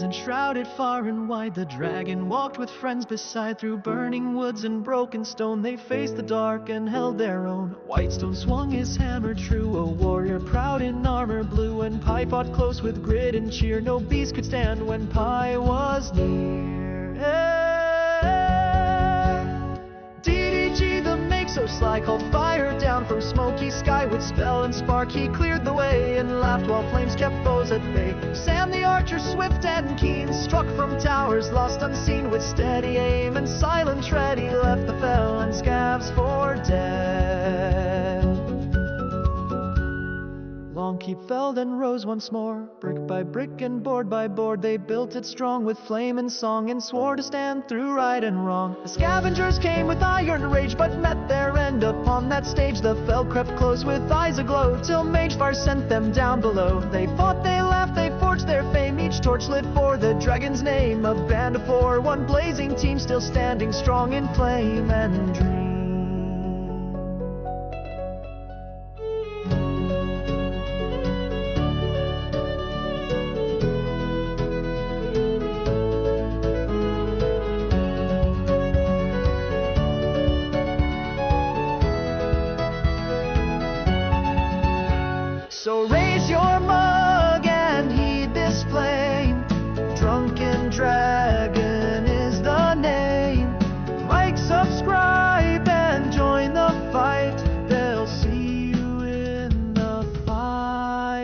Enshrouded far and wide, the dragon walked with friends beside. Through burning woods and broken stone, they faced the dark and held their own. Whitestone swung his hammer true, a warrior proud in armor blue. And Pi fought close with grit and cheer, no beast could stand when Pi was near. DDG, the make so sly, called fire down from smoky sky. With spell and spark he cleared the way, and laughed while flames kept foes at bay. Sam the archer, swift and keen, struck from towers lost unseen. With steady aim and silent tread he left the fell and scabs for dead. keep felled and rose once more. Brick by brick and board by board, they built it strong with flame and song, and swore to stand through right and wrong. The scavengers came with iron rage, but met their end upon that stage. The fell crept close with eyes aglow, till Magefire sent them down below. They fought, they laughed, they forged their fame, each torch lit for the dragon's name. A band of four, one blazing team, still standing strong in flame and dream. So raise your mug and heed this flame. Drunken Dragon is the name. Like, subscribe, and join the fight. They'll see you in the firelight.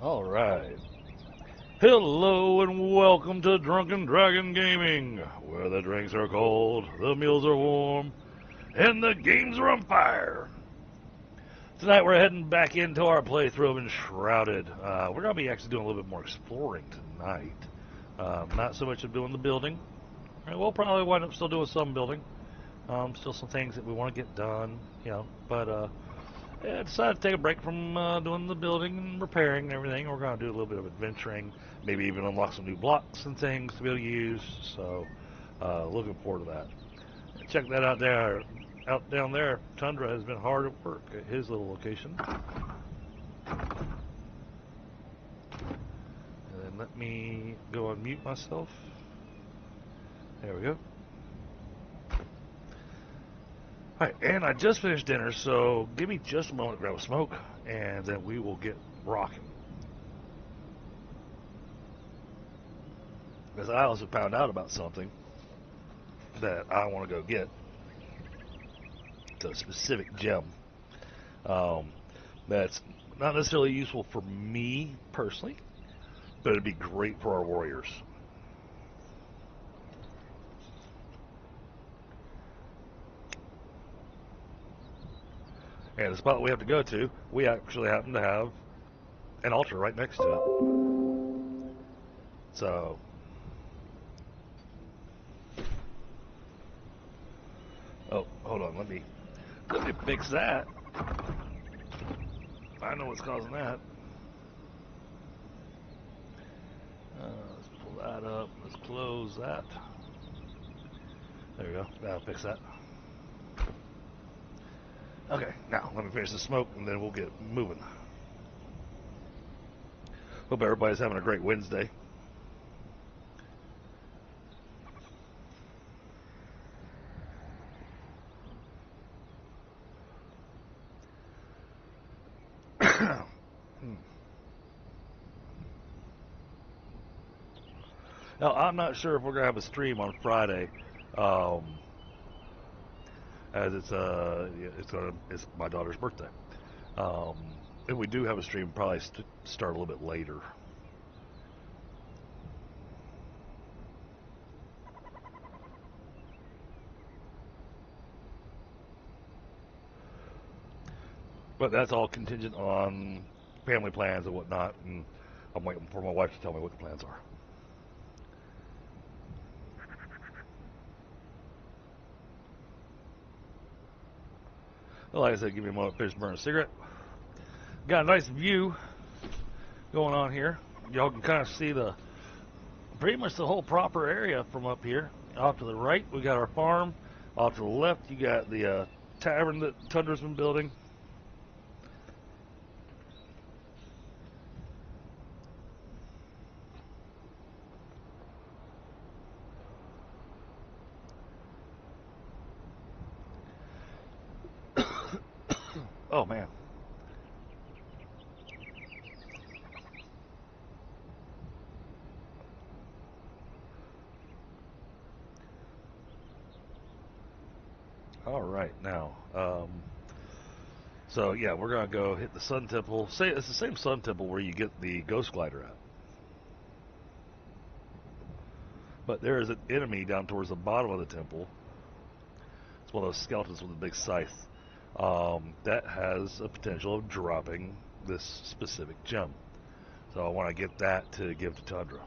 Alright. Hello and welcome to Drunken Dragon Gaming, where the drinks are cold, the meals are warm, and the games are on fire. Tonight we're heading back into our playthrough of Enshrouded. We're going to be actually doing a little bit more exploring tonight. Not so much of doing the building. We'll probably wind up still doing some building. Still some things that we want to get done, but I decided to take a break from doing the building and repairing and everything. We're going to do a little bit of adventuring, maybe even unlock some new blocks and things to be able to use. So, looking forward to that. Check that out there. Out down there, Tundra has been hard at work at his little location. And then let me go unmute myself. There we go. Alright, and I just finished dinner, so give me just a moment to grab a smoke, and then we will get rocking. Because I also found out about something that I want to go get. It's a specific gem that's not necessarily useful for me personally, but it'd be great for our warriors. And the spot we have to go to, we actually happen to have an altar right next to it. So, oh, hold on, let me fix that. I know what's causing that. Let's pull that up. Let's close that. There we go. That'll fix that. Okay, now let me finish the smoke and then we'll get moving. Hope everybody's having a great Wednesday. Now, I'm not sure if we're gonna have a stream on Friday, as it's my daughter's birthday. If we do have a stream, probably start a little bit later. But that's all contingent on family plans and whatnot, and I'm waiting for my wife to tell me what the plans are. Well, like I said, give me a moment to finish burning a cigarette. Got a nice view going on here. Y'all can kind of see pretty much the whole proper area from up here. Off to the right, we got our farm. Off to the left, you got the tavern that Tundra's been building. Oh, man. All right, now, so yeah, we're gonna go hit the Sun Temple. Say it's the same Sun Temple where you get the Ghost Glider at. But there is an enemy down towards the bottom of the temple. It's one of those skeletons with a big scythe. That has a potential of dropping this specific gem. So I want to get that to give to Tundra.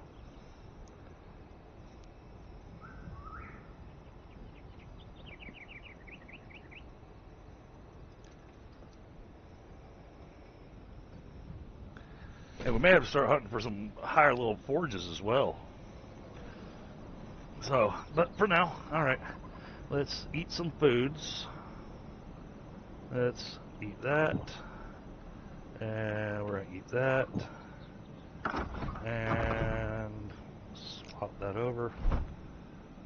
And we may have to start hunting for some higher level forges as well. So, but for now, alright. Let's eat some foods. Let's eat that. And we're going to eat that. And swap that over.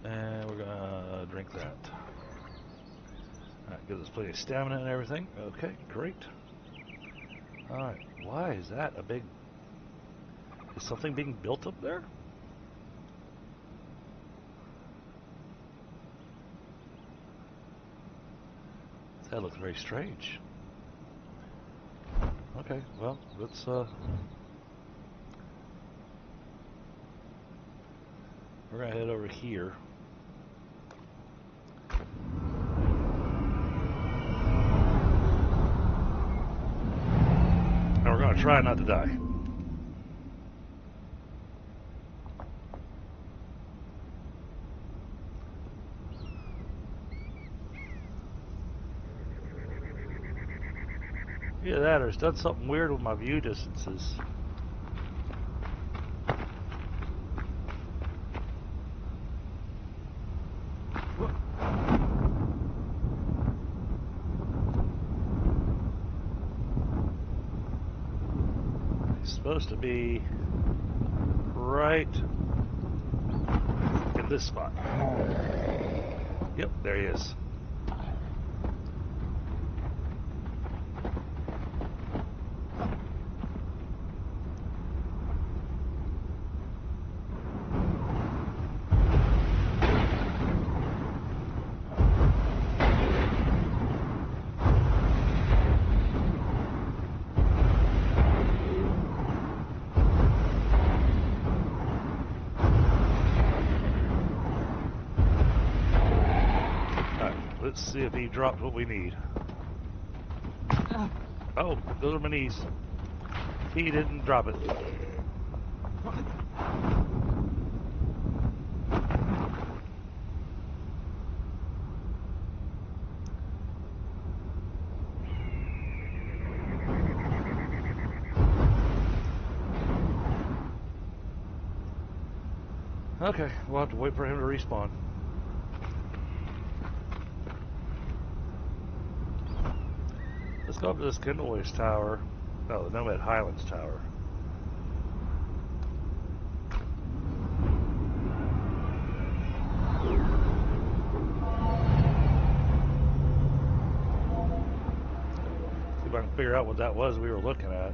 And we're going to drink that. Alright, gives us plenty of stamina and everything. Okay, great. Alright, why is that a big... Is something being built up there? That looks very strange. Okay, well, let's we're gonna head over here. And we're gonna try not to die. Yeah, that or it's done something weird with my view distances. It's supposed to be right in this spot. Yep, there he is. Let's see if he dropped what we need. Oh, those are my knees. He didn't drop it. Okay, we'll have to wait for him to respawn. Let's go up to this Kindleways Tower. Oh, the Nomad Highlands Tower. See if I can figure out what that was we were looking at.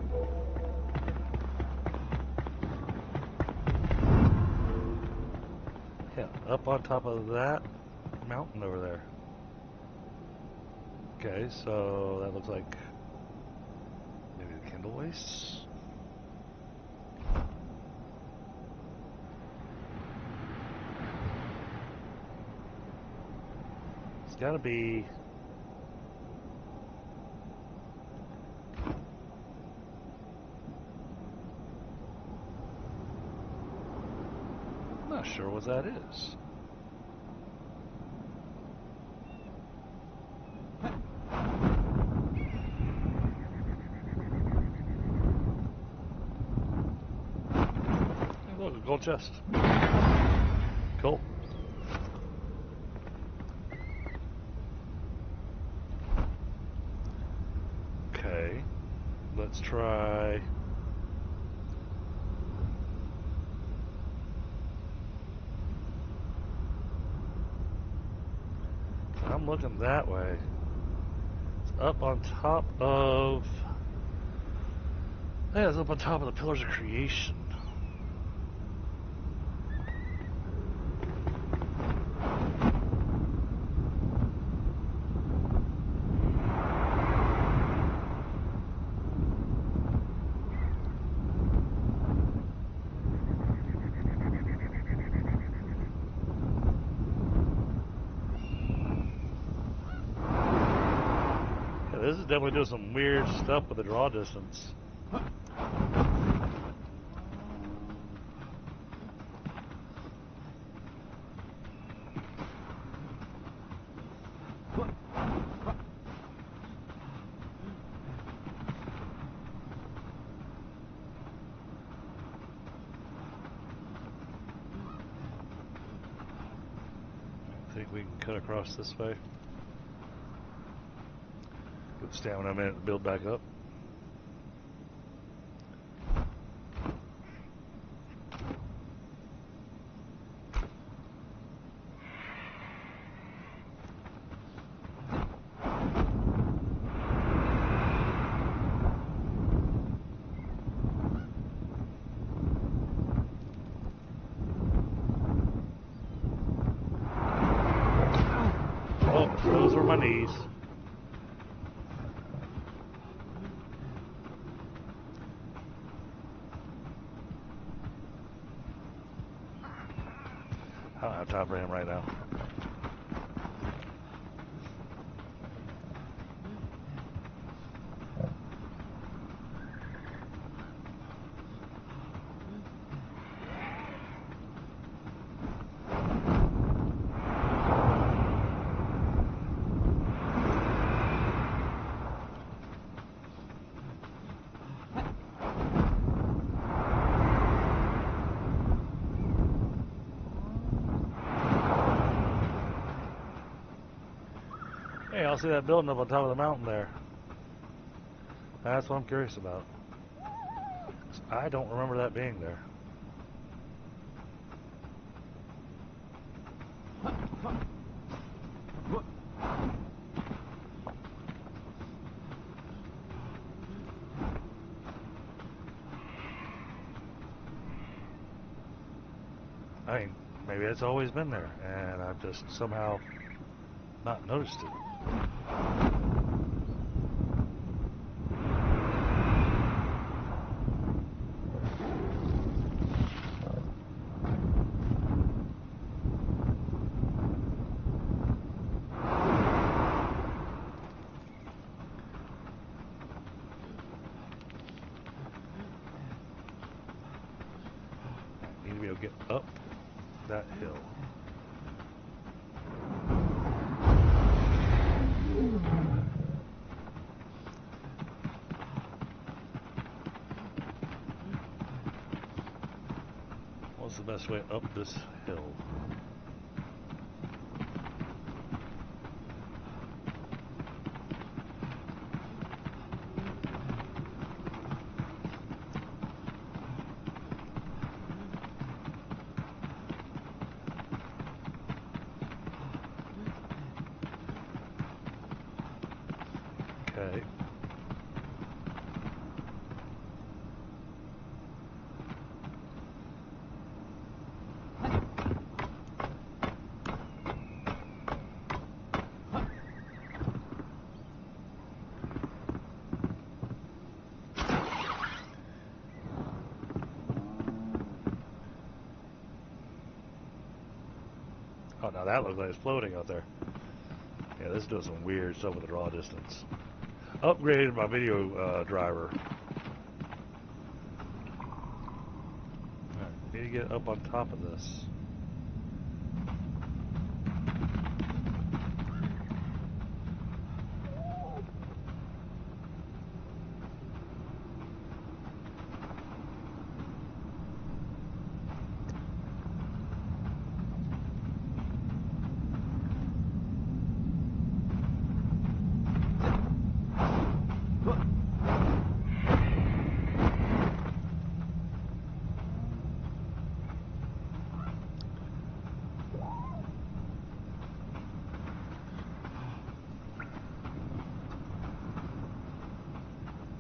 Yeah, up on top of that mountain over there. Okay, so that looks like maybe the Kindle Wastes. It's gotta be. I'm not sure what that is. Look, a gold chest. Cool. Okay. Let's try. I'm looking that way. It's up on top of. Yeah, it's up on top of the Pillars of Creation. This is definitely doing some weird stuff with the draw distance. I think we can cut across this way. Good stamina a minute to build back up. Oh, those were my knees. I don't have time for him right now. Hey, I'll see that building up on top of the mountain there. That's what I'm curious about. I don't remember that being there. I mean, maybe it's always been there, and I've just somehow not noticed it. get up that hill. What's the best way up this hill? Okay. Oh, now that looks like it's floating out there. Yeah, this is doing some weird stuff with the draw distance. Upgraded my video driver. Alright, need to get up on top of this.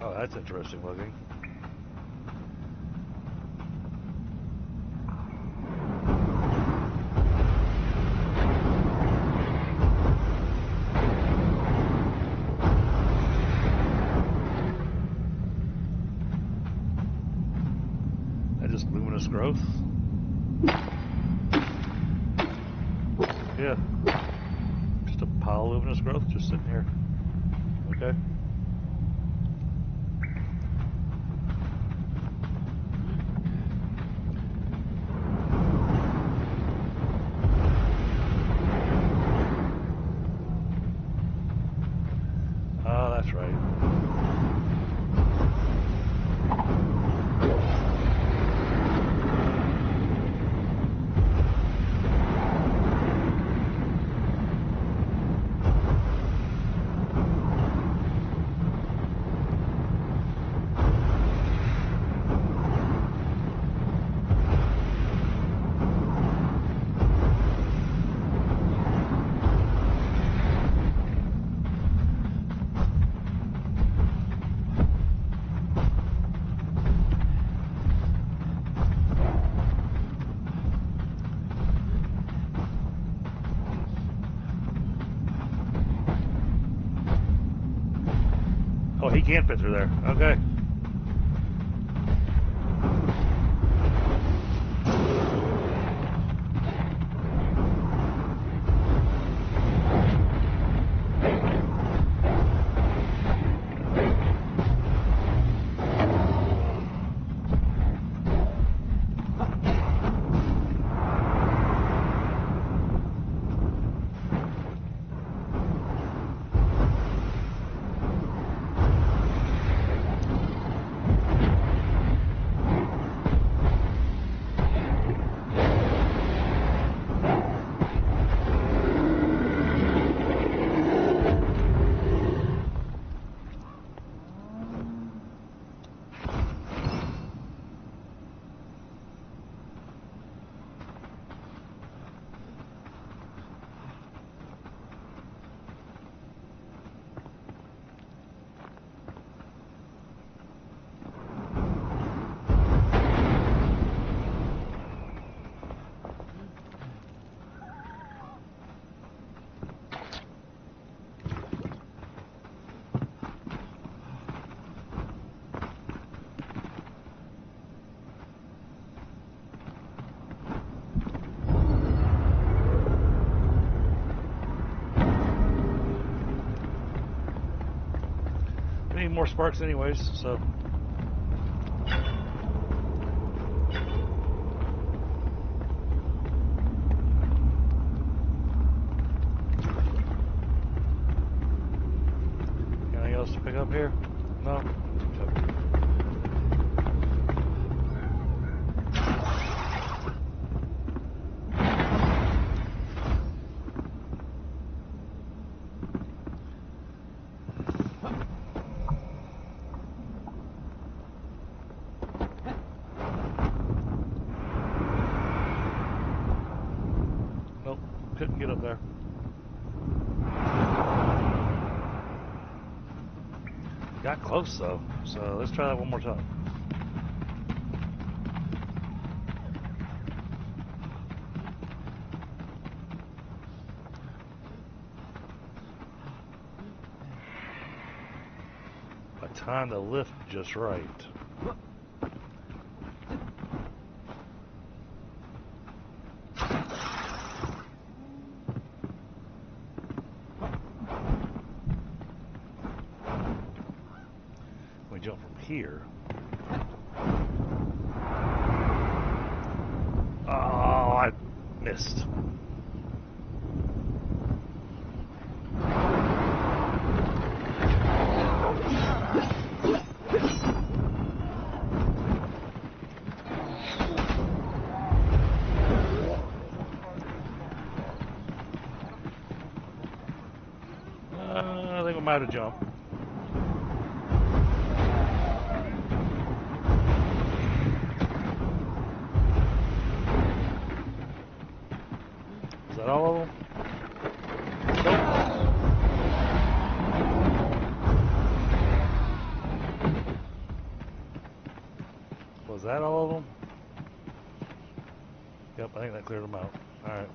Oh, that's interesting looking. That just luminous growth? Yeah. Just a pile of luminous growth just sitting here. Okay. Oh, that's right. Oh, he can't fit through there. Okay. We need more sparks anyways, so. else to pick up here? No? Okay. Nope, couldn't get up there. Got close though, so let's try that one more time. I timed the lift just right. We jump from here. Oh, I missed. I think we might have jumped. Is that all of them? Nope. Was that all of them? Yep, I think that cleared them out. Alright.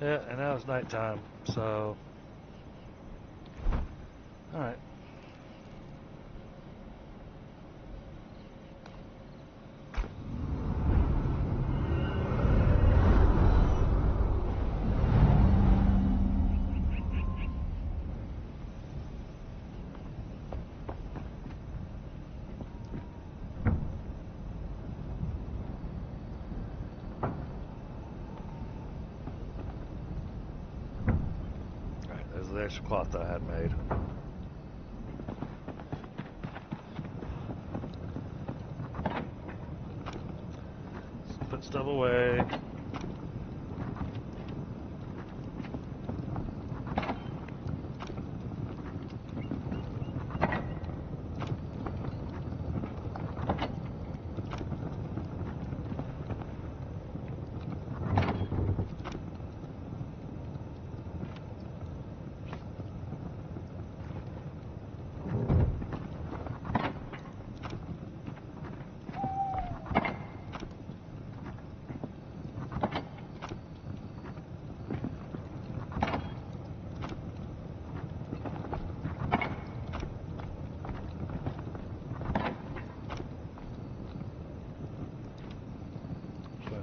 Yeah, and now it's nighttime, so... Alright. There's the extra cloth that I had made. Let's put stuff away.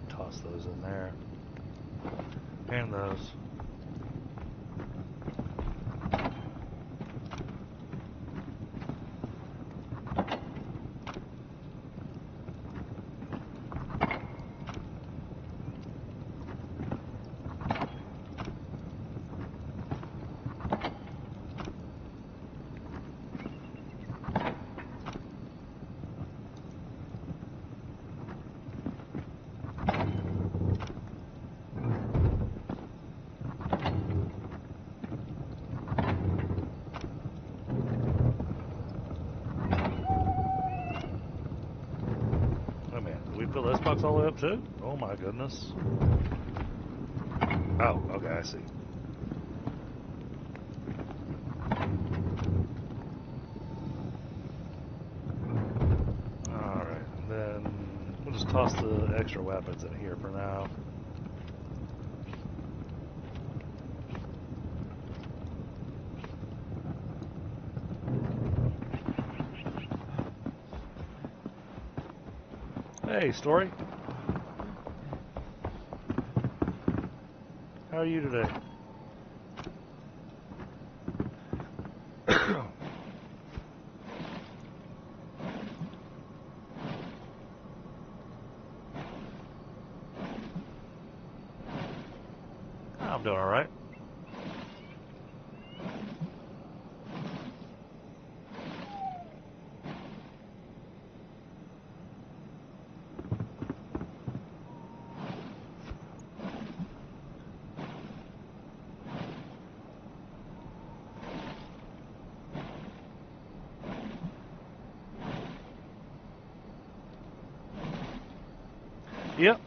Toss those in there. And those. Fill this box all the way up too? Oh my goodness. Oh, okay, I see. Alright, then we'll just toss the extra weapons in here for now. Hey, Story. How are you today? I'm doing all right. Yep.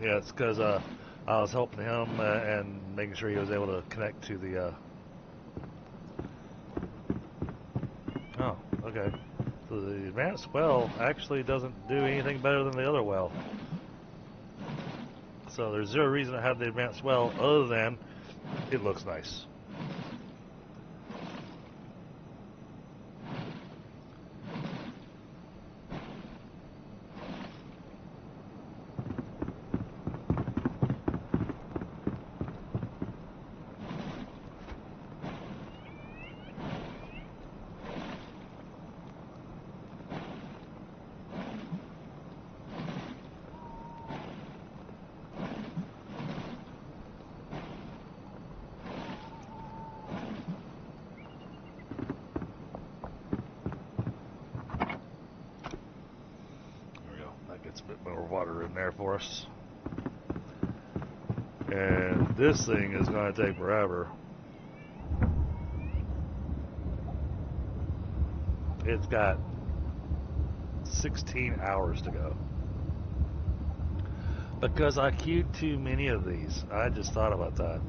Yeah, it's because I was helping him and making sure he was able to connect to the. Oh, okay. So the advanced well actually doesn't do anything better than the other well. So there's zero reason to have the advanced well other than it looks nice. Gets a bit more water in there for us. And this thing is going to take forever. It's got 16 hours to go. Because I queued too many of these. I just thought about that.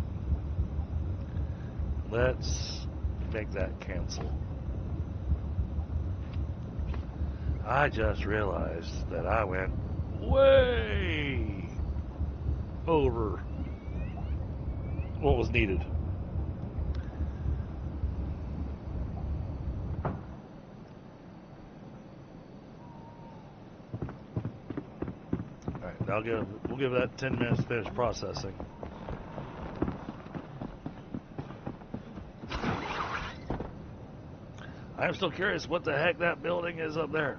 Let's make that cancel. I just realized that I went way over what was needed. Alright, we'll give that 10 minutes to finish processing. I'm still curious what the heck that building is up there.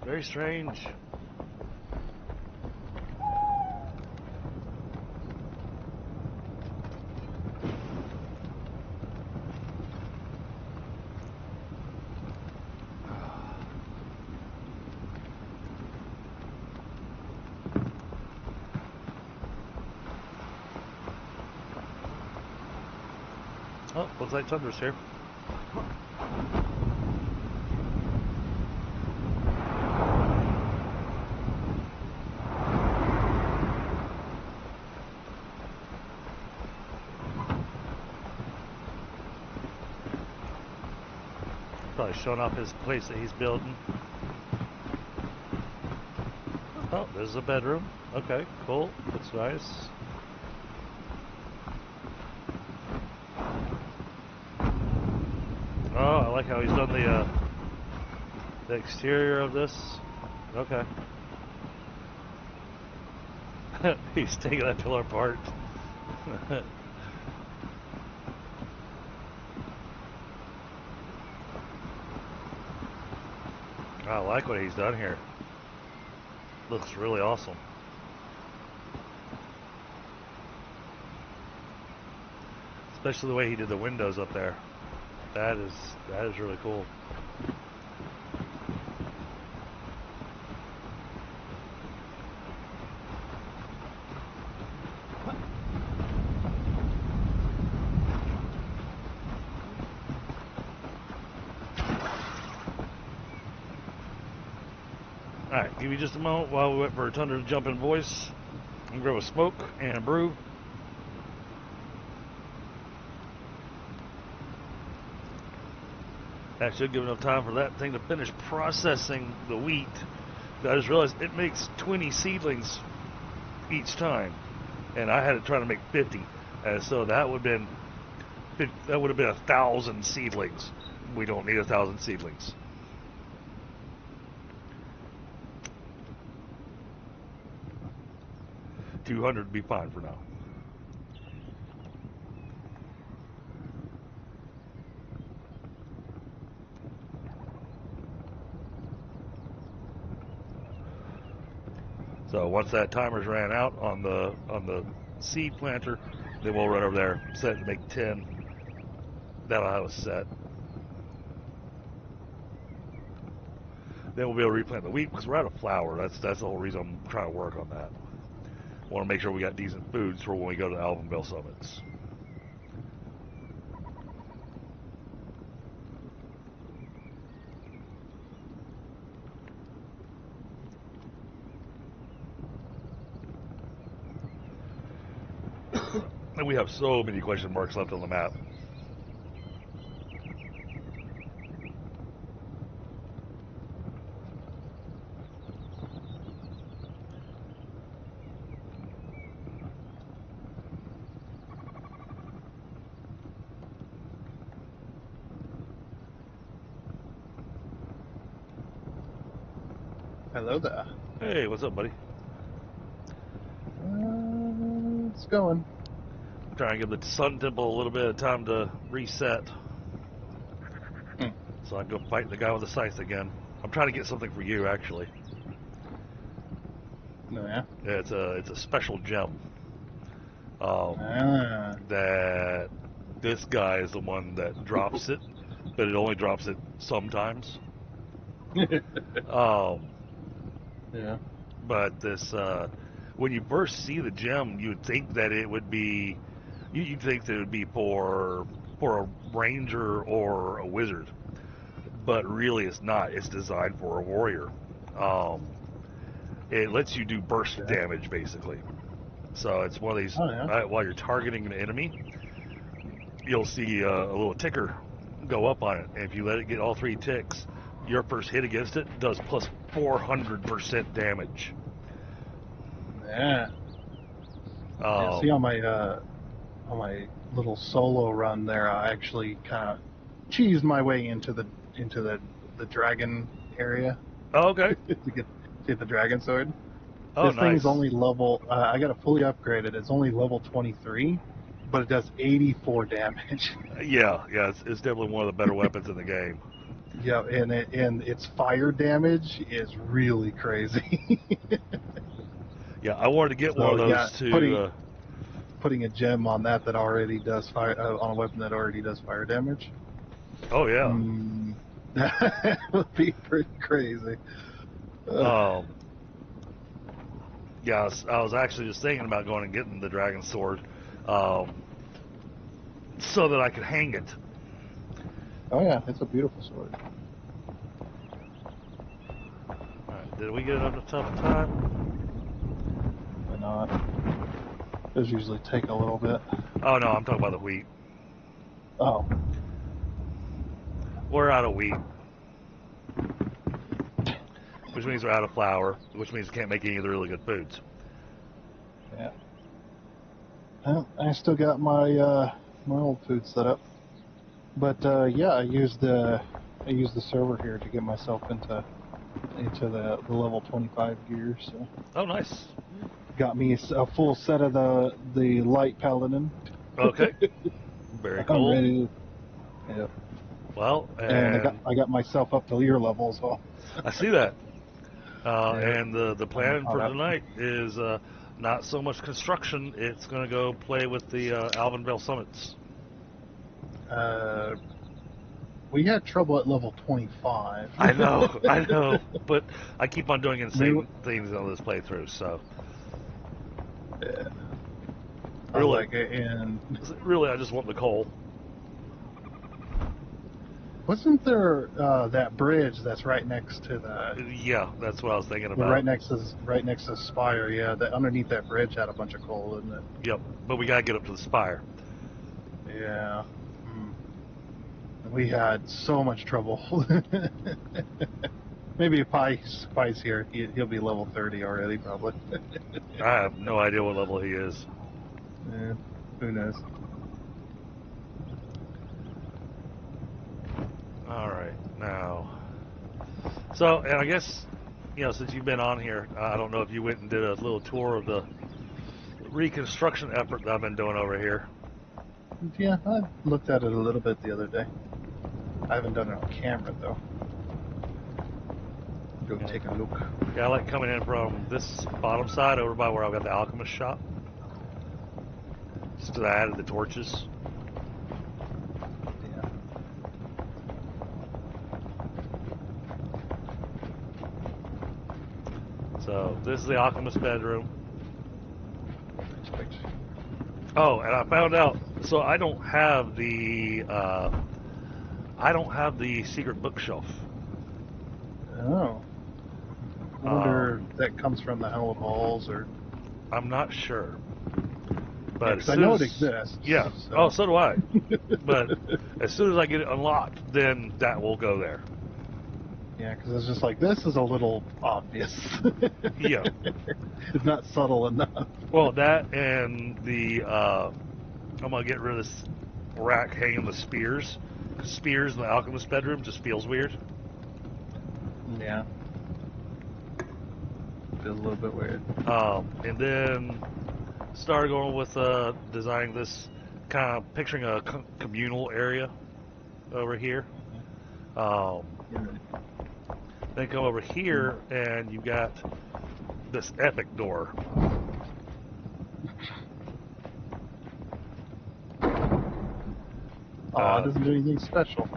Very strange. Oh, looks like Tundra's here. Probably showing off his place that he's building. Oh, there's a bedroom. Okay, cool. Looks nice. Oh, I like how he's done the exterior of this. Okay. He's taking that pillar apart. I like what he's done here. Looks really awesome. Especially the way he did the windows up there. That is really cool. Alright, give me just a moment while we wait for Tundra to jump in voice. I'm grab a smoke and a brew. That should give enough time for that thing to finish processing the wheat. I just realized it makes 20 seedlings each time, and I had to try to make 50, and so that would have been 1,000 seedlings we don't need 1,000 seedlings. $200 would be fine for now. So once that timer's ran out on the seed planter, then we'll run over there, set it to make 10. That'll have us set. Then we'll be able to replant the wheat because we're out of flour. That's the whole reason I'm trying to work on that. I want to make sure we got decent foods for when we go to the Alvinvale Summits. And we have so many question marks left on the map. Hello there. Hey, what's up, buddy? It's going. I'm trying to give the Sun Temple a little bit of time to reset. So I can go fight the guy with the scythe again. I'm trying to get something for you, actually. No, yeah. It's a special gem. That this guy is the one that drops it, but it only drops it sometimes. Yeah. But this, when you first see the gem, you would think that it would be, you'd think that it would be for a ranger or a wizard, but really it's not. It's designed for a warrior. It lets you do burst damage basically. So it's one of these. While you're targeting an enemy, you'll see a little ticker go up on it, and if you let it get all 3 ticks, your first hit against it does plus 400% damage. Yeah. See on my little solo run there, I actually kind of cheesed my way into the dragon area. Oh, okay. to get the dragon sword. Oh, this thing is only level. I got it fully upgraded. It's only level 23, but it does 84 damage. Yeah, it's definitely one of the better weapons in the game. Yeah, and its fire damage is really crazy. Yeah, I wanted to get one of those to putting a gem on that already does fire on a weapon that already does fire damage. Oh yeah, that would be pretty crazy. Yeah, I was actually just thinking about going and getting the dragon sword, so that I could hang it. Oh yeah, it's a beautiful sword. Alright, did we get it up to tough time? Why not? Those usually take a little bit. Oh no, I'm talking about the wheat. Oh. We're out of wheat. Which means we're out of flour, which means we can't make any of the really good foods. Yeah. Well, I still got my my old food set up. But yeah, I used the server here to get myself into the level 25 gear. So. Oh, nice. Got me a full set of the light paladin. Okay. Very cool. I'm ready. Yep. Well, and I got myself up to your level as well. I see that. And the plan for tonight is not so much construction. It's going to go play with the Alvinvale Summits. We had trouble at level 25. I know, but I keep on doing insane things on this playthrough, so. Yeah. Really, I just want the coal. Wasn't there that bridge that's right next to the? Yeah, that's what I was thinking about. Right next to Spire. Yeah, that underneath that bridge had a bunch of coal, isn't it? Yep, but we gotta get up to the Spire. Yeah. We had so much trouble. Maybe if Pie's here, he'll be level 30 already, probably. I have no idea what level he is. Yeah, who knows? All right, now. So, and I guess, since you've been on here, I don't know if you went and did a little tour of the reconstruction effort that I've been doing over here. Yeah, I looked at it a little bit the other day. I haven't done it on camera though. Go take a look. Yeah, I like coming in from this bottom side over by where I've got the alchemist shop. Just 'cause I added the torches. Yeah. So this is the alchemist bedroom. Oh, and I found out. So I don't have the secret bookshelf. Oh. I wonder if that comes from the Hallowed Halls or. I'm not sure. But I know it exists. Yeah. So. Oh, so do I. But as soon as I get it unlocked, then that will go there. Yeah, because it's just like, this is a little obvious. Yeah. It's not subtle enough. Well, that and the, I'm going to get rid of this rack hanging with spears. Spears in the alchemist bedroom just feels weird. Yeah. Feels a little bit weird. And then started going with designing this, kind of picturing a communal area over here. Then come over here and you've got this epic door. It doesn't do anything special.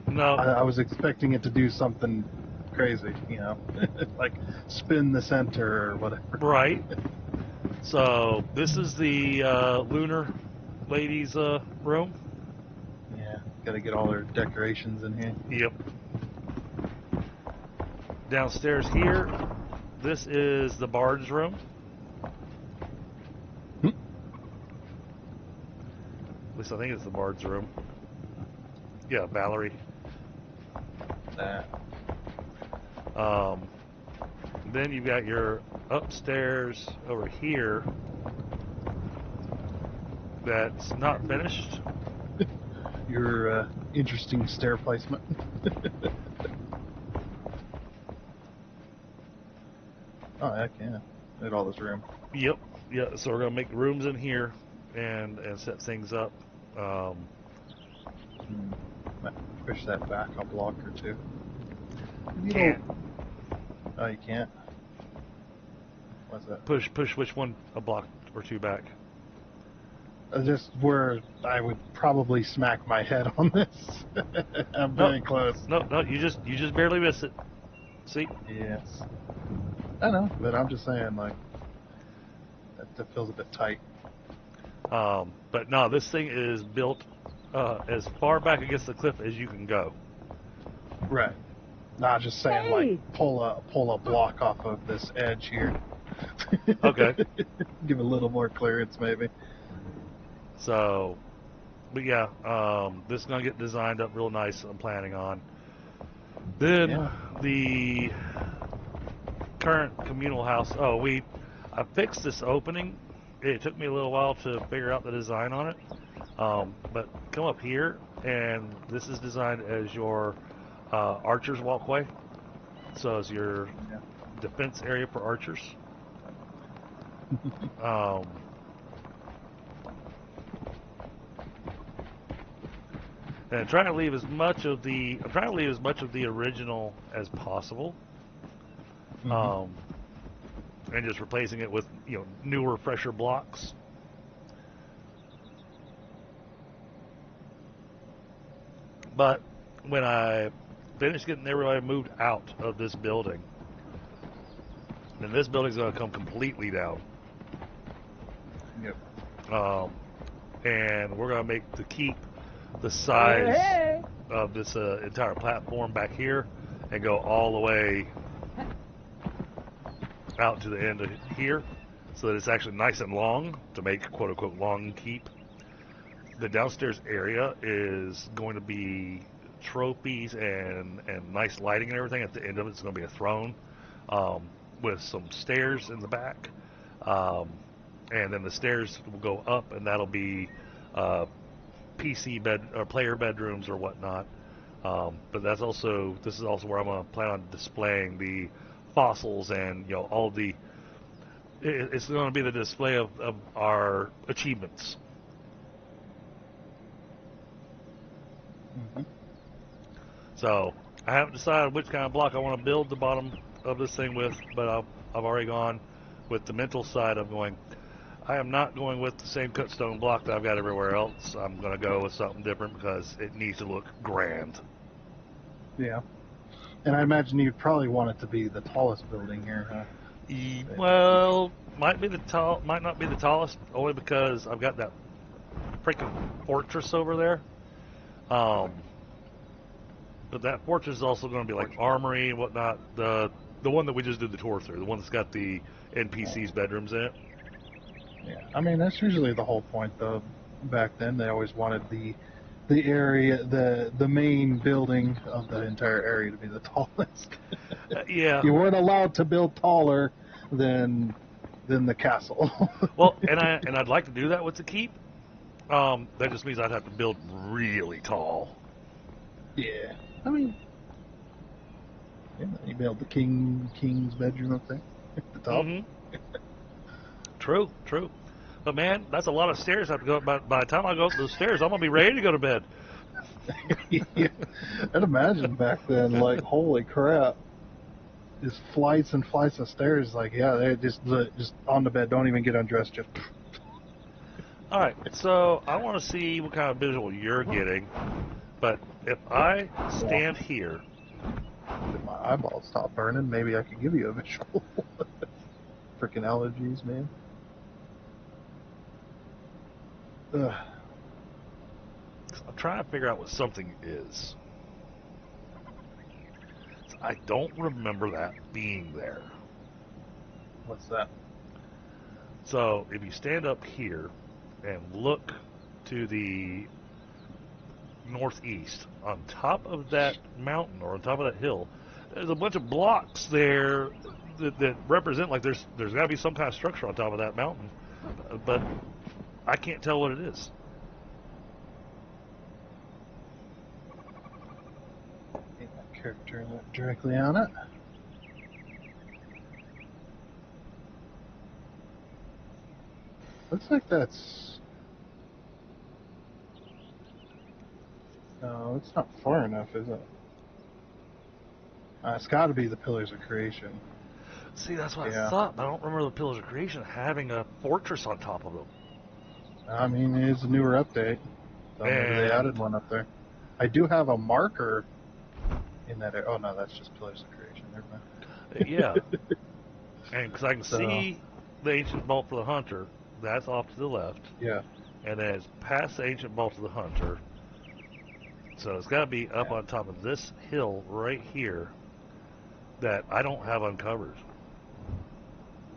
No. I was expecting it to do something crazy, like spin the center or whatever. Right. So this is the lunar ladies' room. Yeah, gotta get all their decorations in here. Yep. Downstairs here, this is the bard's room. At least I think it's the bard's room. Yeah, Valerie. Then you've got your upstairs over here that's not finished. Your interesting stair placement. Oh, heck yeah. At all this room. Yep. Yeah, so we're going to make rooms in here and set things up. Might push that back a block or two. Can't. Oh, you can't? What's that? Push which one a block or two back? Just where I would probably smack my head on this. I'm very close. No, you just barely miss it. See? Yes. I know, but I'm just saying, like, that feels a bit tight. But no, this thing is built as far back against the cliff as you can go. Right. Not just saying, like, pull a block off of this edge here. Okay. Give a little more clearance, maybe. So, but yeah, this is gonna get designed up real nice. I'm planning on. Then the current communal house. Oh, I fixed this opening. It took me a little while to figure out the design on it. But come up here, and this is designed as your archer's walkway. So it's your defense area for archers. And I'm trying to leave as much of the original as possible. And just replacing it with newer, fresher blocks. But when I finished getting everybody moved out of this building, then this building's going to come completely down. Yep. And we're going to make the keep the size of this entire platform back here and go all the way out to the end of here, so that it's actually nice and long to make quote-unquote long keep. The downstairs area is going to be trophies and nice lighting and everything. At the end of it, it's going to be a throne with some stairs in the back, and then the stairs will go up, and that'll be PC bed or player bedrooms or whatnot. But this is also where I'm going to plan on displaying the fossils and all the. It's going to be the display of our achievements. Mm-hmm. So I haven't decided which kind of block I want to build the bottom of this thing with, but I've already gone with the mental side of going. I am not going with the same cut stone block that I've got everywhere else. I'm going to go with something different because it needs to look grand. Yeah. And I imagine you'd probably want it to be the tallest building here, huh? Well, might not be the tallest, only because I've got that freaking fortress over there. But that fortress is also going to be like armory and whatnot. The one that we just did the tour through, the one that's got the NPCs' bedrooms in it. Yeah. I mean, that's usually the whole point, though. Back then, they always wanted the area, the main building of the entire area to be the tallest. Yeah. You weren't allowed to build taller than the castle. Well, and I'd like to do that with the keep. That just means I'd have to build really tall. Yeah. I mean, yeah, you build the king's bedroom up there at the top. Mm-hmm. True. But man, that's a lot of stairs I have to go up. By the time I go up those stairs, I'm gonna be ready to go to bed. Yeah. I'd imagine back then, like, holy crap. Just flights and flights of stairs, like, yeah, they're just on the bed, don't even get undressed, just. All right, so I want to see what kind of visual you're getting. But if I stand here, If my eyeballs stop burning, maybe I can give you a visual. Freaking allergies, man. Ugh. I'm trying to figure out what something is. I don't remember that being there. What's that? So if you stand up here and look to the northeast, on top of that mountain or on top of that hill, there's a bunch of blocks there that represent like there's got to be some kind of structure on top of that mountain, but I can't tell what it is. Character directly on it. Looks like that's. No, it's not far enough, is it? It's got to be the Pillars of Creation. See, that's what Yeah. I thought, but I don't remember the Pillars of Creation having a fortress on top of them. I mean, it is a newer update. So maybe they added one up there. I do have a marker in that area. Oh, no, that's just Pillars of Creation. Never mind. Yeah. And because I can see the Ancient Vault for the Hunter, that's off to the left. Yeah. And then it's past the Ancient Vault of the Hunter. So it's got to be up on top of this hill right here that I don't have uncovered.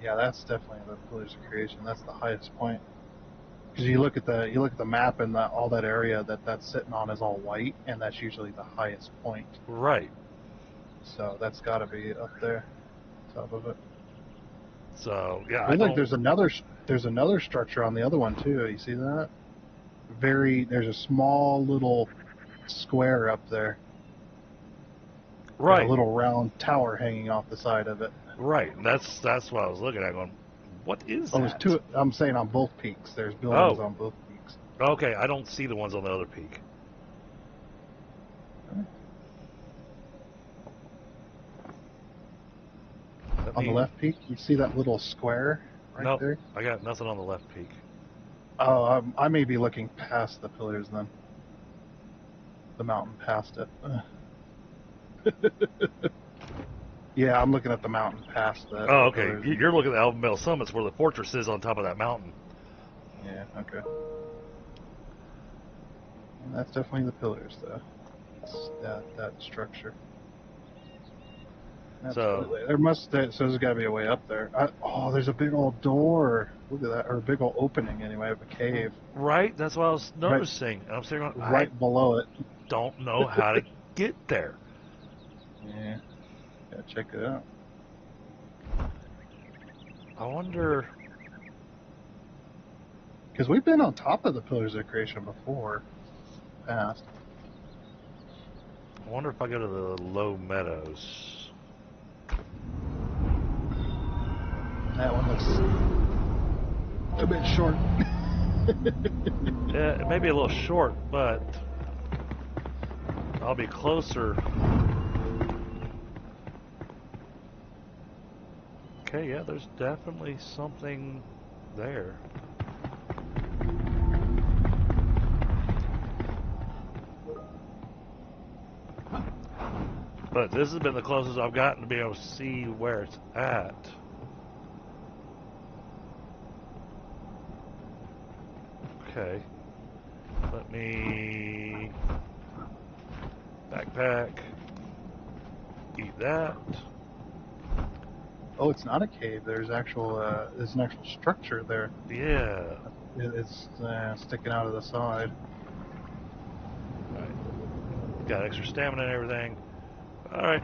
Yeah, that's definitely the Pillars of Creation. That's the highest point. Because you look at the map and all that area that's sitting on is all white, and that's usually the highest point. Right. So that's got to be up there, top of it. So yeah, I think there's another structure on the other one too. You see that? There's a small little square up there. Right. And a little round tower hanging off the side of it. Right. That's what I was looking at. Going, what is that? There's two. I'm saying on both peaks. There's buildings on both peaks. Okay, I don't see the ones on the other peak. On the left peak, you see that little square right there? I got nothing on the left peak. Oh, I may be looking past the pillars then. The mountain past it. Yeah, I'm looking at the mountain past that. Oh, okay. You're looking at the Albemarle Summits where the fortress is on top of that mountain. Yeah, okay. And that's definitely the pillars, though. It's that structure. Absolutely. So there's got to be a way up there. There's a big old door. Look at that, or a big old opening anyway of a cave. Right, that's what I was noticing. Right. I'm saying right below it. Don't know how to get there. Yeah, gotta check it out. I wonder. Because we've been on top of the Pillars of Creation before. Past. wonder if I go to the low meadows. That one looks a bit short. Yeah, it may be a little short, but I'll be closer. Okay, yeah, there's definitely something there. But this has been the closest I've gotten to be able to see where it's at. Okay. Let me backpack. Eat that. Oh, it's not a cave. There's an actual structure there. Yeah. It's sticking out of the side. Alright. Got extra stamina and everything. Alright.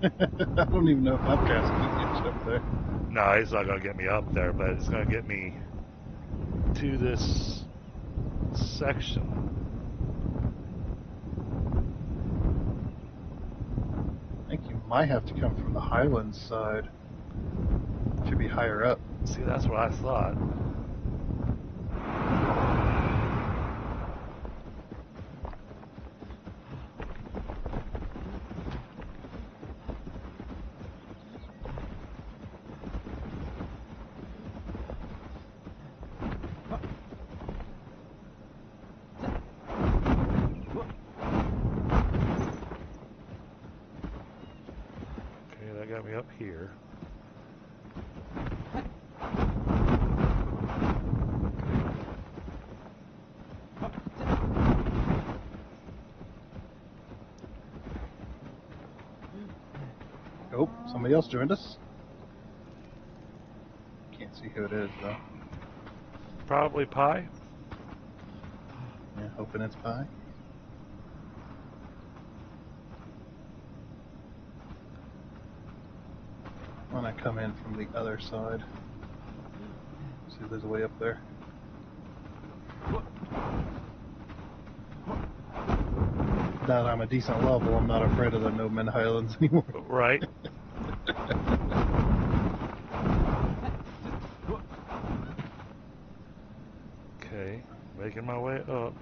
I don't even know if Upcast can get up there. No, it's not going to get me up there, but it's going to get me to this section. I think you might have to come from the Highlands side. Should be higher up. See, that's what I thought. Got me up here. Oh, somebody else joined us. Can't see who it is though. Probably Pie. Yeah, hoping it's Pie. When I come in from the other side, see if there's a way up there. Now that I'm a decent level, I'm not afraid of the No Men Highlands anymore. Right. Okay, making my way up.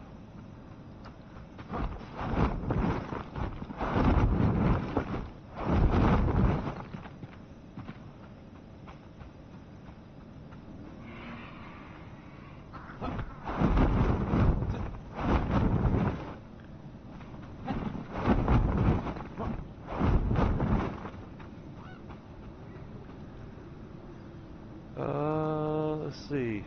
Let's see.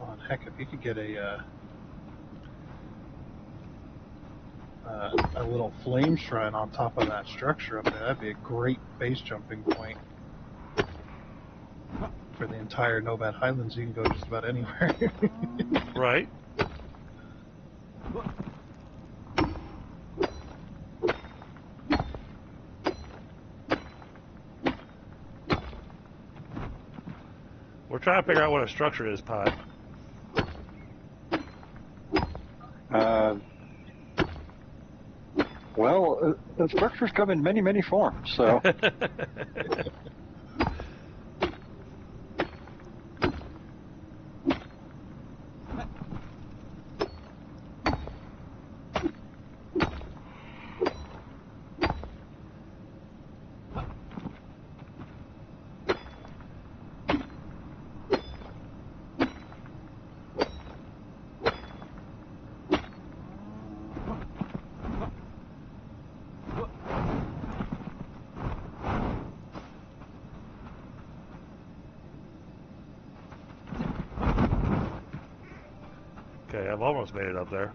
Oh, heck, if you could get a little flame shrine on top of that structure up there, that'd be a great base jumping point for the entire Nomad Highlands. You can go just about anywhere. Right. We're trying to figure out what a structure is, Pie. Well, the structures come in many, many forms, so... Okay, I've almost made it up there.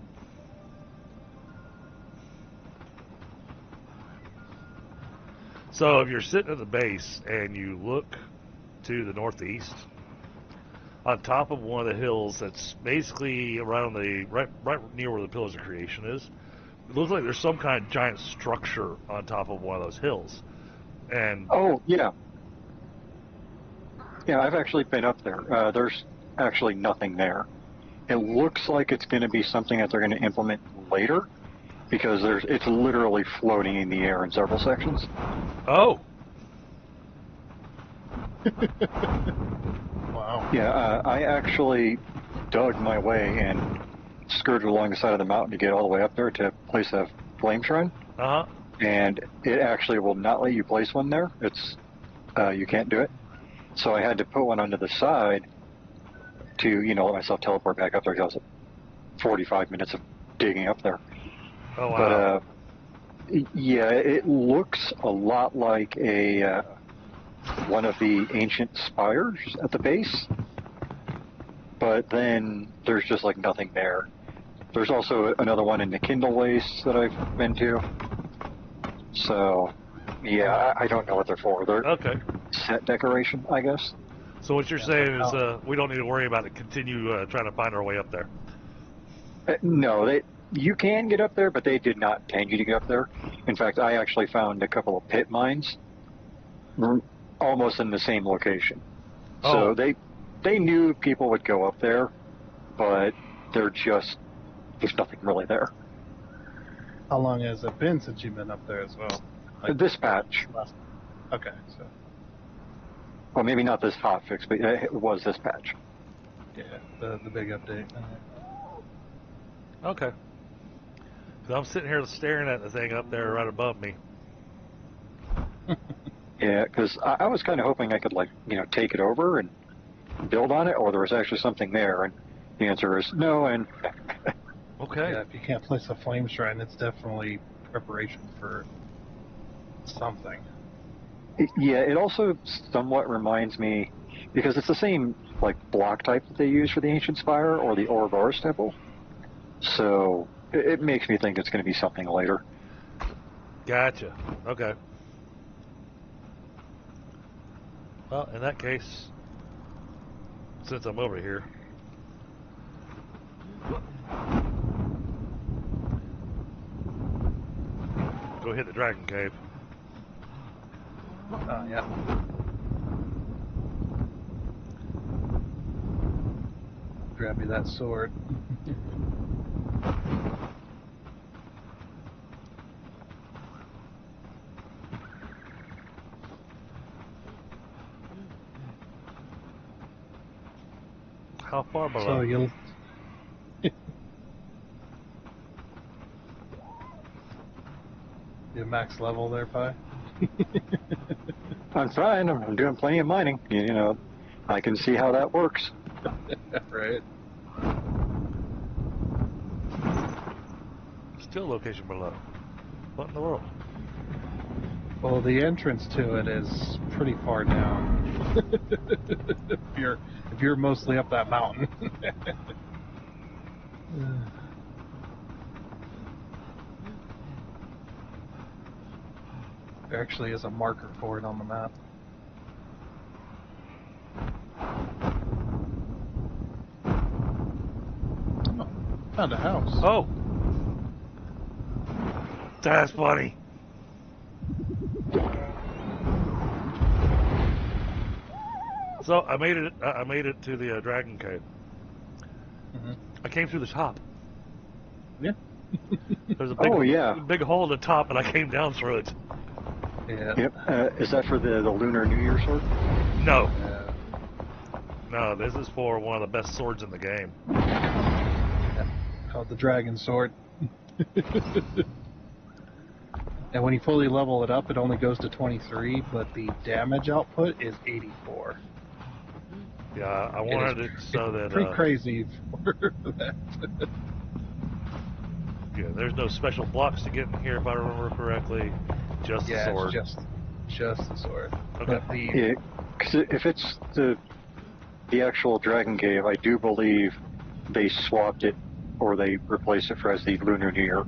So if you're sitting at the base and you look to the northeast, on top of one of the hills that's basically around the right near where the Pillars of Creation is, It looks like there's some kind of giant structure on top of one of those hills. And Oh, yeah. Yeah, I've actually been up there. There's actually nothing there. It looks like it's going to be something that they're going to implement later, because it's literally floating in the air in several sections. oh, Wow. Yeah, I actually dug my way and skirted along the side of the mountain to get all the way up there to place a flame shrine, uh-huh. and it actually will not let you place one there. It's you can't do it. So I had to put one onto the side to, let myself teleport back up there, because it was 45 minutes of digging up there. Oh, wow. But yeah, it looks a lot like a one of the ancient spires at the base, but then there's just like nothing there. There's also another one in the Kindle Waste that I've been to. So yeah, I don't know what they're for. They're Okay. set decoration, I guess. So what you're saying is we don't need to worry about it. Continue trying to find our way up there. No, you can get up there, but they did not intend you to get up there. In fact, I actually found a couple of pit mines almost in the same location. Oh. So they knew people would go up there, but there's nothing really there. How long has it been since you've been up there as well? Like This patch. Okay, so Well, maybe not this hot fix, but it was this patch. yeah, the big update. Okay. 'Cause I'm sitting here staring at the thing up there right above me. Yeah, because I was kind of hoping I could, take it over and build on it, or there was actually something there, and the answer is no, and Okay. Yeah, if you can't place a flame shrine, it's definitely preparation for something. Yeah, it also somewhat reminds me, because it's the same, block type that they use for the Ancient Spire or the Ouroboros Temple, so it makes me think it's going to be something later. Gotcha. Okay. Well, in that case, since I'm over here, go hit the Dragon Cave. Yeah. Grab me that sword. How far below? So you'll. You max level there, Pi? I'm trying. I'm doing plenty of mining. I can see how that works. Right. Still location below. What in the world? Well, the entrance to it is pretty far down. if you're mostly up that mountain. There actually is a marker for it on the map. Oh, found a house. Oh! That's funny. So I made it. I made it to the Dragon Cave. Mm-hmm. I came through the top. Yeah. There's a big, big hole at the top, and I came down through it. Yeah. Yep. Is that for the Lunar New Year sword? No. No, this is for one of the best swords in the game. Yeah. Called the Dragon Sword. And when you fully level it up, it only goes to 23, but the damage output is 84. Yeah, I wanted it so that... Pretty crazy for that. Yeah, there's no special blocks to get in here, if I remember correctly. Just the sword. It's just the sword. Okay. But Yeah, because if it's the actual Dragon Cave, I do believe they swapped it, or they replaced it as the Lunar New Year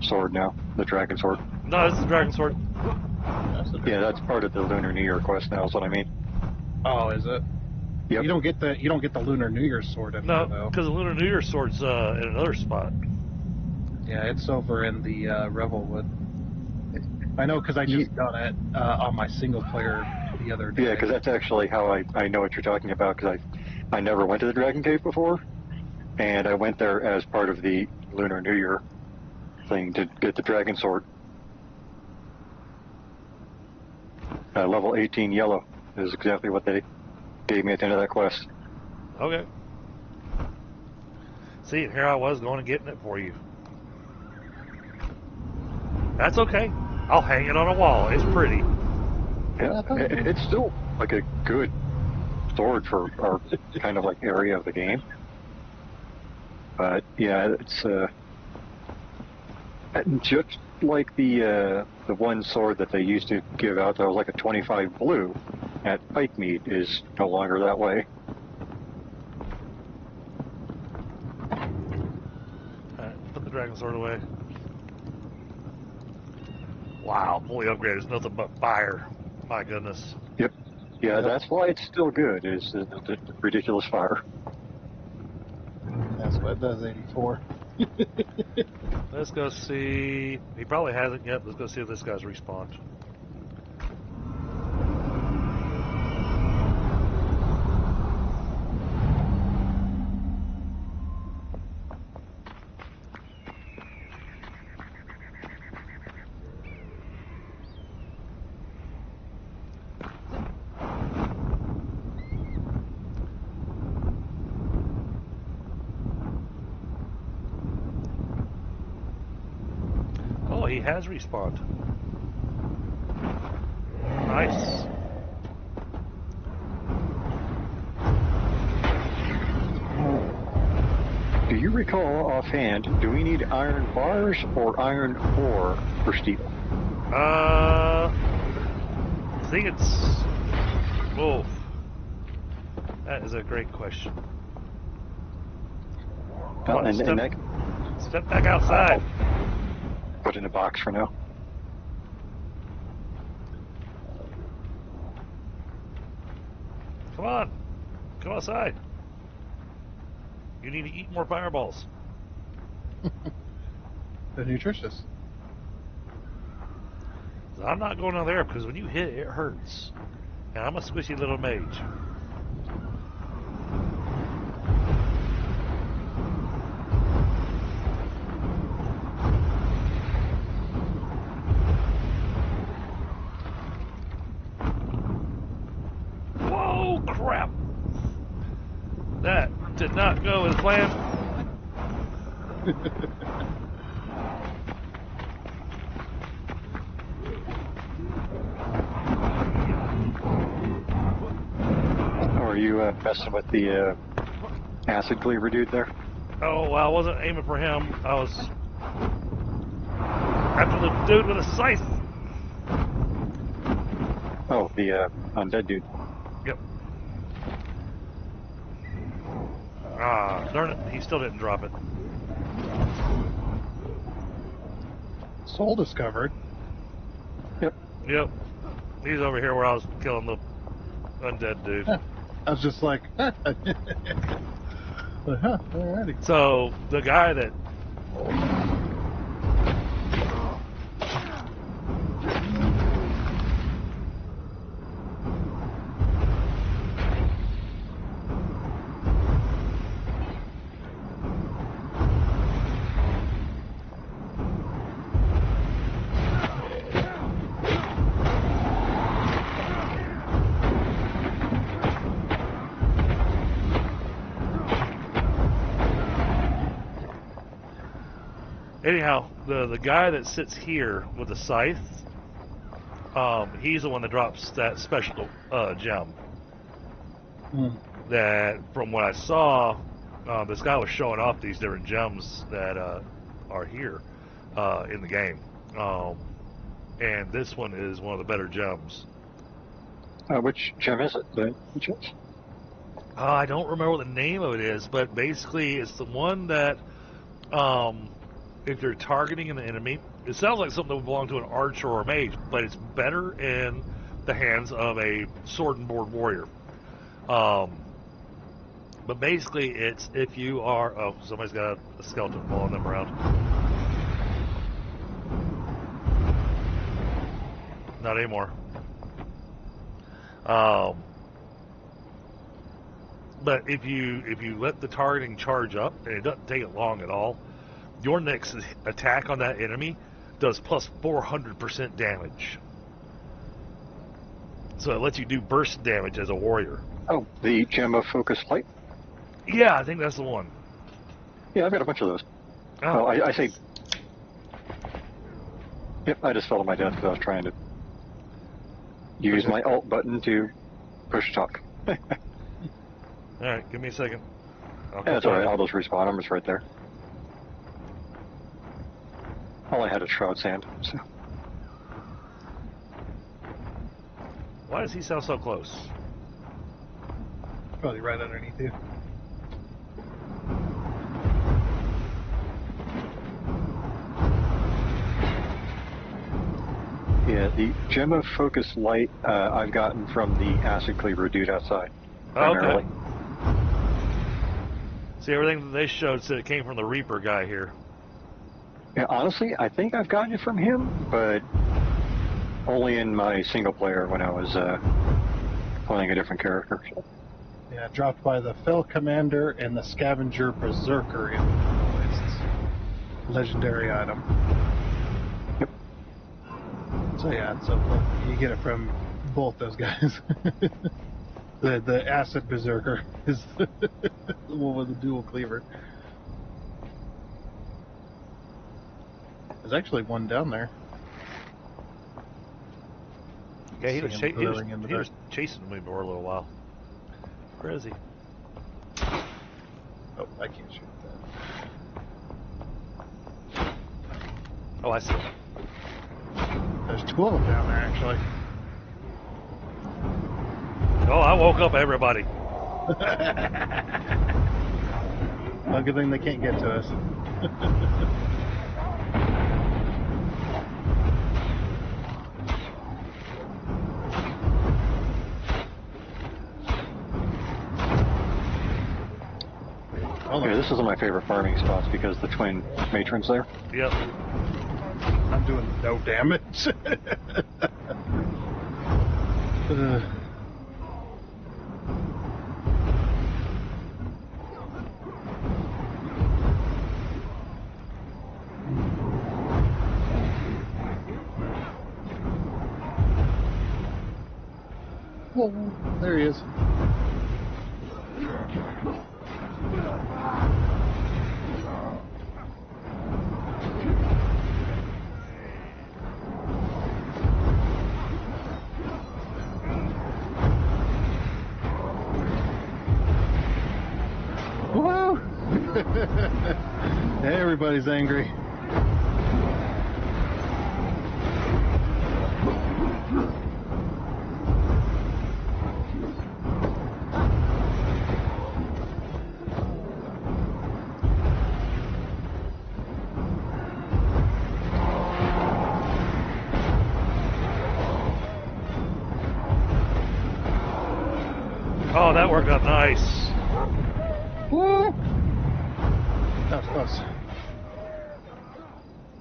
sword now, the Dragon Sword. No, this is the Dragon Sword. Yeah, that's part of the Lunar New Year quest now, is what I mean. Oh, is it? Yep. You don't get the Lunar New Year sword in there, No, though. because the Lunar New Year sword's in another spot. Yeah, it's over in the Revelwood. I know because I just done it on my single player the other day. Yeah, because that's actually how I know what you're talking about, because I never went to the Dragon Cave before, and I went there as part of the Lunar New Year thing to get the Dragon Sword. Level 18 yellow is exactly what they gave me at the end of that quest. Okay. See, here I was going and getting it for you. That's okay. I'll hang it on a wall. It's pretty. Yeah, it's still like a good sword for our kind of like area of the game. But yeah, it's just like the one sword that they used to give out that was like a 25 blue at Pike Meat is no longer that way. Alright, put the dragon sword away. Wow, fully upgraded. It's nothing but fire. My goodness. Yep. Yeah, that's why it's still good, is the ridiculous fire. That's what it does, 84. Let's go see. He probably hasn't yet. Let's go see if this guy's respawned. Oh, he has respawned. Nice. Do you recall offhand, do we need iron bars or iron ore for steel? I think it's. Oh, that is a great question. Come on, step back outside. Put in a box for now. Come on. Come outside. You need to eat more fireballs. They're nutritious. I'm not going down there because when you hit it hurts. And I'm a squishy little mage. Whoa, crap. That did not go as planned. Are you messing with the acid cleaver dude there? Oh, well, I wasn't aiming for him. I was after the dude with a scythe. Oh, the undead dude. Yep. Ah, darn it. He still didn't drop it. Soul discovered. Yep. Yep. He's over here where I was killing the undead dude. I was just like, alrighty. So, the guy that... Anyhow, the guy that sits here with the scythe, he's the one that drops that special gem. That, from what I saw, this guy was showing off these different gems that are here in the game. And this one is one of the better gems. Which gem is it? The gems? I don't remember what the name of it is, but basically it's the one that... if you're targeting an enemy, it sounds like something that would belong to an archer or a mage, but it's better in the hands of a sword and board warrior. But basically, it's if you are... Oh, somebody's got a skeleton following them around. not anymore. But if you let the targeting charge up, and it doesn't take it long at all, your next attack on that enemy does plus 400% damage. So it lets you do burst damage as a warrior. Oh, the Gem of Focus Light? Yeah, I think that's the one. Yeah, I've got a bunch of those. Oh. Well, I say... Yep, I just fell to my death because I was trying to use my alt button to push talk. Alright, give me a second. Yeah, that's alright, I'll just respawn them, it's right there. All I had is Shroud Sand, so... Why does he sound so close? Probably right underneath you. Yeah, the Gem of Focus Light I've gotten from the Acid Cleaver dude outside, primarily. Okay. See, everything that they showed said it came from the Reaper guy here. Yeah, honestly, I think I've gotten it from him, but only in my single player when I was playing a different character. So. Yeah, dropped by the Fell Commander and the Scavenger Berserker in the lists. Legendary item. Yep. So yeah, so you get it from both those guys. the Acid Berserker is the one with the dual cleaver. There's actually one down there. Yeah, he was was chasing me for a little while. Where is he? Oh, I can't shoot that. Oh, I see him. There's two of them down there, actually. Oh, I woke up everybody. Well, good thing they can't get to us. Yeah, this is one of my favorite farming spots because the twin matrons there. Yep. I'm doing no damage. Whoa, there he is. Woo! Everybody's angry. Oh, that worked out nice. Woo! That was close.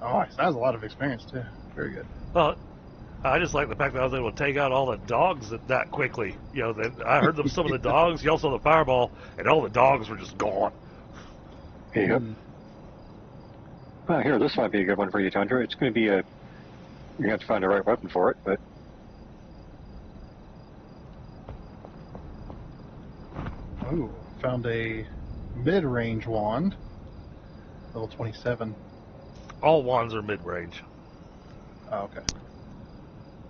Oh, that was a lot of experience too. Very good. Well, I just like the fact that I was able to take out all the dogs that quickly. You know, I heard some of the dogs. You also saw the fireball, and all the dogs were just gone. Yep. Well, here, this might be a good one for you, Tundra. It's going to be you're going to have to find the right weapon for it, but... Ooh, found a mid-range wand. Level 27. All wands are mid-range. Oh, okay.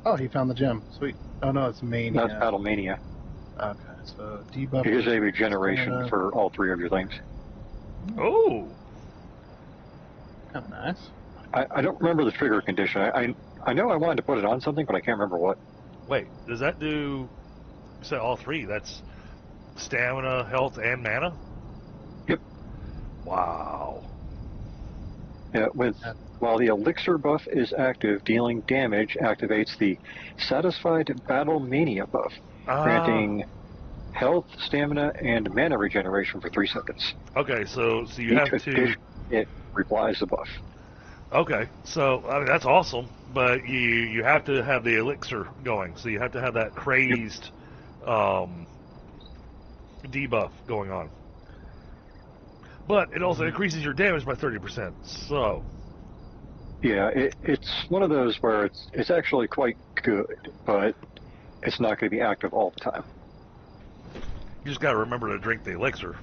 Oh, he found the gem. Sweet. Oh, no, it's Mania. That's Battle Mania. Okay, so debuff. It is a regeneration for all three of your things. Oh! Kind of nice. I don't remember the trigger condition. I know I wanted to put it on something, but I can't remember what. Wait, does that do... You said all three. That's stamina, health, and mana? Yep. Wow. Yeah, while the elixir buff is active, dealing damage activates the Satisfied Battle Mania buff, granting health, stamina, and mana regeneration for 3 seconds. Okay, so you Each have to... It replies the buff. Okay, so I mean that's awesome, but you have to have the elixir going, so you have to have that crazed debuff going on. But it also increases your damage by 30%. So Yeah, it's one of those where it's actually quite good, but it's not going to be active all the time. you just got to remember to drink the elixir.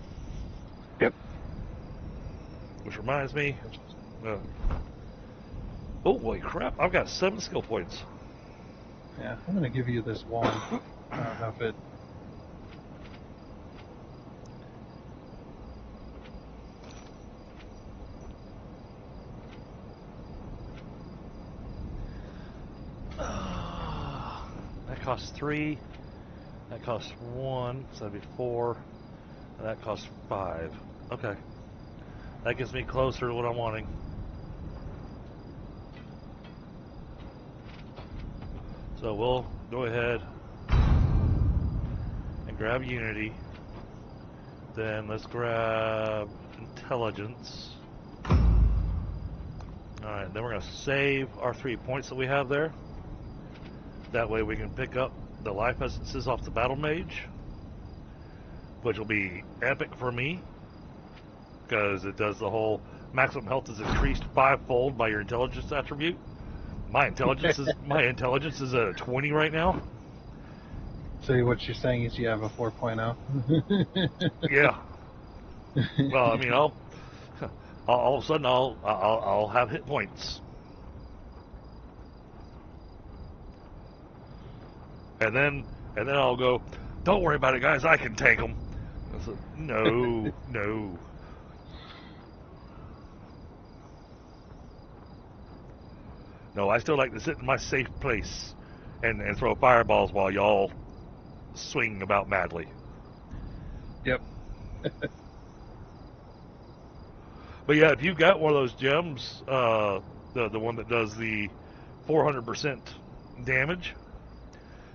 Yep. Which reminds me. Oh, holy crap! I've got 7 skill points. Yeah, I'm gonna give you this wand. I don't know if it. That costs 3. That costs 1. So that'd be 4. And that costs 5. Okay. That gets me closer to what I'm wanting. So we'll go ahead and grab Unity. Then let's grab Intelligence. Alright, then we're going to save our 3 points that we have there. That way we can pick up the life essences off the battle mage, which will be epic for me because it does the whole maximum health is increased 5-fold by your intelligence attribute. My intelligence is at a 20 right now. So what you're saying is you have a 4.0? Yeah. Well, I mean, I'll all of a sudden I'll have hit points. And then I'll go, don't worry about it, guys. I can take them. I said, no, no. No, I still like to sit in my safe place and throw fireballs while y'all swing about madly. Yep. But yeah, if you've got one of those gems, the one that does the 400% damage.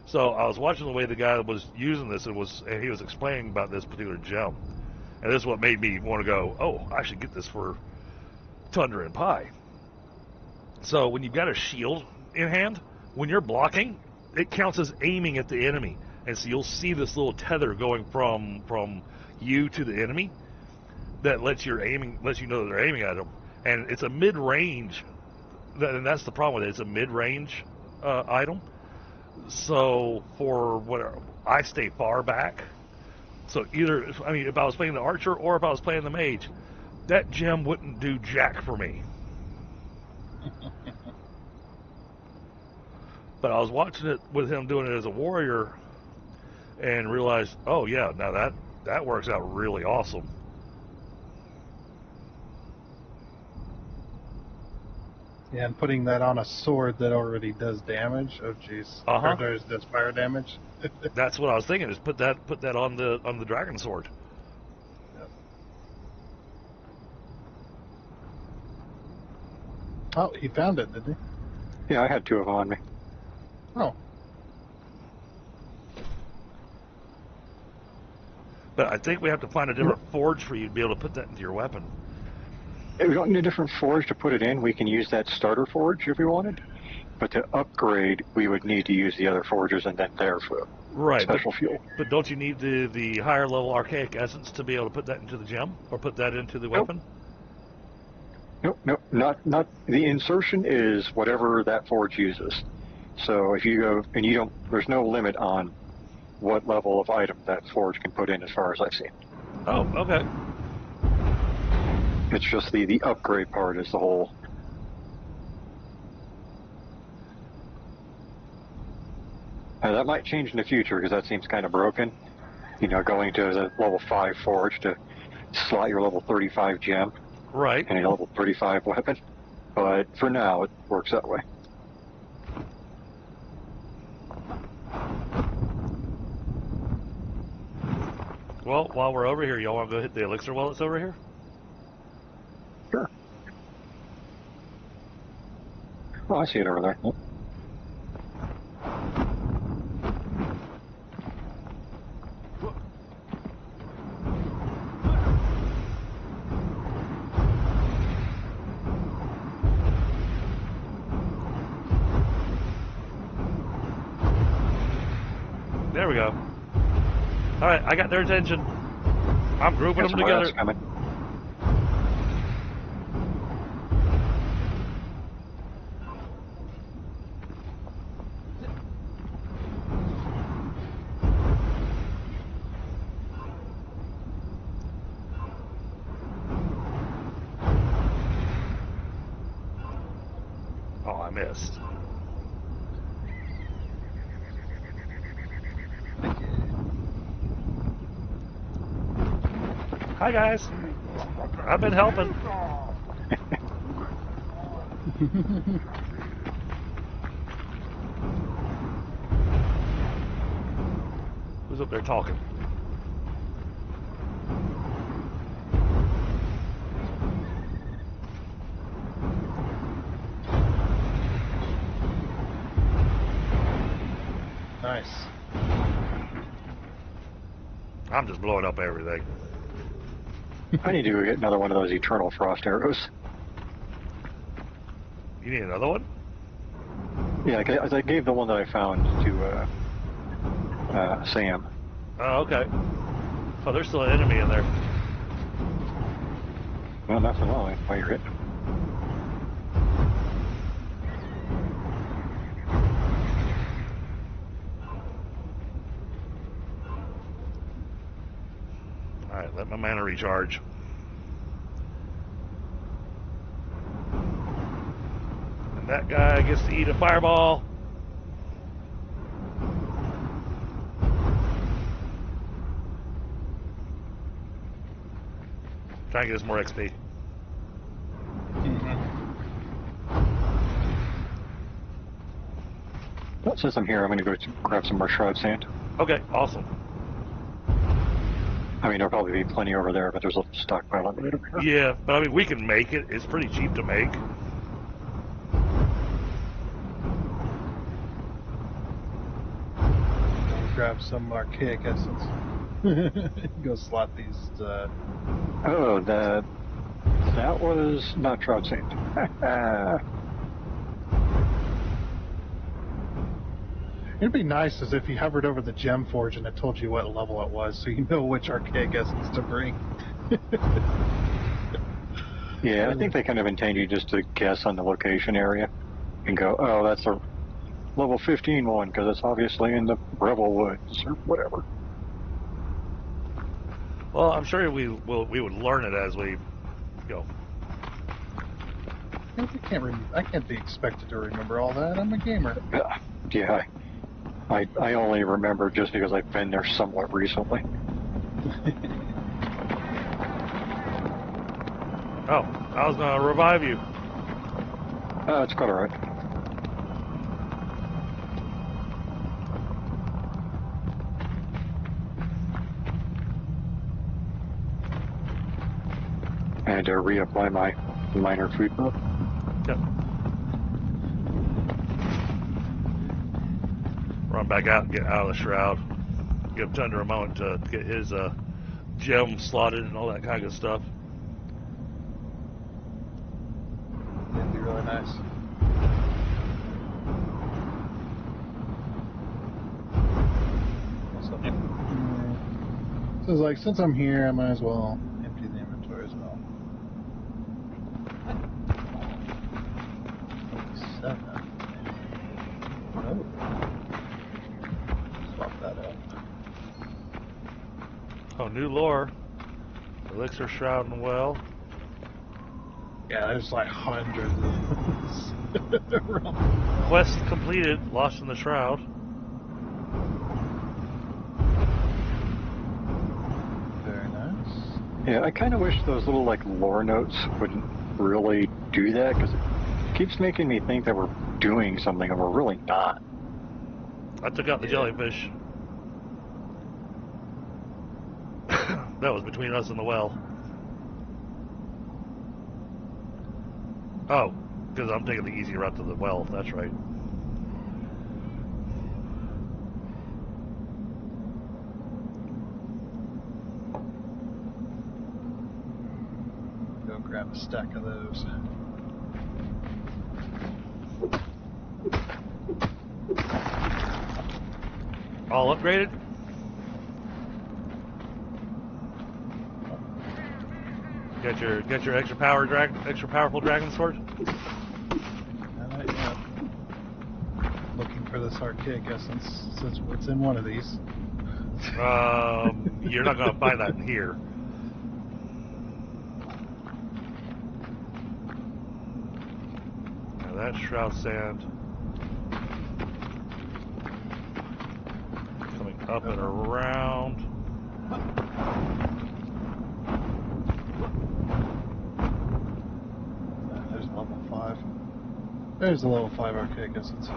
So I was watching the way the guy was using this, and he was explaining about this particular gem, and this is what made me want to go, oh, I should get this for Tundra and Pi. So when you've got a shield in hand, when you're blocking, it counts as aiming at the enemy, and so you'll see this little tether going from you to the enemy that lets you know that they're aiming at them, and it's a mid-range. And that's the problem with it. It's a mid-range item. So for what I stay far back. So either, I mean, if I was playing the archer or if I was playing the mage, that gem wouldn't do jack for me. But I was watching it with him doing it as a warrior and realized, oh yeah, now that works out really awesome. Yeah, and putting that on a sword that already does damage. Oh, jeez. Uh-huh. Or does fire damage. That's what I was thinking. Is put that on the dragon sword. Yep. Oh, he found it, did he? Yeah, I had 2 of them on me. Oh. But I think we have to find a different forge for you to be able to put that into your weapon. We don't need a different forge to put it in. We can use that starter forge if we wanted. But to upgrade, we would need to use the other forges and then their special fuel. But don't you need the higher level archaic essence to be able to put that into the gem or put that into the weapon? Nope, not the insertion is whatever that forge uses. So if you go and there's no limit on what level of item that forge can put in, as far as I've seen. Oh, okay. It's just the upgrade part is the whole. That might change in the future because that seems kind of broken. Going to the level 5 forge to slot your level 35 gem. Right. And a level 35 weapon. But for now, it works that way. Well, while we're over here, y'all want to go hit the elixir while it's over here? Sure. Oh, I see it over there. Yep. There we go. Alright, I got their attention. I'm grouping them together. Coming. Oh, I missed. Hi, guys. I've been helping. Who's up there talking? Nice. I'm just blowing up everything. I need to go get another one of those Eternal Frost arrows. You need another one? Yeah, I gave the one that I found to Sam. Oh, okay. Oh, there's still an enemy in there. Well, nothing wrong. Why you're hitting. Alright, let my mana recharge. And that guy gets to eat a fireball. Try and get us more XP. Well, since I'm here, I'm going to go grab some more shroud sand. Okay, awesome. I mean, there'll probably be plenty over there, but there's a stockpile of it over here. Yeah, but I mean, we can make it. It's pretty cheap to make. Grab some archaic essence. Go slot these. Oh, that was not shroud sand. It'd be nice as if you hovered over the gem forge and it told you what level it was, so you know which archaic essence to bring. Yeah, I think they kind of intend you just to guess on the location area and go, oh, that's a level 15 one because it's obviously in the Rebel Woods or whatever. Well, I'm sure we would learn it as we go. I can't be expected to remember all that. I'm a gamer. Yeah, I only remember just because I've been there somewhat recently. Oh, I was gonna revive you. It's quite alright. I had to reapply my minor food book. Yep. Run back out and get out of the shroud. Give Thunder a moment to get his gem slotted and all that kind of stuff. That'd be really nice. So it's like, since I'm here, I might as well empty the inventory as well. 7. Oh. Swap that out. Oh, new lore. Elixir, Shroud, and Well. Yeah, there's like hundreds of those. Quest completed. Lost in the Shroud. Very nice. Yeah, I kind of wish those little like lore notes wouldn't really do that because it keeps making me think that we're doing something and we're really not. I took out the jellyfish. That was between us and the well. Oh, because I'm taking the easy route to the well. That's right. Go grab a stack of those. All upgraded? Got your extra powerful dragon sword? Not yet. Looking for this archaic essence, since what's in one of these. You're not gonna find that in here. Now that's shroud sand. Coming up and around. There's level 5. There's a level 5 archaic essence.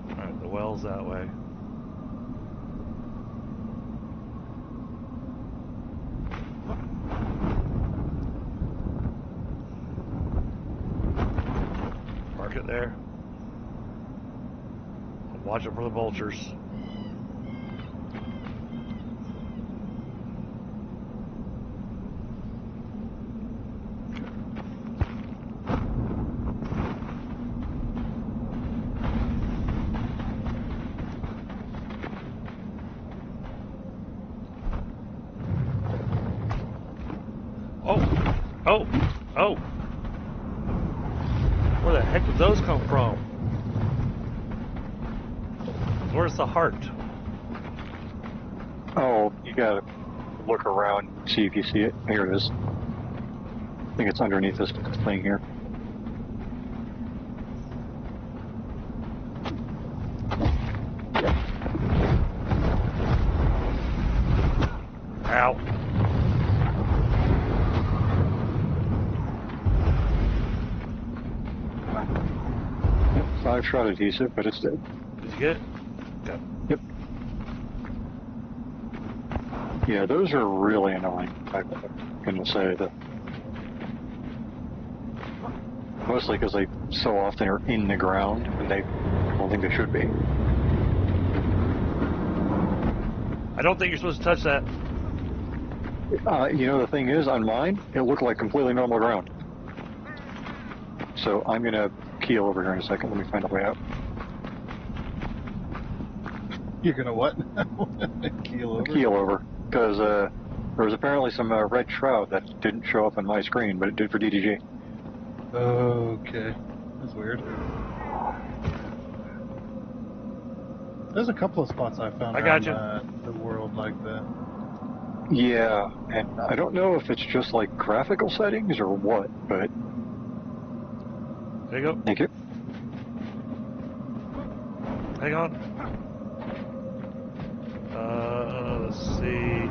Alright, the well's that way. Park it there. Watch it for the vultures. Oh! Where the heck did those come from? Where's the heart? Oh, you gotta look around and see if you see it. Here it is. I think it's underneath this thing here. Ow. Yep, 5 shroud adhesive, but it's dead. Did you get it? Okay. Yep. Yeah, those are really annoying. I'm gonna say that. Mostly because they so often are in the ground, and I don't think they should be. I don't think you're supposed to touch that. You know, the thing is, on mine, it looked like completely normal ground. So I'm gonna keel over here in a second. Let me find a way out. You're gonna what? Keel over? Keel over, because there was apparently some red shroud that didn't show up on my screen, but it did for DDG. Okay. That's weird. There's a couple of spots I found I got around the world like that. Yeah, and I don't know if it's just like graphical settings or what, but There you go. thank you. Hang on. Let's see.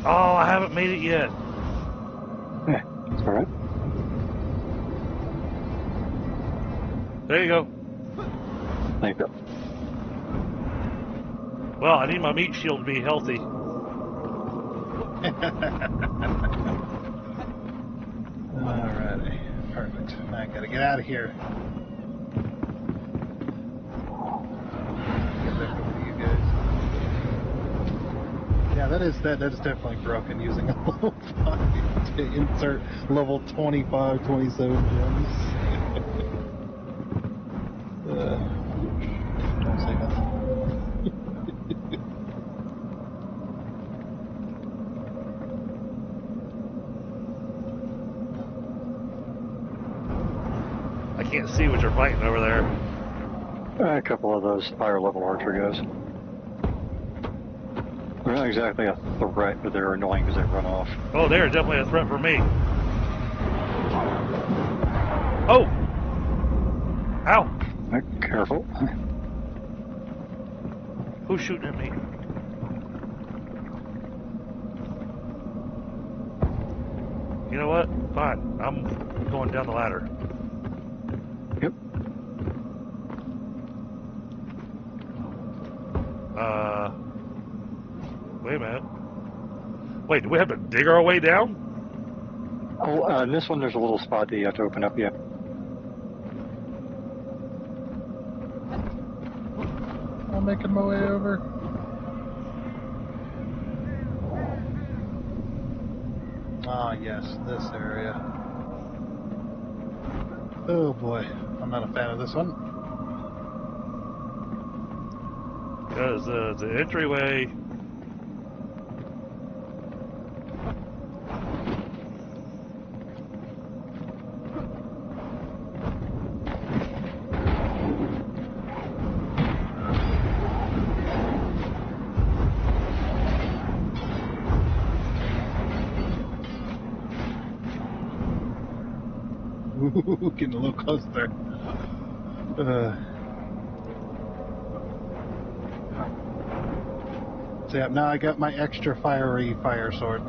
Oh, I haven't made it yet. Yeah, that's all right. There you go. Thank you. Well, I need my meat shield to be healthy. Alrighty. Perfect. I gotta get out of here. Get back over to you guys. Yeah, that is definitely broken using a level 5 to insert level 25, 27 gems. Don't say nothing. I can't see what you're fighting over there. A couple of those higher level archer guys. They're not exactly a threat, but they're annoying because they run off. Oh, they're definitely a threat for me. Oh! Ow! Careful. Who's shooting at me? You know what? Fine. I'm going down the ladder. Yep. Wait a minute. Wait, do we have to dig our way down? Oh, in this one there's a little spot that you have to open up, yeah. I'm making my way over. Ah, yes, this area. Oh boy, I'm not a fan of this one. Because the entryway. Ooh, getting a little close there. So yeah, now I got my extra fiery fire sword.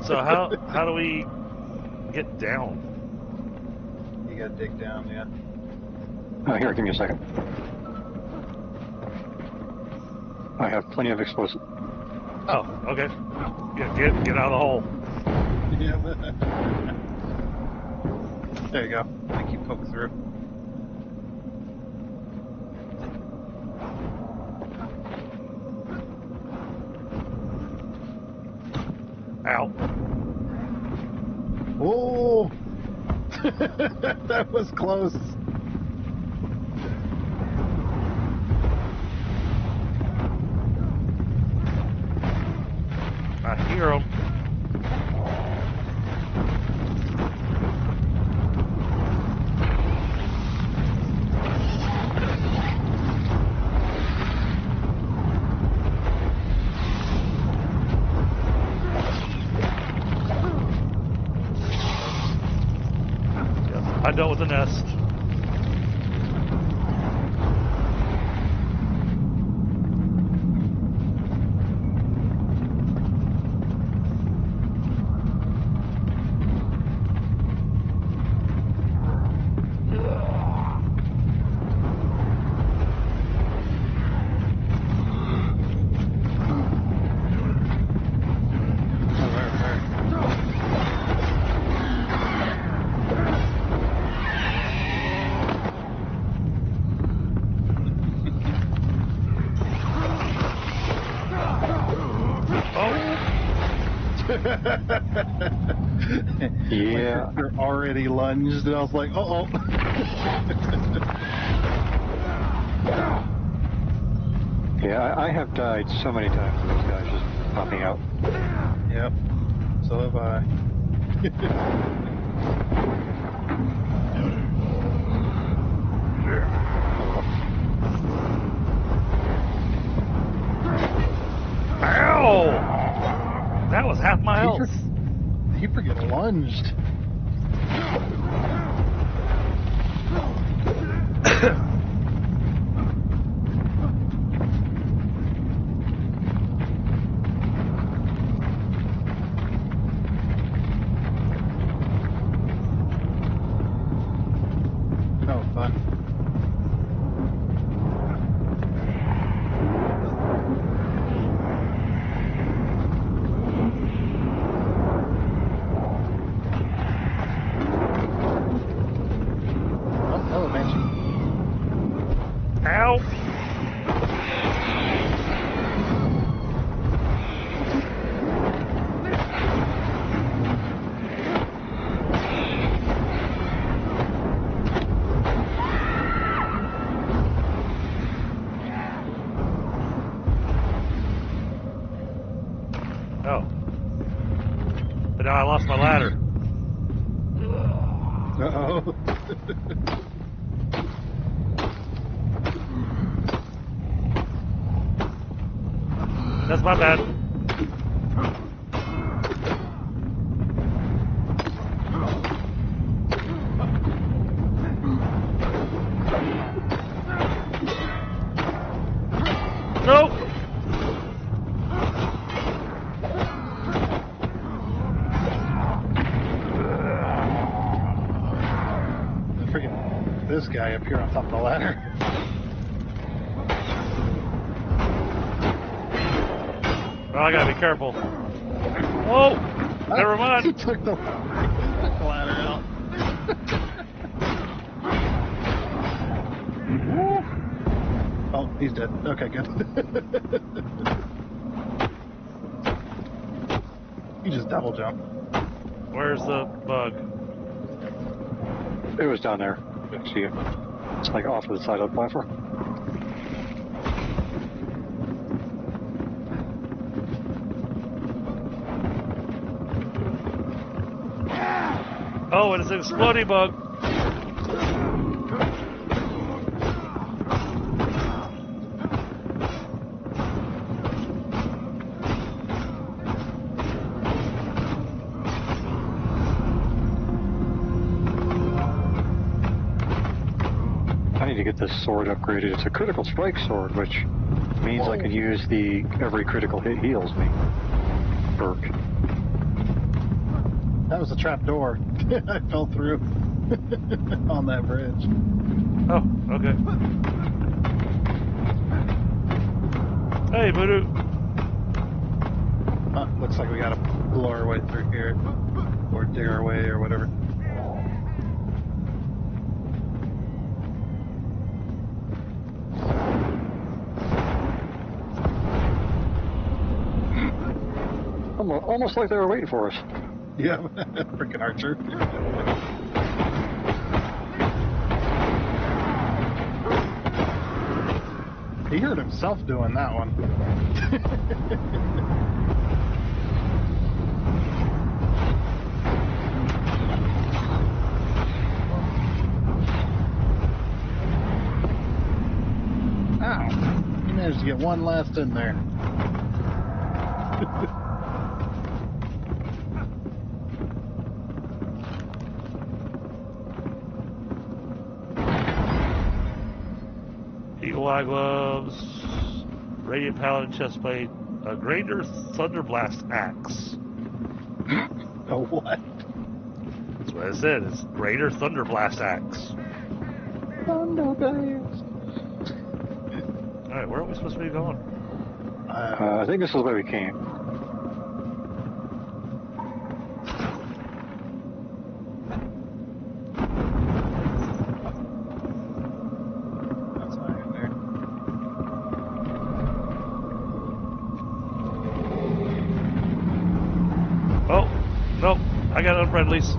So how do we get down? You gotta dig down, yeah. Here, give me a second. I have plenty of explosive. Oh, okay. Get out of the hole. Yeah. There you go. I think you poke through. Ow. Oh! That was close. I hear him. I dealt with the nest. Yeah. You're already lunged, and I was like, uh-oh. Yeah, I have died so many times with those guys just popping out. Yep. So have I. Ow! That was half my health. He freaking lunged. Oh, fun. Oh, hello, Banshee. Ow! Oh. But now I lost my ladder. Uh-oh. That's my bad. Nope. Freaking this guy up here on top of the ladder. Oh, I gotta be careful. Oh! Never He mind. took the ladder out. Oh, he's dead. Okay, good. You just double jump. Where's the bug? It was down there next to you. It's like off to the side of the platform. Oh, and it's an exploding bug. I need to get this sword upgraded. It's a critical strike sword, which means I can use the every critical hit heals me perk. That was a trap door. I fell through on that bridge. Oh, okay. Hey, Voodoo. Looks like we gotta blow our way through here. Or dig our way or whatever. Almost like they were waiting for us. Yeah, freaking archer. He hurt himself doing that one. Ow. He managed to get one last in there. Eagle eye gloves, radiant paladin chestplate, a greater thunderblast axe. A what? That's what I said. It's greater thunderblast axe. Thunderblast. All right, where are we supposed to be going? I think this is where we came. That's not in there. Oh, nope. I got unfriendlies.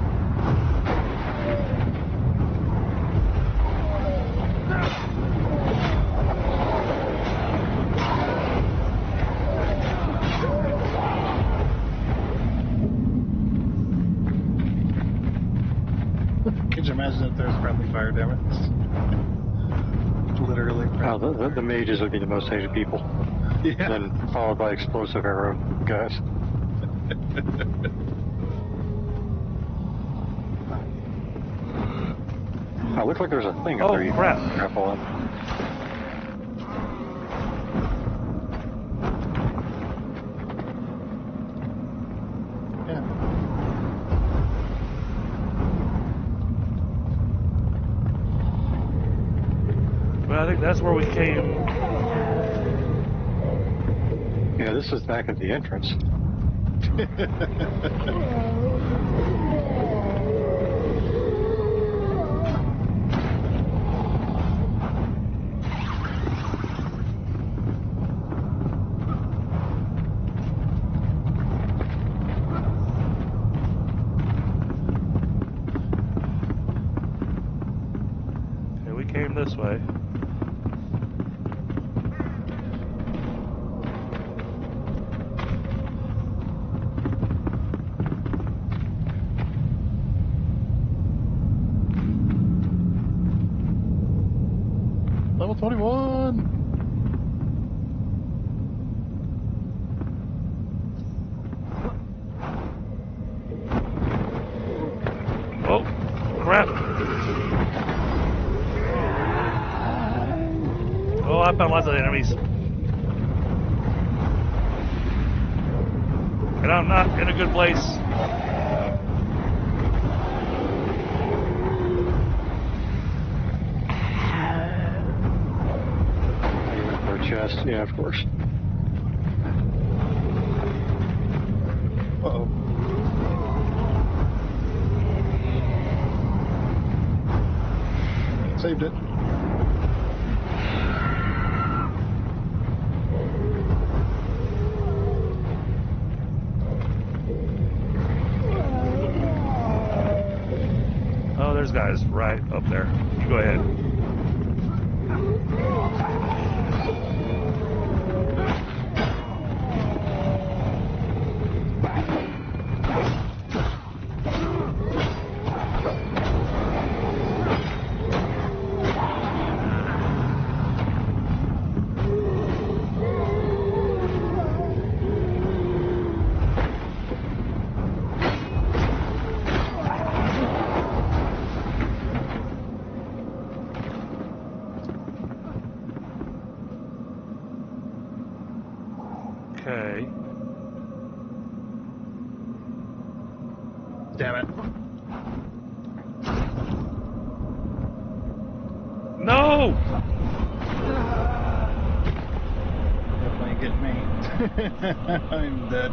Could you imagine if there's friendly fire damage? Literally. Oh, the mages would be the most hated people. Yeah. Then followed by explosive arrow guys. Oh, looks like there's a thing up Oh, there you crap. can grapple on. Yeah. Well, I think that's where we came. Yeah, this is back at the entrance. Okay, we came this way. Level 21! Oh, crap. Oh, I found lots of enemies. And I'm not in a good place. For a chest, yeah, of course. Uh-oh. Saved it. there's guys right up there. You go ahead. Okay. Damn it. No! Definitely get me. I'm dead.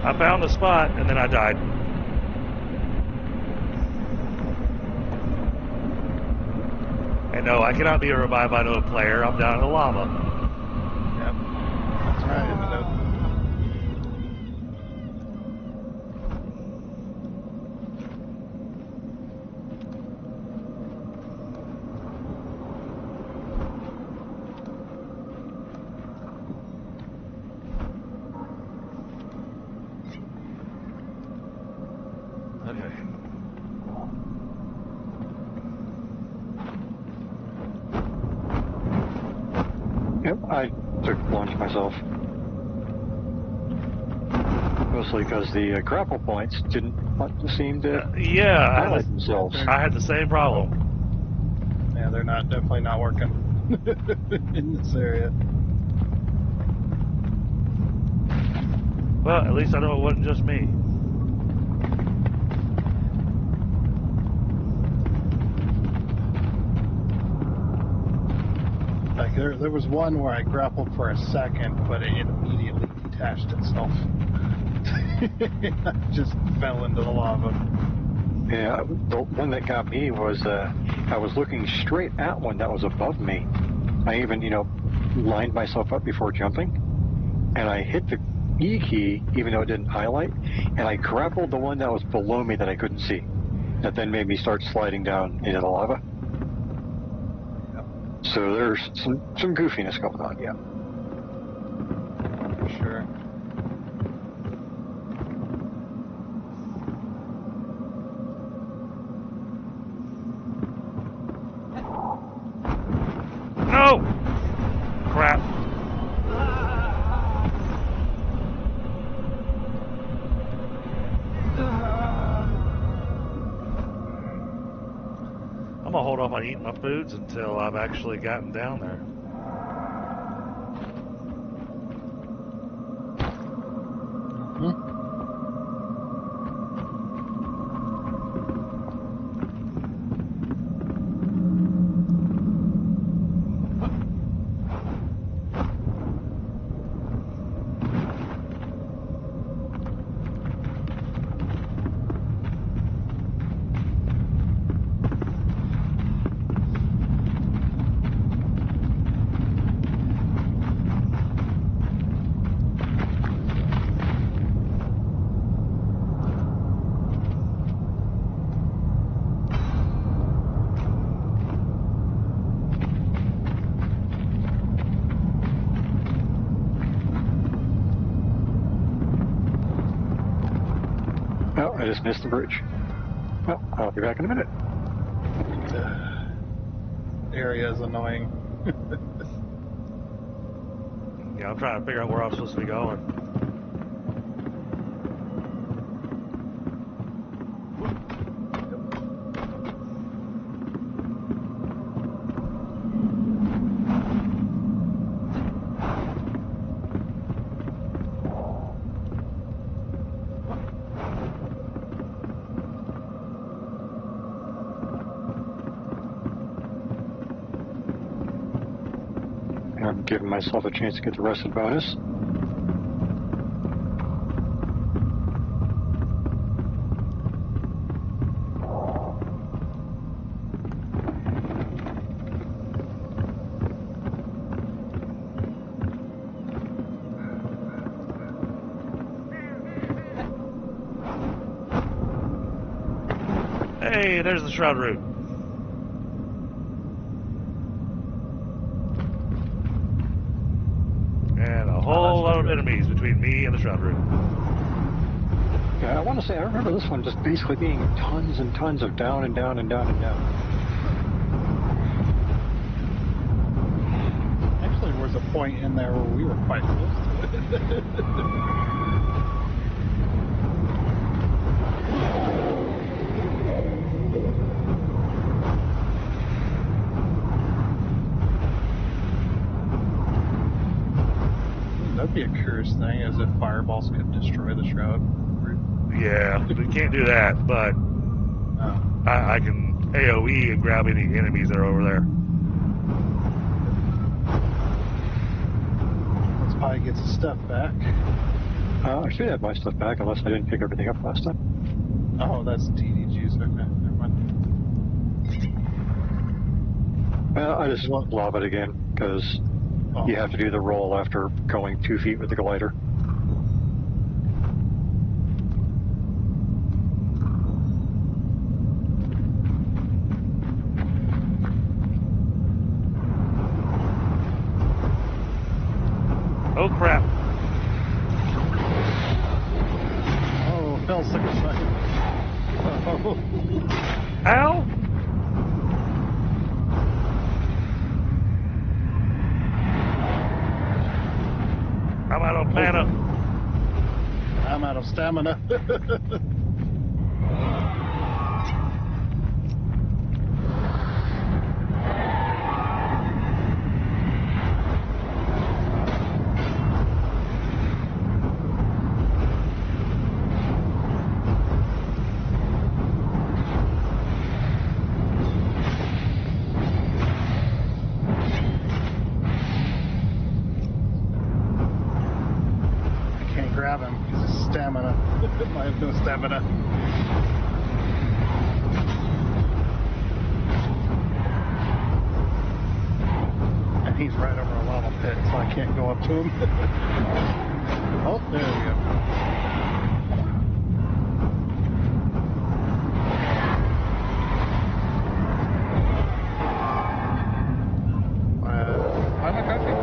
I found the spot and then I died. And no, I cannot be revived by no player. I'm down in the lava. Yep. That's right. Okay. Yep, I took plunge myself. Mostly because the grapple points didn't seem to Yeah, highlight themselves. I had the same problem. Yeah, they're definitely not working in this area. Well, at least I know it wasn't just me. Like there was one where I grappled for a second, but it immediately detached itself. I just fell into the lava. Yeah, the one that got me was I was looking straight at one that was above me. I even, lined myself up before jumping, and I hit the E key, even though it didn't highlight, and I grappled the one that was below me that I couldn't see. That then made me start sliding down into the lava. Yep, So there's some goofiness going on, yeah. for sure. No! Crap. I'm gonna hold off on eating my foods until I've actually gotten down there. Oh, I just missed the bridge. Well, I'll be back in a minute. Area is annoying. Yeah, I'm trying to figure out where I'm supposed to be going. And I'm giving myself a chance to get the rested bonus. Hey, there's the shroud route. And a whole lot of enemies between me and the shroud route. Yeah, I want to say, I remember this one just basically being tons and tons of down and down and down and down. Actually, there was a point in there where we were quite close to it. That'd be a curious thing, as if fireballs could destroy the shroud. Yeah, we can't do that, but I can AoE and grab any enemies that are over there. Let's probably get some stuff back. I should have my stuff back, unless I didn't pick everything up last time. Oh, that's TDGs. Okay, never mind. Well, I just lob it again, because you have to do the roll after going 2 feet with the glider. Oh crap. Oh, fell 6 seconds. Oh. Ow! I'm out of mana. I'm out of stamina. Grab him. He's stamina. I have no stamina. And he's right over a lava pit, so I can't go up to him. Oh, there we go. I'm a country.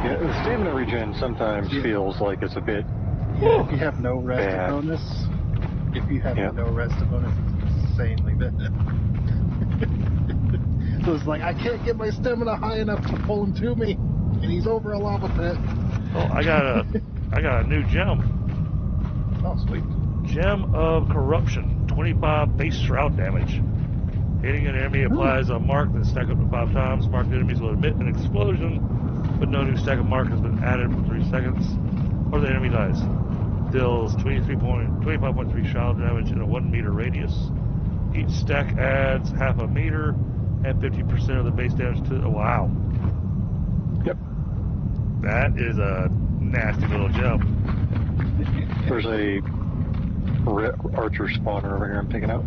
Yeah, the stamina regen sometimes feels like it's a bit. Yeah, if you have no rest bad. bonus, no rest bonus, it's insanely bad. So it's like I can't get my stamina high enough to pull him to me, and he's over a lava pit. Oh, I got a new gem. Oh, sweet. Gem of Corruption. 25 base shroud damage. Hitting an enemy applies a mark that's stacked up to 5 times. Marked enemies will emit an explosion, but no new stack of mark has been added for 3 seconds, or the enemy dies. Deals 25.3 shroud damage in a 1 meter radius. Each stack adds half a meter and 50% of the base damage to. Oh, wow. Yep. That is a nasty little gem. There's a archer spawner over here I'm taking out.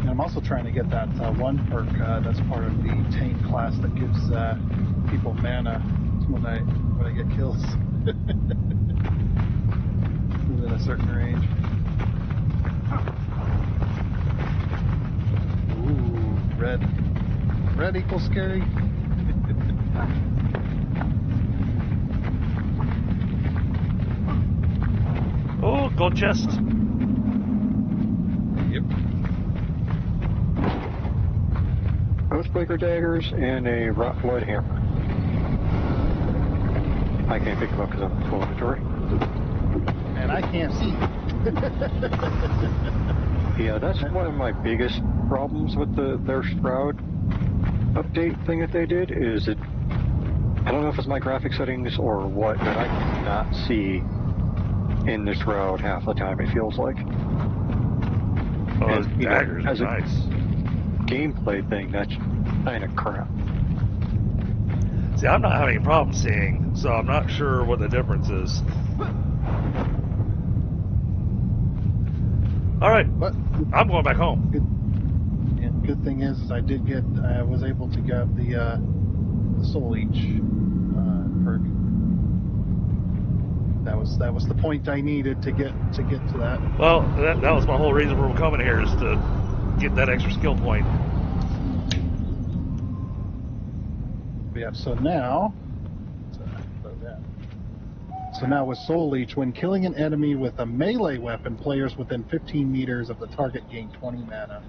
And I'm also trying to get that one perk that's part of the tank class that gives people mana when I get kills within a certain range. Ooh, red. Red equals scary. Oh, gold chest. Yep. Oathbreaker daggers and a rot blood hammer. I can't pick them up because I'm full inventory. And I can't see. Yeah, that's one of my biggest problems with their Shroud update thing that they did, is it, I don't know if it's my graphic settings or what, but I cannot see in the Shroud half the time, it feels like. Oh, those daggers are nice. gameplay thing, that's kind of crap. See, I'm not having a problem seeing, so I'm not sure what the difference is. All right, But I'm going back home. good thing is I was able to get the Soul Leech perk. That was the point I needed to get to that. Well, that was my whole reason for coming here, is to get that extra skill point. Yeah. So now with Soul Leech, when killing an enemy with a melee weapon, players within 15 meters of the target gain 20 mana.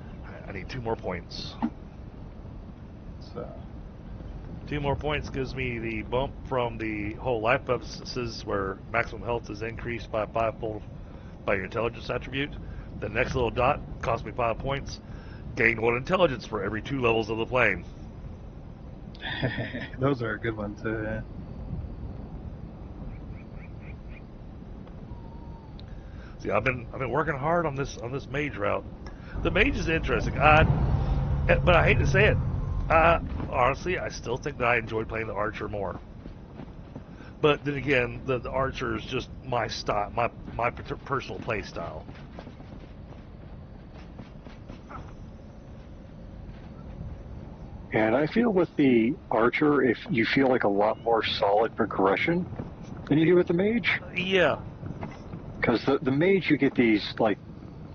I need 2 more points. So 2 more points gives me the bump from the whole life buffs, where maximum health is increased by 5-fold by your intelligence attribute. The next little dot costs me 5 points. Gain 1 intelligence for every 2 levels of the plane. those are a good one too. Yeah. See, I've been working hard on this mage route. The mage is interesting, but I hate to say it. Honestly, I still think that I enjoyed playing the archer more. But then again, the archer is just my style, my personal play style. And I feel with the archer, if you feel like a lot more solid progression than you do with the mage. Yeah. Because the mage, you get these like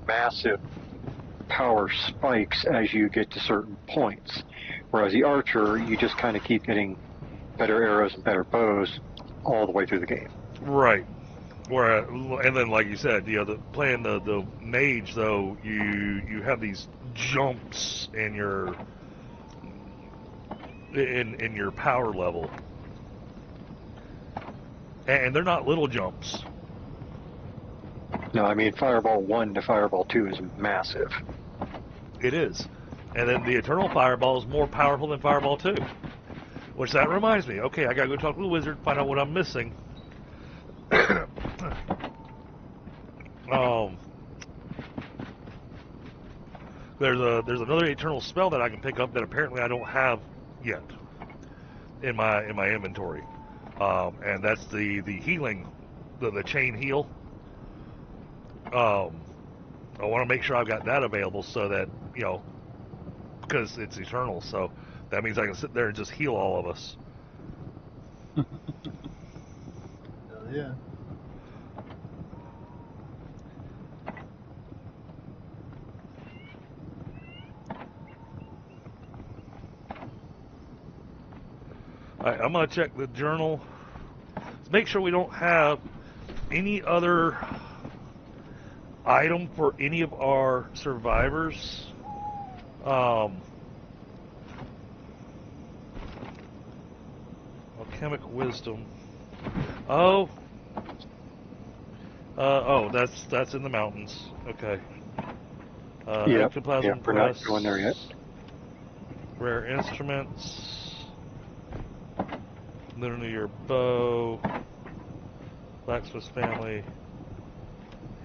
massive power spikes as you get to certain points, whereas the archer, you just kind of keep getting better arrows and better bows all the way through the game. Right. And then, like you said, playing the mage, though, you have these jumps in your power level, and they're not little jumps. No, I mean, Fireball 1 to Fireball 2 is massive. It is. And then the Eternal Fireball is more powerful than Fireball 2. Which, that reminds me. Okay, I gotta go talk to the wizard, find out what I'm missing. There's another Eternal spell that I can pick up that apparently I don't have yet in my inventory. And that's the healing, the chain heal. I want to make sure I've got that available so that, because it's eternal, so that means I can sit there and just heal all of us. Hell yeah. Alright, I'm going to check the journal. Let's make sure we don't have any other item for any of our survivors. Alchemic wisdom. Oh, that's in the mountains. Okay. Yeah, Ectoplasm we're not press, going there yet. Rare instruments. Lunar New Year bow. Blacksmith's family.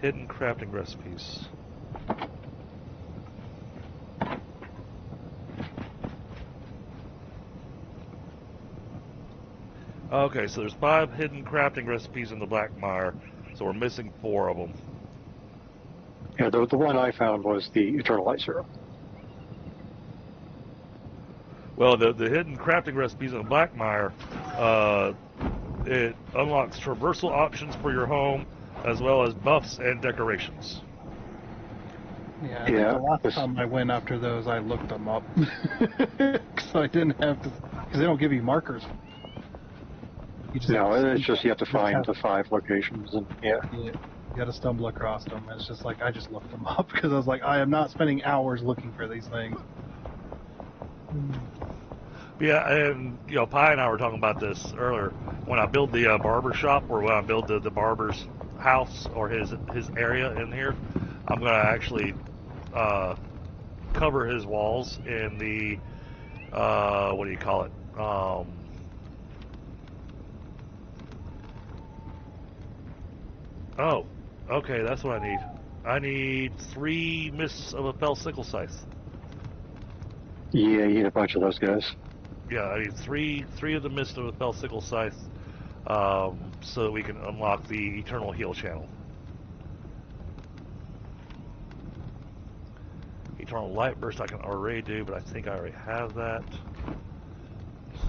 Hidden crafting recipes. Okay, so there's 5 hidden crafting recipes in the Black Mire, so we're missing 4 of them. Yeah, the one I found was the Eternal Light Serum. Well, the hidden crafting recipes in the Black Mire, it unlocks traversal options for your home, as well as buffs and decorations. Yeah, I think the last time I went after those, I looked them up. Because I didn't have to, because they don't give you markers. It's just you have to find the 5 locations, and yeah. You gotta stumble across them. It's just like, I just looked them up, because I was like, I am not spending hours looking for these things. Yeah, and Pi and I were talking about this earlier. When I build the barber shop, or when I build the barber's house or his area in here, I'm gonna actually cover his walls in the what do you call it? Oh, okay, that's what I need. I need 3 mists of a fell sickle scythe. Yeah, you need a bunch of those guys. Yeah, I need three of the Mist of the Fell Sickle Scythe, so that we can unlock the Eternal Heal channel. Eternal Light Burst I can already do, but I think I already have that.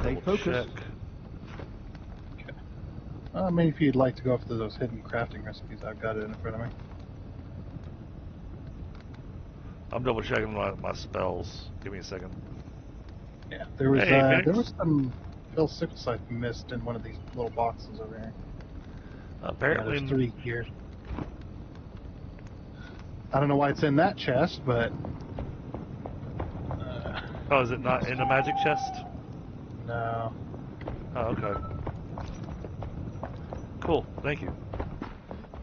Stay Double focused. check. I mean, if you'd like to go after those hidden crafting recipes, I've got it in front of me. I'm double checking my spells. Give me a second. Yeah, there was Hey, Phoenix. some Phil Sickle Scythe missed in one of these little boxes over here. Yeah, Apparently, there's 3 here. I don't know why it's in that chest, but oh, is it not in the magic chest? no. Oh, okay. Cool, thank you.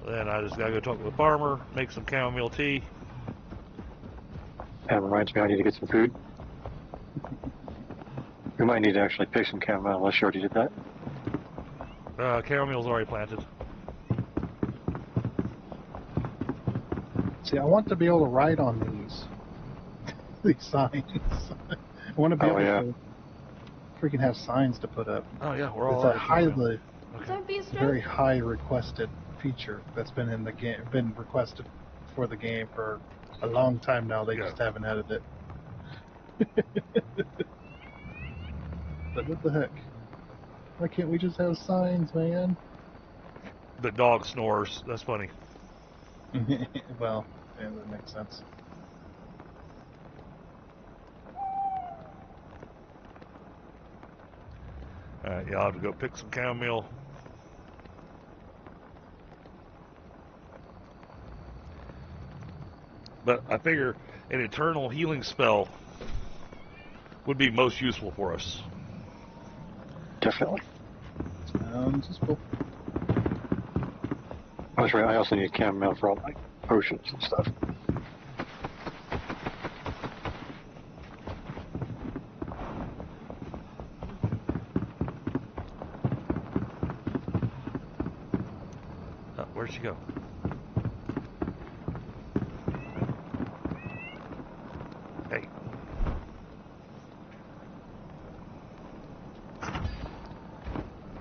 Then I just gotta go talk to the farmer, make some chamomile tea. That reminds me, I need to get some food. We might need to actually pick some chamomile unless you already did that. Chamomile's already planted. See, I want to be able to write on these signs. I want to be able to freaking have signs to put up. Oh yeah, we're all It's a already Don't be a stranger. very high requested feature that's been in the game, been requested for the game for a long time now. They just haven't added it. But what the heck? Why can't we just have signs, man? The dog snores. That's funny. Well, yeah, that makes sense. Alright, yeah, I'll have to go pick some chamomile. But I figure an eternal healing spell would be most useful for us. Definitely. Sounds useful. Oh, that's right. I also need chamomile for all my potions and stuff. Oh, where'd she go? Hey.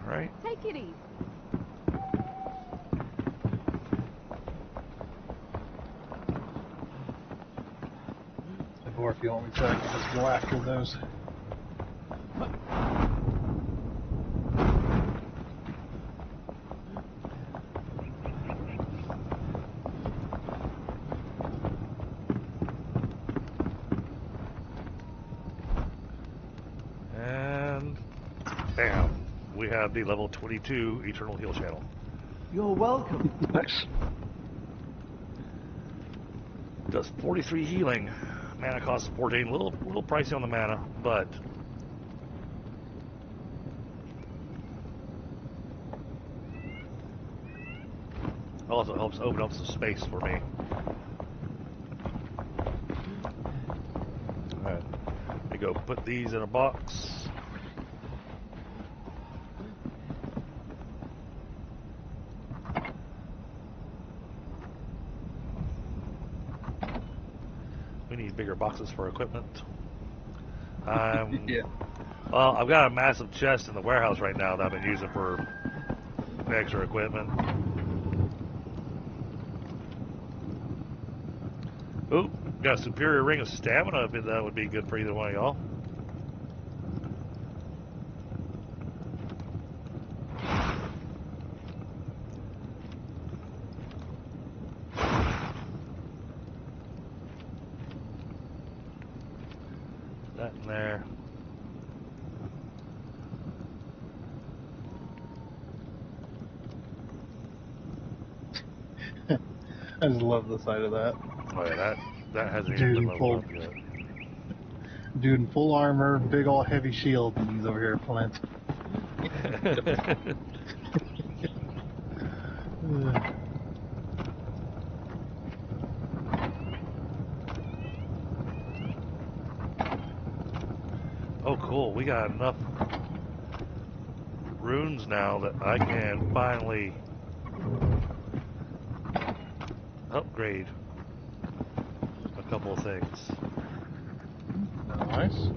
Alright. Take it easy. Or if you want me to, I can just go after those. And bam. We have the level 22 Eternal Heal channel. You're welcome. Nice. Does 43 healing. Mana costs 14. Little pricey on the mana, but also helps open up some space for me. Alright. Let me go put these in a box. We need bigger boxes for equipment. Yeah. Well, I've got a massive chest in the warehouse right now that I've been using for extra equipment. Ooh, got a superior ring of stamina. If that would be good for either one of y'all. That in there. I just love the sight of that. Oh yeah, that hasn't Dude even in been full, leveled up yet. dude in full armor, big ol' heavy shield, and he's over here planting. Oh cool, we got enough runes now that I can finally upgrade a couple of things. Nice.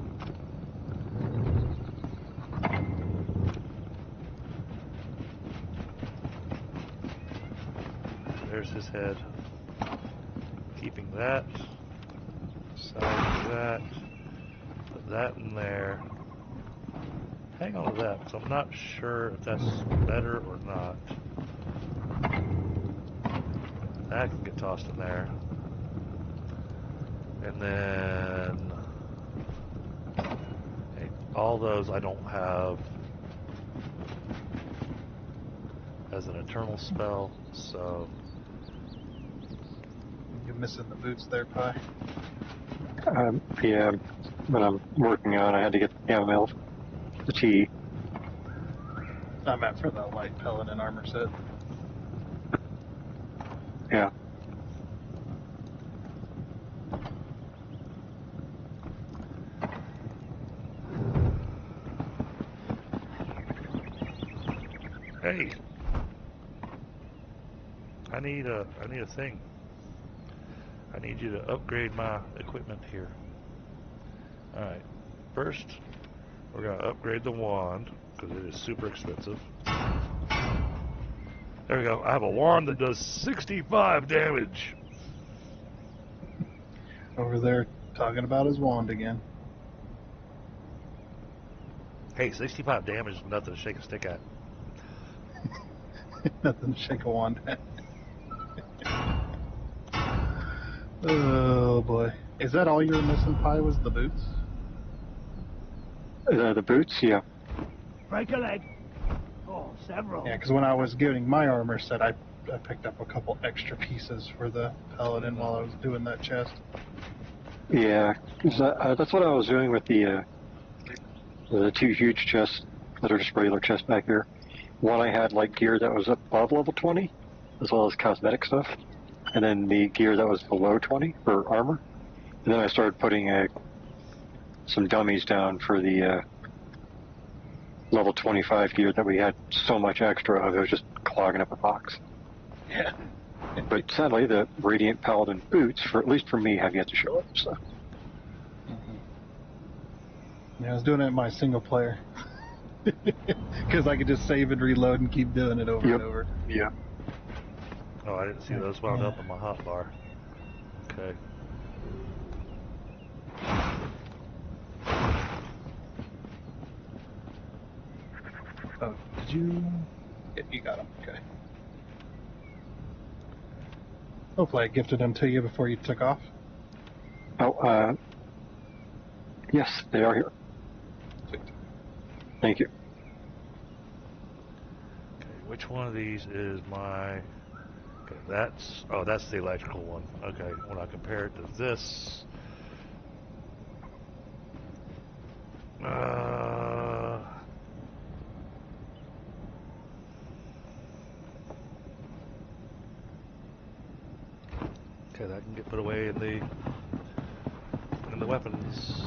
There's his head. Keeping that. Salvage that. Put that in there. Hang on to that, because I'm not sure if that's better or not. That can get tossed in there. And then... hey, all those I don't have as an eternal spell, so... You're missing the boots there, Pi. Yeah, but I'm working on. I had to get the chamomile, the tea. I meant for the light paladin armor set. Yeah. Hey, I need a thing. I need you to upgrade my equipment here. All right. First, we're gonna upgrade the wand because it is super expensive. There we go. I have a wand that does 65 damage. Over there talking about his wand again. Hey, 65 damage is nothing to shake a stick at. Nothing to shake a wand at. Oh boy. Is that all you were missing, Pi, was the boots? The boots, yeah. Break a leg. Oh, several. Yeah, because when I was getting my armor set, I picked up a couple extra pieces for the paladin while I was doing that chest. Yeah, 'cause, that's what I was doing with the two huge chests that are just regular chests back here. One I had like gear that was above level 20, as well as cosmetic stuff, and then the gear that was below 20 for armor. And then I started putting some dummies down for the level 25 gear that we had so much extra of. It was just clogging up a box. Yeah. But sadly, the Radiant Paladin boots, for at least for me, have yet to show up. So. Yeah, I was doing it in my single player. Because I could just save and reload and keep doing it over and over. Yeah. Oh, I didn't see those wound up in my hotbar. Okay. Oh, did you? Yeah, you got them. Okay. Hopefully I gifted them to you before you took off. Oh, yes, they are here. Sweet. Thank you. Okay, which one of these is my... okay, that's... oh, that's the electrical one. Okay, when I compare it to this... okay, that can get put away in the weapons.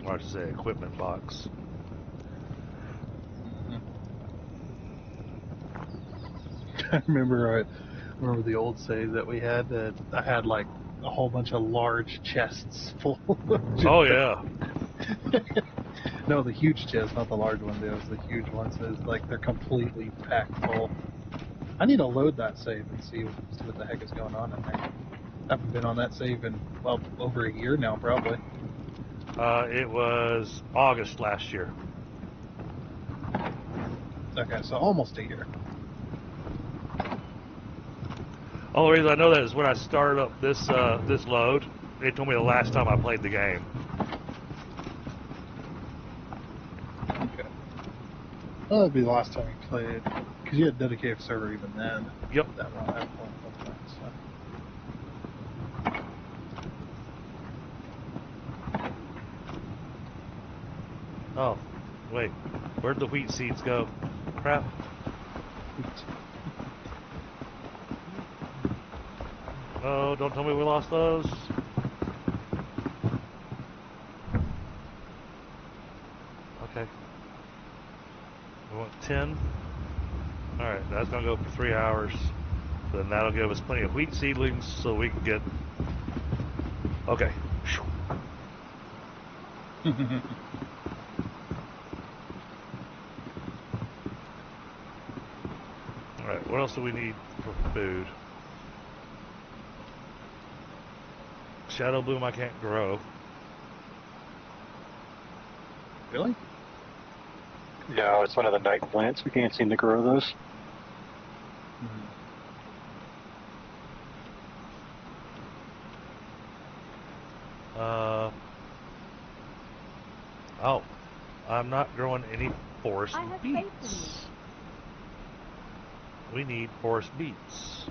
Or I should say equipment box. I remember the old save that we had that I had like a whole bunch of large chests full. Oh yeah. No, the huge chest, not the large one. It was the huge ones. It's like they're completely packed full. I need to load that save and see what the heck is going on in there. I haven't been on that save in well over a year now, probably. It was August last year. Okay, so almost a year. Only reason I know that is when I started up this load, it told me the last time I played the game. Okay. Well, that'd be the last time you played, because you had a dedicated server even then. Yep. That one I had one time, so. Oh, wait. Where'd the wheat seeds go? Crap. Oh, don't tell me we lost those. Okay. We want 10. Alright, that's gonna go for 3 hours. Then that'll give us plenty of wheat seedlings so we can get... Okay. Alright, what else do we need for food? Shadow bloom I can't grow. Really? No, it's one of the night plants. We can't seem to grow those. Oh, I'm not growing any forest I have beets. faith We need forest beets.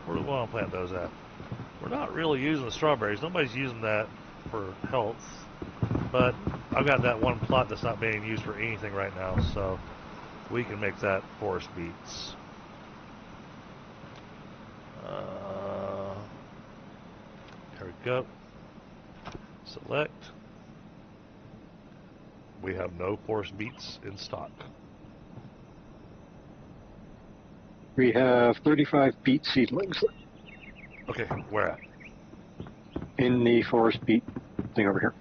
Where do we want to plant those at? We're not really using the strawberries. Nobody's using that for health. But I've got that one plot that's not being used for anything right now, so we can make that forest beets. There we go. Select. We have no forest beets in stock. We have 35 beet seedlings Okay, where at? in the forest beet thing over here.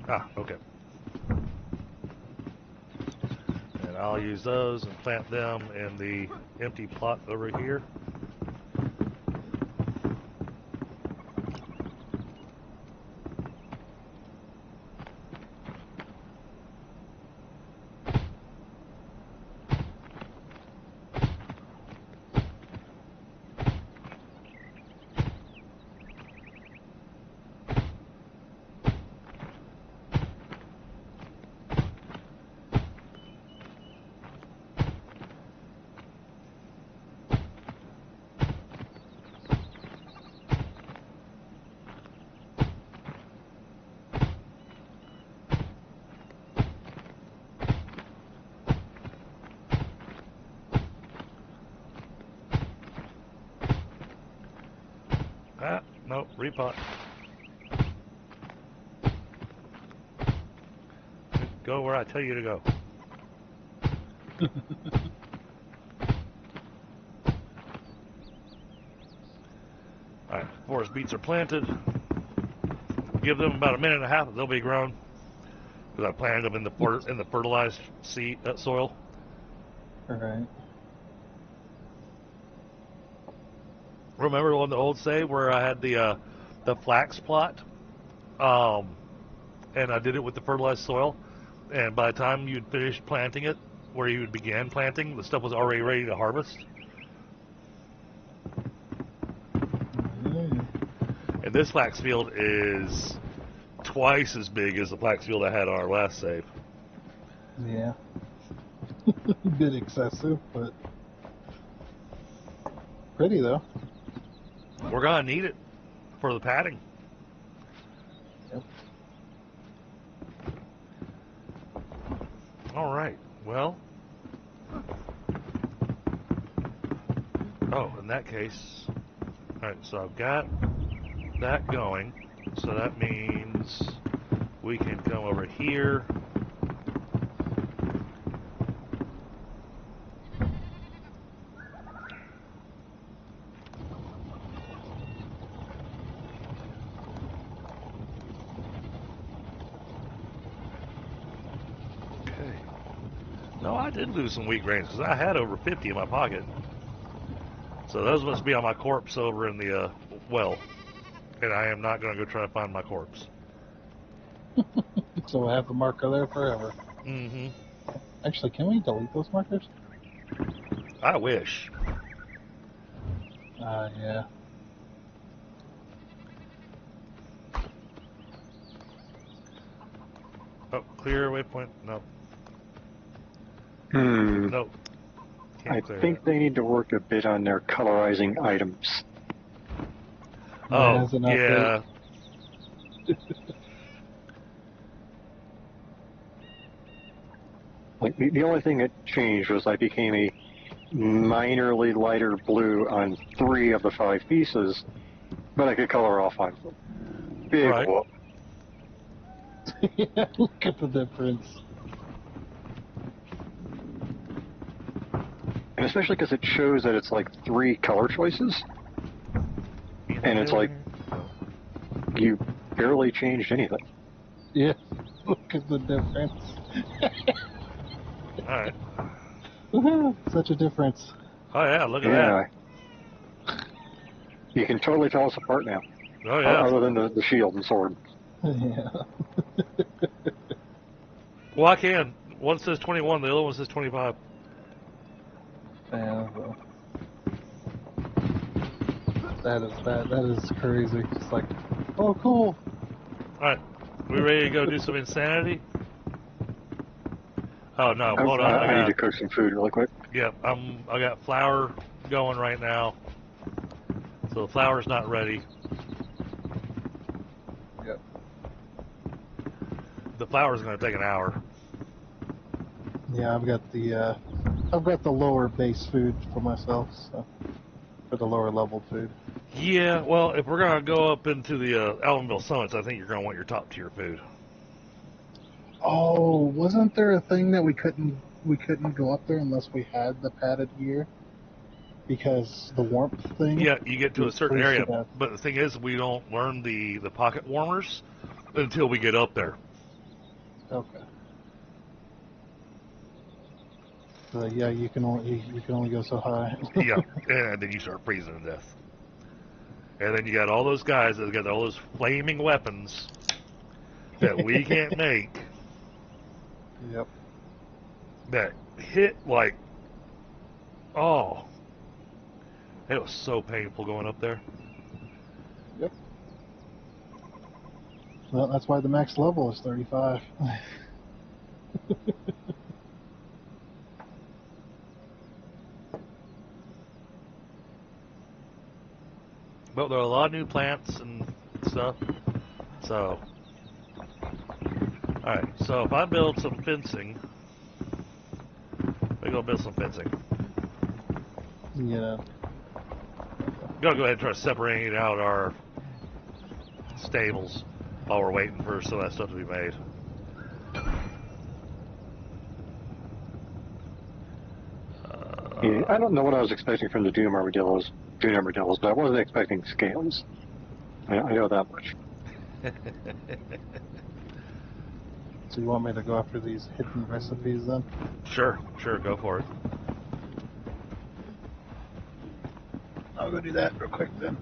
Ah, okay. And I'll use those and plant them in the empty plot over here. Ah, no, repot. Go where I tell you to go. Alright, forest beets are planted. Give them about a minute and a half, they'll be grown. Because I planted them in the fertilized seed soil. Alright. Remember on the old save where I had the flax plot, and I did it with the fertilized soil, and by the time you'd finish planting it, where you began planting, the stuff was already ready to harvest. And this flax field is twice as big as the flax field I had on our last save. Yeah. A bit excessive, but pretty though. We're gonna need it for the padding. Yep. All right. Well. Oh, in that case. All right. So I've got that going. So that means we can come over here. No, I did lose some wheat grains because I had over 50 in my pocket. So those must be on my corpse over in the well. And I am not going to go try to find my corpse. So we'll have the marker there forever. Mm-hmm. Actually, can we delete those markers? I wish. Yeah. Oh, clear waypoint. No. Nope. I Can't clear think that. they need to work a bit on their colorizing items. Oh, As an yeah. Like the only thing that changed was I became a minorly lighter blue on 3 of the 5 pieces, but I could color off on them. Big Right. whoop. Yeah, look at the difference. And especially because it shows that it's like 3 color choices, and it's like you barely changed anything. Yeah. Look at the difference. Alright. Woohoo! Such a difference. Oh yeah, look at that. You can totally tell us apart now. Oh yeah. Other than the shield and sword. Yeah. Well, I can. One says 21, the other one says 25. Yeah, well, that is crazy. It's like, oh, cool. Alright. We ready to go do some insanity? Oh no, I hold on. I need to cook some food really quick. Yeah, I got flour going right now. So the flour's not ready. Yep. The flour's gonna take an hour. Yeah, I've got the lower base food for myself, so for the lower level food. Yeah, well, if we're gonna go up into the Allenville Summits, I think you're gonna want your top tier food. Oh, wasn't there a thing that we couldn't go up there unless we had the padded gear? Because the warmth thing? Yeah, you get to a certain area, that. but the thing is, we don't learn the pocket warmers until we get up there. Okay. So yeah, you can only go so high. Yeah, and then you start freezing to death. And then you got all those guys that got all those flaming weapons that we can't make. Yep. That hit like, oh, it was so painful going up there. Yep. Well, that's why the max level is 35. But there are a lot of new plants and stuff. So, alright, so if I build some fencing, we go build some fencing. Yeah. Gotta go ahead and try separating out our stables while we're waiting for some of that stuff to be made. Yeah, I don't know what I was expecting from the Doom Armadillos, but I wasn't expecting scales. I know that much. So you want me to go after these hidden recipes then? Sure, go for it. I'll go do that real quick then.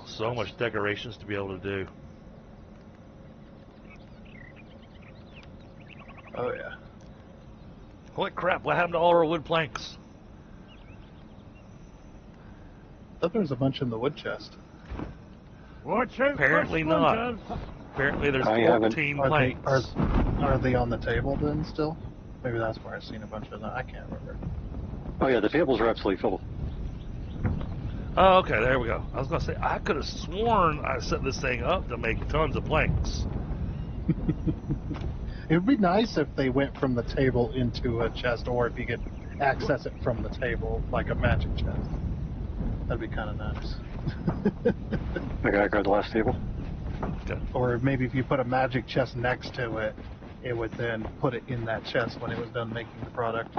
So much decorations to be able to do. Oh yeah. Holy crap, what happened to all our wood planks? I thought there was a bunch in the wood chest. Watch out, Apparently for not. splinters. Apparently there's I haven't- 14 Are they, planks. are they on the table then still? Maybe that's where I've seen a bunch of them. I can't remember. Oh yeah, the tables are absolutely full. Oh, okay, there we go. I was going to say, I could have sworn I set this thing up to make tons of planks. It would be nice if they went from the table into a chest, or if you could access it from the table, like a magic chest. That'd be kind of nice. I gotta grab the last table. Okay. Or maybe if you put a magic chest next to it, it would then put it in that chest when it was done making the product.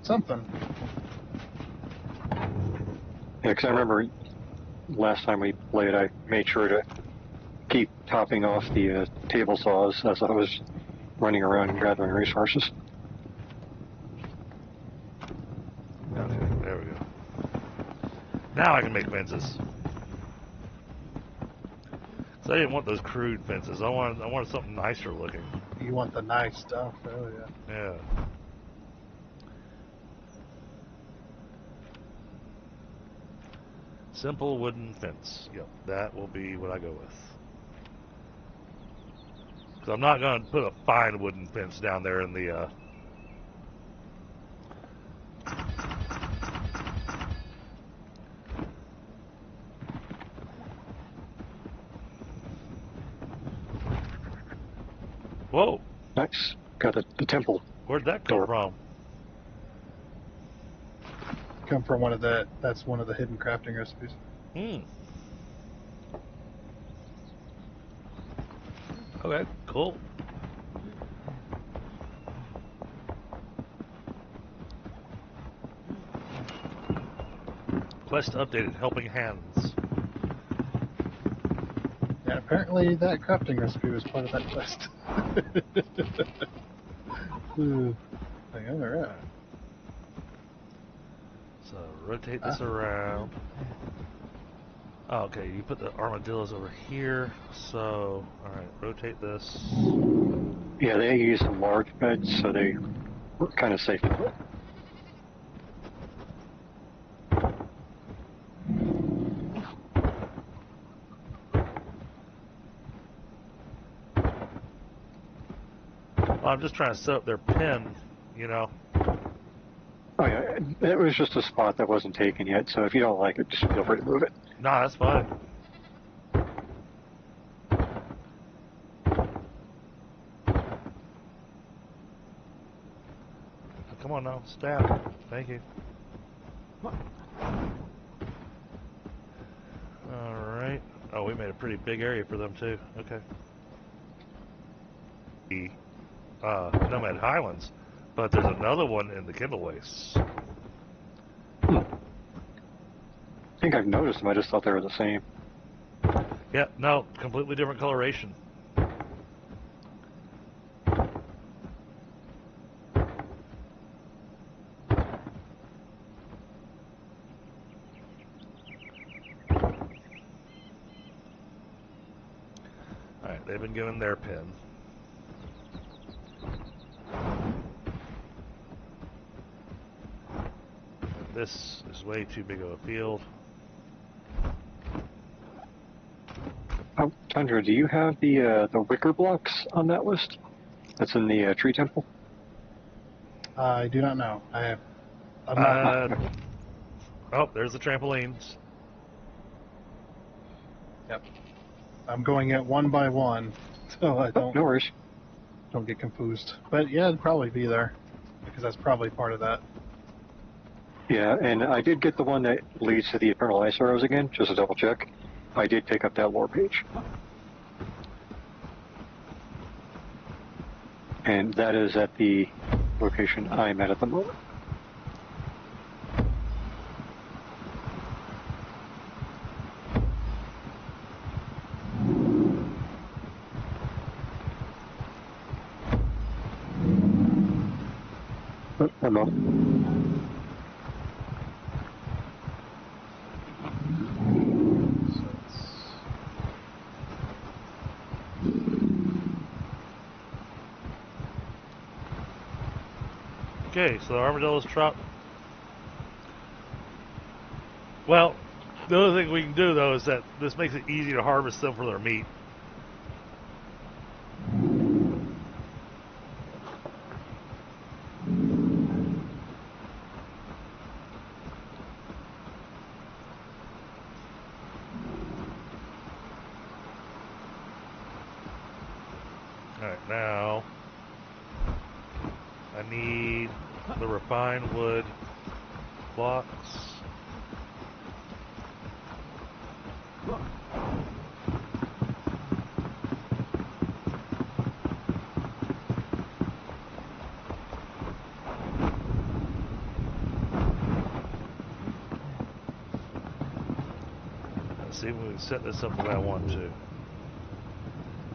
Something. Yeah, because I remember last time we played, I made sure to keep topping off the table saws as I was running around gathering resources. Okay, there we go. Now I can make fences. So I didn't want those crude fences. I wanted something nicer looking. You want the nice stuff, oh yeah. Yeah. Simple wooden fence. Yep, that will be what I go with. Because I'm not going to put a fine wooden fence down there in the... Whoa! Nice. Got the temple. Where'd that come Door. from? come from one of the. That's one of the hidden crafting recipes. Hmm. Okay, cool. Quest updated, helping hands. Yeah, apparently that crafting recipe was part of that quest. Ooh. Like, all right. So rotate this around. Oh, okay, you put the armadillos over here. So, alright, rotate this. Yeah, they use some large beds, so they were kind of safe to put. Well, I'm just trying to set up their pen, you know. Oh yeah, it was just a spot that wasn't taken yet, so if you don't like it, just feel free to move it. Nah, that's fine. Come on now, stab. Thank you. Alright. Oh, we made a pretty big area for them too. Okay. The Nomad Highlands. But there's another one in the Kindle Wastes. I think I've noticed them, I just thought they were the same. Yeah, no, completely different coloration. Alright, they've been given their pin. This is way too big of a field. Oh, Tundra, do you have the wicker blocks on that list? That's in the tree temple? I do not know. I'm not. Oh, there's the trampolines. Yep. I'm going it one by one, so I Oh, no worries. don't get confused. But yeah, it'd probably be there because that's probably part of that. Yeah, and I did get the one that leads to the Eternal Ice Arrows again, just to double check. I did pick up that lore page. And that is at the location I'm at the moment. Oh, hello. Okay, so the armadillo's trout. Well, the other thing we can do though is that this makes it easy to harvest them for their meat. Alright, now I need the refined wood blocks. Let's see if we can set this up the way I want to.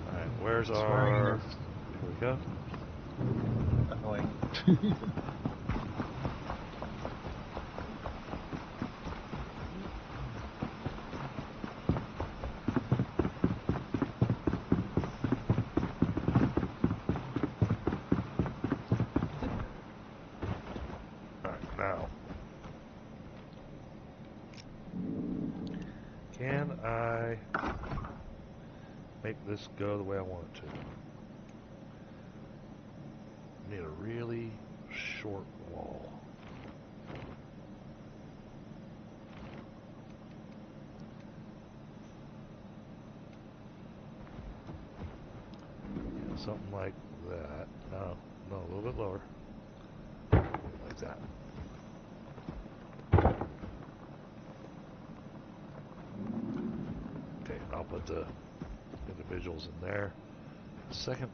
Alright, where's our... Here we go. Annoying. Alright, now. Can I make this go the way I want it to? I need a really short wall. Yeah, something like that. No, a little bit lower. Like that. I'll put the individuals in there. Second.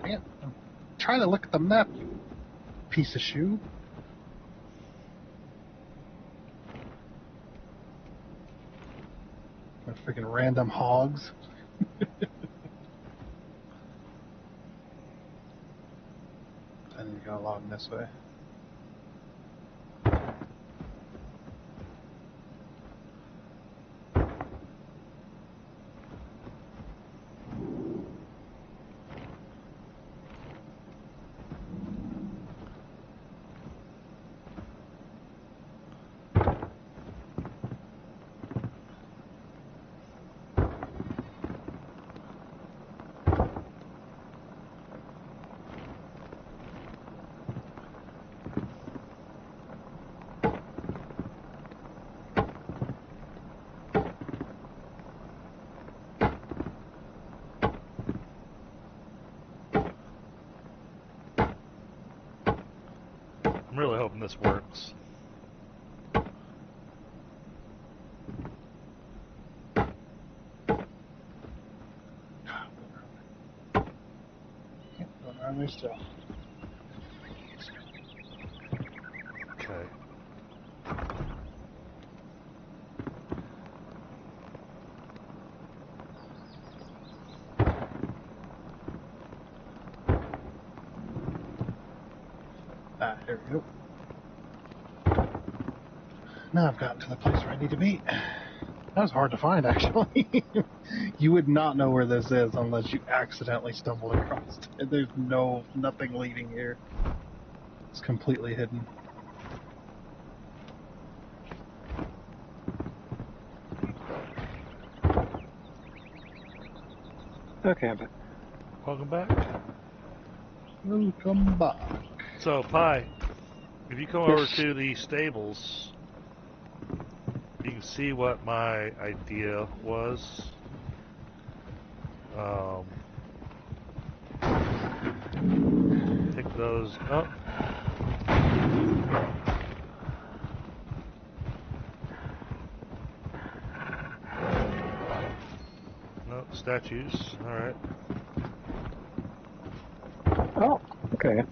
Man, I'm trying to look at the map, you piece of shoe. The freaking random hogs. I need to go along this way. I'm really hoping this works. Going around there still. Okay. Ah, here we go. Now I've gotten to the place where I need to be. That was hard to find, actually. You would not know where this is unless you accidentally stumbled across it. There's nothing leading here. It's completely hidden. Okay, I'm back. Welcome back. Welcome back. So, Pi, if you come over to the stables, you can see what my idea was. Pick those up. No, statues. Alright. Oh, okay.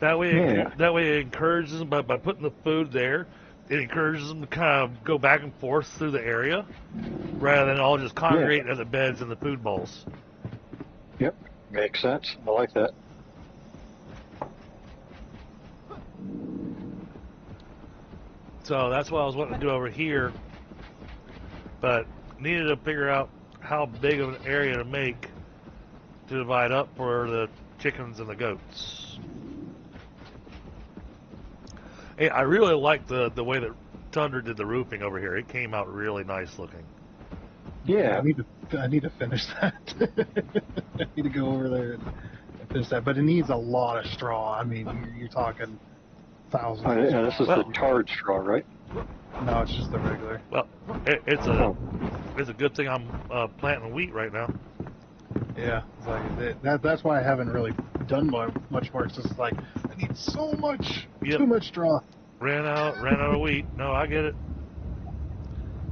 That way, Yeah. that way it encourages them by putting the food there. It encourages them to kind of go back and forth through the area, rather than all just congregate at the beds and the food bowls. Yep, makes sense. I like that. So that's what I was wanting to do over here, but needed to figure out how big of an area to make to divide up for the chickens and the goats. Hey, I really like the way that Tundra did the roofing over here. It came out really nice looking. Yeah. I need to finish that. I need to go over there and finish that. But it needs a lot of straw. I mean, you're talking thousands. Yeah, this is Well- the tarred straw, right? No, it's just the regular. Well, it's a good thing I'm planting wheat right now. Yeah, it's like that's why I haven't really done much work. It's just like I need so much, Yep. too much straw. Ran out of wheat. No, I get it.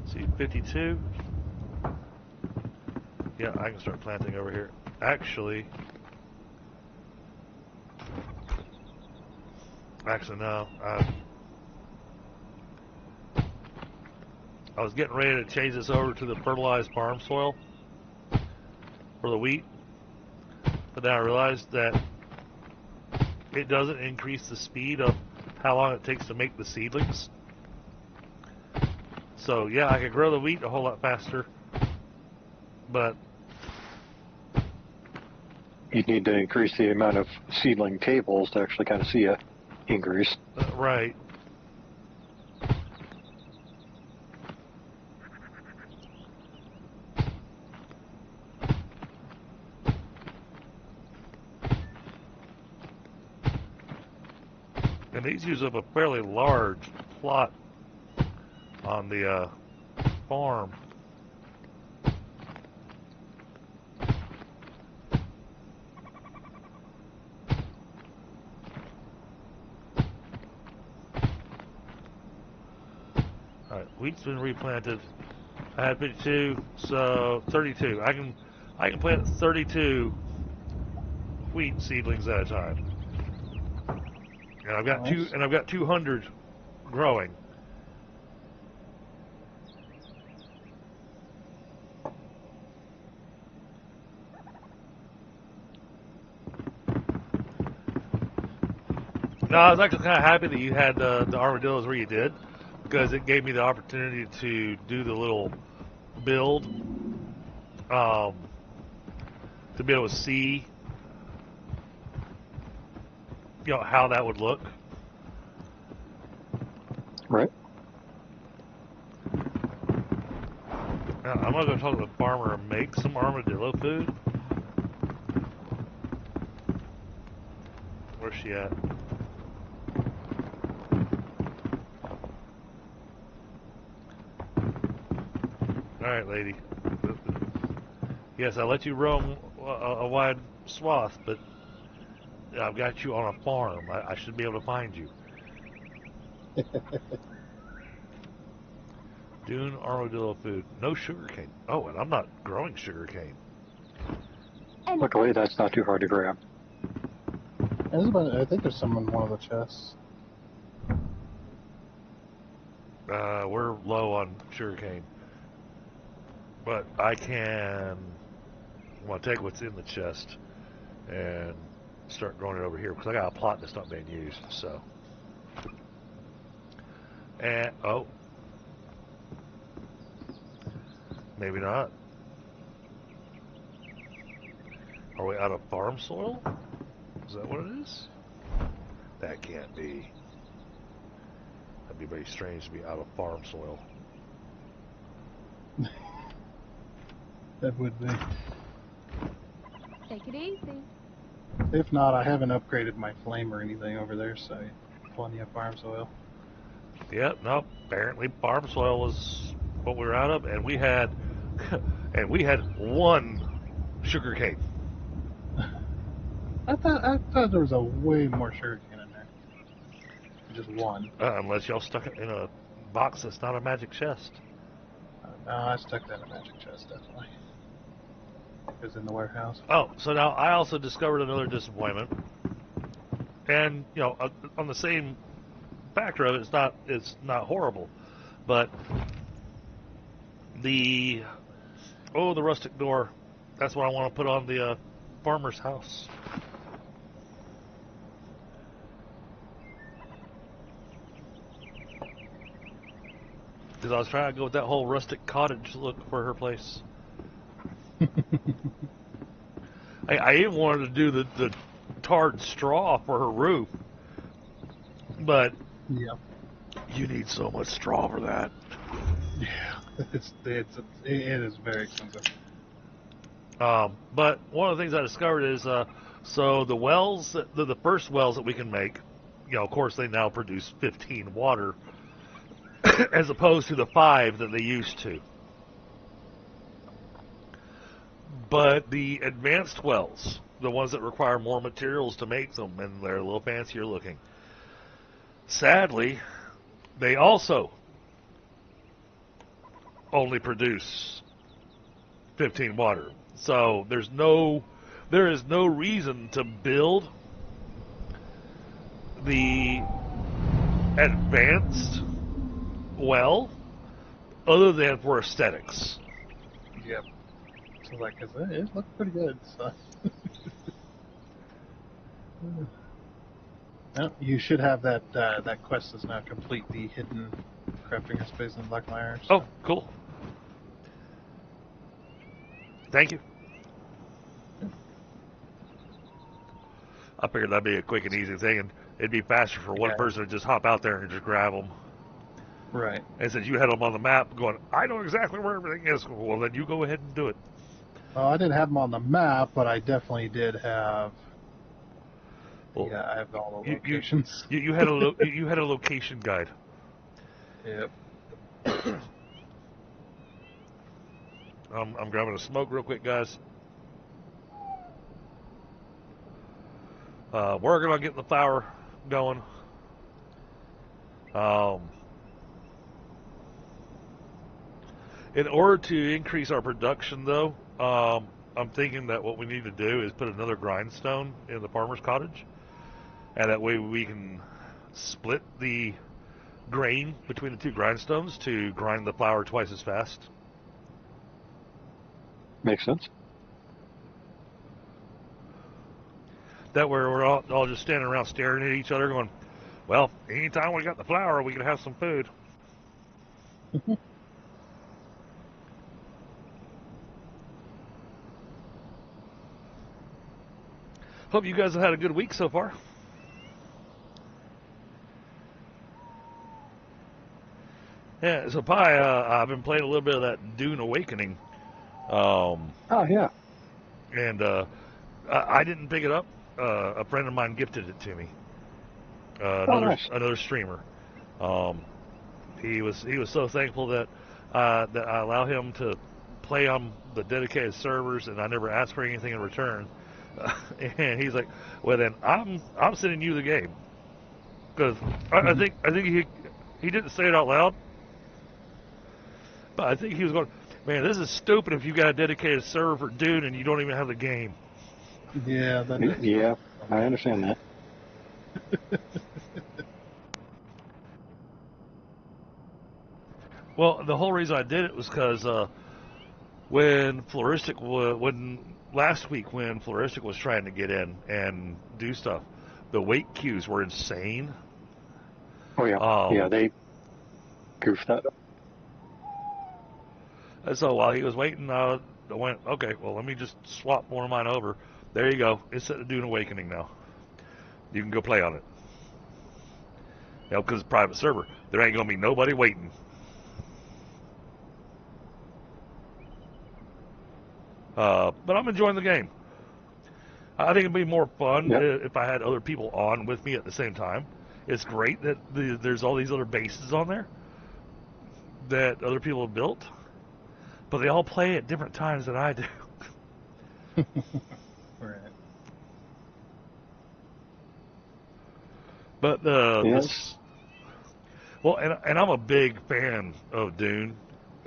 See, 52. Yeah, I can start planting over here. Actually, no. I was getting ready to change this over to the fertilized farm soil for the wheat, but then I realized that it doesn't increase the speed of how long it takes to make the seedlings. So yeah, I could grow the wheat a whole lot faster, but You'd need to increase the amount of seedling tables to actually kind of see a increase. right. And these use up a fairly large plot on the farm. Alright, wheat's been replanted. I had 52, so 32. I can plant 32 wheat seedlings at a time. And I've got Nice. 200 growing. No, I was actually kind of happy that you had the armadillos where you did, because it gave me the opportunity to do the little build, to be able to see, how that would look. Right. Now, I'm gonna go talk to the farmer and make some armadillo food. Where's she at? Alright, lady. Yes, I let you roam a wide swath, but I've got you on a farm. I should be able to find you. Dune armadillo food. No sugarcane. Oh, and I'm not growing sugarcane. Luckily, that's not too hard to grab. I think there's some in one of the chests. We're low on sugarcane. But I can... I'm going to take what's in the chest and start growing it over here, because I got a plot that's not being used, so... And, oh. Maybe not. Are we out of farm soil? Is that what it is? That can't be. That'd be very strange to be out of farm soil. That would be. Take it easy. If not, I haven't upgraded my flame or anything over there, so plenty of farm soil. Yep, no, apparently farm soil was what we were out of, and we had one sugarcane. I thought there was a way more sugarcane in there. Just one. Unless y'all stuck it in a box that's not a magic chest. No, I stuck that in a magic chest, definitely. It was in the warehouse. Oh, so now I also discovered another disappointment. And, on the same factor of it, it's not horrible. But the rustic door, that's what I want to put on the farmer's house. Because I was trying to go with that whole rustic cottage look for her place. I even wanted to do the tarred straw for her roof, but Yeah. you need so much straw for that. Yeah. It is very expensive. But one of the things I discovered is, so the wells, the first wells that we can make, of course they now produce 15 water, as opposed to the 5 that they used to. But the advanced wells, the ones that require more materials to make them, and they're a little fancier looking, sadly, they also only produce 15 water. So there is no reason to build the advanced well other than for aesthetics. Yep. So like, it looked pretty good. So. Well, you should have that quest is now complete, the hidden crafting space in Blackmire. So. Oh, cool. Thank you. I figured that'd be a quick and easy thing, and it'd be faster for one person to just hop out there and just grab them. Right. And since you had them on the map going, I know exactly where everything is, well, then you go ahead and do it. Well, I didn't have them on the map, but I definitely did have... Well, yeah, I have all the locations. You had a location guide. Yep. I'm grabbing a smoke real quick, guys. Working on getting the flour going. In order to increase our production, though, I'm thinking that what we need to do is put another grindstone in the farmer's cottage, and that way we can split the grain between the two grindstones to grind the flour twice as fast. Makes sense. That way we're all just standing around staring at each other going, well, anytime we got the flour, we can have some food. Hope you guys have had a good week so far. Yeah, so Pi, I've been playing a little bit of that Dune Awakening. Oh, yeah. And I didn't pick it up. A friend of mine gifted it to me. Nice. Another streamer. He was so thankful that I allow him to play on the dedicated servers, and I never asked for anything in return. And he's like, "Well, then I'm sending you the game," because I think he didn't say it out loud, but I think he was going, "Man, this is stupid if you got a dedicated server for Dune and you don't even have the game." Yeah, that is. Yeah, I understand that. Well, the whole reason I did it was because when last week when Floristic was trying to get in and do stuff, the wait queues were insane. Oh, yeah. Yeah, they goofed that up. And so while he was waiting, I went, okay, well, let me just swap one of mine over. There you go. It's set to Dune Awakening now. You can go play on it. You know, because it's a private server. There ain't going to be nobody waiting. But I'm enjoying the game. I think it'd be more fun if I had other people on with me at the same time. It's great that there's all these other bases on there that other people have built, but they all play at different times than I do. Right. But Yes. well, and I'm a big fan of Dune.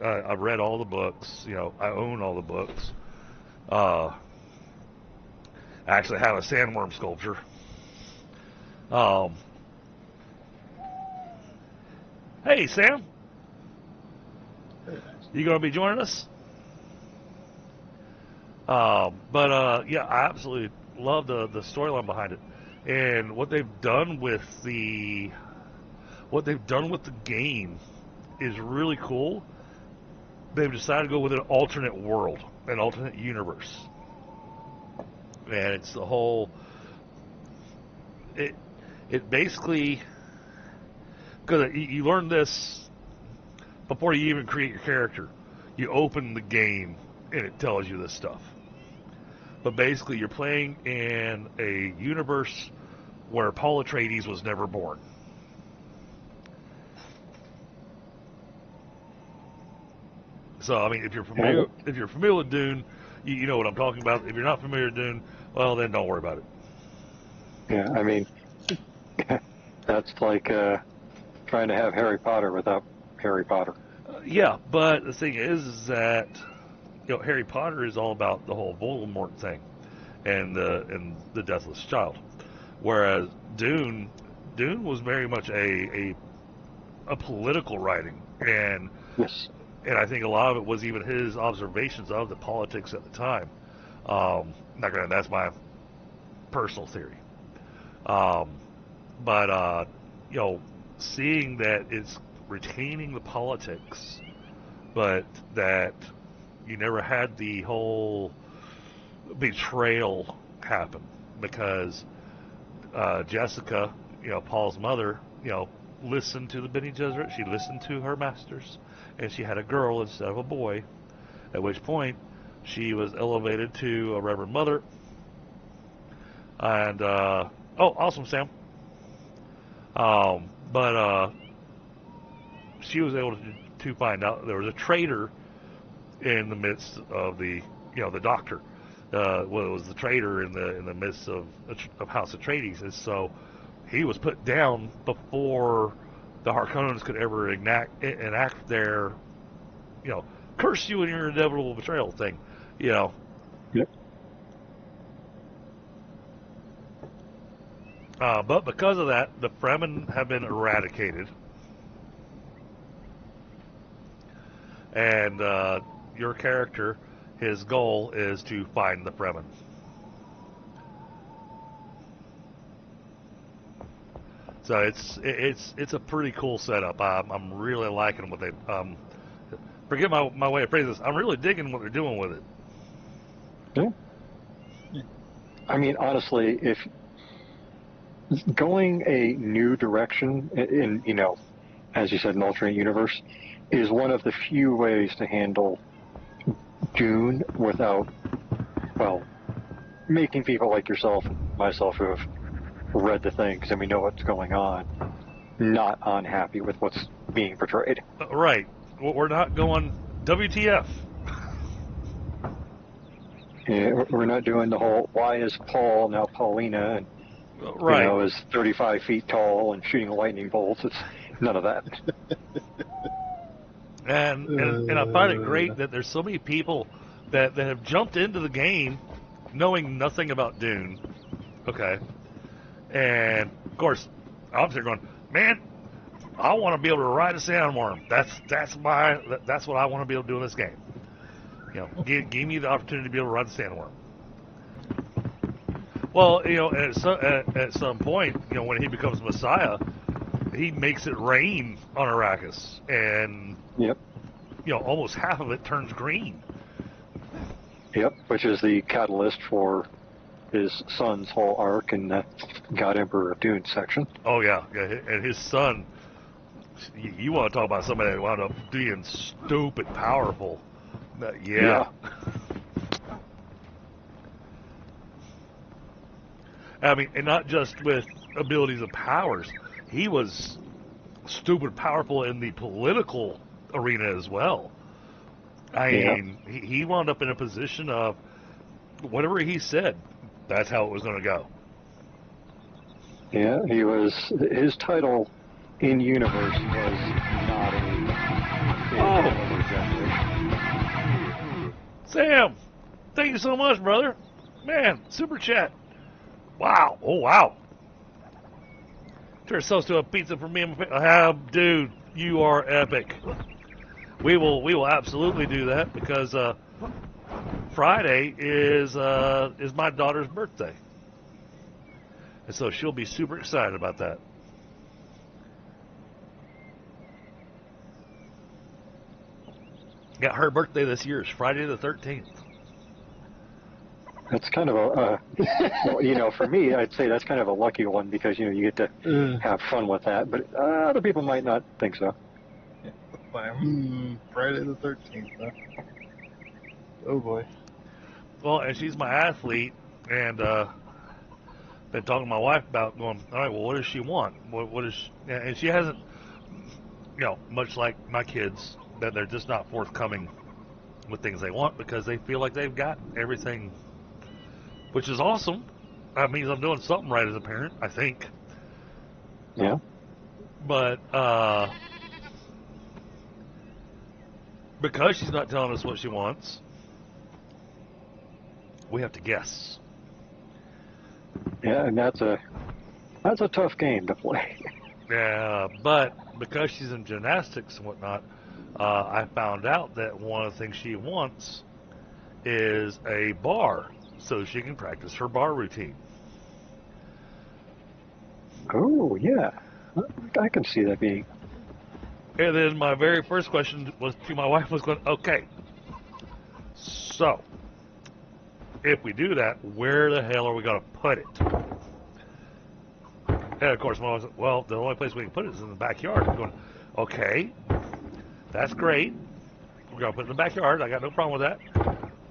I've read all the books. You know, I own all the books. I actually have a sandworm sculpture. Hey, Sam. You going to be joining us? Yeah, I absolutely love the storyline behind it. And what they've done with the game is really cool. They've decided to go with an alternate world, an alternate universe. And it's the whole... It basically... Because you learn this before you even create your character. You open the game, and it tells you this stuff. But basically, you're playing in a universe where Paul Atreides was never born. So, I mean, if you're familiar with Dune, you know what I'm talking about. If you're not familiar with Dune, well, then don't worry about it. Yeah, I mean, that's like trying to have Harry Potter without Harry Potter. Yeah, but the thing is that Harry Potter is all about the whole Voldemort thing and the Deathless Child, whereas Dune was very much a political writing, and yes. And I think a lot of it was even his observations of the politics at the time. That's my personal theory. Seeing that it's retaining the politics, but that you never had the whole betrayal happen because Jessica, Paul's mother, listened to the Bene Gesserit. She listened to her masters, and she had a girl instead of a boy, at which point she was elevated to a Reverend Mother. And, awesome, Sam. She was able to to find out there was a traitor in the midst of the doctor. It was the traitor in the midst of House Atreides, and so he was put down before the Harkonnens could ever enact their, curse you and your inevitable betrayal thing, Yep. But because of that, the Fremen have been eradicated, and your character, his goal is to find the Fremen. So it's a pretty cool setup. I'm really liking what they. Forget my way of phrasing this. I'm really digging what they're doing with it. Yeah. I mean, honestly, if going a new direction in as you said, an alternate universe, is one of the few ways to handle Dune without, well, making people like yourself and myself who have read the things and we know what's going on, not unhappy with what's being portrayed. Right. We're not going WTF. Yeah, we're not doing the whole, why is Paul now Paulina and right. Is 35 feet tall and shooting lightning bolts. It's none of that. And I find it great that there's so many people that have jumped into the game knowing nothing about Dune. Okay. And of course, I'm sitting going, man, I want to be able to ride a sandworm. That's what I want to be able to do in this game. Give me the opportunity to be able to ride the sandworm. Well, at some point, when he becomes Messiah, he makes it rain on Arrakis, and yep, almost half of it turns green. Yep, which is the catalyst for his son's whole arc in the God Emperor of Dune section. Oh yeah, and his son. You want to talk about somebody that wound up being stupid powerful? Yeah. I mean, and not just with abilities and powers. He was stupid powerful in the political arena as well. I mean, he wound up in a position of whatever he said, that's how it was going to go. Yeah, his title in universe was not Sam, thank you so much, brother. Man, super chat. Wow. Oh, wow. Treat ourselves to a pizza for me and my dude, you are epic. We will absolutely do that because Friday is my daughter's birthday. And so she'll be super excited about that. Yeah, her birthday this year is Friday the 13th. That's kind of a, for me, I'd say that's kind of a lucky one because, you get to have fun with that. But other people might not think so. Yeah, Friday the 13th, huh? Oh, boy. Well, and she's my athlete, and been talking to my wife about going, all right, well, what does she want? What is she, and she hasn't, much like my kids, that they're just not forthcoming with things they want because they feel like they've got everything, which is awesome. That means I'm doing something right as a parent, I think. Yeah. But because she's not telling us what she wants, we have to guess. Yeah, and that's a tough game to play. Yeah, but because she's in gymnastics and whatnot, I found out that one of the things she wants is a bar so she can practice her bar routine. Oh, yeah. I can see that being. And then my very first question was to my wife was going, okay, so if we do that, where the hell are we going to put it? And of course, my wife said, well, the only place we can put it is in the backyard. I'm going, okay, that's great. We're going to put it in the backyard. I got no problem with that.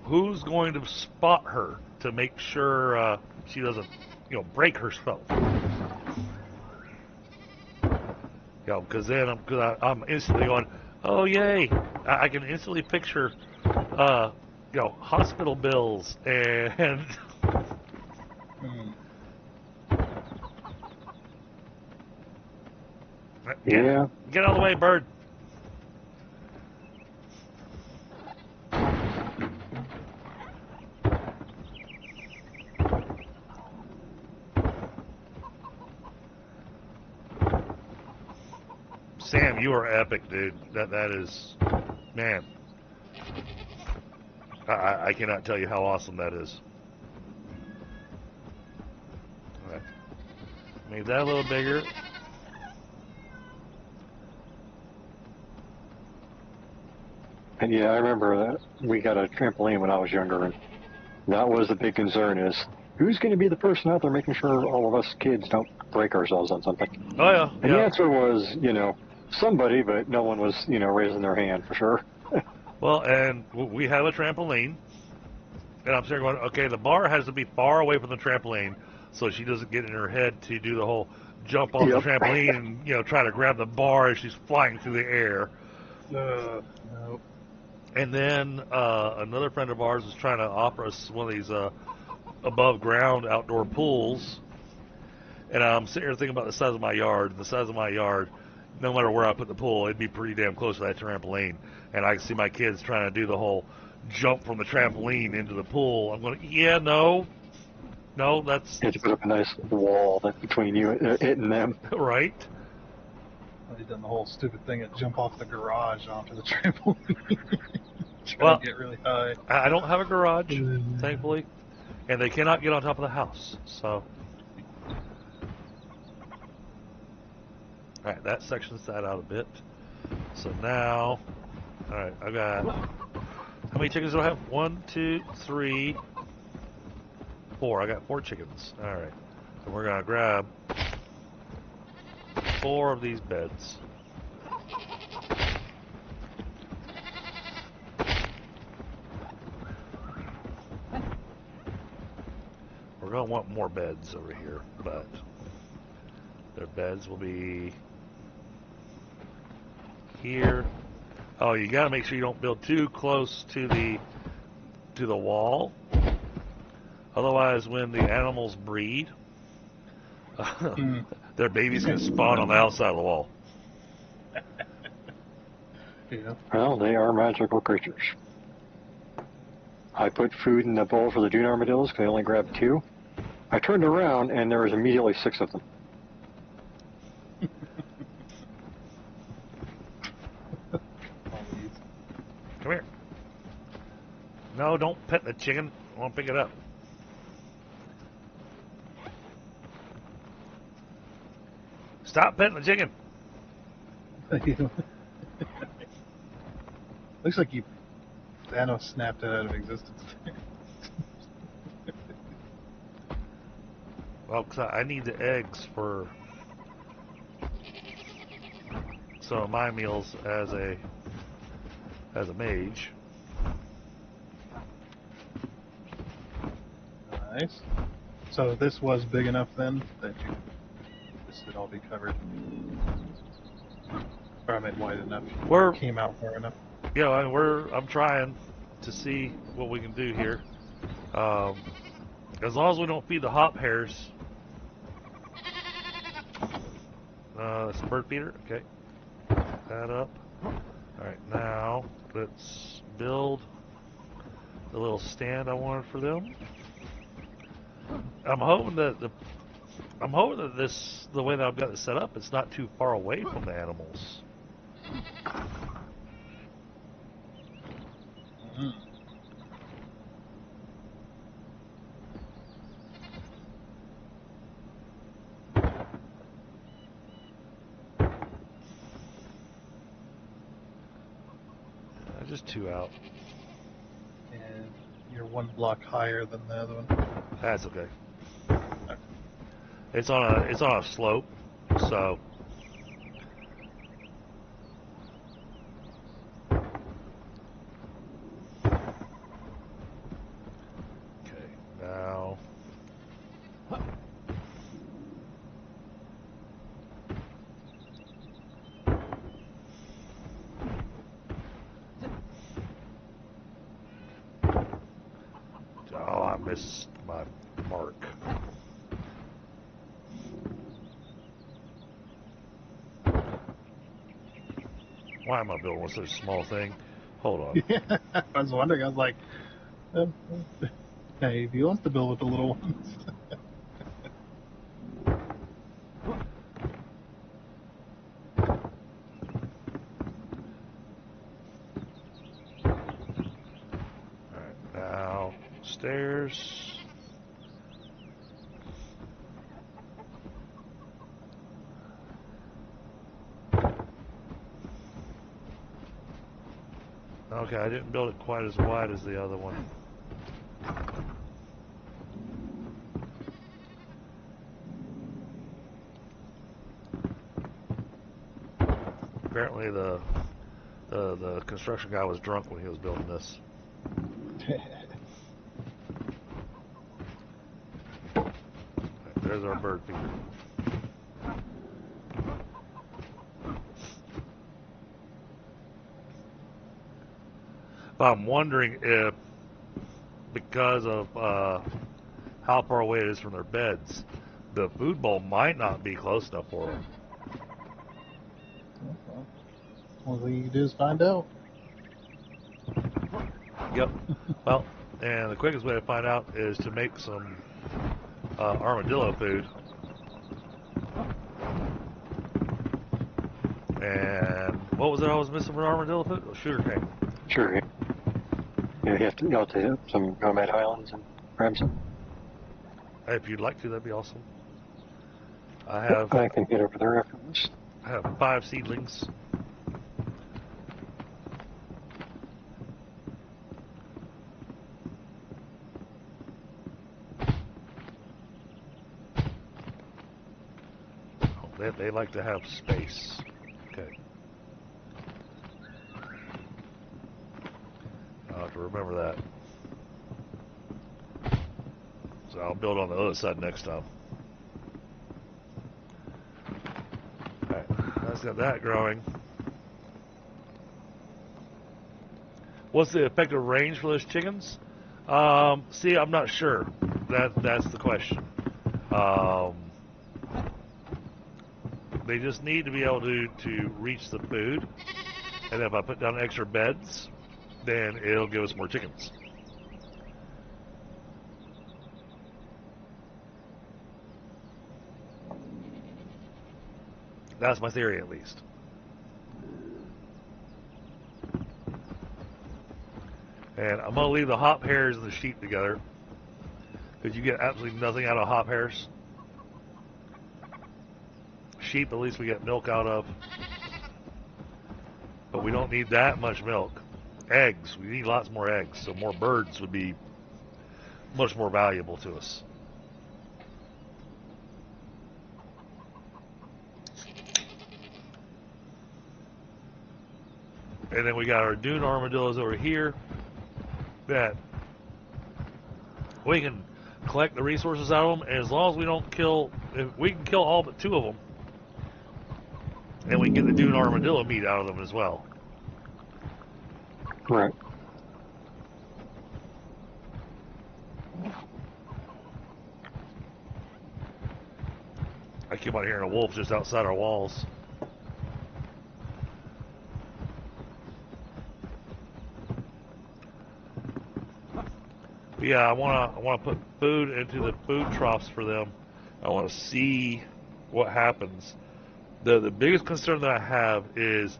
Who's going to spot her to make sure she doesn't, break herself? Because then I'm instantly going, Oh, yay. I can instantly picture, hospital bills and... Yeah. Get out of the way, bird. Sam, you are epic, dude. That is, man. I cannot tell you how awesome that is. All right. Made that a little bigger. And yeah, I remember that we got a trampoline when I was younger, and that was the big concern: is who's going to be the person out there making sure all of us kids don't break ourselves on something? Oh yeah, And the answer was, somebody, but no one was, raising their hand for sure. Well, and we have a trampoline, and I'm sitting going, okay, the bar has to be far away from the trampoline, so she doesn't get in her head to do the whole jump off the trampoline and try to grab the bar as she's flying through the air. Nope. And then another friend of ours was trying to offer us one of these above ground outdoor pools. And I'm sitting here thinking about the size of my yard. And the size of my yard, no matter where I put the pool, it'd be pretty damn close to that trampoline. And I can see my kids trying to do the whole jump from the trampoline into the pool. I'm going, yeah, no, that's... You have to put up a nice wall between you, it and them. Right. They've done the whole stupid thing at jump off the garage onto the trampoline. Well, to get really high. I don't have a garage, thankfully, and they cannot get on top of the house. So, all right, that sections that out a bit. So now, all right, I got how many chickens do I have? 1, 2, 3, 4. I got 4 chickens. All right, so we're gonna grab 4 of these beds. We're going to want more beds over here, but their beds will be here. Oh, you got to make sure you don't build too close to the wall. Otherwise, when the animals breed, their baby's going to spawn on the outside of the wall. Yeah. Well, they are magical creatures. I put food in the bowl for the dune armadillos because I only grabbed 2. I turned around and there was immediately 6 of them. Come here. No, don't pet the chicken. I won't pick it up. Stop petting the chicken. Looks like Thanos snapped it out of existence. Well, 'cause I need the eggs for some of my meals as a mage. Nice. So this was big enough then that this would all be covered. Or I meant wide enough. Came out far enough. Yeah, I'm trying to see what we can do here. As long as we don't feed the hop hares. It's a bird feeder. Okay. That up. Alright, now let's build the little stand I wanted for them. I'm hoping that the way that I've got it set up, it's not too far away from the animals. Just 2 out. And you're 1 block higher than the other one. That's okay. It's on a slope, so. Okay, now. missed my mark. Why am I building with such a small thing? Hold on. Yeah, I was wondering. I was like, hey, if he wants to build with the little ones. Alright, now stairs. Okay, I didn't build it quite as wide as the other one. Apparently the construction guy was drunk when he was building this. There's our bird feeder. But I'm wondering if, because of how far away it is from their beds, the food bowl might not be close enough for them. All you can do is find out. Yep. Well, and the quickest way to find out is to make some armadillo food. And what was it I was missing for armadillo food? Oh, sugar cane. Sure. Yeah, you have to go to some Nomad Highlands and grab some. If you'd like to, that'd be awesome. I can get over there after this. have 5 seedlings. Oh, they like to have space. Okay. I'll have to remember that. So I'll build on the other side next time. Alright, that's got that growing. What's the effective range for those chickens? See, I'm not sure. That's the question. They just need to be able to reach the food. And if I put down extra beds, then it'll give us more chickens. That's my theory, at least. And I'm going to leave the hop hairs and the sheep together, because you get absolutely nothing out of hop hairs. Sheep, at least we get milk out of. But we don't need that much milk. Eggs, we need lots more eggs, so more birds would be much more valuable to us. And then we got our dune armadillos over here that we can collect the resources out of them, and as long as we don't kill, if we can kill all but 2 of them, and we can get the dune armadillo meat out of them as well. Right. I keep on hearing a wolf just outside our walls. Yeah, I want to put food into the food troughs for them. I want to see what happens. The biggest concern that I have is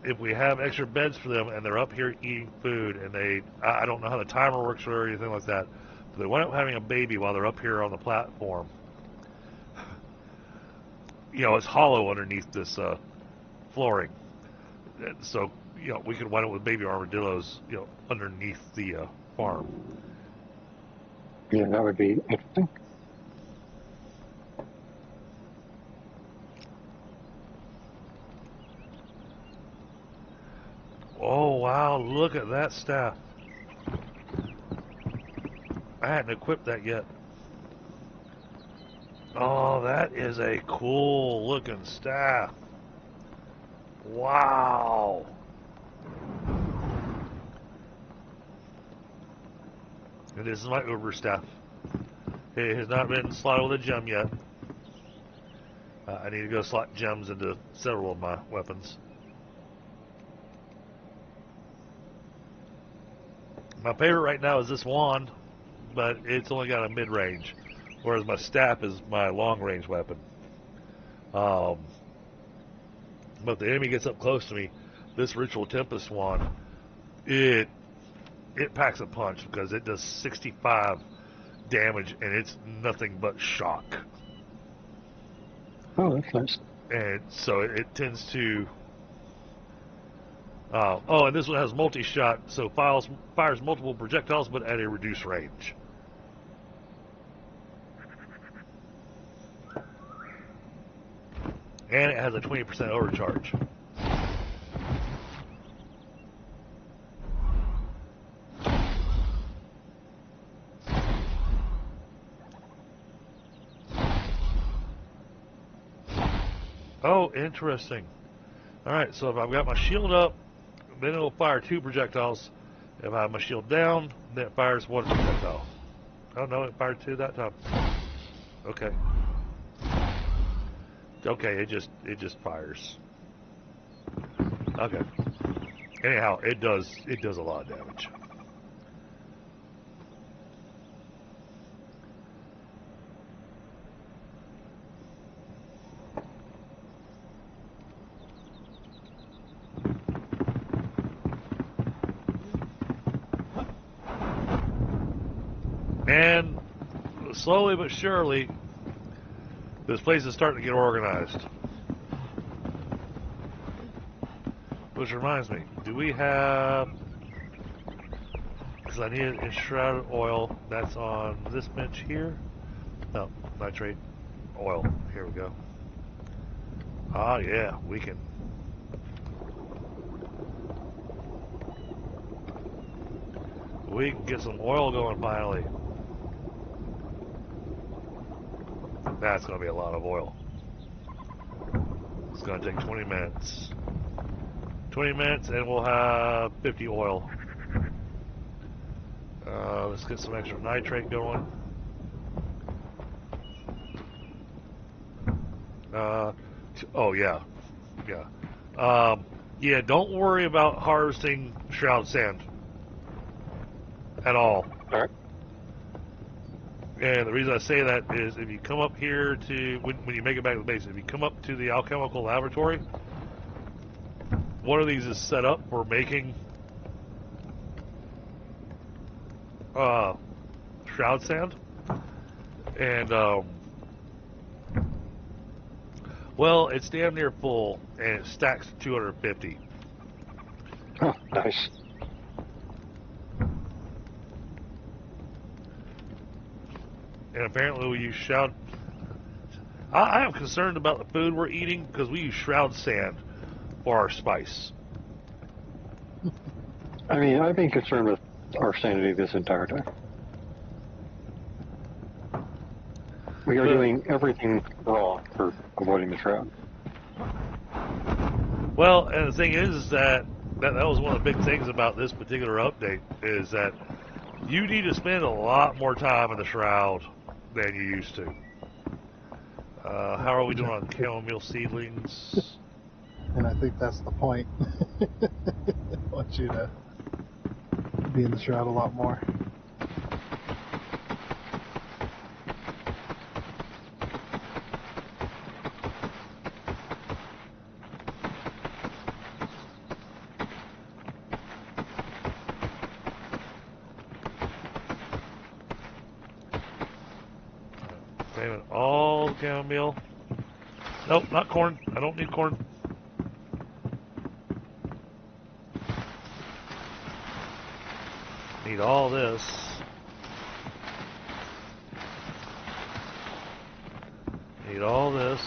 if we have extra beds for them and they're up here eating food and I don't know how the timer works or anything like that, but they wind up having a baby while they're up here on the platform. You know, it's hollow underneath this flooring. So, you know, we could wind up with baby armadillos, you know, underneath the farm. Yeah, that would be interesting. Oh, wow, look at that staff. I hadn't equipped that yet. Oh, that is a cool looking staff. Wow. And this is my Uber staff. It has not been slotted with a gem yet. I need to go slot gems into several of my weapons. My favorite right now is this wand, but it's only got a mid-range, whereas my staff is my long-range weapon. But if the enemy gets up close to me, this Ritual Tempest wand, it packs a punch because it does 65 damage, and it's nothing but shock. Oh, that's nice. And so it tends to... and this one has multi-shot, so fires multiple projectiles, but at a reduced range. And it has a 20% overcharge. Oh, interesting. Alright, so if I've got my shield up, then it'll fire 2 projectiles. If I have my shield down, then it fires 1 projectile. Oh no, it fired 2 that time. Okay. Okay, it just fires. Okay. Anyhow, it does a lot of damage. And slowly but surely, this place is starting to get organized. Which reminds me, do we have... Because I need enshrouded oil. That's on this bench here. No, nitrate oil. Here we go. Ah, yeah, we can... We can get some oil going finally. That's going to be a lot of oil. It's going to take 20 minutes. 20 minutes and we'll have 50 oil. Let's get some extra nitrate going. Oh yeah. Yeah. Yeah, don't worry about harvesting shroud sand. At all. Alright. And the reason I say that is if you come up here to, when you make it back to the base, if you come up to the alchemical laboratory, one of these is set up for making shroud sand. And, well, it's damn near full, and it stacks to 250. Oh, nice. And apparently we use shroud... I am concerned about the food we're eating because we use shroud sand for our spice. I mean, I've been concerned with our sanity this entire time. We are doing everything wrong for avoiding the shroud. Well, and the thing is that was one of the big things about this particular update is that you need to spend a lot more time in the shroud than you used to. How are we doing on chamomile seedlings? And I think that's the point. I want you to be in the shroud a lot more. Saving all the chamomile. Nope, not corn. I don't need corn. Need all this. Need all this.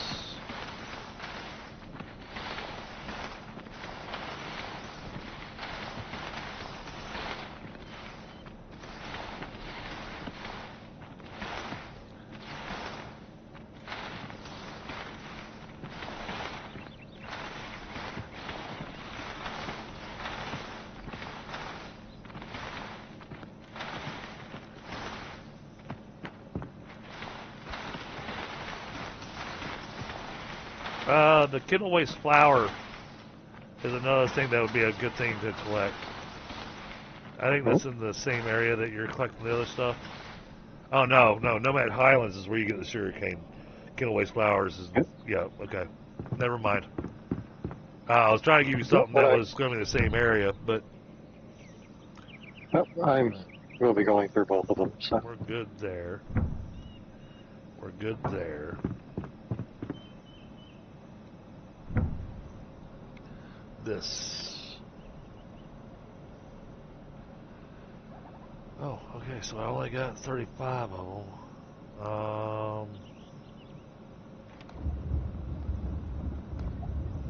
The Kindle Waste flower is another thing that would be a good thing to collect. I think that's in the same area that you're collecting the other stuff. Oh, no. Nomad Highlands is where you get the sugarcane. Kindle Waste flowers is... Yeah, okay. Never mind. I was trying to give you something that was going to be the same area, but... Nope, I'm going to be going through both of them, so... We're good there. We're good there. This. Oh, okay, so I only got 35 of them.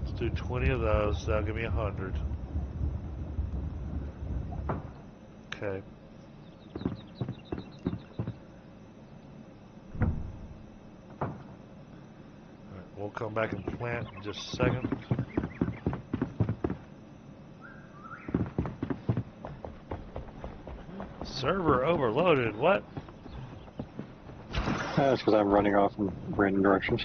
Let's do 20 of those. That'll give me 100. Okay. Alright, we'll come back and plant in just a second. Server overloaded. What? That's because I'm running off in random directions.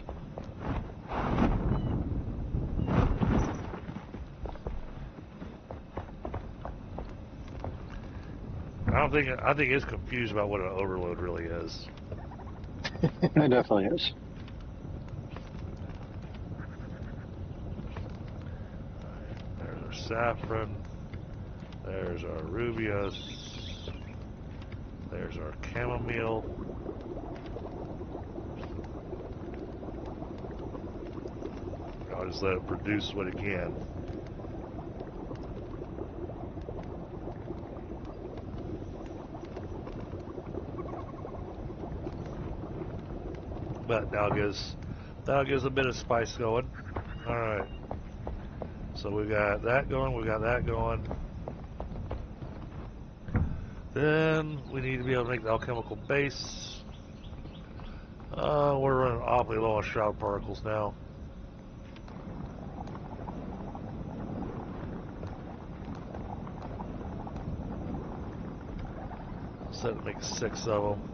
I think it's confused about what an overload really is. It definitely is. There's our saffron. There's our rubios. There's our chamomile. I'll just let it produce what it can. But that'll gives a bit of spice going. Alright. So we got that going, we got that going. Then we need to be able to make the alchemical base. We're running awfully low on shroud particles now. So to make 6 of them.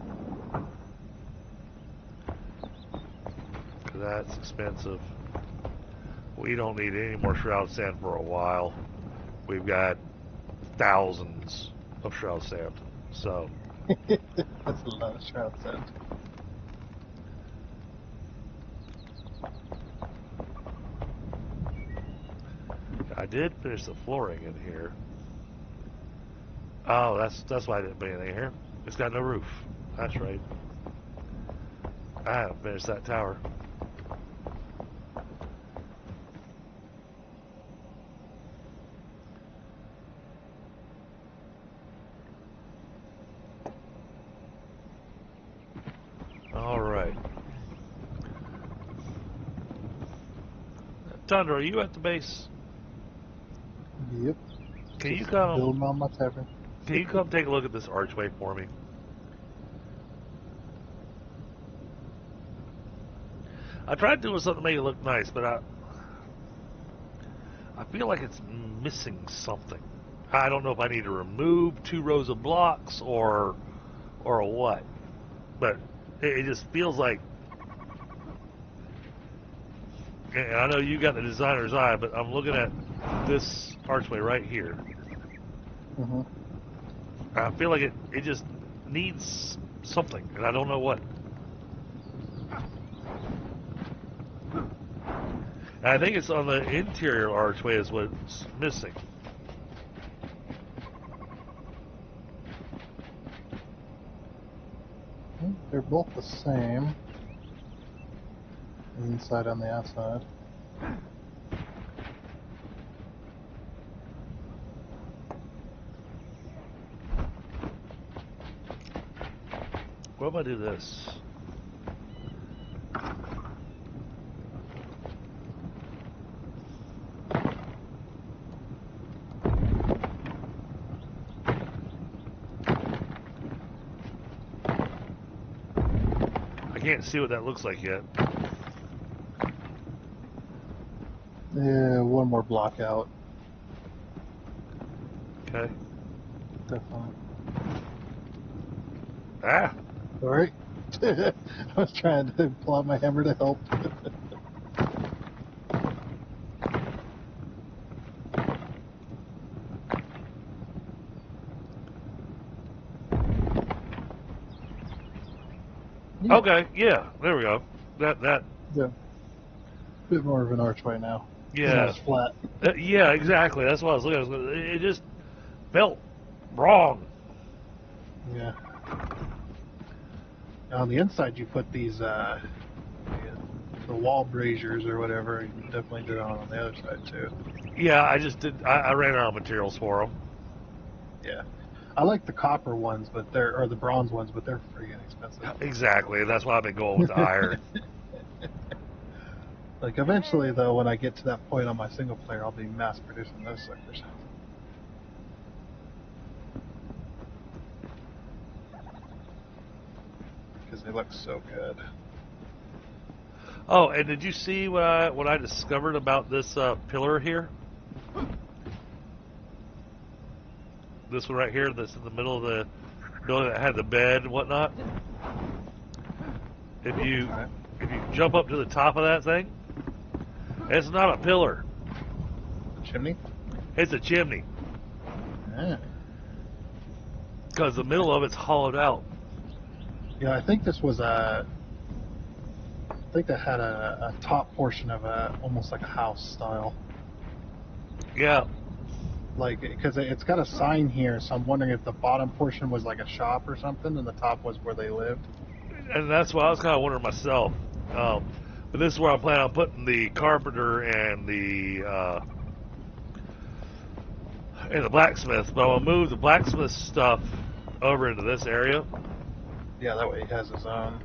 That's expensive. We don't need any more shroud sand for a while. We've got thousands of shroud sand. So that's a lot of shroud sand. I did finish the flooring in here. Oh, that's why I didn't put anything here. It's got no roof. That's right. I haven't finished that tower. Alright. Tundra, are you at the base? Yep. Can you Just come building on my tavern? Can you come take a look at this archway for me? I tried doing something to make it look nice, but I feel like it's missing something. I don't know if I need to remove 2 rows of blocks or what, but it just feels like. And I know you got the designer's eye, but I'm looking at this archway right here. Mm-hmm. I feel like it just needs something, and I don't know what. And I think it's on the interior archway is what's missing. They're both the same. The inside on the outside. What if I do this? I can't see what that looks like yet. Yeah, one more block out. Okay. Definitely. Ah! Sorry. I was trying to pull out my hammer to help. Yeah, Okay, yeah, there we go. That yeah. Bit more of an archway now. It's not yeah. as flat. Yeah, exactly. That's what I was looking at. It just felt wrong. Yeah. On the inside, you put these the wall braziers or whatever. You definitely did it on the other side too. Yeah, I just did. I ran out of materials for them. Yeah. I like the copper ones, but or the bronze ones, but they're freaking expensive. Exactly. That's why I've been going with the iron. Like eventually, though, when I get to that point on my single player, I'll be mass producing those suckers. Because they look so good. Oh, and did you see what I discovered about this pillar here? This one right here, that's in the middle of the building that had the bed and whatnot. If you jump up to the top of that thing, it's not a pillar. Chimney? It's a chimney. Yeah. Because the middle of it's hollowed out. Yeah, I think this was I think that had a top portion of almost like a house style. Yeah. Like, because it's got a sign here, so I'm wondering if the bottom portion was like a shop or something, and the top was where they lived. And that's what I was kind of wondering myself. But this is where I plan on putting the carpenter and the blacksmith. But I'm gonna move the blacksmith stuff over into this area, Yeah, that way he has his own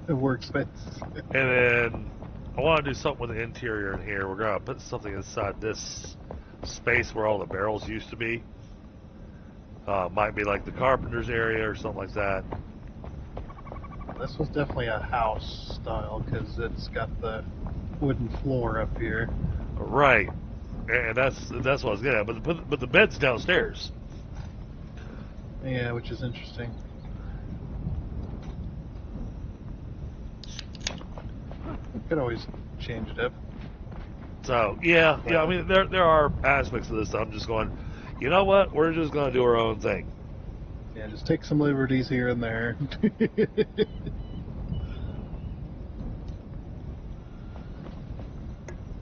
workspace. and then I want to do something with the interior in here. We're gonna put something inside this space where all the barrels used to be. Might be like the carpenter's area or something like that. This was definitely a house style because it's got the wooden floor up here. Right, and that's what I was getting at. But the bed's downstairs. Yeah, which is interesting. We could always change it up. So yeah. I mean, there are aspects of this that I'm just going, you know what? We're just going to do our own thing. Yeah, just take some liberties here and there.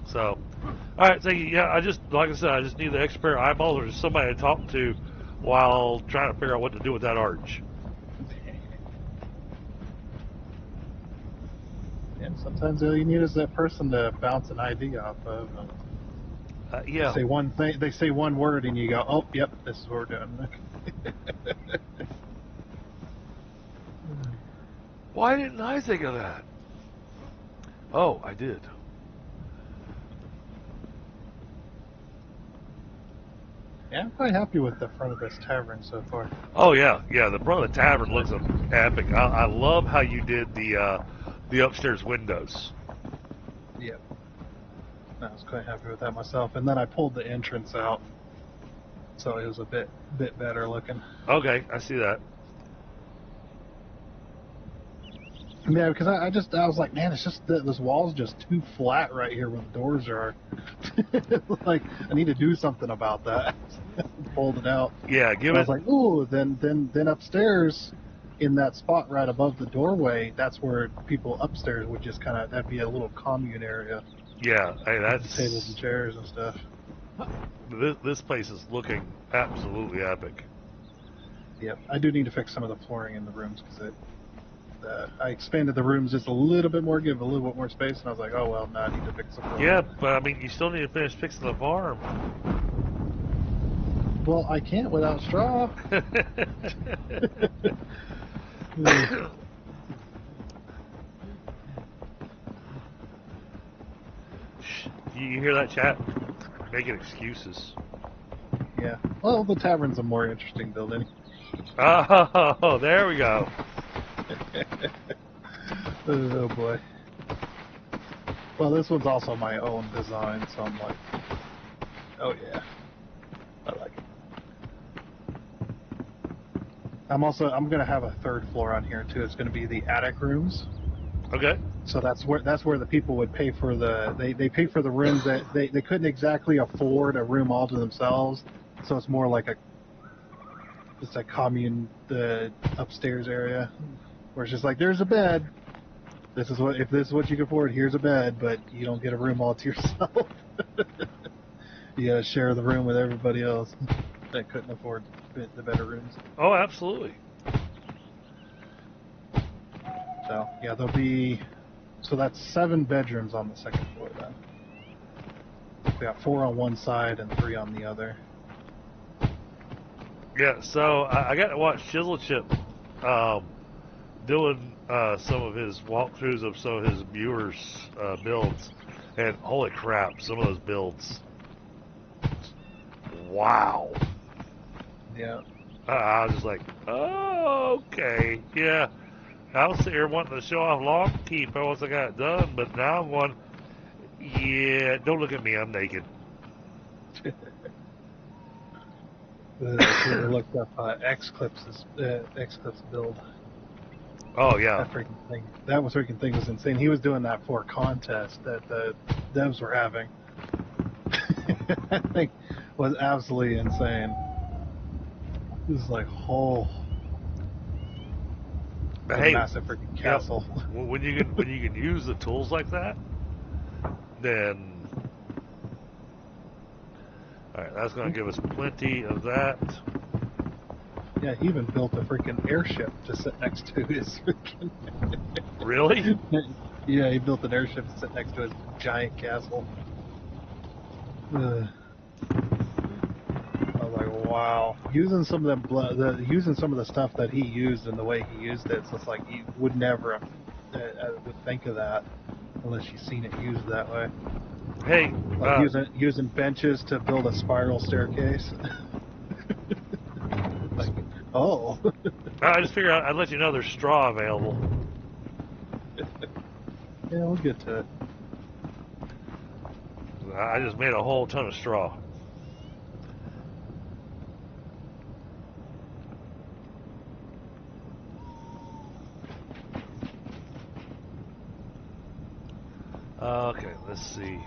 So, all right, thank you. Yeah, like I said, I just need the extra pair of eyeballs or just somebody to talk to while trying to figure out what to do with that arch. And sometimes all you need is that person to bounce an idea off of. Yeah. Say one thing, they say one word, and you go, "Oh, yep, this is what we're doing." Why didn't I think of that? Oh, I did. Yeah, I'm quite happy with the front of this tavern so far. Oh yeah. The front of the tavern looks epic. I love how you did the upstairs windows. Yep. I was quite happy with that myself. And then I pulled the entrance out, so it was a bit better looking. Okay, I see that. Yeah, because I was like, man, it's just this wall's just too flat right here where the doors are. Like, I need to do something about that. Pulled it out. Yeah, I was like, ooh, then upstairs, in that spot right above the doorway, that's where people upstairs would just that'd be a little commune area. Yeah, hey, that's Tables and chairs and stuff. This place is looking absolutely epic. Yep, I do need to fix some of the flooring in the rooms because I expanded the rooms just a little bit more, give a little bit more space, and I was like, oh well, now I need to fix the flooring. Yeah, but I mean, you still need to finish fixing the farm. Well, I can't without straw. You hear that, chat? Making excuses. Yeah. Well, the tavern's a more interesting building. Oh, there we go. Oh boy. Well, this one's also my own design, so I'm like, oh yeah, I like it. I'm gonna have a third floor on here too. It's gonna be the attic rooms. Okay. So that's where the people would pay for they pay for the rooms that they couldn't exactly afford a room all to themselves. So it's more like a commune, the upstairs area. where it's just like, there's a bed. If this is what you can afford, here's a bed, but you don't get a room all to yourself. You gotta share the room with everybody else that couldn't afford the better rooms. Oh, absolutely. So yeah, there'll be. So that's 7 bedrooms on the second floor then. We got 4 on one side and 3 on the other. Yeah, so I got to watch Chisel Chip doing some of his walkthroughs of some of his viewers' builds, and holy crap, some of those builds. Wow. Yeah. I was just like, oh, okay, yeah. I was sitting here wanting to show off Long Keep once I got it done, but now I'm going, yeah, don't look at me, I'm naked. We looked up X-Clip's build. Oh, yeah. That freaking thing was insane. He was doing that for a contest that the devs were having. That thing was absolutely insane. It was like, Hey, massive freaking castle. Yeah, when you can use the tools like that, then all right, that's going to give us plenty of that. Yeah, he even built a freaking airship to sit next to his freaking. Really? Yeah, he built an airship to sit next to his giant castle. I was like, wow. Using some of the stuff that he used and the way he used it, it's just like you would never would think of that unless you've seen it used that way. Hey, like using benches to build a spiral staircase. Like, oh. I just figured I'd let you know there's straw available. Yeah, we'll get to it. I just made a whole ton of straw. Okay, let's see.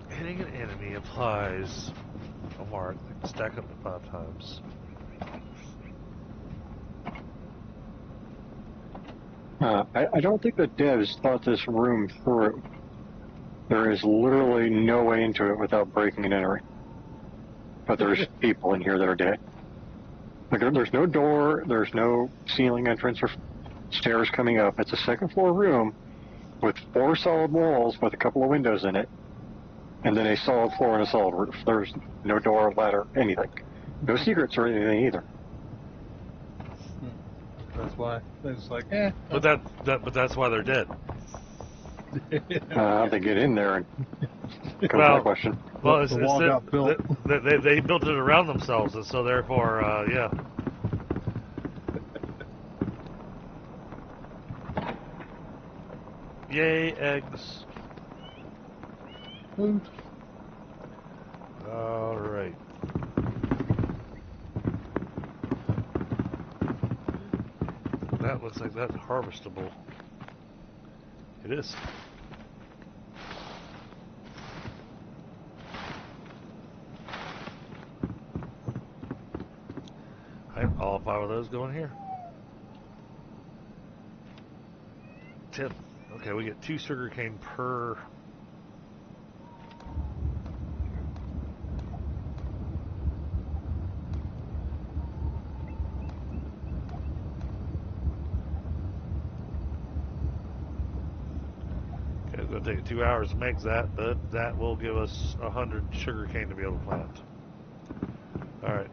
Hitting an enemy applies a mark. Stack up to 5 times. I don't think the devs thought this room through. There is literally no way into it without breaking and entering. But there's people in here that are dead. Like, there's no door, there's no ceiling entrance or stairs coming up. It's a second floor room with 4 solid walls with a couple of windows in it, and then a solid floor and a solid roof. There's no door, ladder, anything. No secrets or anything either. That's why it's like, But that's why they're dead. How'd they get in there? And comes my question. Well, the wall got built. They built it around themselves, and so therefore, yeah. Yay, eggs. All right. That looks like that's harvestable. It is. All 5 of those go in here. 10. Okay, we get 2 sugarcane per. Okay, it's going to take 2 hours to make that, but that will give us 100 sugarcane to be able to plant. All right.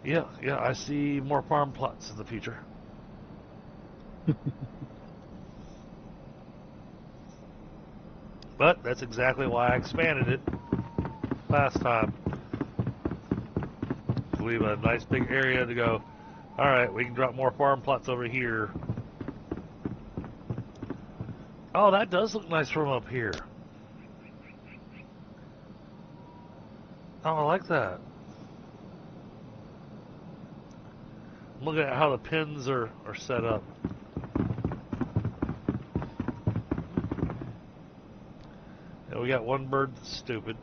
Yeah, I see more farm plots in the future. But that's exactly why I expanded it last time. To leave a nice big area to go, alright, we can drop more farm plots over here. Oh, that does look nice from up here. Oh, I like that. Look at how the pins are set up. Yeah, we got one bird that's stupid.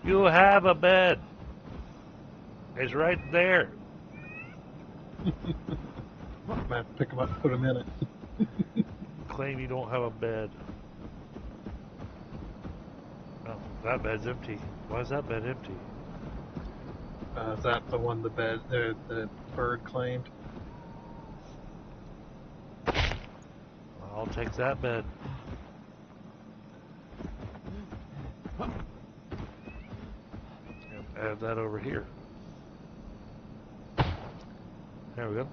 You have a bed. It's right there. I'm gonna have to pick them up and put them in it. Claim you don't have a bed. Oh, that bed's empty. Why is that bed empty? Is that the one the bird claimed? I'll take that bed. And add that over here. There we go.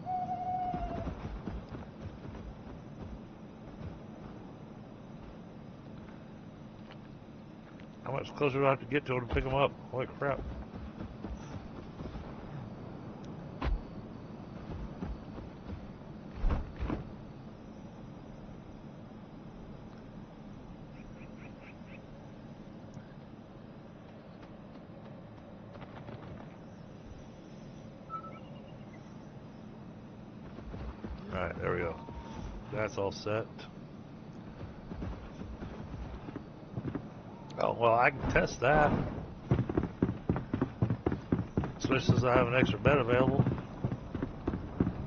How much closer do I have to get to him to pick him up? Holy crap. Alright, there we go. That's all set. Oh, well, I can test that. Especially since I have an extra bed available.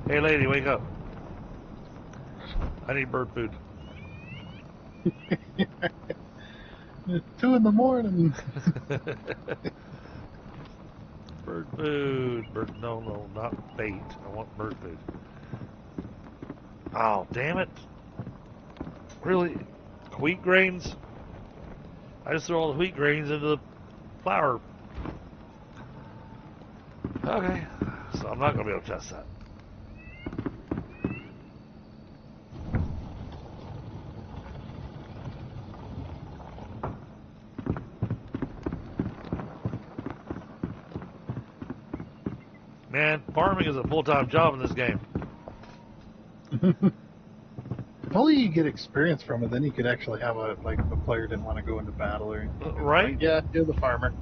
Hey, lady, wake up. I need bird food. It's 2 in the morning. Bird food. No, not bait. I want bird food. Oh, damn it. Really? Wheat grains? I just throw all the wheat grains into the flour. Okay, so I'm not going to be able to test that. Man, farming is a full-time job in this game. If only you get experience from it, then you could actually have a, like, if a player didn't want to go into battle or anything. Right? Like, yeah, you're the farmer.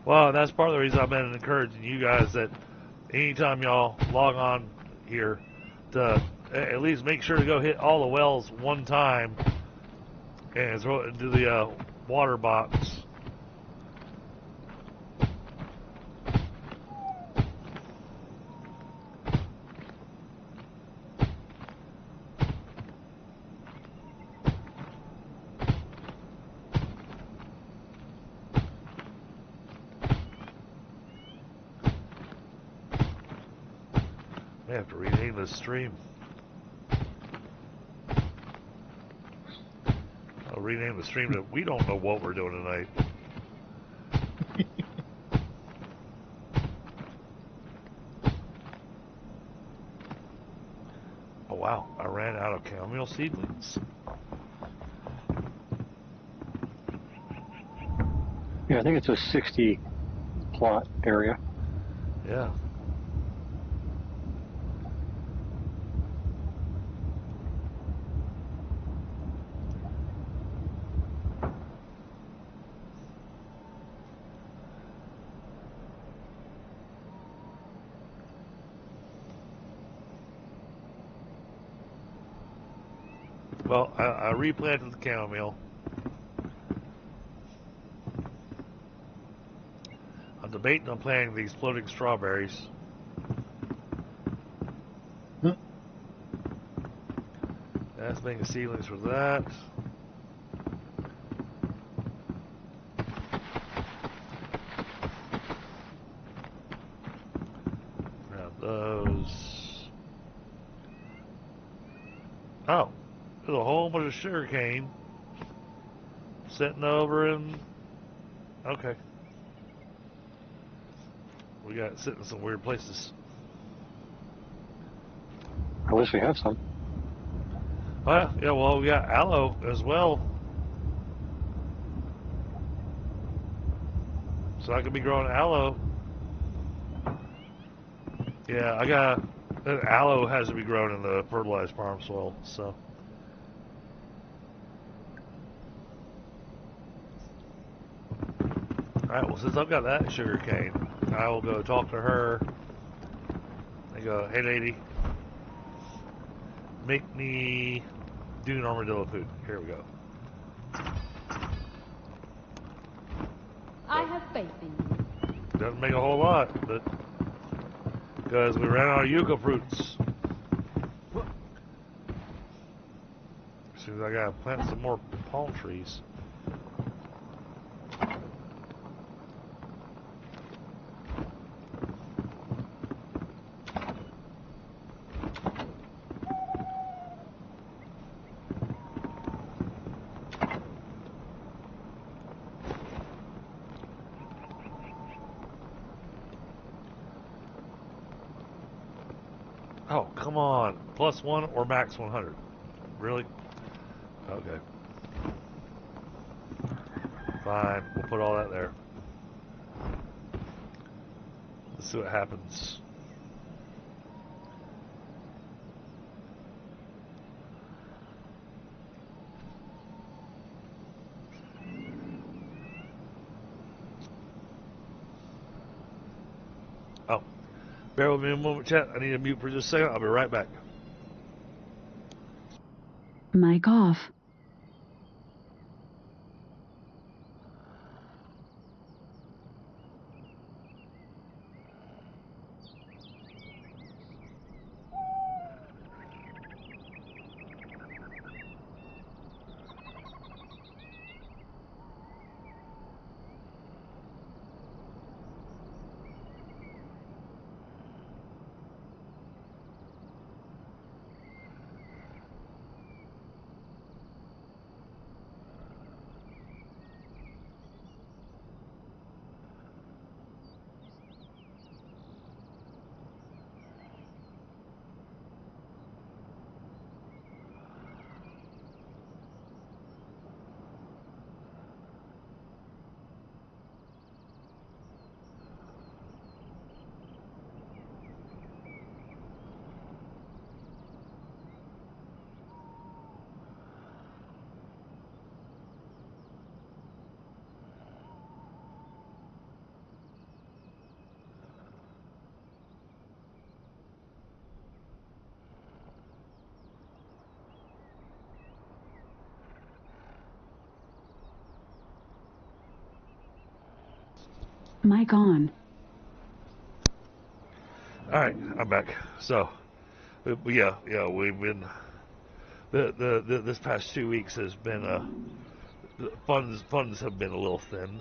Well, that's part of the reason I've been encouraging you guys that anytime y'all log on here to at least make sure to go hit all the wells one time and throw it into the water box. May have to rename this stream. I'll rename the stream to "We Don't Know What We're Doing Tonight." Oh wow, I ran out of chamomile seedlings. Yeah, I think it's a 60 plot area. Yeah. Well, I replanted the chamomile. I'm debating on planting these floating strawberries. That's making seedlings for that. Oh, there's a whole bunch of sugar cane sitting over in. Okay. We got it sitting in some weird places. At least we have some. Oh, yeah, well, we got aloe as well. So I could be growing aloe. Yeah, I got aloe has to be grown in the fertilized farm soil, so. Alright, well, since I've got that sugar cane, I will go talk to her. I go, hey lady, make me dune armadillo food. Here we go. I have faith in you. Doesn't make a whole lot, but because we ran out of yucca fruits. As soon as I gotta plant some more palm trees. Oh, come on. +1 or max 100. Really? Okay. Fine. We'll put all that there. Let's see what happens. Oh. Bear with me a moment, chat. I need to mute for just a second. I'll be right back. Mic off. Mic on. All right, I'm back. So, yeah, we've been this past 2 weeks has been funds have been a little thin.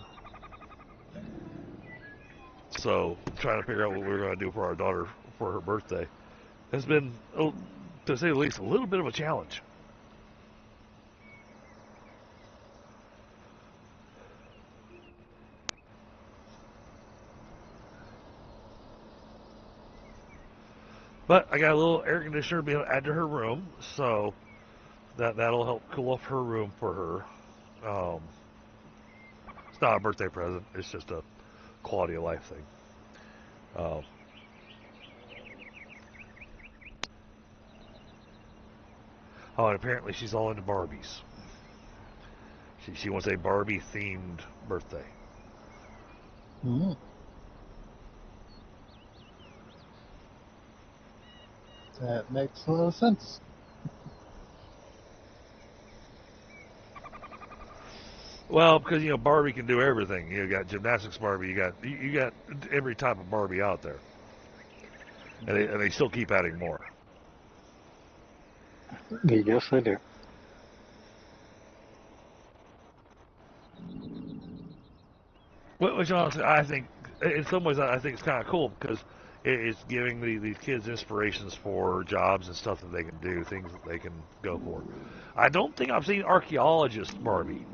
So, trying to figure out what we were going to do for our daughter for her birthday has been, to say the least, a little bit of a challenge. But I got a little air conditioner to be able to add to her room, so that'll help cool off her room for her. It's not a birthday present; it's just a quality of life thing. Oh, and apparently she's all into Barbies. She wants a Barbie themed birthday. Mm. That makes a lot of sense. Well, because Barbie can do everything. You got gymnastics Barbie. You got every type of Barbie out there, and they still keep adding more. Yes, they do. Which honestly, I think, in some ways, I think it's kind of cool because, it's giving these kids inspirations for jobs and stuff that they can do, things that they can go for. I don't think I've seen archaeologist Barbie.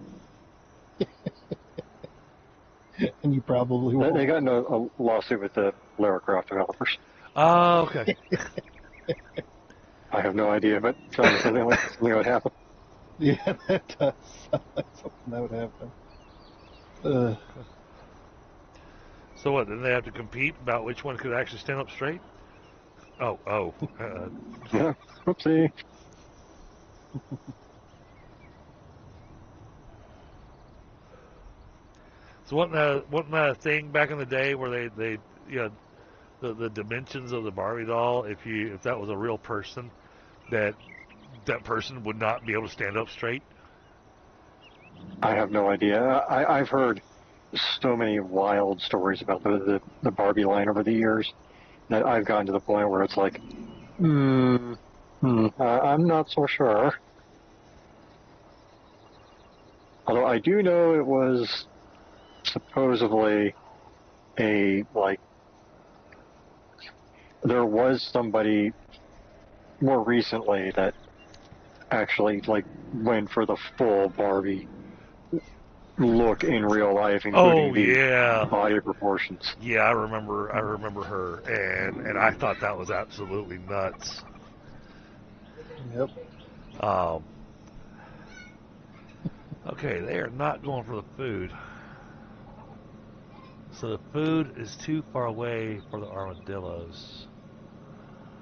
And you probably will. They got in a lawsuit with the Lara Croft developers. Oh, okay. I have no idea, but something would happen. Yeah, that does sound like something that would happen. So what? Then they have to compete about which one could actually stand up straight? Oh. Yeah, whoopsie. So wasn't that a thing back in the day where they the dimensions of the Barbie doll, if that was a real person, that person would not be able to stand up straight? I have no idea. I've heard so many wild stories about the Barbie line over the years that I've gotten to the point where it's like, I'm not so sure. Although I do know it was supposedly there was somebody more recently that actually went for the full Barbie look in real life, including the body proportions. Yeah, I remember her, and I thought that was absolutely nuts. Yep. Okay, they are not going for the food. So the food is too far away for the armadillos.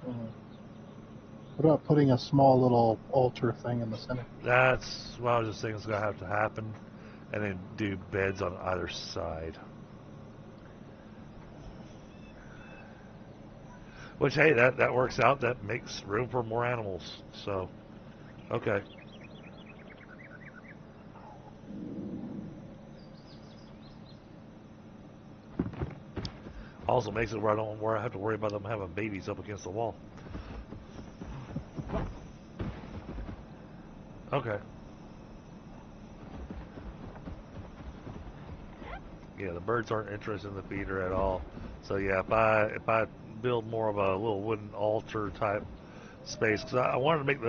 What about putting a small little altar thing in the center? That's what I was just thinking is going to have to happen. And then do beds on either side. Which, hey, that works out. That makes room for more animals. So, okay. Also makes it where I have to worry about them having babies up against the wall. Okay. Yeah, the birds aren't interested in the feeder at all. So yeah, if I build more of a little wooden altar type space, because I wanted to make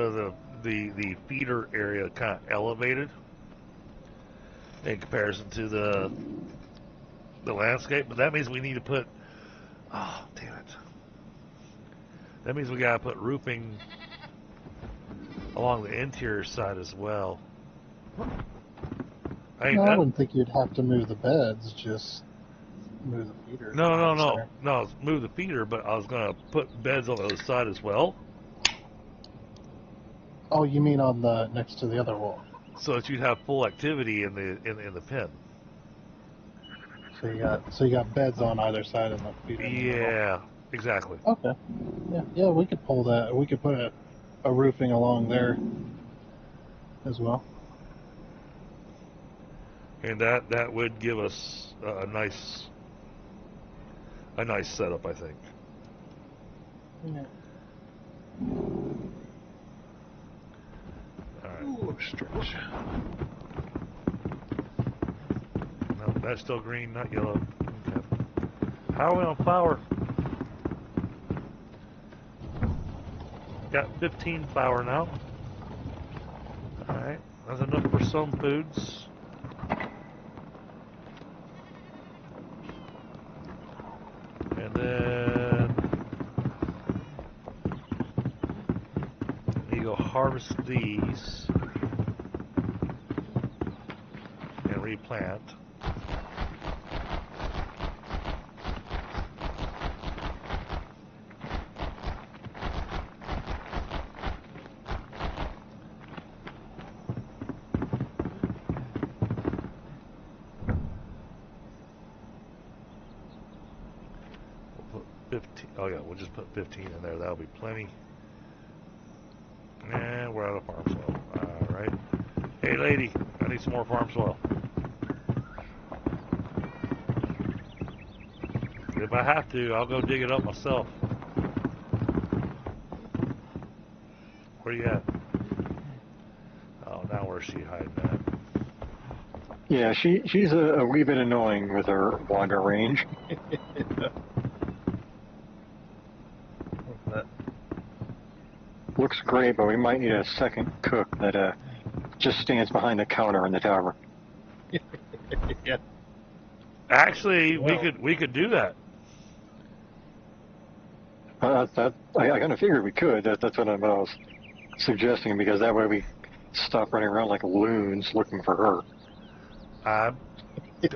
the feeder area kind of elevated in comparison to the landscape, but that means we need to put. Oh, damn it! That means we gotta put roofing along the interior side as well. I wouldn't think you'd have to move the beds, just move the feeder. No, move the feeder, but I was going to put beds on the other side as well. Oh, you mean on the next to the other wall? So that you'd have full activity in the pen. So you got beds on either side of the feeder. Yeah, exactly. Okay. Yeah, we could pull that. We could put a roofing along there as well. And that would give us a nice setup, I think. Yeah. All right. Ooh, stretch. No, that's still green, not yellow. Okay. How are we on flour? Got 15 flour now. All right, that's enough for some foods. And then you go harvest these and replant. Oh yeah, we'll just put 15 in there. That'll be plenty. And we're out of farm soil. Alright. Hey lady, I need some more farm soil. If I have to, I'll go dig it up myself. Where you at? Oh, now where's she hiding at? Yeah, she's a wee bit annoying with her wander range. looks great, but we might need a second cook that just stands behind the counter in the tavern. Yeah. Actually, Well. we could do that. I kind of figured we could. That's what I was suggesting, because that way we stop running around like loons looking for her.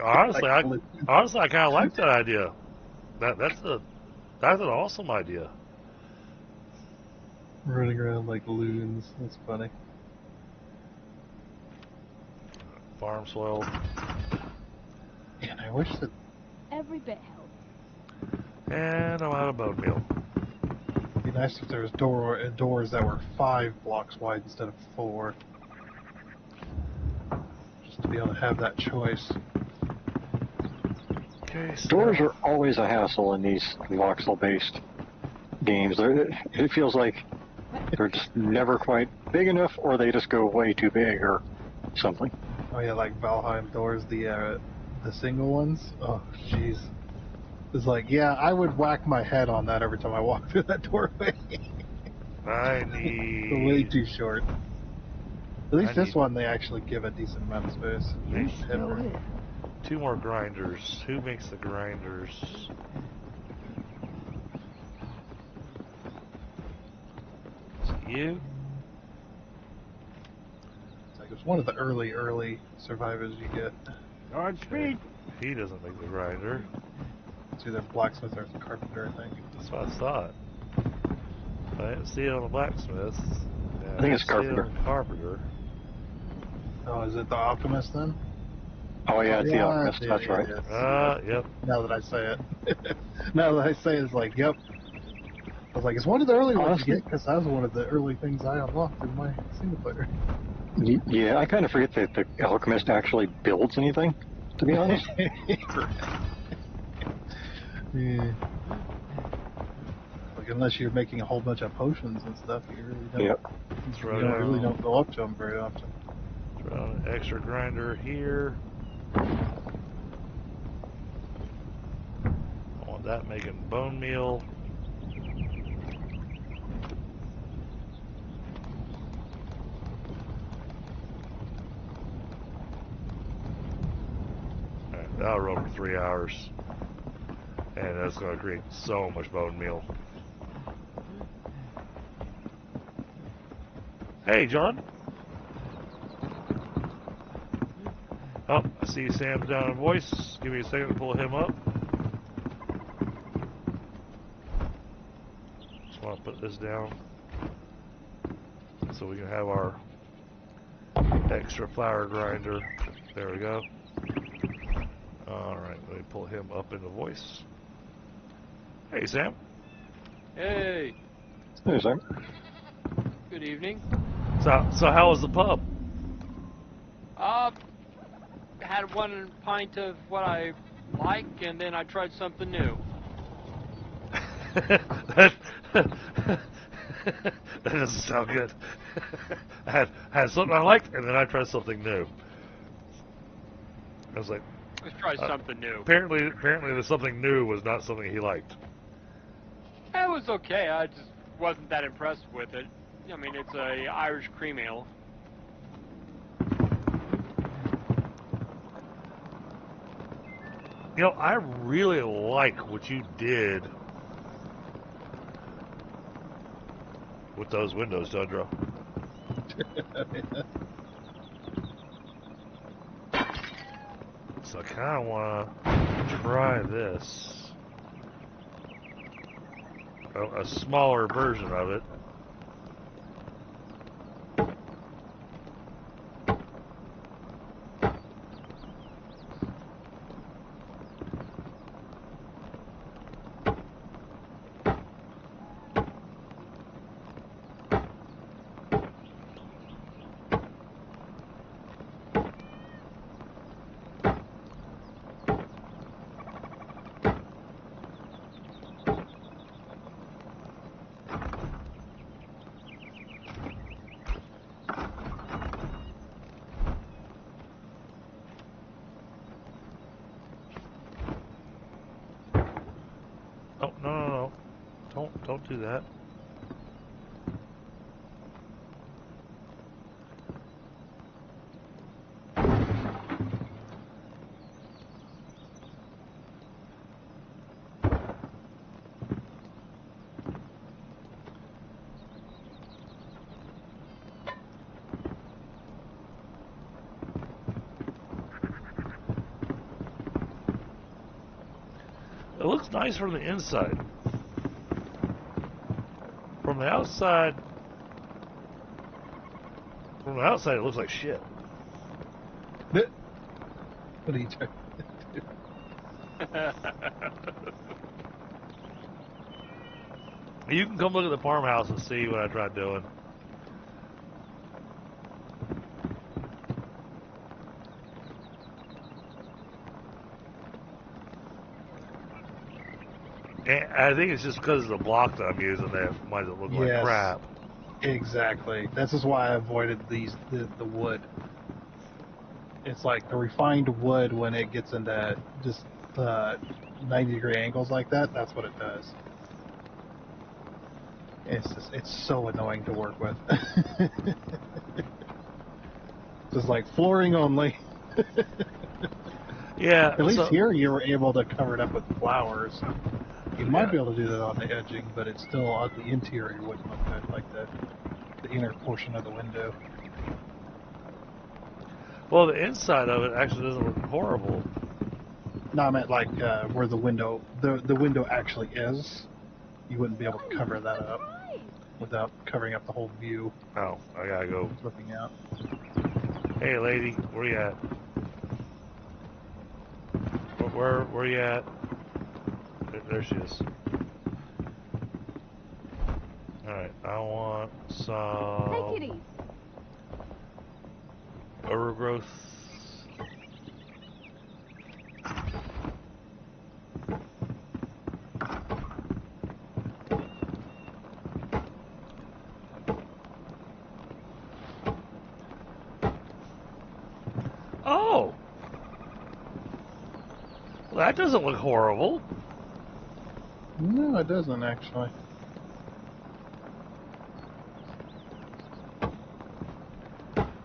Honestly, I kind of like that idea. That's an awesome idea. Running around like loons. That's funny. Farm soil. Man, I wish that. Every bit helps. And I'm out of bone meal. It'd be nice if there was doors that were 5 blocks wide instead of 4. Just to be able to have that choice. Okay, so Doors are always a hassle in these voxel-based games. It feels like they're just never quite big enough, or they just go way too big, or something. Oh yeah, like Valheim doors, the single ones. Oh jeez. It's like, yeah, I would whack my head on that every time I walk through that doorway. I They're way need too short. At least this one, they actually give a decent amount of space. Who's Head over. 2 more grinders. Who makes the grinders? Is it you? It's like it's one of the early survivors you get. On speed. He doesn't make the grinder. It's either blacksmith or carpenter, I think. That's what I thought. I didn't see it on the blacksmith. I think it's see it on carpenter. the carpenter. Oh, is it the Optimist then? Oh yeah, it's the Yeah, Alchemist. yeah, That's yeah, right. yeah. Yep. Now that I say it. Now that I say it, it's like, yep. I was like, it's one of the early ones you get, because that was one of the early things I unlocked in my single player. Yeah, I kind of forget that the Alchemist actually builds anything, to be honest. Yeah. Like, unless you're making a whole bunch of potions and stuff, you really don't. Yep. Really don't go up to them very often. Throw an extra grinder here. I want that making bone meal. Alright, that'll run for 3 hours. And that's going to create so much bone meal. Hey, John. Oh, I see Sam's down in voice. Give me a second to pull him up. Just want to put this down so we can have our extra flour grinder. There we go. Alright, let me pull him up into voice. Hey, Sam. Hey, Hey, Sam. good evening. So how was the pub? Had 1 pint of what I like, and then I tried something new. that doesn't sound good. I had something I liked, and then I tried something new. I was like, Let's try something new. apparently the something new was not something he liked. It was okay. I just wasn't that impressed with it. I mean, it's a Irish cream ale. You know, I really like what you did with those windows, Dundro. So I kind of want to try this. A smaller version of it. Oh, no. Don't do that. It looks nice from the inside. From the outside, it looks like shit. What are you trying to do? You can come look at the farmhouse and see what I tried doing. And I think it's just because of the block that I'm using that might look like Yes. crap. Exactly. This is why I avoided the wood. It's like the refined wood when it gets into just 90-degree angles like that. That's what it does. It's so annoying to work with. Just like flooring only. Yeah. At least here you were able to cover it up with flowers. You might be able to do that on the edging, but it's still on the interior wouldn't look good, like the inner portion of the window. Well, the inside of it actually doesn't look horrible. No, I meant like where the window actually is. You wouldn't be able to cover that up without covering up the whole view. Oh, I gotta go. Looking out. Hey, lady, where you at? Where you at? There she is. Alright, I want some... Hey, kitties. overgrowth. Oh! Well, that doesn't look horrible. No, it doesn't actually.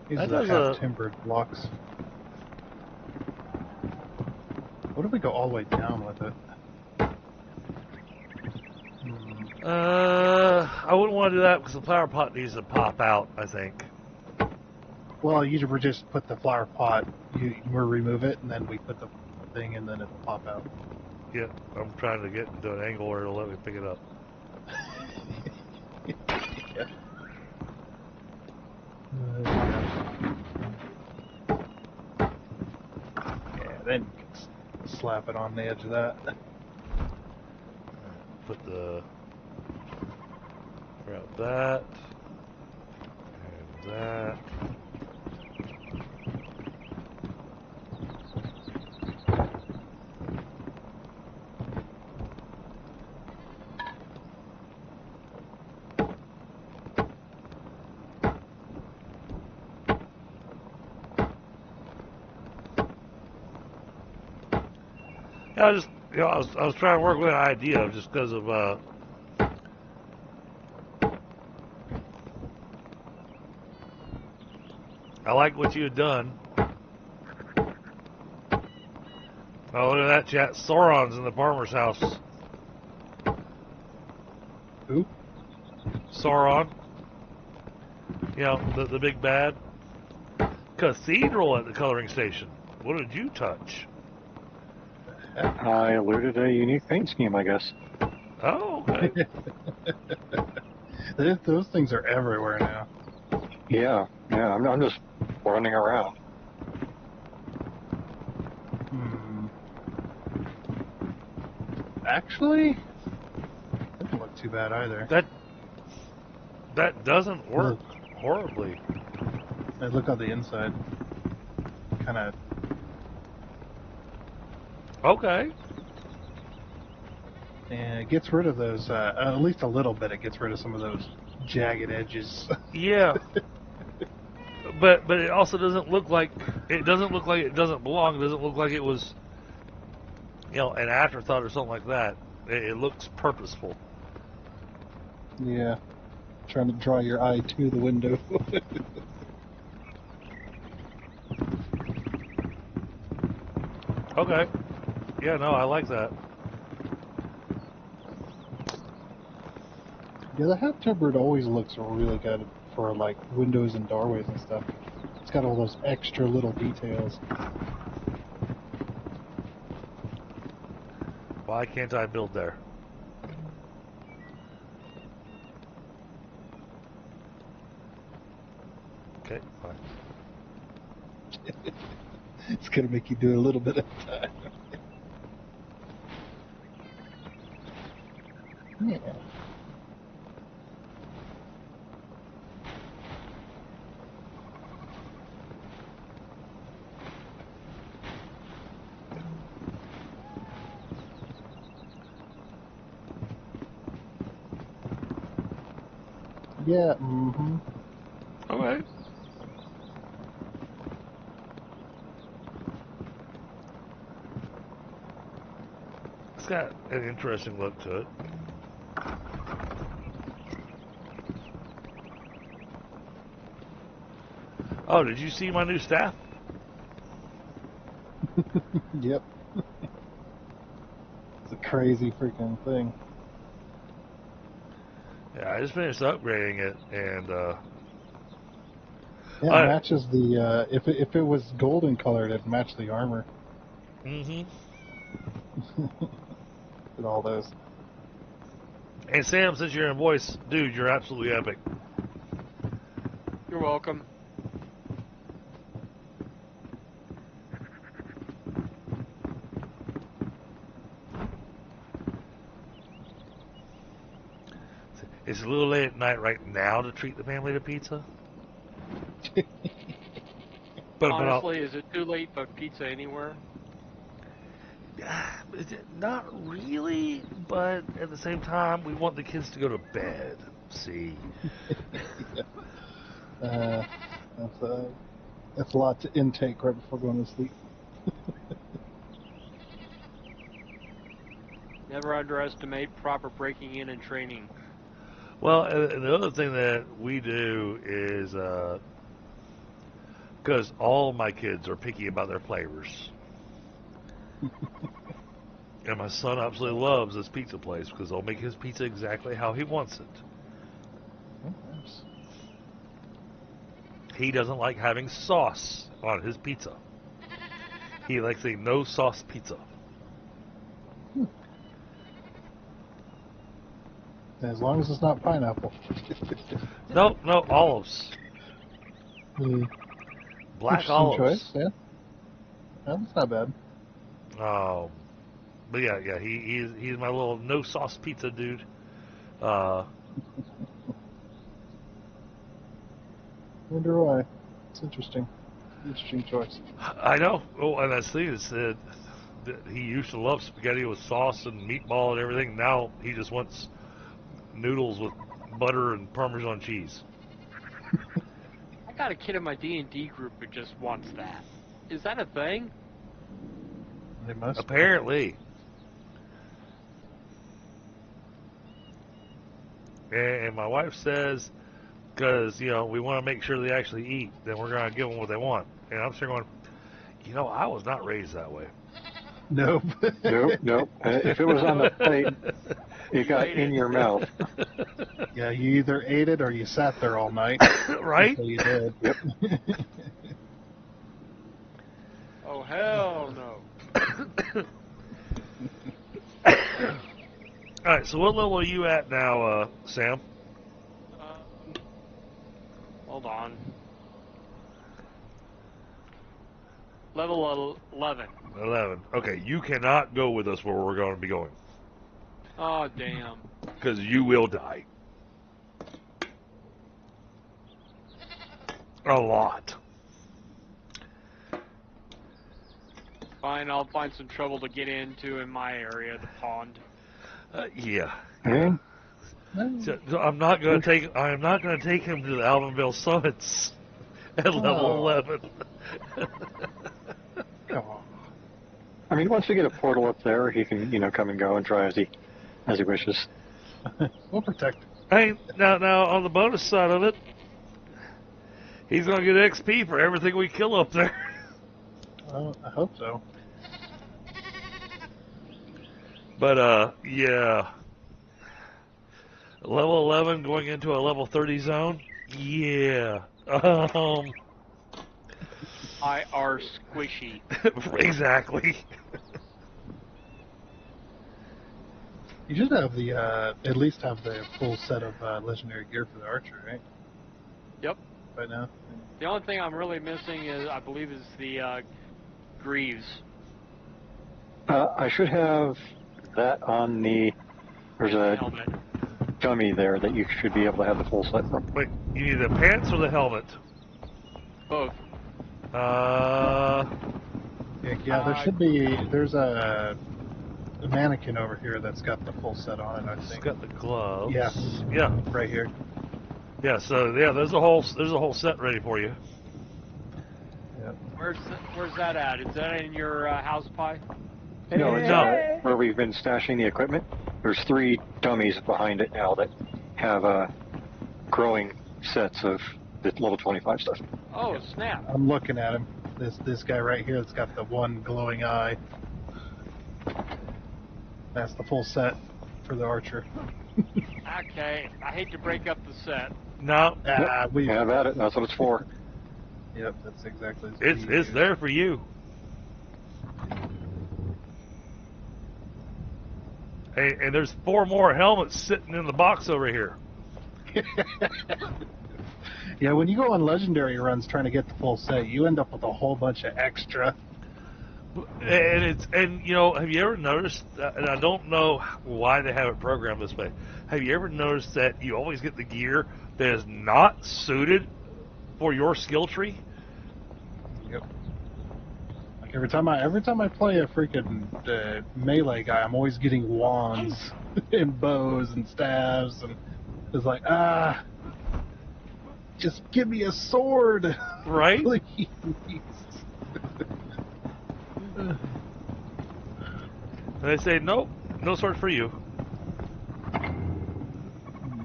These are the half-timbered blocks. What if we go all the way down with it? I wouldn't want to do that because the flower pot needs to pop out, I think. Well, you would just put the flower pot, you remove it, and then we put the thing, and then it'll pop out. Yeah, I'm trying to get into an angle where it'll let me pick it up. Yeah. Then you can slap it on the edge of that. Put the... grab that. And that. I just, I was trying to work with an idea just because of, I like what you had done. Oh, look at that, chat. Sauron's in the farmer's house. Who? Sauron. You know, the big bad. Cathedral at the coloring station. What did you touch? I alerted a unique paint scheme, I guess. Oh, okay. Those things are everywhere now. Yeah, I'm just running around. Actually, that doesn't look too bad either. That doesn't work horribly. And look on the inside. Kind of. Okay. And it gets rid of those, at least a little bit. It gets rid of some of those jagged edges. Yeah. But it also doesn't look like it doesn't belong. It doesn't look like it was, you know, an afterthought or something like that. It looks purposeful. Yeah. Trying to draw your eye to the window. Okay. Yeah, no, I like that. Yeah, the half-timbered always looks really good for like windows and doorways and stuff. It's got all those extra little details. Why can't I build there? Okay, fine. It's gonna make you do a little bit at a time. Yeah. Yeah, mm-hmm. Okay. It's got an interesting look to it. Oh, did you see my new staff? Yep. It's a crazy freaking thing. Yeah, I just finished upgrading it, and Yeah, it matches the, if it was golden colored, it'd match the armor. mm-hmm. And all those. And Sam, since you're in voice, dude, you're absolutely epic. You're welcome. It's a little late at night right now to treat the family to pizza. But honestly, is it too late for pizza anywhere? Not really, but at the same time, we want the kids to go to bed. See? That's a lot to intake right before going to sleep. Never underestimate proper breaking in and training. Well, the other thing that we do is, because all my kids are picky about their flavors. And my son absolutely loves this pizza place because they'll make his pizza exactly how he wants it. Oh, nice. He doesn't like having sauce on his pizza. He likes a no sauce pizza. As long as it's not pineapple. No, olives. Black Interesting olives. choice, yeah. Well, that's not bad. But yeah, he's my little no sauce pizza dude. Wonder why. It's interesting. Interesting choice. I know. Oh, and that's the thing is that he used to love spaghetti with sauce and meatball and everything. Now he just wants noodles with butter and Parmesan cheese. I got a kid in my D&D group who just wants that. Is that a thing? They must. Apparently. And my wife says, because, we want to make sure they actually eat, then we're going to give them what they want. And I'm sitting going, I was not raised that way. Nope. Nope. If it was on the plate, it got in your mouth. Yeah, you either ate it or you sat there all night. Right? So you did. Yep. Oh, hell no. Alright, so what level are you at now, Sam? Hold on. Level 11. 11. Okay, you cannot go with us where we're going to be going. Oh, damn. Because you will die. A lot. Fine, I'll find some trouble to get into in my area, the pond. Yeah. Okay. So I'm not going to take him to the Alvinville Summits at level 11. Come on. I mean, once we get a portal up there, he can, come and go and try as he wishes. We'll protect. Hey, now on the bonus side of it, he's going to get XP for everything we kill up there. I hope so. But yeah. Level 11 going into a level 30 zone? Yeah. I are squishy. Exactly. You should have the at least have the full set of legendary gear for the archer, right? Yep. Right now. The only thing I'm really missing is, I believe, is the greaves. I should have that on the. There's a Helmet. dummy there that you should be able to have the full set from. Wait, you need the pants or the helmet? Both. Yeah, there should be. There's a mannequin over here that's got the full set on it. I It's think. got the gloves. Yeah. Yeah. Right here. Yeah. So yeah, there's a whole set ready for you. Yep. Where's that at? Is that in your house pie? No, it's No. where we've been stashing the equipment. There's 3 dummies behind it now that have growing sets of the level 25 stuff. Oh, snap. I'm looking at him. This guy right here that's got the one glowing eye. That's the full set for the archer. Okay, I hate to break up the set. No, We Have at it. That's what it's for. Yep, that's exactly. it's there for you. Hey, and there's 4 more helmets sitting in the box over here. Yeah, when you go on legendary runs trying to get the full set, you end up with a whole bunch of extra. And you know, have you ever noticed? And I don't know why they have it programmed this way. Have you ever noticed that you always get the gear that is not suited for your skill tree? Yep. Like every time I play a freaking melee guy, I'm always getting wands and bows and staves, and it's like just give me a sword, Right? please. And they say, nope, no sword for you.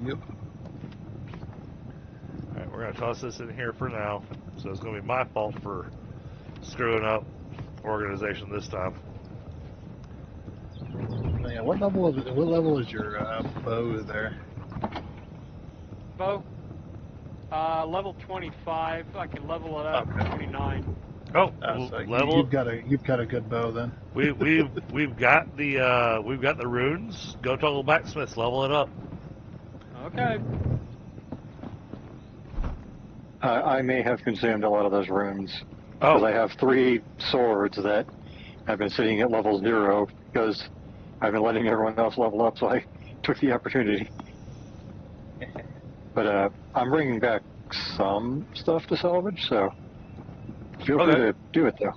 Yep. Alright, we're going to toss this in here for now. So it's going to be my fault for screwing up organization this time. Man, what level is your bow there? Bo? Level 25. I can level it up to 29. Oh, So level. you've got a good bow then. We've got the runes. Go to the blacksmiths, level it up. Okay. I may have consumed a lot of those runes because I have 3 swords that have been sitting at level 0 because I've been letting everyone else level up, so I took the opportunity. But I'm bringing back some stuff to salvage, so feel free to do it though.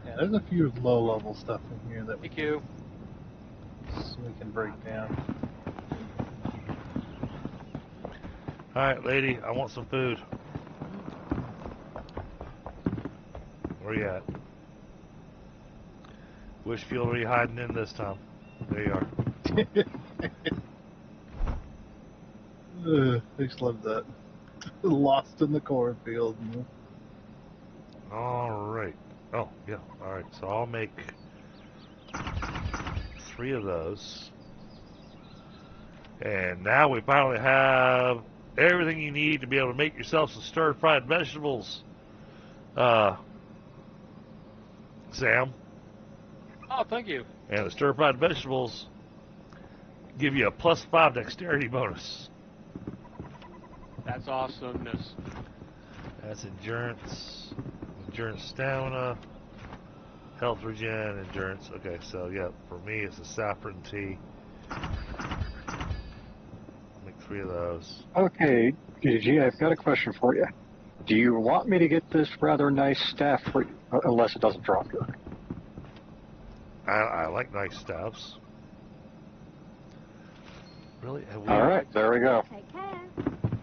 Yeah, there's a few low-level stuff in here that Thank you. we can break down. Alright, lady, I want some food. Where you at? Which field are you hiding in this time? There you are. I just love that. Lost in the cornfield. Alright. Oh, yeah. Alright, so I'll make 3 of those. And now we finally have everything you need to be able to make yourself some stir-fried vegetables. Sam. Oh, thank you. And the stir-fried vegetables give you a +5 dexterity bonus. That's awesomeness. That's endurance, stamina, health regen, endurance. Okay, so yeah, for me it's a saffron tea. Make 3 of those. Okay, GG, I've got a question for you. Do you want me to get this rather nice staff for you, unless it doesn't drop here? I like nice staffs. Really? Have we... All right, there we go. Take care.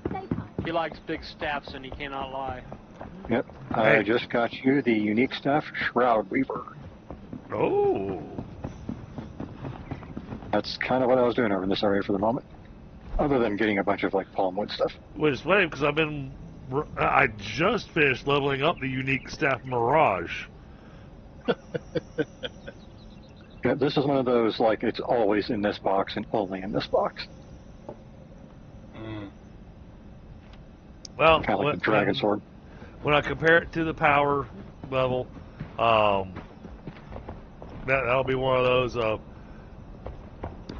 Stay kind. He likes big staffs and he cannot lie. Yep, Hey. I just got you the unique staff, Shroud Weaver. Oh. That's kind of what I was doing over in this area for the moment, other than getting a bunch of like palmwood stuff. Which is funny because I just finished leveling up the unique staff Mirage. Yeah, this is one of those like it's always in this box and only in this box. Well, Kind of like the dragon sword. When I compare it to the power level, that'll be one of those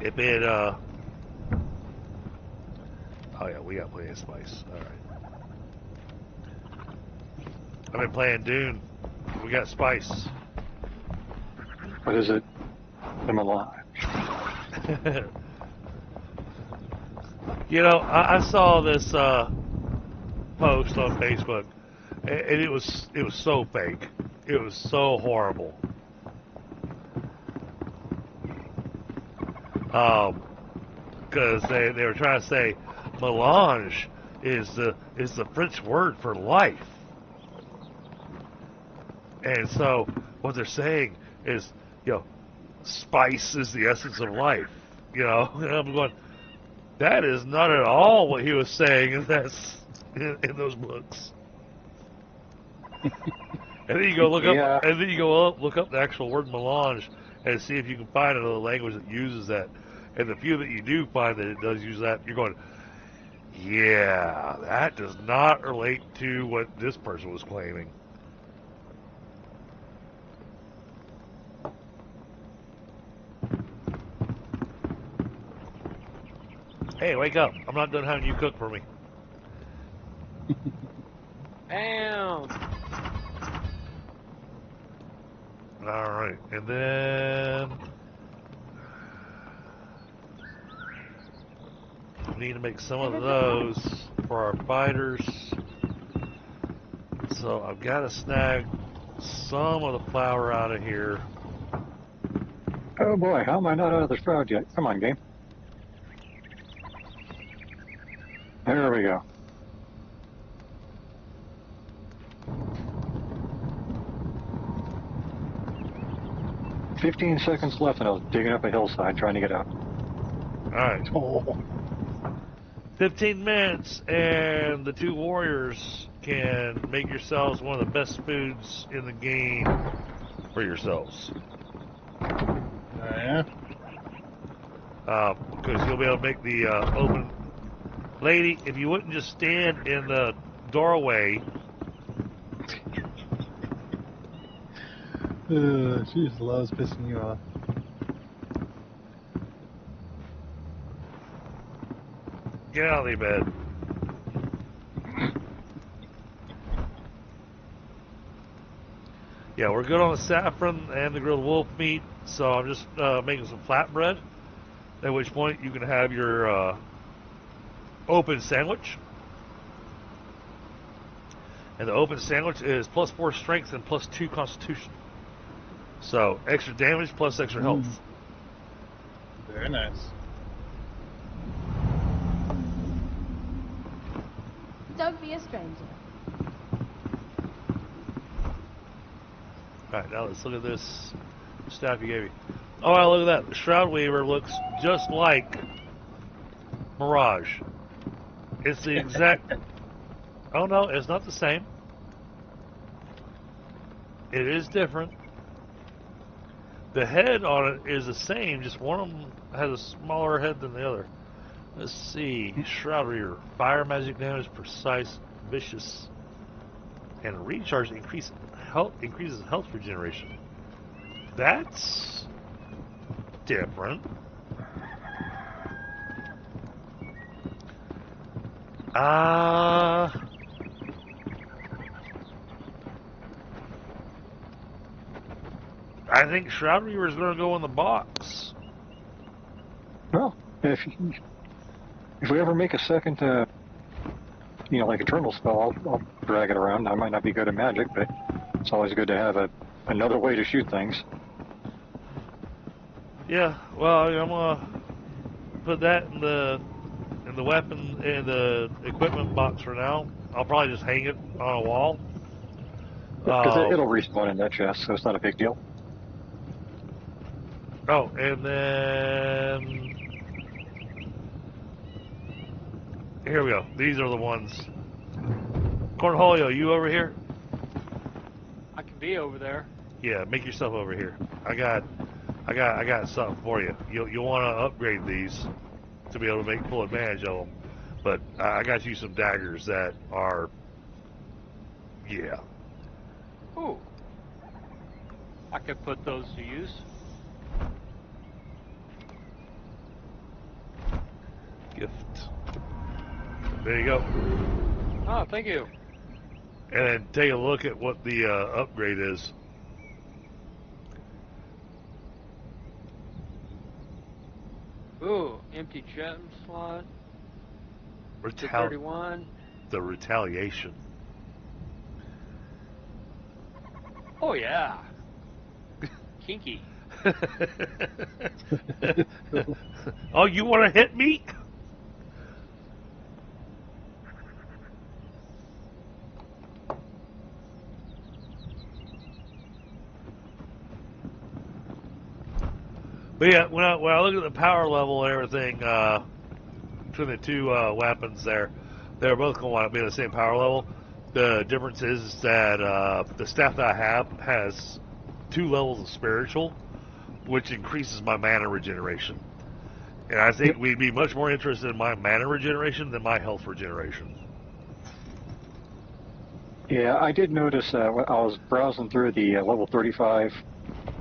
If it, oh yeah, we got plenty of spice. Alright. I've been playing Dune. We got spice. What is it? I'm alive. You know, I saw this post on Facebook, and it was so fake. It was so horrible. Because they were trying to say melange is the French word for life, and so what they're saying is, you know, spice is the essence of life. You know, and I'm going, that is not at all what he was saying in those books. And then you go look up, and then you go look up the actual word melange and see if you can find another language that uses that. And the few that you do find that it does use that, you're going, yeah, that does not relate to what this person was claiming. Hey, wake up. I'm not done having you cook for me. Bam! Alright, and then we need to make some of those for our fighters. So I've got to snag some of the flour out of here. Oh boy, how am I not out of the shroud yet? Come on, game. There we go. "15 seconds left, and I was digging up a hillside trying to get out." Alright. Oh. 15 minutes, and the two warriors can make yourselves one of the best foods in the game for yourselves. Yeah. Because you'll be able to make the open... Lady, if you wouldn't just stand in the doorway... She just loves pissing you off. Get out of the bed. Yeah, we're good on the saffron and the grilled wolf meat, so I'm just making some flatbread, at which point you can have your open sandwich. And the open sandwich is +4 strength and +2 constitution. So, extra damage plus extra health. Very nice. Don't be a stranger. Alright, now let's look at this staff you gave me. Oh, wow, look at that. The Shroud Weaver looks just like Mirage. It's the exact... Oh, no, it's not the same. It is different. The head on it is the same, just one of them has a smaller head than the other. Let's see. Shroud Weaver. Fire magic damage, precise, vicious, and recharge increases health regeneration. That's different. I think Shroud Reaver is going to go in the box. Well, if we ever make a second, like Eternal spell, I'll drag it around. I might not be good at magic, but it's always good to have another way to shoot things. Yeah, well, I'm gonna put that in the weapon in the equipment box for now. I'll probably just hang it on a wall. Because it'll respawn in that chest, so it's not a big deal. Oh, and then here we go. These are the ones. Cornholio, you over here? I can be over there. Yeah, make yourself over here. I got something for you. You'll want to upgrade these to be able to make full advantage of them. But I got you some daggers that are, yeah. Ooh. I could put those to use. There you go. Oh, thank you. And then take a look at what the upgrade is. Ooh, empty gem slot. To Retal 31. the retaliation. Oh yeah. Kinky. Oh, you want to hit me? But yeah, when I look at the power level and everything between the two weapons there, they're both going to wind up being the same power level. The difference is that the staff that I have has 2 levels of spiritual, which increases my mana regeneration. And I think we'd be much more interested in my mana regeneration than my health regeneration. Yeah, I did notice when I was browsing through the level 35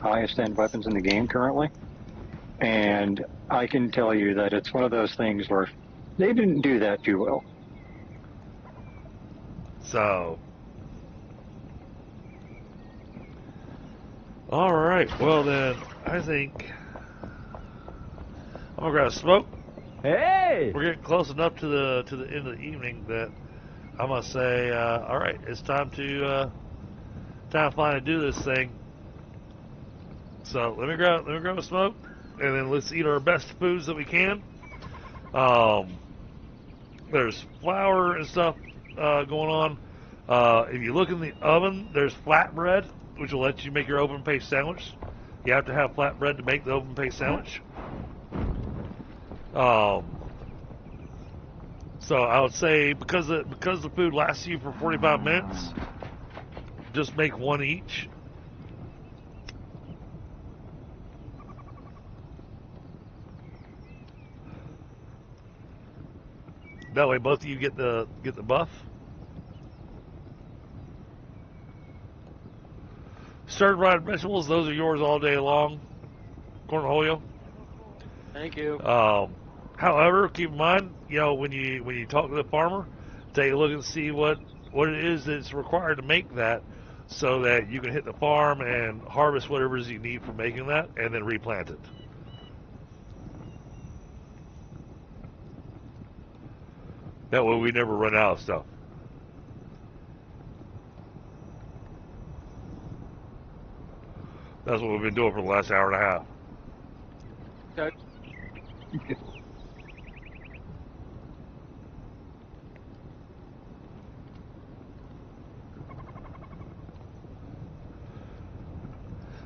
highest end weapons in the game currently, and I can tell you that it's one of those things where they didn't do that too well. So, all right. Well then, I think I'm gonna grab a smoke. Hey! We're getting close enough to the end of the evening that I'm gonna say, all right, it's time to finally do this thing. So let me grab a smoke, and then let's eat our best foods that we can. There's flour and stuff going on. If you look in the oven, there's flatbread, which will let you make your open face sandwich. You have to have flatbread to make the open face sandwich. So I would say because the food lasts you for 45 minutes, just make one each. That way both of you get the buff. Stir fried vegetables, those are yours all day long. Cornholio. Thank you. However, keep in mind, when you talk to the farmer, take a look and see what it is that's required to make that, so that you can hit the farm and harvest whatever it is you need for making that, and then replant it. That way we never run out of stuff. That's what we've been doing for the last hour and a half. Okay.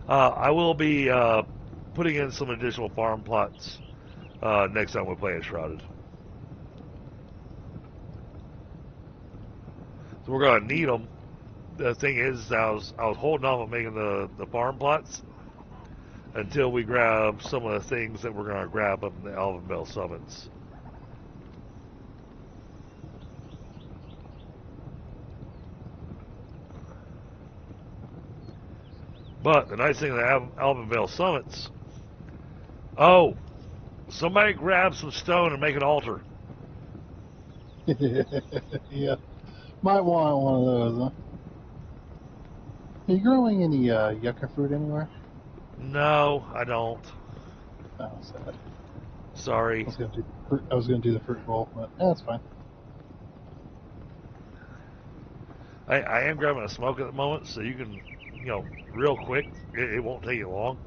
I will be putting in some additional farm plots next time we play Enshrouded. So we're gonna need them. The thing is, I was holding off on making the farm plots until we grab some of the things that we're gonna grab up in the Elven Bell summits. But the nice thing of the Elven Vale summits, somebody grab some stone and make an altar. Yeah, might want one of those, huh? Are you growing any yucca fruit anywhere? No, I don't. Oh, sad. Sorry. I was gonna do the fruit bowl, but that's fine. I am grabbing a smoke at the moment, so you can, real quick. It won't take you long.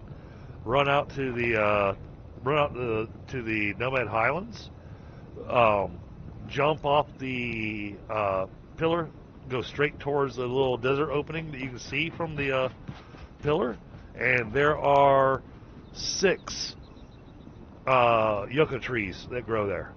Run out to the Nomad Highlands. Jump off the pillar. Go straight towards the little desert opening that you can see from the pillar, and there are 6 yucca trees that grow there.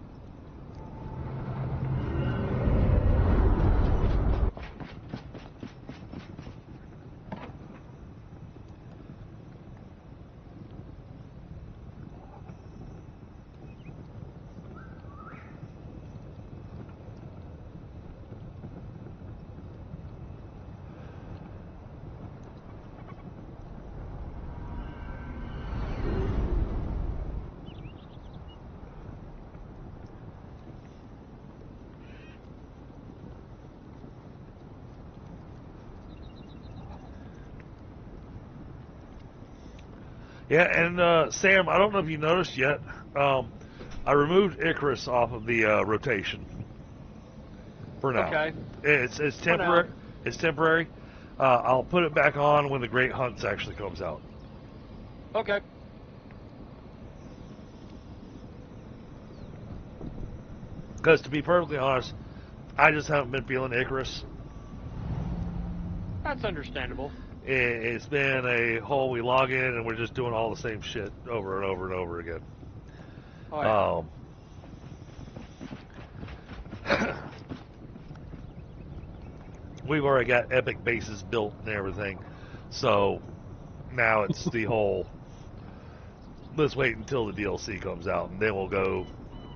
Yeah, and Sam, I don't know if you noticed yet. I removed Icarus off of the rotation for now. Okay. It's For now. temporary. It's temporary. I'll put it back on when the Great Hunts actually comes out. Okay. Because to be perfectly honest, I just haven't been feeling Icarus. That's understandable. It's been a whole we log in and we're just doing all the same shit over and over and over again. Oh, yeah. We've already got epic bases built and everything, so now it's the whole let's wait until the DLC comes out and then we'll go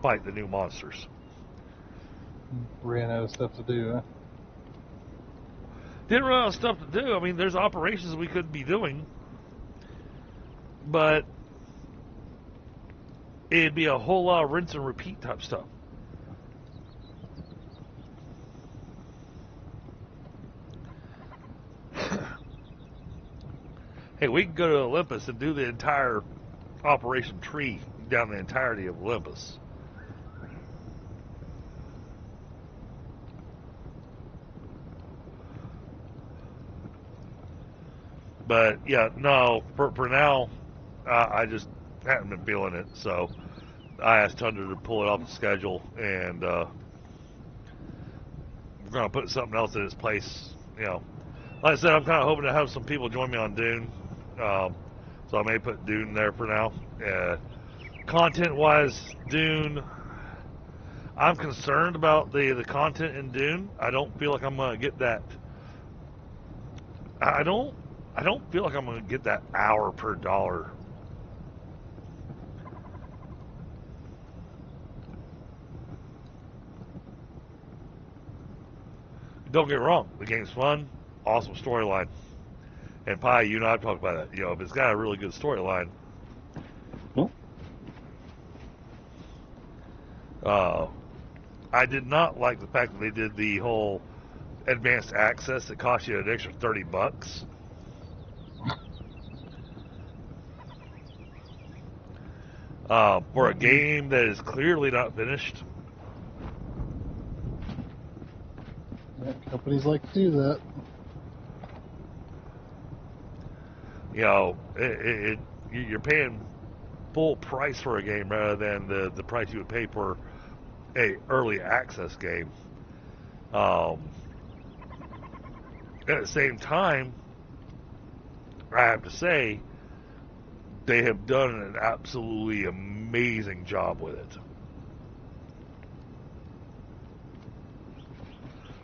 fight the new monsters. Ran out of stuff to do, huh? Didn't run out of stuff to do. I mean, there's operations we could be doing, but it'd be a whole lot of rinse and repeat type stuff. Hey, we can go to Olympus and do the entire operation tree down the entirety of Olympus. But yeah, no, for now, I just haven't been feeling it. So I asked Thunder to pull it off the schedule, and we're gonna put something else in its place. You know, like I said, I'm kind of hoping to have some people join me on Dune, so I may put Dune there for now. Content-wise, Dune, I'm concerned about the content in Dune. I don't feel like I'm gonna get that. I don't feel like I'm going to get that hour per dollar. Don't get me wrong, the game's fun, awesome storyline. And Pi, you and I talked about it. You know, if it's got a really good storyline, I did not like the fact that they did the whole advanced access that cost you an extra $30. For a game that is clearly not finished. Yeah, companies like to do that. You know, you're paying full price for a game rather than the price you would pay for a early access game. At the same time, I have to say, they have done an absolutely amazing job with it.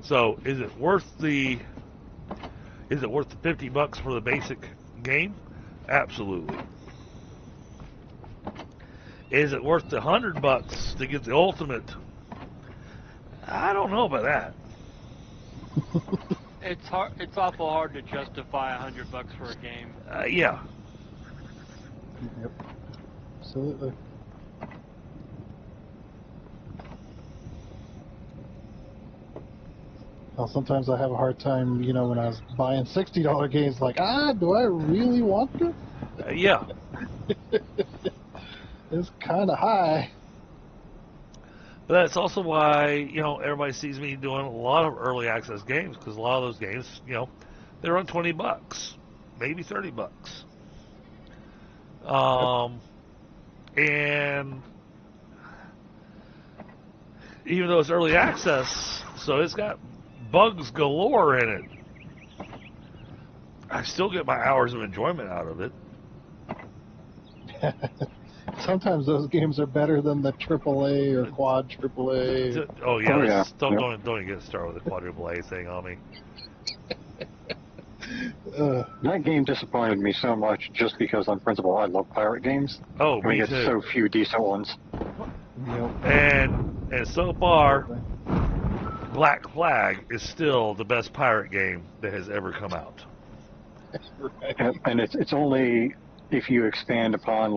So, is it worth the $50 for the basic game? Absolutely. Is it worth the $100 to get the ultimate? I don't know about that. It's hard. It's awful hard to justify $100 for a game. Yeah. Yep. Absolutely. Well, sometimes I have a hard time, you know, when I was buying $60 games, like, do I really want this? Yeah. It's kind of high. But that's also why, you know, everybody sees me doing a lot of early access games, because a lot of those games, you know, they run $20, maybe $30. And even though it's early access, so it's got bugs galore in it, I still get my hours of enjoyment out of it. Sometimes those games are better than the AAA or quad AAA. Oh yeah, Oh, yeah. Don't even get started with the quadruple A thing on me. That game disappointed me so much just because on principle I love pirate games. Oh, We me get too. so few decent ones. Yep. And so far, Black Flag is still the best pirate game that has ever come out. Right. And it's only if you expand upon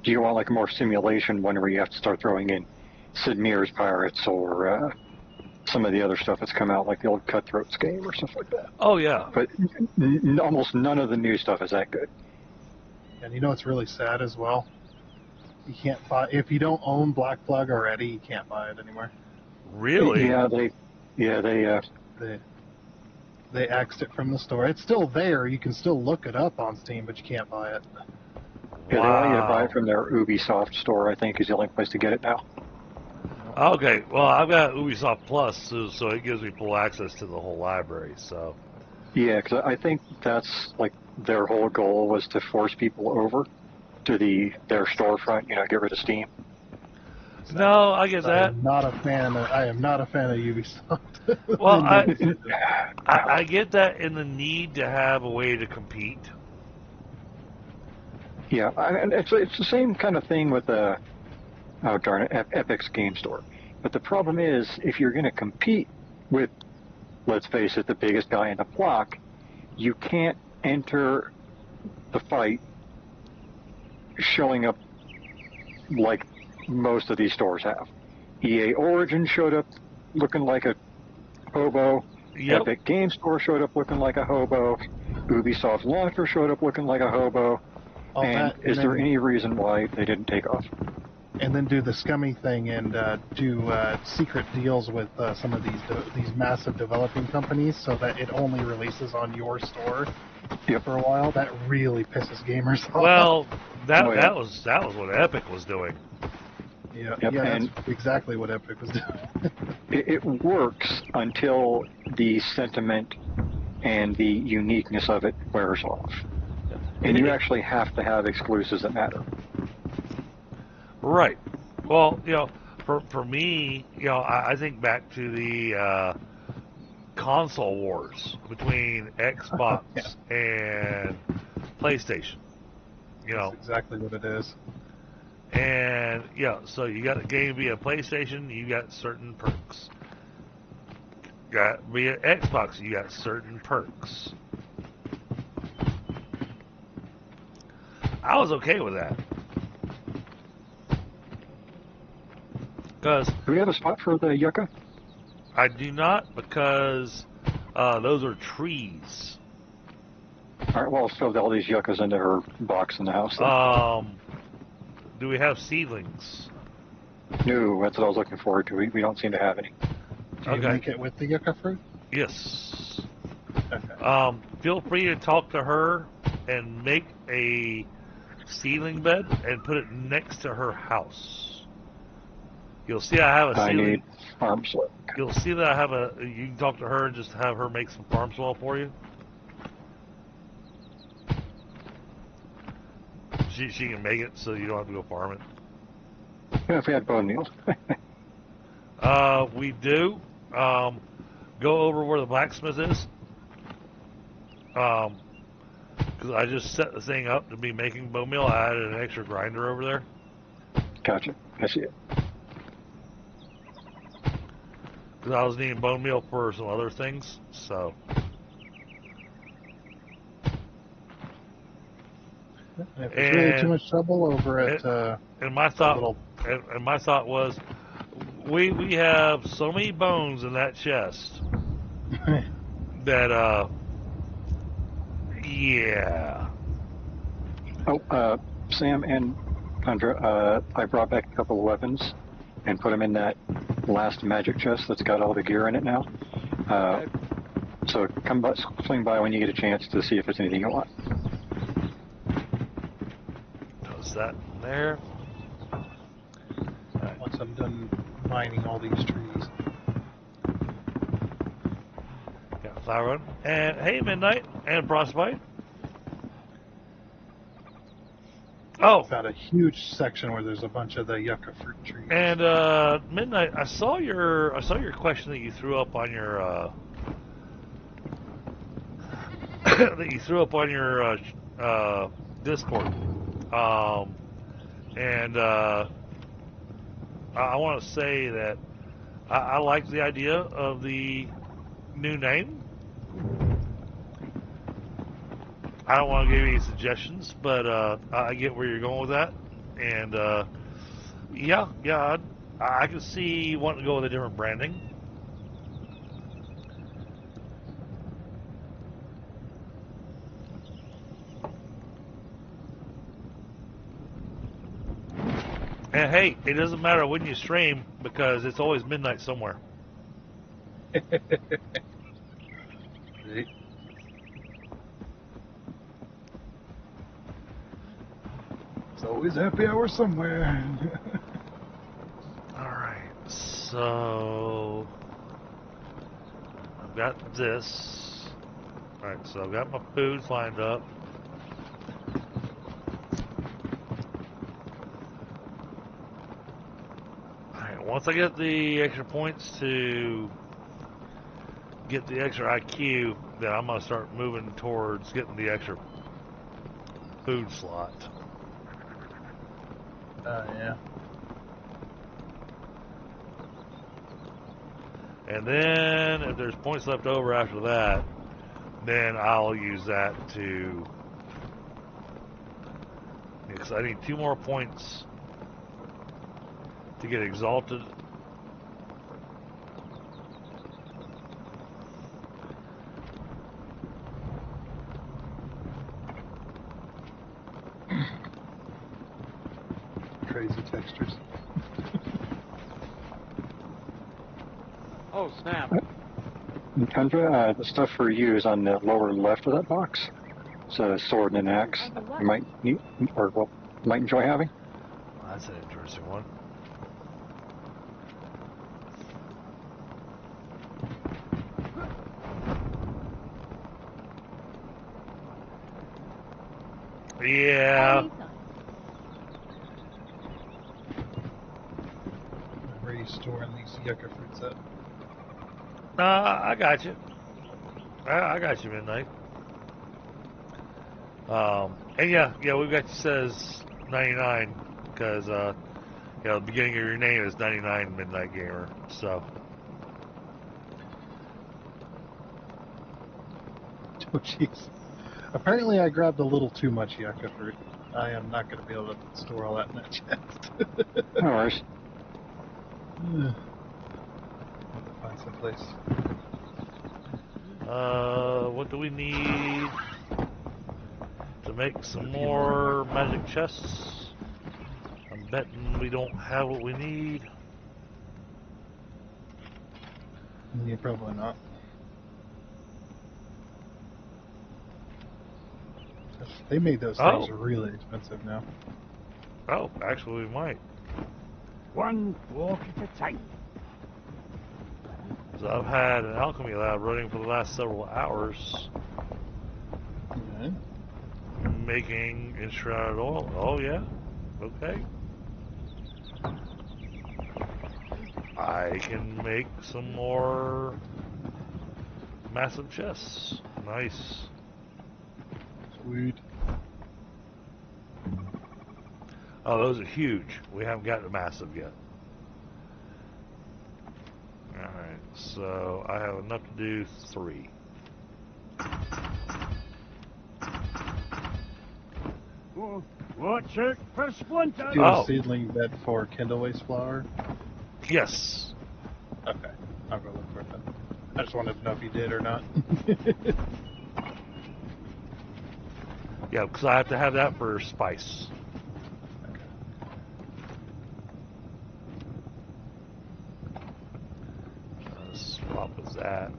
do you want like a more simulation one where you have to start throwing in Sid Meier's Pirates or some of the other stuff that's come out, like the old Cutthroats game or stuff like that. Oh yeah. But almost none of the new stuff is that good. And you know what's really sad as well? You can't buy if you don't own Black Flag already. You can't buy it anymore. Really? They axed it from the store. It's still there. You can still look it up on Steam, but you can't buy it. Yeah, they want you to buy it from their Ubisoft store, I think, is the only place to get it now. Okay, well, I've got Ubisoft Plus, so it gives me full access to the whole library, so... Yeah, because I think that's, like, their whole goal was to force people over to their storefront, get rid of Steam. No, I get that. I am not a fan of Ubisoft. Well, I get that in the need to have a way to compete. Yeah, and it's the same kind of thing with Epic's Game Store. But the problem is, if you're going to compete with, let's face it, the biggest guy in the block, you can't enter the fight showing up like most of these stores have. EA Origin showed up looking like a hobo. Yep. Epic Game Store showed up looking like a hobo. Ubisoft Launcher showed up looking like a hobo. Is there any reason why they didn't take off? And then do the scummy thing and do secret deals with some of these massive developing companies so that it only releases on your store for a while. That really pisses gamers off. Well, that was what Epic was doing. Yeah, Yep, that's exactly what Epic was doing. It works until the sentiment and the uniqueness of it wears off. And you actually have to have exclusives that matter. Right. Well, for me, I think back to the console wars between Xbox and PlayStation. That's exactly what it is. And so you got a game via PlayStation, you got certain perks. Got via Xbox, you got certain perks. I was okay with that. Because do we have a spot for the yucca? I do not, because those are trees. All right, well, I'll shove all these yuccas into her box in the house. Do we have seedlings? No, that's what I was looking forward to. We don't seem to have any. Do you make it with the yucca fruit? Yes. Okay. Feel free to talk to her and make a seedling bed and put it next to her house. You'll see I have a seedling. I need farm soil. You'll see that I have you can talk to her and just have her make some farm soil for you. She can make it so you don't have to go farm it. Yeah, if we had bone meal. We do. Go over where the blacksmith is. Because I just set the thing up to be making bone meal. I added an extra grinder over there. Gotcha. I see it. Because I was needing bone meal for some other things, so. If it's really too much trouble over at and my thought was, we have so many bones in that chest that yeah. Oh, Sam and Tundra, I brought back a couple of weapons and put them in that last magic chest that's got all the gear in it now. So swing by when you get a chance to see if there's anything you want. Is that there? Right, once I'm done mining all these trees. Got Flower and hey, Midnight and Frostbite. Oh, Found a huge section where there's a bunch of the yucca fruit trees. And Midnight, I saw your question that you threw up on your Discord. And I want to say that I like the idea of the new name. I don't want to give you any suggestions, but I get where you're going with that. And yeah, I can see wanting to go with a different branding. And hey, it doesn't matter when you stream because it's always midnight somewhere. Right. It's always happy hour somewhere. Alright, so I've got this. Alright, so I've got my food lined up. Alright, once I get the extra points to get the extra IQ, then I'm going to start moving towards getting the extra food slot. Yeah. And then if there's points left over after that, then I'll use that to, because I need 2 more points to get exalted. Crazy textures. Oh, snap. Tundra, the stuff for you is on the lower left of that box. It's a sword and an axe. You might need, or well, might enjoy having. Well, that's an interesting one. Yeah. Where are you storing these yucca fruits at? I got you. I got you, Midnight. And yeah, we've got you says 99 because the beginning of your name is 99 Midnight Gamer. So. Oh, jeez. Apparently I grabbed a little too much yucca fruit. I am not going to be able to store all that in that chest. No worries. I'll have to find some place. What do we need to make some more magic chests? I'm betting we don't have what we need. Yeah, probably not. They made those things really expensive now. Oh, actually we might. 1 walk at a time. So I've had an alchemy lab running for the last several hours Okay. making enshrouded oil. Oh yeah? Okay. I can make some more massive chests. Nice. Sweet. Oh, those are huge. We haven't got the massive yet. Alright, so I have enough to do 3. Oh, watch out for splinters. Do a seedling bed for kindlewaste flower? Yes. Okay. I'll go look for it then. I just wanted to know if you did or not. Yeah, because I have to have that for spice. Swap with that.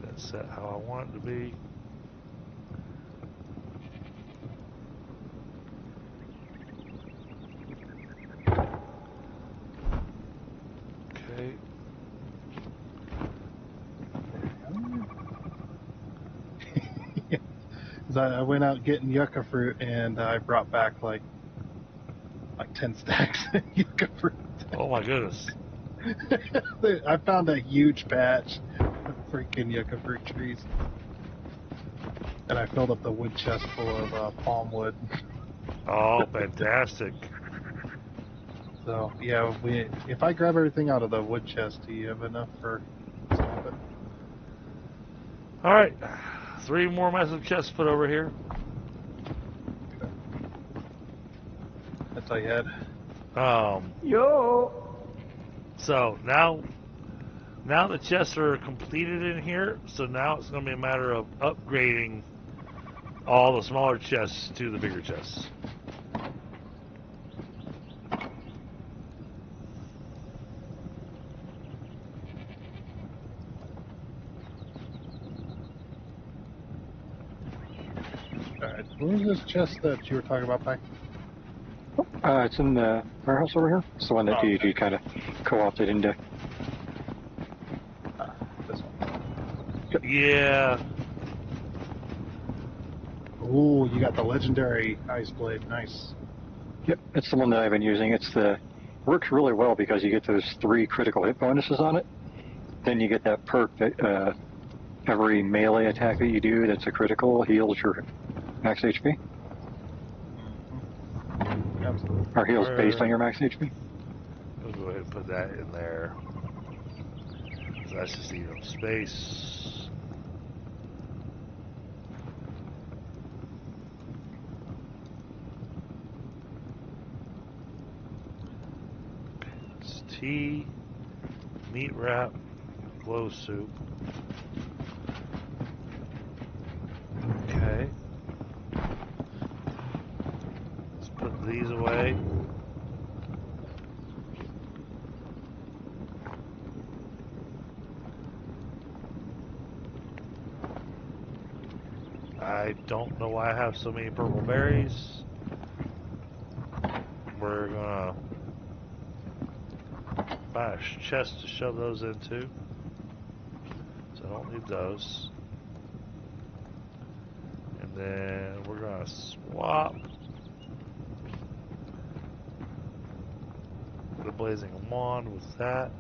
That's set how I want it to be. Okay. I went out getting yucca fruit and I brought back like 10 stacks of yucca fruit. Oh my goodness. I found a huge patch of freaking yucca fruit trees. And I filled up the wood chest full of palm wood. Oh, fantastic. So, yeah, if I grab everything out of the wood chest, do you have enough for some of it? Alright. 3 more massive chests put over here. That's all you had. Yo! So now the chests are completed in here. So now it's going to be a matter of upgrading all the smaller chests to the bigger chests. Alright, where's this chest that you were talking about, Pi? It's in the warehouse over here. It's the one that DG kind of co-opted into. This one. Yeah. Ooh, you got the legendary ice blade. Nice. Yep, it's the one that I've been using. Works really well because you get those 3 critical hit bonuses on it. Then you get that perk that every melee attack that you do that's a critical heals your max HP. Absolutely. Or heals based on your max HP. We'll go ahead and put that in there. So that's just eating up space. It's tea, meat wrap, glow soup. Okay. Let's put these away. I don't know why I have so many purple berries. We're gonna buy a chest to shove those into. So I don't need those. And then we're gonna swap the blazing wand with that.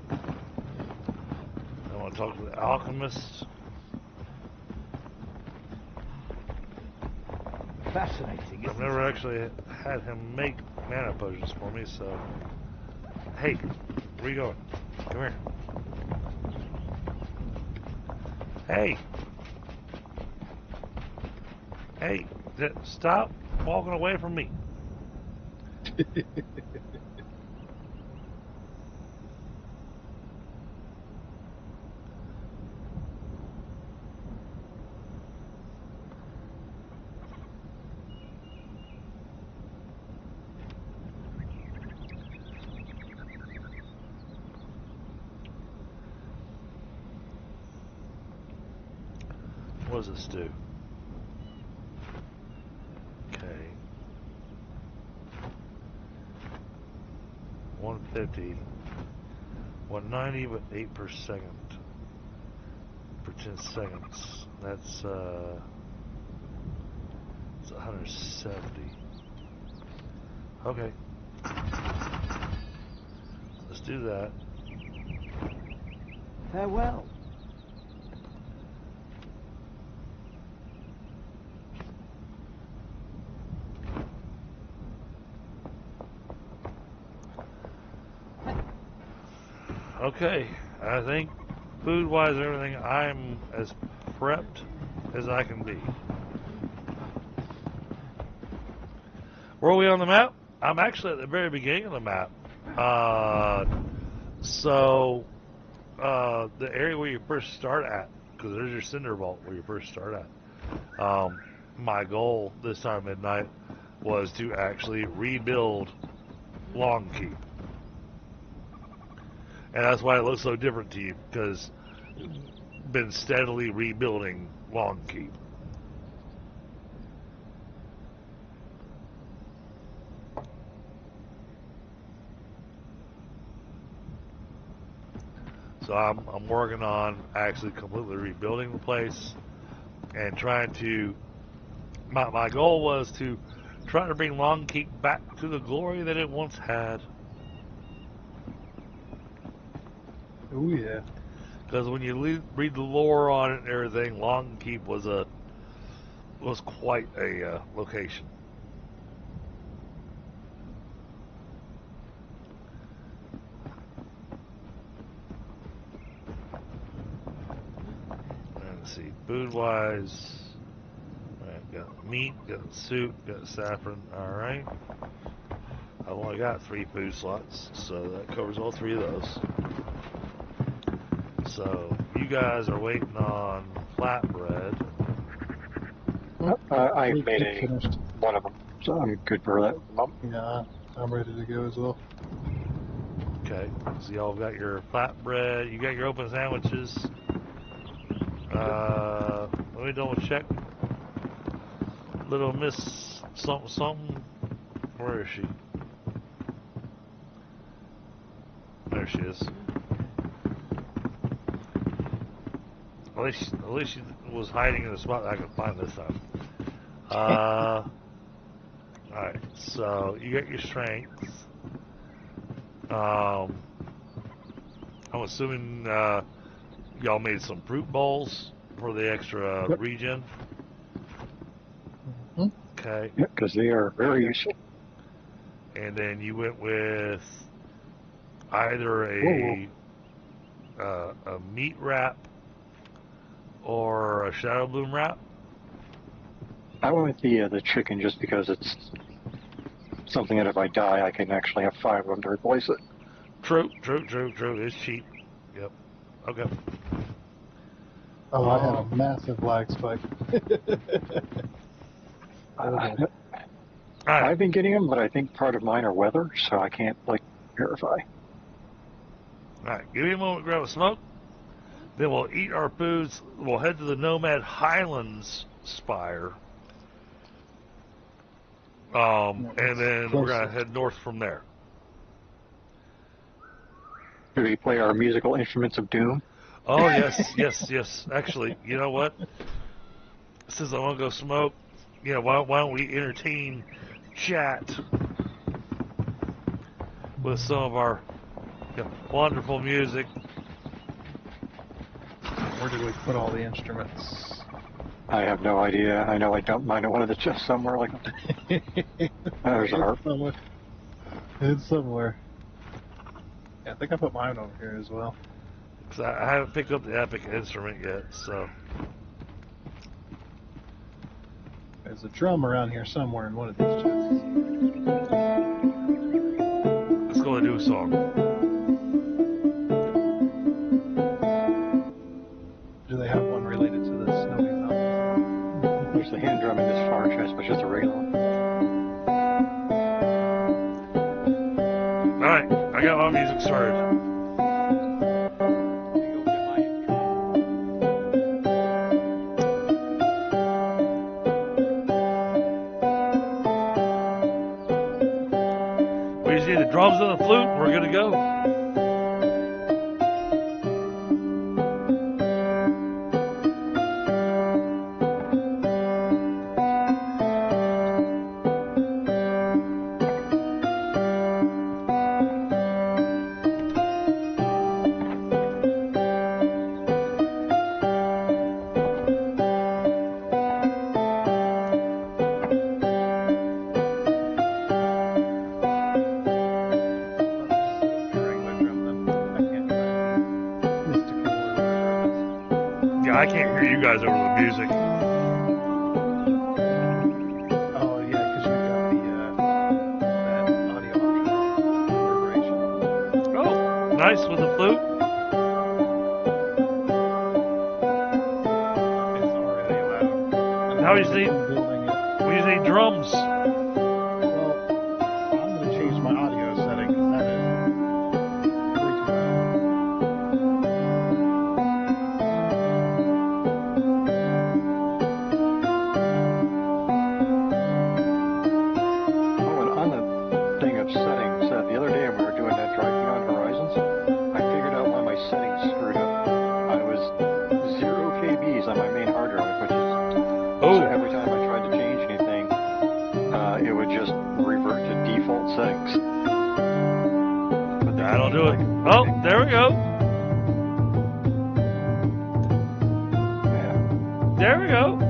I want to talk to the alchemist. Fascinating, I've isn't never it? actually had him make mana potions for me, so. Hey, where you going? Come here. Hey! Hey, stop walking away from me. What does this do? Okay. 150. 190, but 8 per second. For 10 seconds. That's 170. Okay. Let's do that. Farewell. Okay, I think food-wise and everything, I'm as prepped as I can be. Where are we on the map? I'm actually at the very beginning of the map. The area where you first start at, because there's your cinder vault where you first start at. My goal this time of midnight was to actually rebuild Longkeep. And that's why it looks so different to you, because been steadily rebuilding Longkeep. So I'm working on actually completely rebuilding the place and trying to. My goal was to try to bring Longkeep back to the glory that it once had. Oh yeah. Because when you read the lore on it and everything, Longkeep was quite a location. see. Food wise, right, got meat, got soup, got saffron. All right. I've only got 3 food slots, so that covers all 3 of those. So you guys are waiting on flatbread. I We made finished. one of them, so I'm good for that. Yeah, I'm ready to go as well. Okay, so y'all got your flatbread. You got your open sandwiches. Let me double check. Little Miss something something. Where is she? There she is. At least she was hiding in a spot that I could find this time. Alright, so you got your strength. I'm assuming y'all made some fruit bowls for the extra regen. Mm-hmm. Okay. Yeah, because they are very useful. And then you went with either a meat wrap or a shadow bloom wrap. I went with the chicken just because it's something that if I die, I can actually have 5 of them to replace it. True. It's cheap. Yep. Okay. Oh, I had a massive lag spike. Alright. I've been getting them, but I think part of mine are weather, so I can't verify. Alright, give me a moment to grab a smoke. Then we'll eat our foods. We'll head to the Nomad Highlands Spire. And then we're going to head north from there. Do we play our musical instruments of doom? Oh, yes. Actually, you know what? Since I want to go smoke, why don't we entertain chat with some of our wonderful music. Where did we put all the instruments? I have no idea. I know I dumped mine in one of the chests somewhere. There's a harp. It's somewhere. Yeah, I think I put mine over here as well. Because I haven't picked up the epic instrument yet, so. There's a drum around here somewhere in one of these chests. Let's go and do a song. Do they have one related to the Snowy Mountains? There's the hand drum in this far chest, but just a regular one. Alright, I got my music started. We just need the drums and the flute, and we're good to go. I can't hear you guys over the music. Oh, yeah, because you've got that audio option on reverberation. Oh, nice with the flute. It's already loud. Now we just need drums. Well, I'm going to change my audio setting because that is way too loud. Oh, and on the thing of settings, the other day when we were doing that Drive Beyond Horizons, I figured out why my settings screwed up. I was 0 kbs on my main hard drive, which is so every time I tried to change anything, it would just revert to default settings. But That'll do it. Oh, there we go. Yeah. There we go.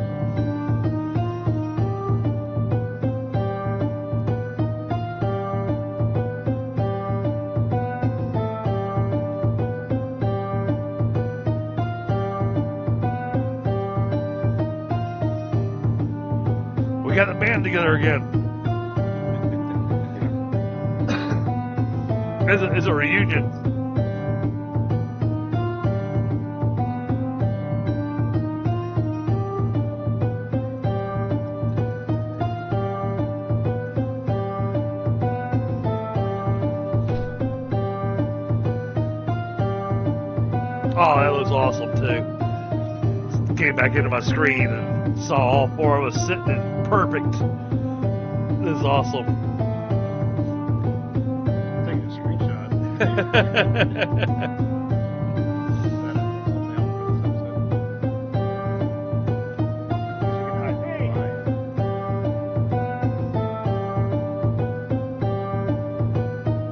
got the band together again. It's a reunion. Oh, that was awesome too. Came back into my screen and saw all four of us sitting in perfect. This is awesome. Taking a screenshot.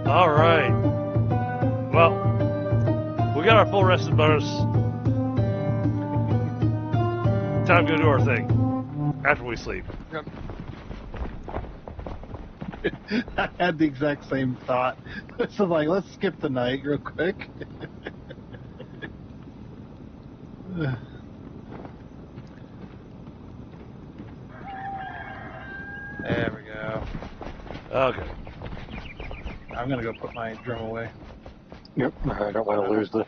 All right. Well, we got our full rested bonus. Time to go do our thing after we sleep. Yep. I had the exact same thought. So like, let's skip the night real quick. There we go. Okay. I'm gonna go put my drum away. Yep. I don't want to lose the.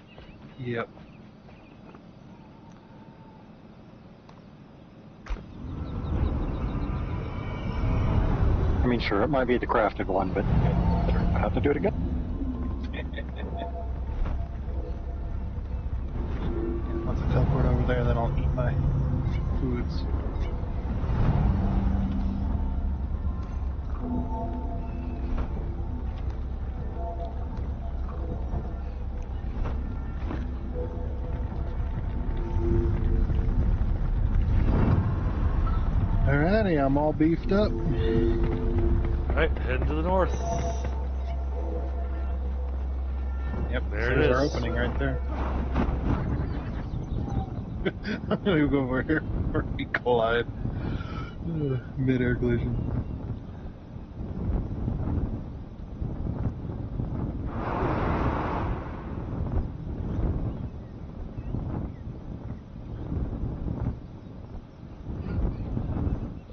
Yep. I mean, sure, it might be the crafted one, but I have to do it again. Once I teleport over there, then I'll eat my foods. Alrighty, I'm all beefed up. Alright, heading to the north. Yep, There it there's our is. opening right there. I'm gonna go over here before we collide. Mid-air collision.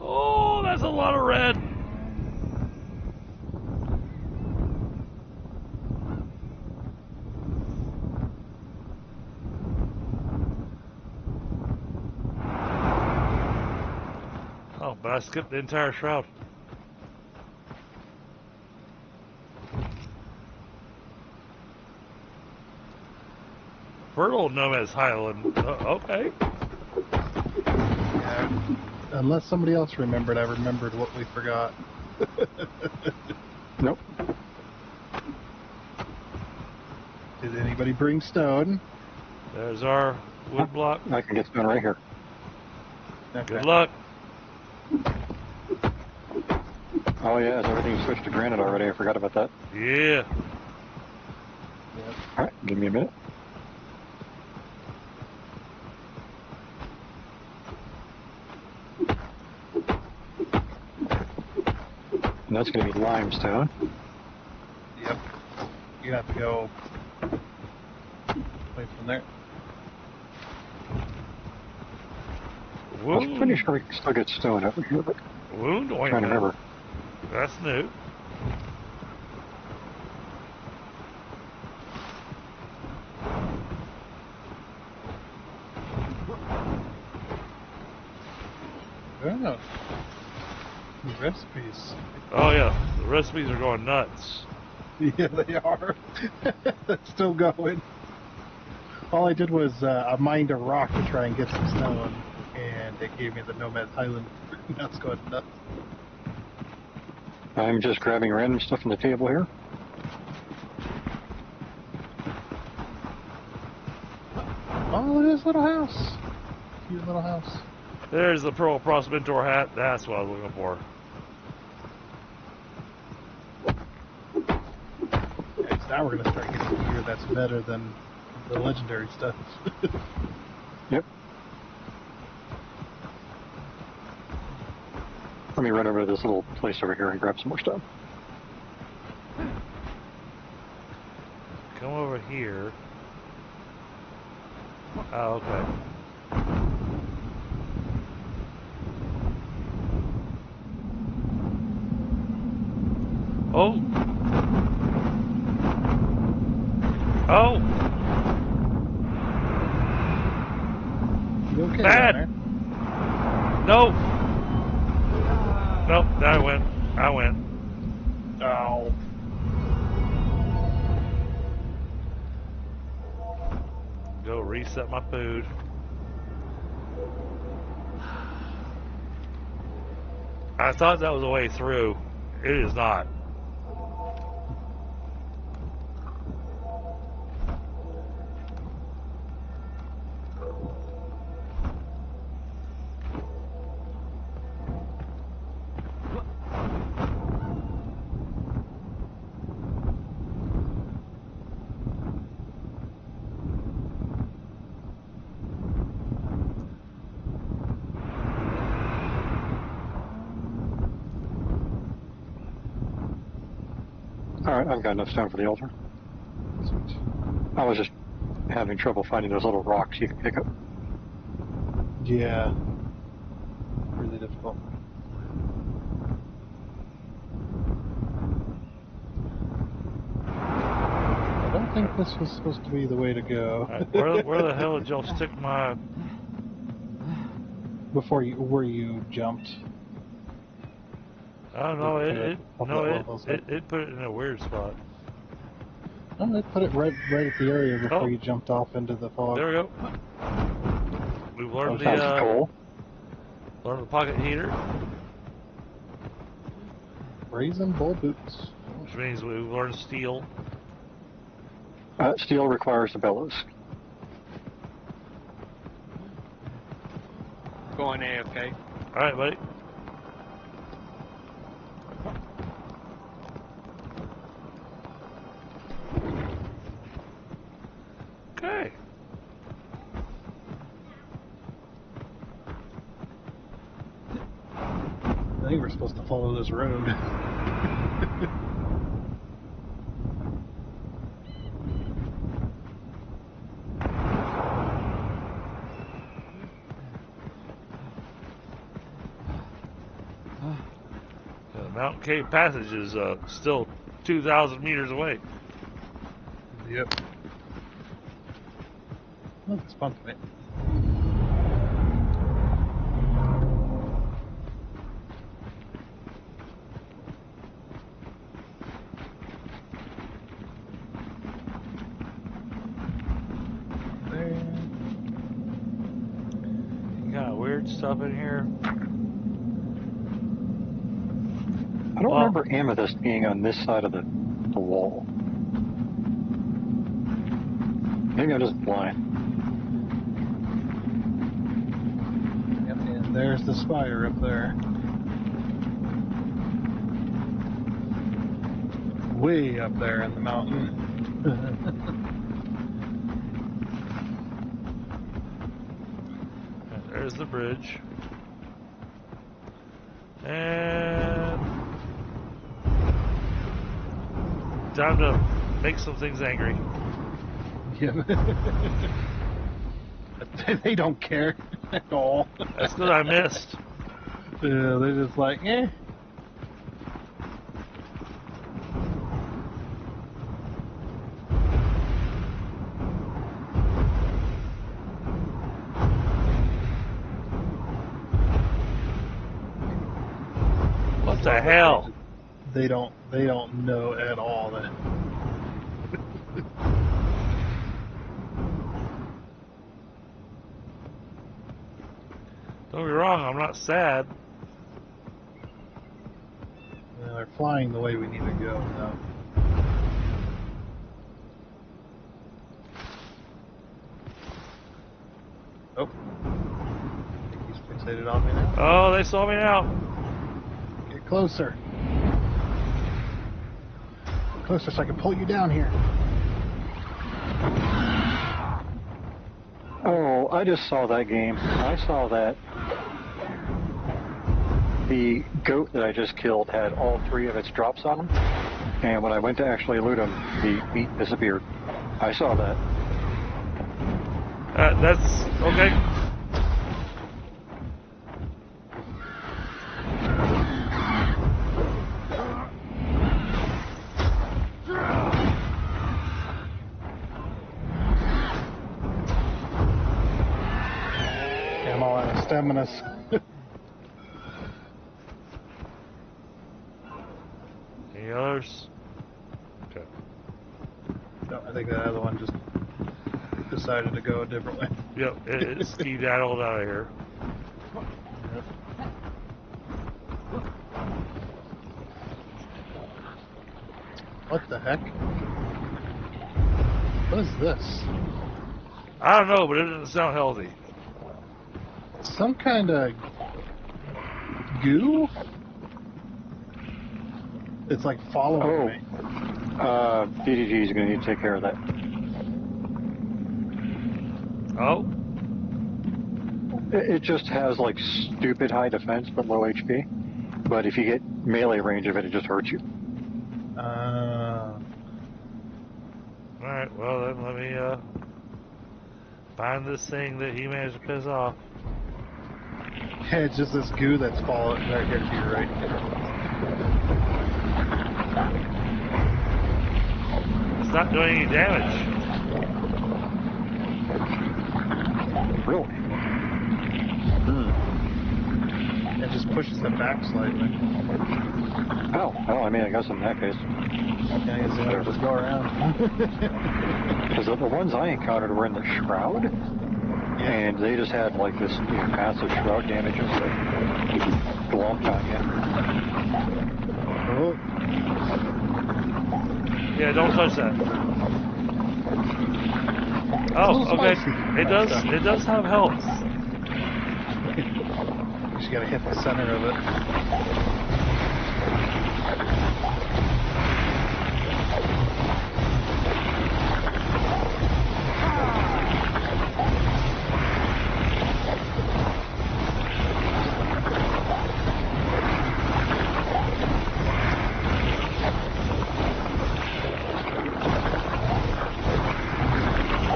Oh, that's a lot of red. Oh, but I skipped the entire shroud. Fertile Nomad's Highland. Okay. Yeah. Unless somebody else remembered, I remembered what we forgot. Nope. Did anybody bring stone? There's our wood block. I can get stone right here. Okay. Good luck. Oh yeah, is everything switched to granite already? I forgot about that. Yeah. All right, give me a minute. And that's going to be limestone. Yep. You have to go away from there. I was pretty Wound. sure we can still get stone over here, but Wound I'm trying to ointment. remember. That's new. Oh. The recipes. Oh yeah, the recipes are going nuts. Yeah, they are. It's still going. All I did was I mined a rock to try and get some stone, and it gave me the Nomad's Highland. Now it's going nuts. I'm just grabbing random stuff from the table here. Oh, it is little house. Cute little house. There's the Pearl Prospector hat. That's what I was looking for. Okay, so now we're gonna start getting gear that's better than the legendary stuff. Yep. Let me run over to this little place over here and grab some more stuff. Come over here. Oh, okay. Oh. Oh. You okay Bad. down No. Nope. I went. there? Oh. Go reset my food. I thought that was a way through. It is not. Alright, I've got enough stone for the altar. Sweet. I was just having trouble finding those little rocks you can pick up. Yeah. Really difficult. I don't think this was supposed to be the way to go. Where the hell did y'all stick my... Where you jumped. I don't know. It put it in a weird spot. Oh, they put it right at the area before you jumped off into the fog. There we go. We've learned Sounds cool. learned the pocket heater, Brazen bull boots. which means we've learned steel. Steel requires the bellows. Going AFK. All right, buddy. Okay. I think we're supposed to follow this road. The Mountain Cave Passage is still 2,000 meters away. Yep. Well, it's fun for me. There. Kind of weird stuff in here. I don't remember amethyst being on this side of the wall. Maybe I'm just blind. Yep, and there's the spire up there. Way up there in the mountain. There's the bridge. And time to make some things angry. Yeah. They don't care at all. That's because I missed. Yeah, they're just like, eh. What the hell? They don't know at all that. Don't be wrong, I'm not sad. They're flying the way we need to go now. Oh. I think he's fixated on me now. Oh, they saw me now. Get closer. Closer so I can pull you down here. Oh, I just saw that game. I saw that the goat that I just killed had all 3 of its drops on them, and when I went to actually loot them, the meat disappeared. I saw that. That's okay. feminist. Any others? Okay. No, I think that other one just decided to go a different way. Yep, it skedaddled out of here. What the heck? What is this? I don't know, but it doesn't sound healthy. Some kind of goo? It's like following me. DDG is going to need to take care of that. Oh? It just has like stupid high defense but low HP. But if you get melee range of it, it just hurts you. Alright, well then let me find this thing that he managed to piss off. Yeah, it's just this goo that's following right here to your right. It's not doing any damage. Really? It just pushes them back slightly. Oh, well, I mean, I guess in that case. Yeah, I guess they'll just go around. Because the ones I encountered were in the Shroud, and they just had like this massive Shroud damage and stuff. Glomped on you. Oh. Yeah, don't touch that. Oh, okay. It does have health. You just gotta hit the center of it.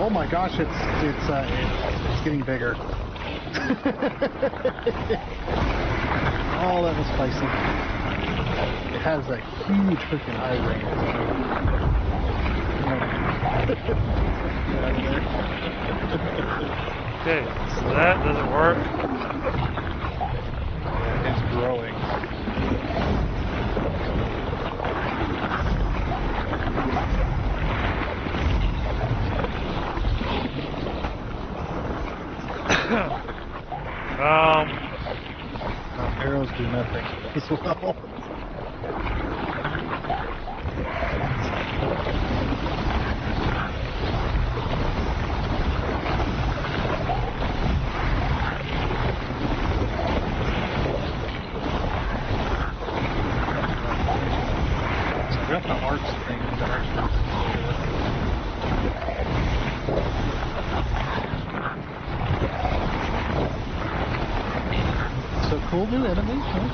Oh my gosh, it's getting bigger. Oh, that was spicy. It has a huge freaking eye range. Okay, so that doesn't work. Yeah, it's growing. Arrows do nothing as well. So I got the arcs thing that actually. So cool new enemies, huh?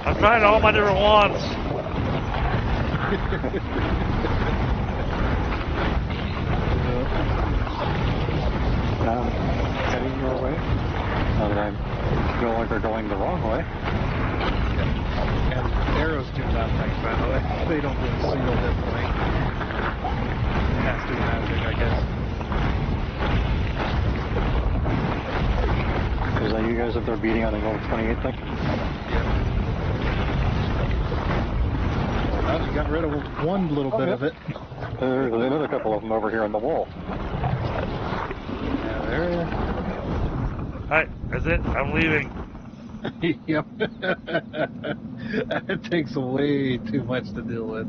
I'm trying all my different wands. Heading your way. Now that I'm no longer going the wrong way. And arrows do nothing, by the way. They don't do a single hit point. It has to be magic, I guess. Is that you guys up there beating on the level 28 thing? Well, you got rid of one little bit of it. There's another couple of them over here on the wall. Yeah, there you are. Alright, that's it. I'm leaving. Yep. It takes way too much to deal with.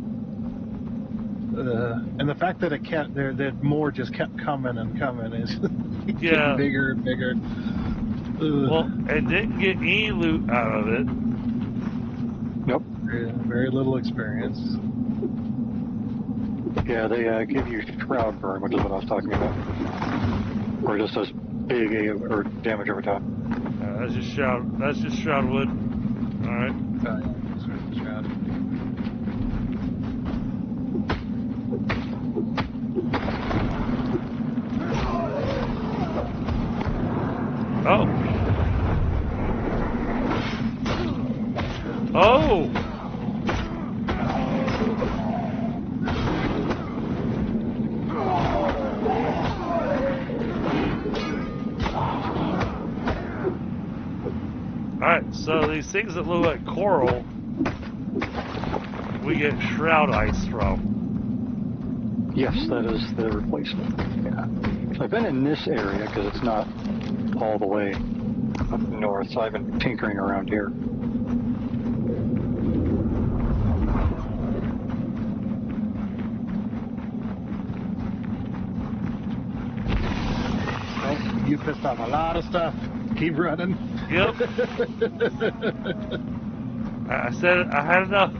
And the fact that it kept that more just kept coming and coming is getting bigger and bigger. Well, it didn't get any loot out of it. Nope. Very little experience. Yeah, they give you Shroud Burn, which is what I was talking about. Or just does big or damage over time. That's just shroud wood. Alright. Oh, yeah. Sort of the shroud. Oh. Oh! Alright, so these things that look like coral, we get shroud ice from. Yes, that is the replacement. Yeah. I've been in this area because it's not all the way up north, so I've been tinkering around here. Oh, you pissed off a lot of stuff. Keep running. Yep. I said I had enough.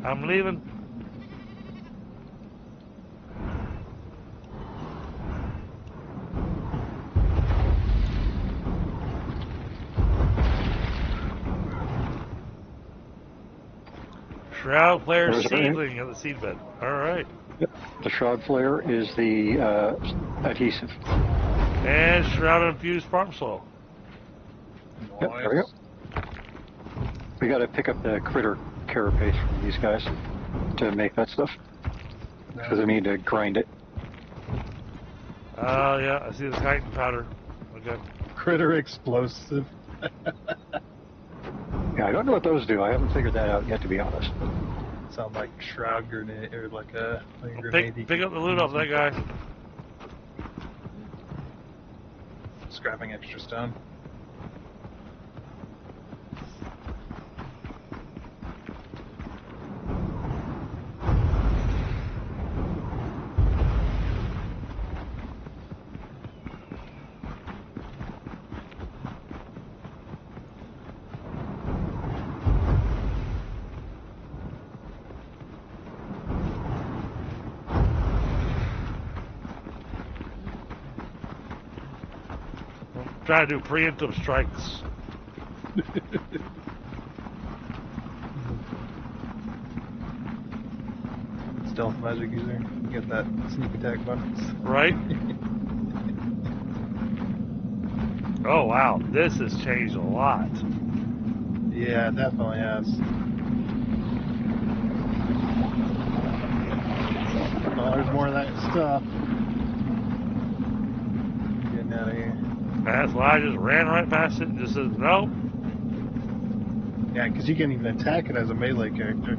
I'm leaving. Shroud flare There's a very- seedling at the seedbed. Alright. The shroud flare is the adhesive. And shroud infused farm soil. Yep, there we go. We got to pick up the critter carapace from these guys to make that stuff. Because I need to grind it. Oh, yeah, I see the chitin powder. Okay. Critter explosive. Yeah, I don't know what those do. I haven't figured that out yet, to be honest. Sound like shroud grenade or like a grenade. Pick up the loot off that guy. Scrapping extra stone. Trying to do preemptive strikes. Stealth magic user. Get that sneak attack bonus. Right? Oh, wow. This has changed a lot. Yeah, it definitely has. Oh, there's more of that stuff. Getting out of here. That's why I just ran right past it and just said, nope. Yeah, because you can't even attack it as a melee character.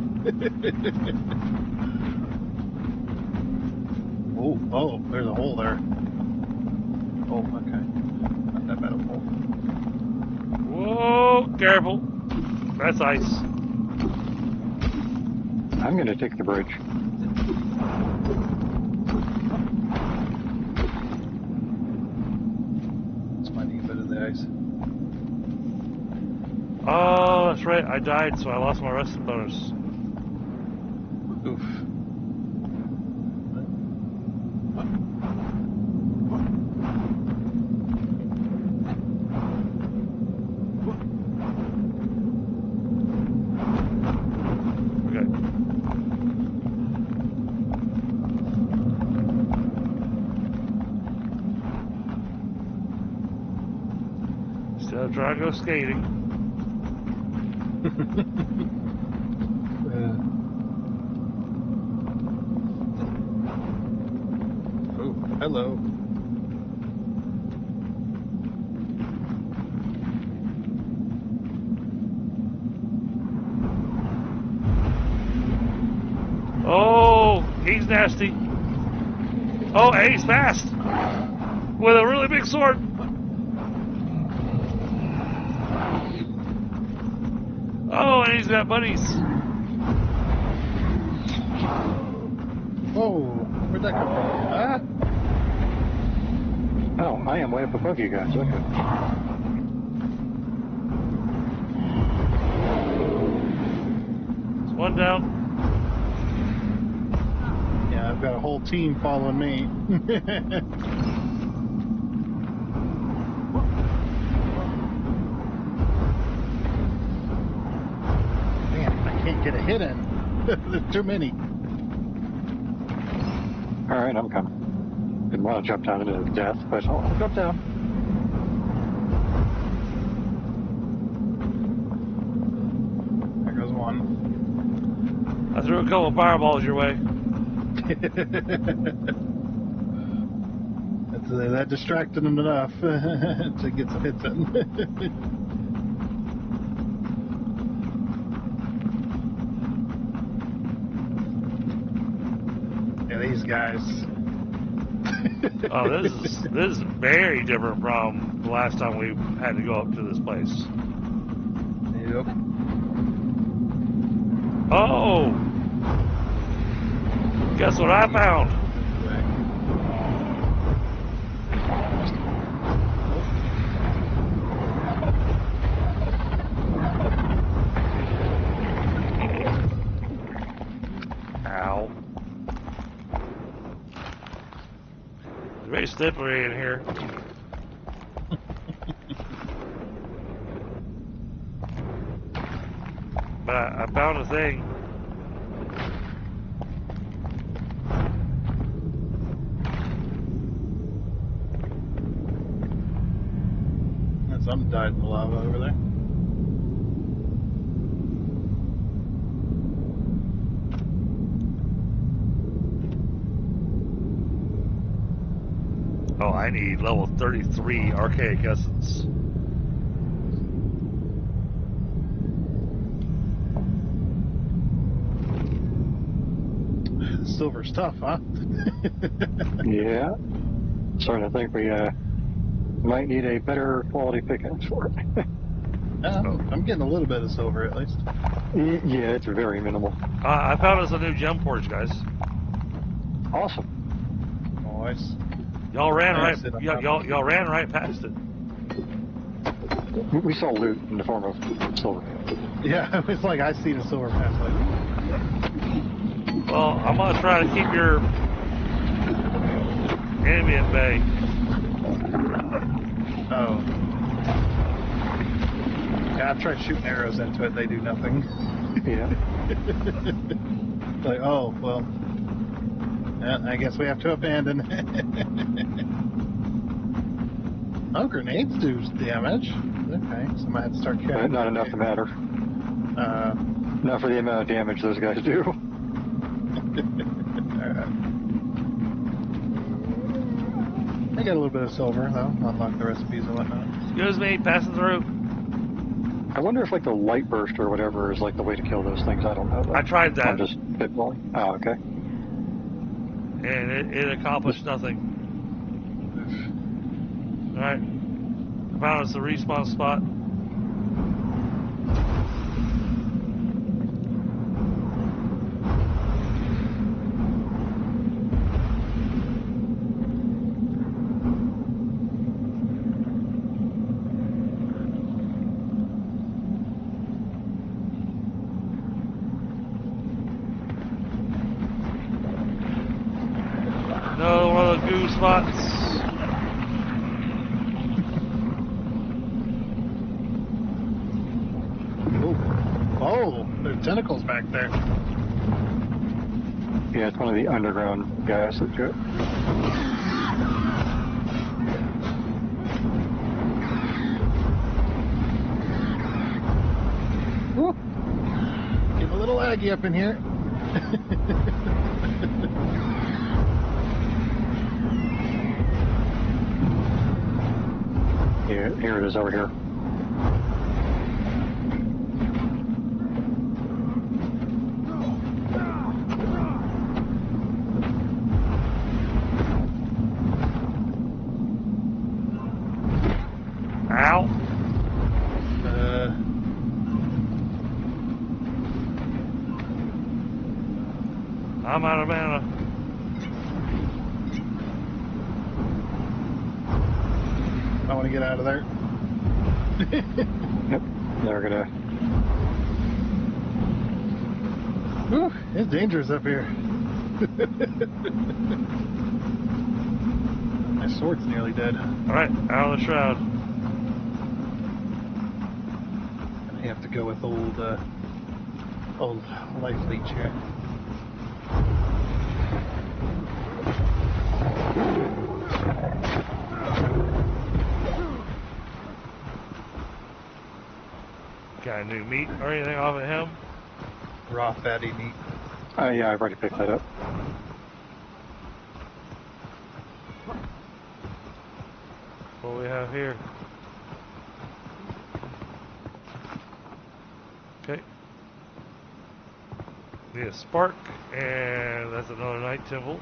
Oh, there's a hole there. Oh, okay. Not that bad of a hole. Whoa, careful. That's ice. I'm going to take the bridge. Let's find a bit of the ice. Oh, that's right. I died, so I lost my resting bonus. Oof. Okay. Still trying to go skating. Oh, hello. Oh, he's nasty. Oh, and he's fast. With a really big sword. Oh, and he's got bunnies. Oh, where'd that come from? Oh, I am way up above you guys. Okay. There's one down. Yeah, I've got a whole team following me. get a hit in. There's too many. Alright, I'm coming. Didn't want to jump down into death, but I'll jump down. There goes one. I threw a couple fireballs your way. That distracted him enough to get some hits in. Yeah, these guys. Oh, this is very different from the last time we had to go up to this place. Yep. Oh! Guess what I found? Ow. It's very slippery in here. But I found a thing. Something died in the lava over there. Oh, I need level 33 archaic essence. Silver's tough, huh? Yeah. Starting to think we might need a better quality pickaxe for it. I'm getting a little bit of silver at least. Yeah, it's very minimal. I found us a new gem forge, guys. Awesome. Nice. Y'all ran Yeah, right. sit on Y'all ran right past it. We saw loot in the form of silver. Yeah, it was like I see the silver pass. Like, Well, I'm gonna try to keep your enemy at bay. oh. Yeah, I've tried shooting arrows into it. They do nothing. Yeah. Like, oh, well. Yeah, I guess we have to abandon it. Oh, grenades do damage. Okay, so I might have to start But carrying. not enough to matter. Not for the amount of damage those guys do. I got a little bit of silver, though. Unlock the recipes and whatnot. Excuse me, passing through. I wonder if like the light burst or whatever is like the way to kill those things. I don't know. Though. I tried that. I'm just pitballing. Oh, okay. And it accomplished nothing. Alright. I found us a respawn spot. Another one of the goo spots. Oh, there's tentacles back there. Yeah, it's one of the underground guys that do it. Woo. Get a little laggy up in here. Here it is over here. Ow. I'm out of mana. I want to get out of there. Yep. They're gonna. Whew, it's dangerous up here. My sword's nearly dead. Alright, out of the shroud. I have to go with old old life leech here. Got any new meat or anything off of him? Raw fatty meat. Yeah, I've already picked that up. What do we have here? Okay. Need a spark, and that's another night temple.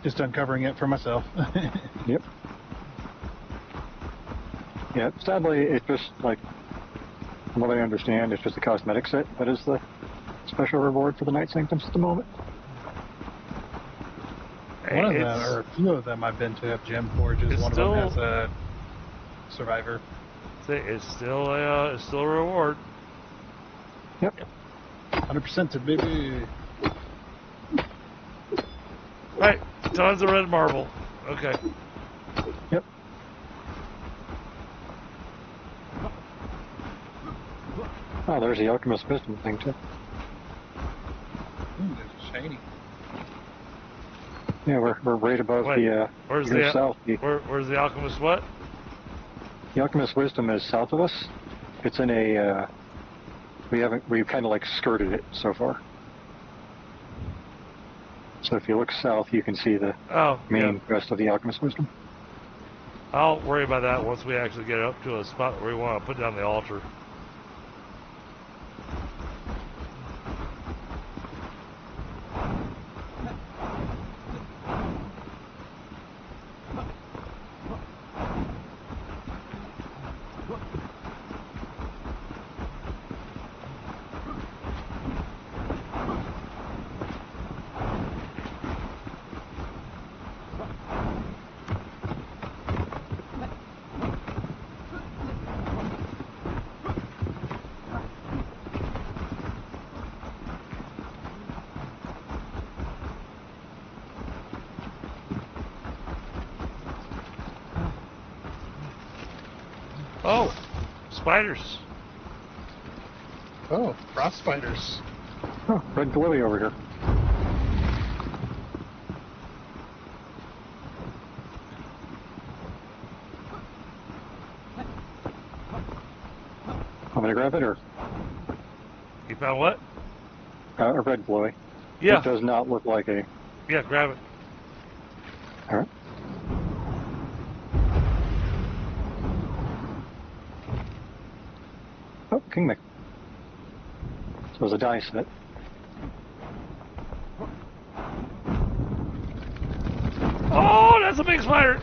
Just uncovering it for myself. Yep. Yeah, sadly, it's just like, from what I understand, it's just a cosmetic set that is the special reward for the Night Sanctums at the moment. One of them, or a few of them I've been to have gem forges. One of them has a survivor. It's still a reward. Yep. 100% to baby. Right, tons of red marble. Okay. Yep. Oh, there's the Alchemist Wisdom thing, too. There's a shiny. Yeah, we're right above where's the south. Where's the Alchemist what? The Alchemist Wisdom is south of us. It's in a, we've kind of like skirted it so far. So if you look south, you can see the main rest of the Alchemist Wisdom. I'll worry about that once we actually get up to a spot where we want to put down the altar. Oh, spiders. Oh, frost spiders. Oh, red glowy over here. I'm gonna grab it, or? You found what? A red glowy. Yeah. It does not look like a... Yeah, grab it. Alright. Oh, Kingmaker. So it was a die set. Oh, that's a big spider.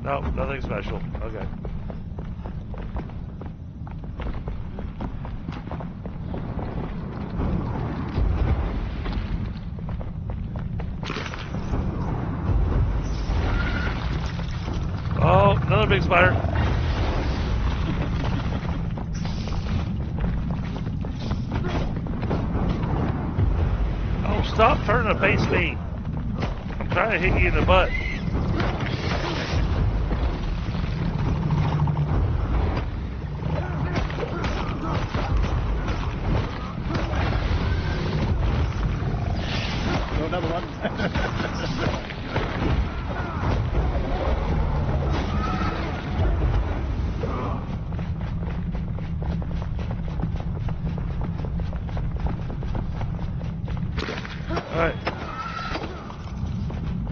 No, nothing special. Okay. Oh, another big spider. Oh, stop turning to face me. I'm trying to hit you in the butt. Another one. Alright.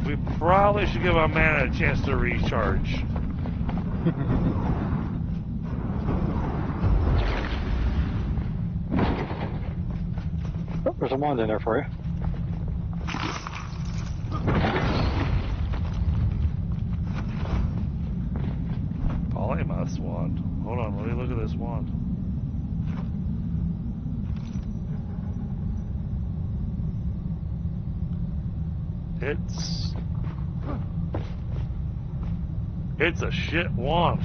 We probably should give our mana a chance to recharge. Oh, there's a wand in there for you. Polymath wand. Hold on, let me look at this wand. It's a shit wand.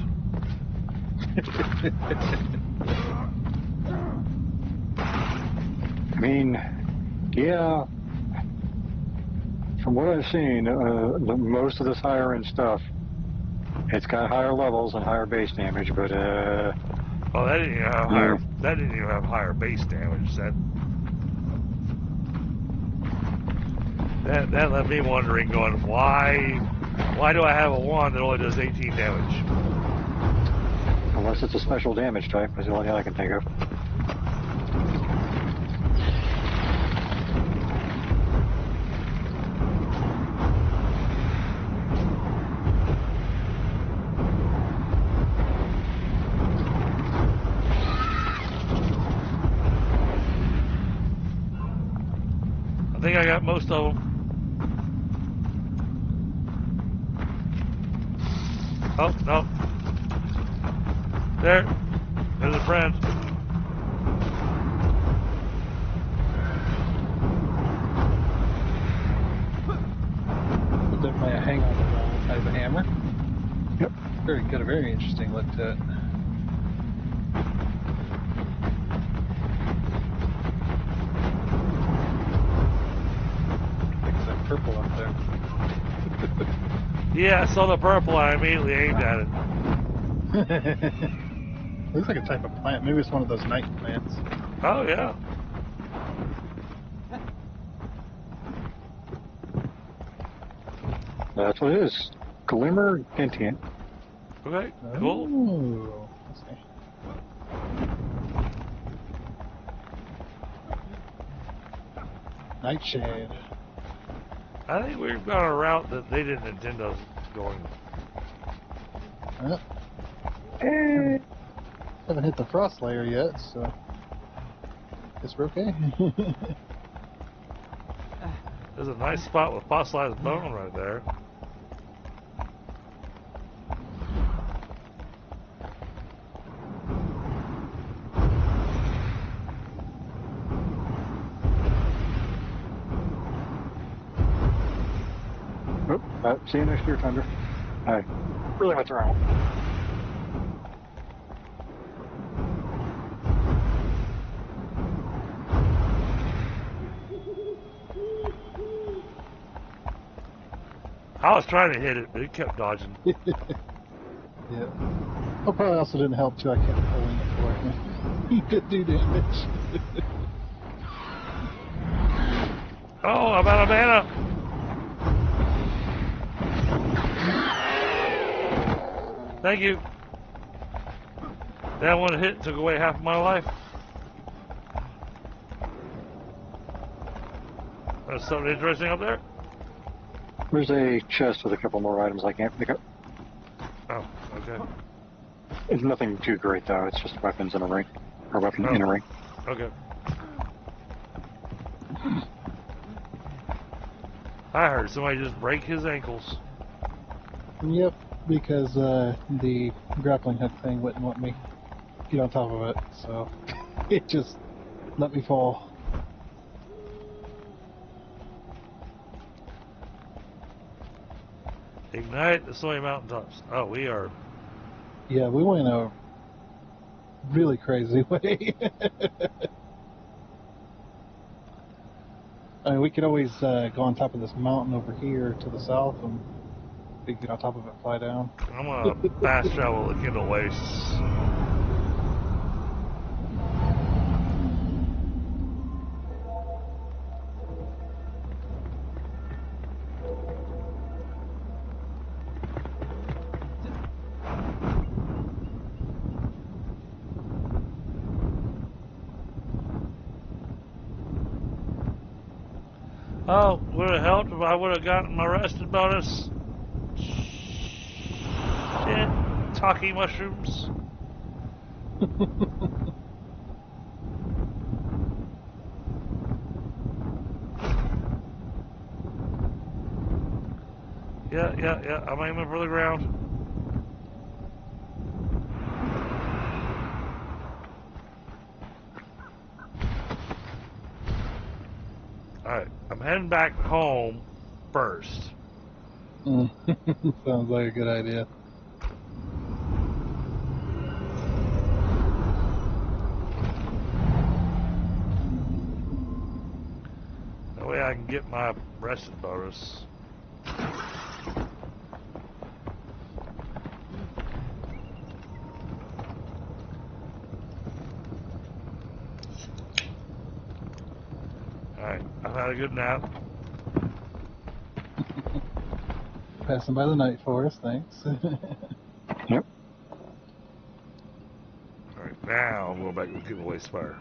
I mean, yeah. From what I've seen, most of this higher end stuff, it's got higher levels and higher base damage, but Well, that didn't even have higher. That didn't even have higher base damage. That left me wondering, going, why do I have a wand that only does 18 damage? Unless it's a special damage type, is the only thing I can think of. I think I got most of them. Oh, no. There's a friend. Definitely a hang on the wall type of hammer. Yep. Very good, a very interesting look to it. There's that purple up there. Yeah, I saw the purple. I immediately aimed at it. Looks like a type of plant. Maybe it's one of those night plants. Oh, yeah. That's what it is. Glimmer Gentian. Okay, cool. Ooh. Let's see. Nightshade. I think we've gone a route that they didn't intend us going. Yep. Haven't hit the frost layer yet, so guess we're okay. There's a nice spot with fossilized bone right there. See you next year, Thunder. I really went around. I was trying to hit it, but it kept dodging. Yeah. Well, probably also didn't help too. I kept pulling it for him. He could do damage. Oh, I'm out of mana. Thank you. That one hit took away half of my life. There's something interesting up there. There's a chest with a couple more items I can't pick up. Oh, okay. It's nothing too great though. It's just weapons in a ring, or weapon in a ring. Okay. I heard somebody just break his ankles. Yep, because the grappling hook thing wouldn't let me get on top of it, so it just let me fall. Ignite the soy mountaintops. Oh, we are. Yeah, we went a really crazy way. I mean, we could always go on top of this mountain over here to the south, and we could get on top of it, fly down. I'm gonna fast travel the Kindle Wastes. Oh, would it helped if I would have gotten my rested bonus? Shit. Talkie mushrooms. Yeah. I'm aiming for the ground. Alright, I'm heading back home first. Sounds like a good idea. That way I can get my rested bonus. Alright, I've had a good nap. Passing by the night forest, thanks. Yep. Alright, now I'm going back to the Waste Fire.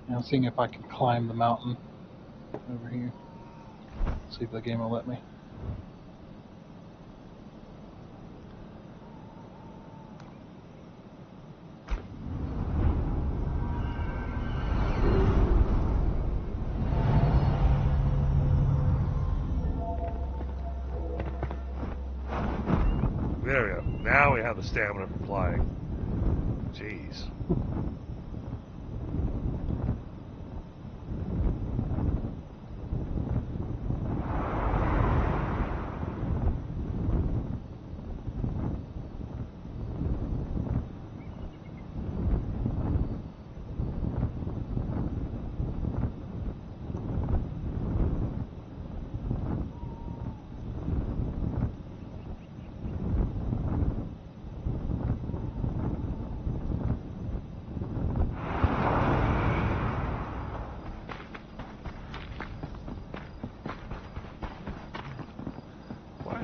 I'm seeing if I can climb the mountain over here. See if the game will let me. There we go. Now we have the stamina for flying. Jeez.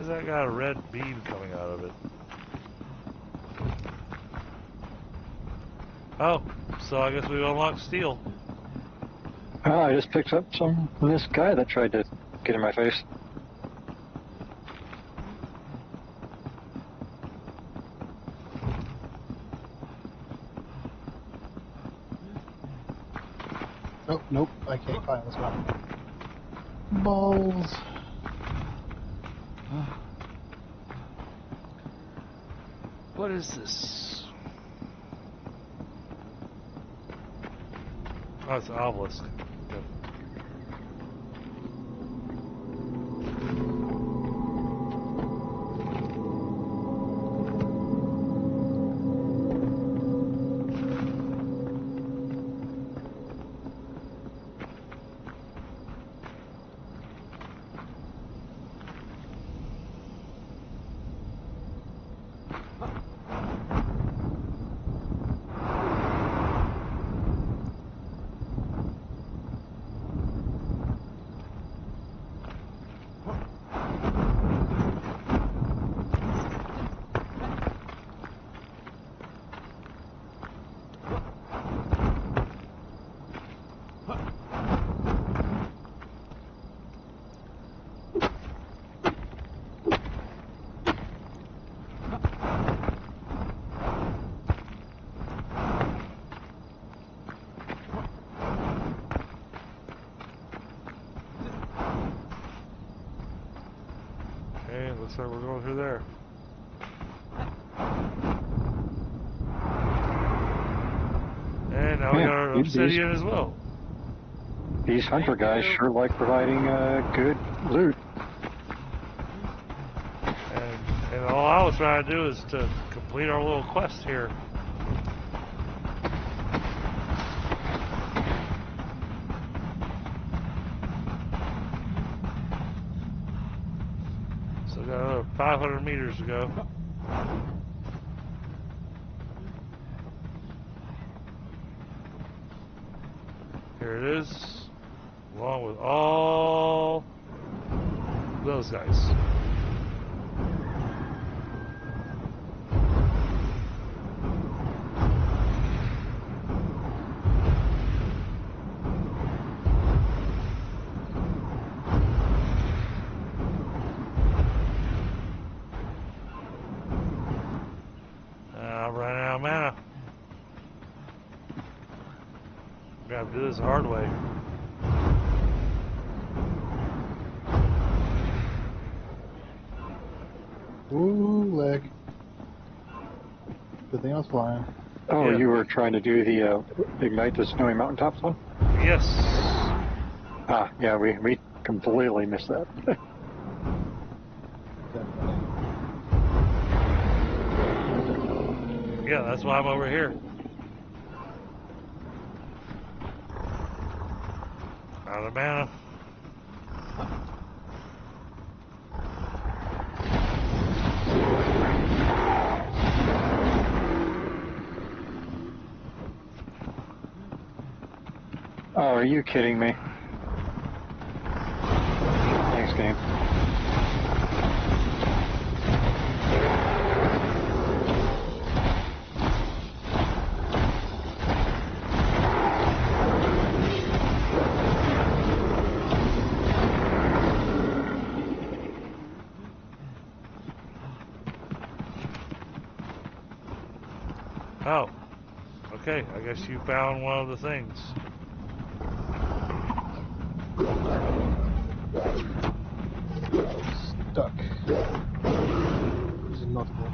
That got a red beam coming out of it. Oh, so I guess we've unlocked steel. I just picked up some from this guy that tried to get in my face. Oh, nope, I can't climb this mountain. Balls. What is this? Oh, it's an obelisk. Good. Okay, looks like we're going through there. And now we got our obsidian as well. These hunter guys sure like providing good loot. And all I was trying to do is to complete our little quest here. So we got another 500 meters to go. Here it is, along with all those guys. I'm running out of mana. Gotta do this the hard way. Ooh, leg. Good thing I was flying. Oh, Yeah. you were trying to do the Ignite the Snowy Mountaintops one? Yes. Ah, yeah, we completely missed that. Definitely. Yeah, that's why I'm over here. Out of mana. Oh, are you kidding me? Thanks, game. Oh. Okay, I guess you found one of the things. Stuck. There's another one.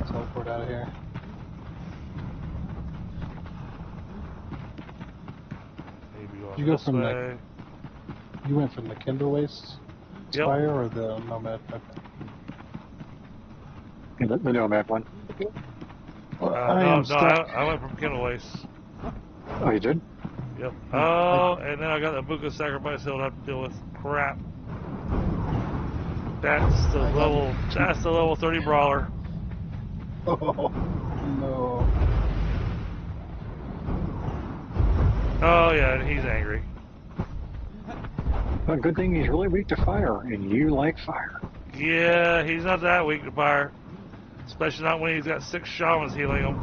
Teleport out of here. Maybe going Did you go this from way. You went from the Kindle Waste Yep. Spire or the Nomad? Okay. The Nomad one. Well, No, I went from Kindle Waste. Oh, you did? Yep. Oh, and then I got the Book of Sacrifice Hill to have to deal with. Crap. That's the level 30 brawler. Oh, no. Oh yeah, and he's angry. Well, good thing he's really weak to fire, and you like fire. Yeah, he's not that weak to fire. Especially not when he's got 6 shamans healing him.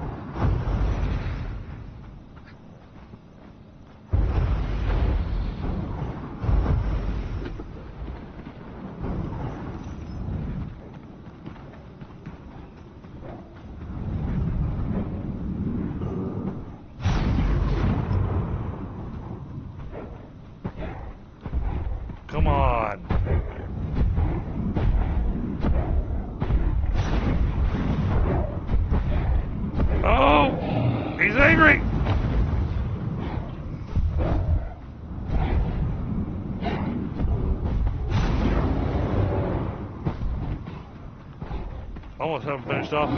Come on. Oh! He's angry! Almost haven't finished off.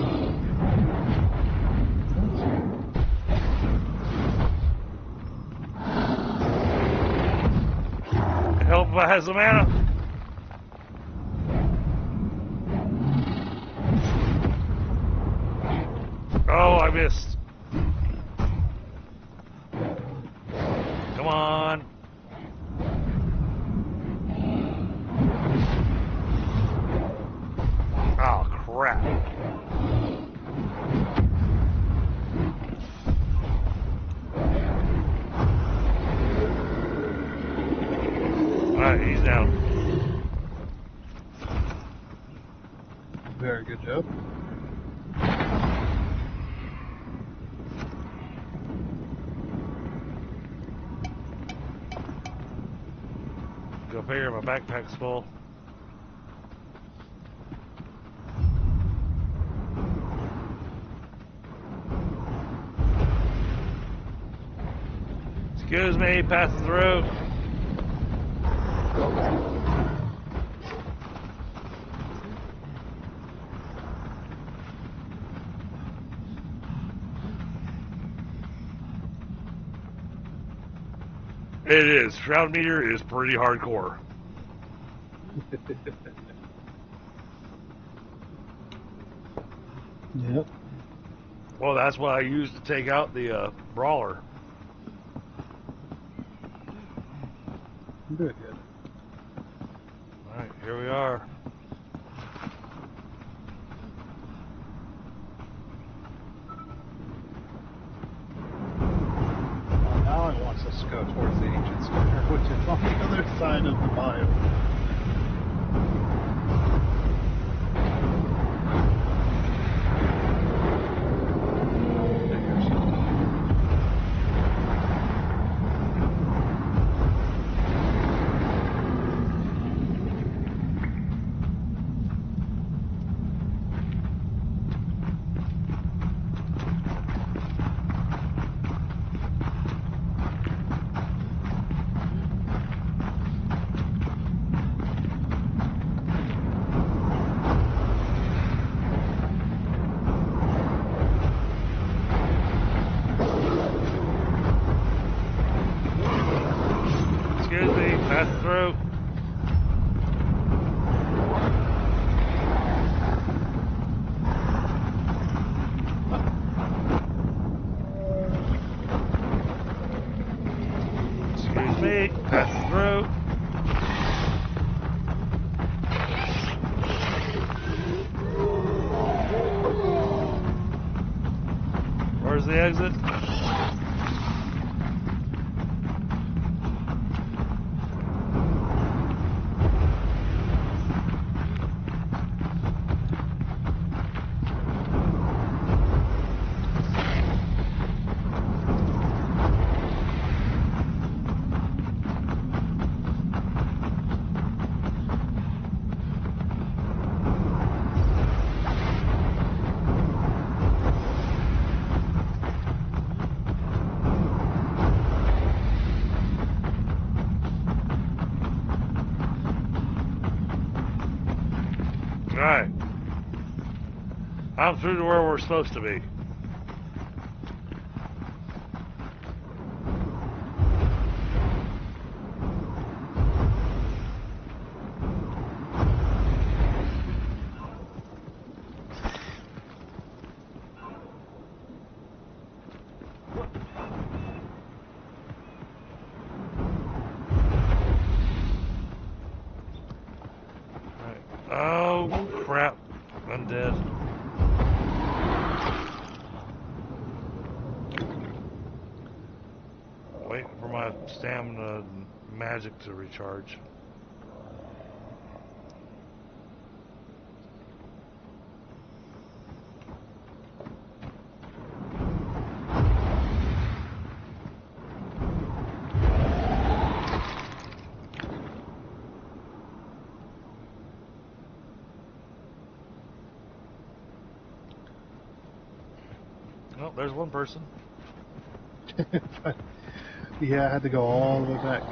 Help if I had some mana. Oh, I missed. Come on. Oh, crap. Alright, he's down. Very good job. Go figure my backpack's full. Excuse me, passing through. It is. Shroud meter is pretty hardcore. Yep. Well, that's what I used to take out the brawler. Very good. Alright, here we are. Well, now it wants us to go towards the Ancient Spire, which is on the other side of the biome. Pass through. Excuse me. Pass through. Where's the exit? Alright. I'm through to where we're supposed to be. Oh, crap. I'm dead. Waiting for my stamina and magic to recharge. Oh, there's one person. Yeah, I had to go all the way back.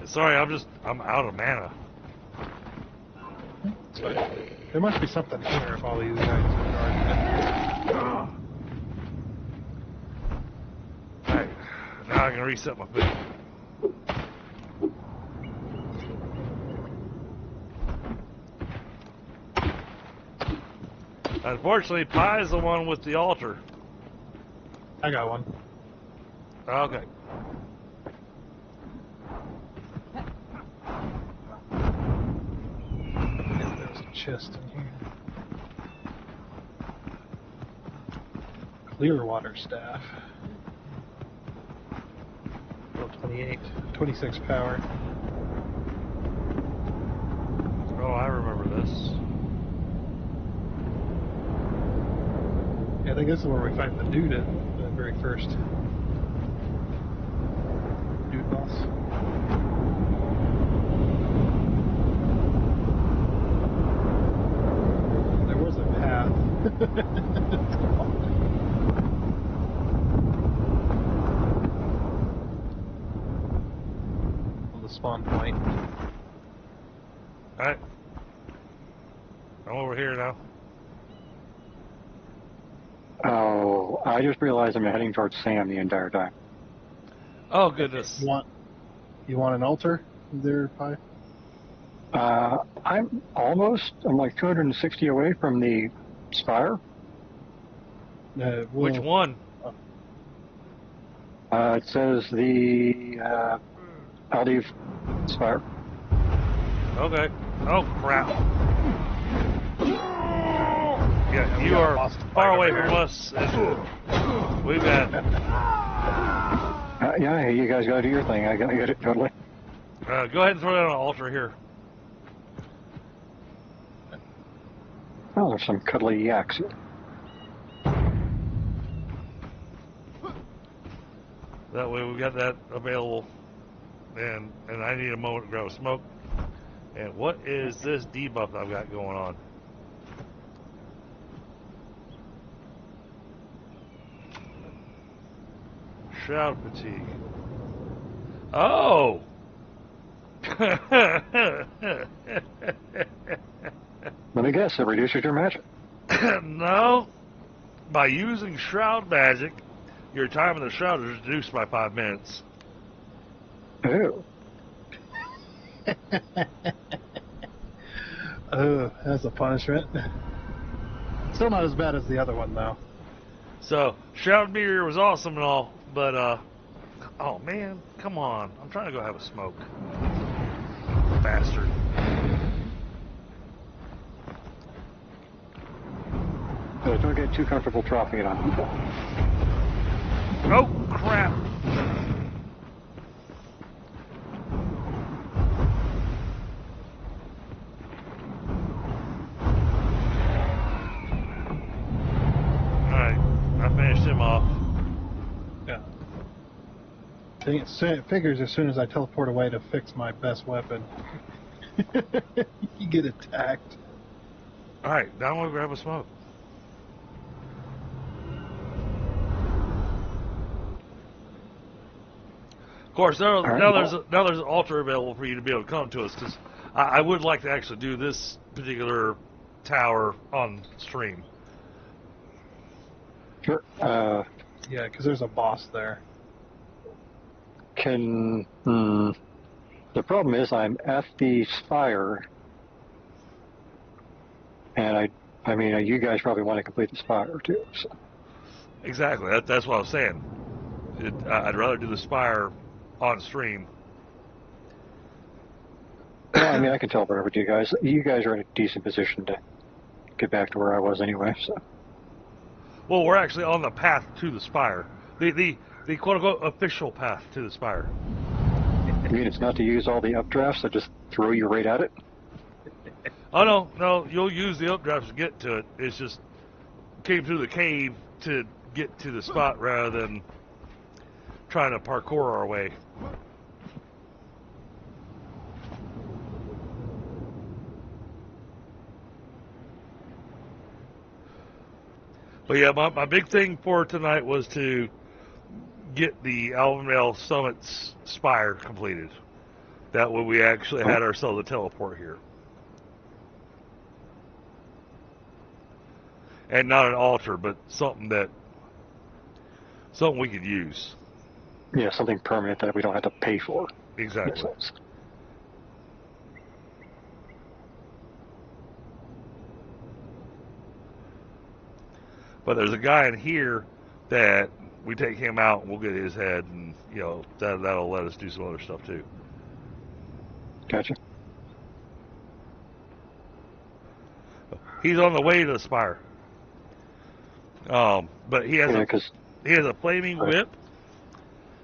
Sorry, I'm out of mana. There must be something here if all these guys are guarding Alright, now I can reset my food. Unfortunately, Pie's the one with the altar. I got one. Okay. There's a chest in here. Clear water staff. Level 28, 26 power. Oh, I remember this. Yeah, I think this is where we fight the dude at the very first dude boss. There was a path. On the spawn point. Alright. I'm over here now. Oh, I just realized I'm heading towards Sam the entire time. Oh, goodness. You want an altar there, Pi? I'm like 260 away from the spire. Which one? It says the Aldiv spire. Okay. Oh, crap. Yeah, you are far away from us. And we've got... Yeah, you guys gotta do your thing. I get it totally. go ahead and throw down an altar here. Oh, there's some cuddly yaks. That way we got that available. And I need a moment to grab a smoke. And what is this debuff I've got going on? Shroud fatigue. Oh! Let me guess, it reduces your magic. No. By using Shroud magic, your time in the Shroud is reduced by 5 minutes. Ew. Oh, that's a punishment. Still not as bad as the other one, though. So, Shroud Meteor was awesome and all, but, oh man, come on. I'm trying to go have a smoke. Bastard. Don't get too comfortable dropping it on people. Oh, crap. Alright, I finished him off. Yeah. It figures as soon as I teleport away to fix my best weapon, you get attacked. Alright, now I'm going to grab a smoke. Of course, now there's an altar available for you to be able to come to us, because I would like to actually do this particular tower on stream. Sure. Yeah, because there's a boss there. The problem is I'm at the spire, and I mean, you guys probably want to complete the spire too. So. Exactly, that's what I was saying. I'd rather do the spire on stream. Well, I mean, I can teleport over to you guys. You guys are in a decent position to get back to where I was anyway. So. Well, we're actually on the path to the spire. The quote-unquote official path to the spire. You mean it's not to use all the updrafts that just throw you right at it? Oh, no, you'll use the updrafts to get to it. It's just came through the cave to get to the spot rather than trying to parkour our way. But yeah, my big thing for tonight was to get the Alvendale Summit's spire completed. That way we actually had ourselves a teleport here. And not an altar, but something we could use. Yeah, something permanent that we don't have to pay for. Exactly. But there's a guy in here that we take him out and we'll get his head, and that'll let us do some other stuff too. Gotcha. He's on the way to the spire. But he has a flaming whip,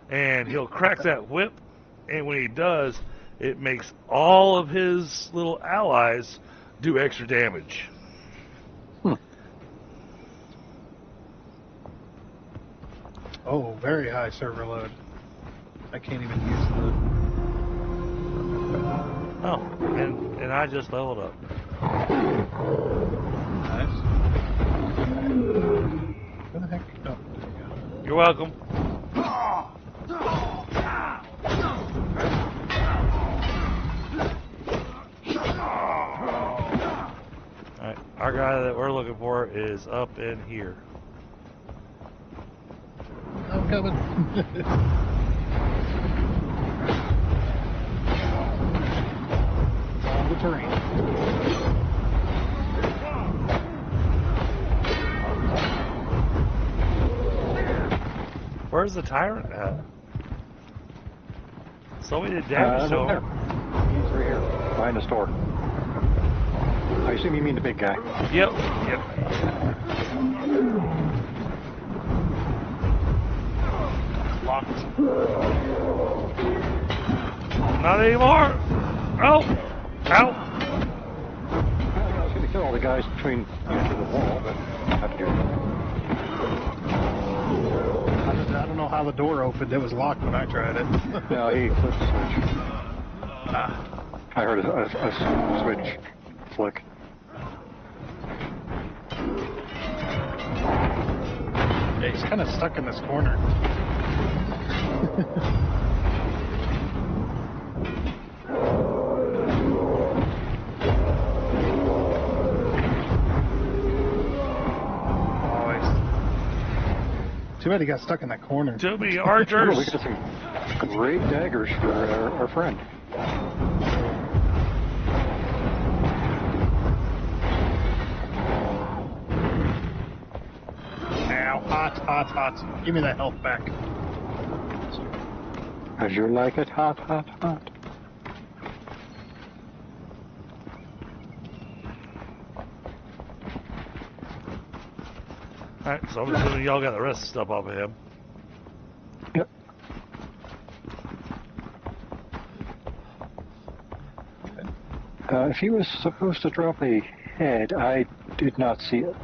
and he'll crack that whip, and when he does, it makes all of his little allies do extra damage. Oh, very high server load. I can't even use the... Oh, and I just leveled up. Nice. Where the heck? Oh, there you go. You're welcome. Alright, our guy that we're looking for is up in here. I'm coming. On the terrain. Where's the tyrant at? Somebody did damage to him. He's right here, behind the store. I assume you mean the big guy. Yep. Locked. Not anymore. Oh. Ow. I was going to kill all the guys between the wall, but I have to do it. I don't know how the door opened. It was locked when I tried it. No, he flipped the switch. Ah, I heard a switch flick. yeah, he's kind of stuck in this corner. Too bad he got stuck in that corner. To me, Oh, we archers! got some great daggers for our friend. Ow, hot, hot, hot. Give me that health back. As you like it, hot, hot, hot. Alright, so I'm assuming y'all got the rest of the stuff off of him. Yep. If he was supposed to drop a head, I did not see it.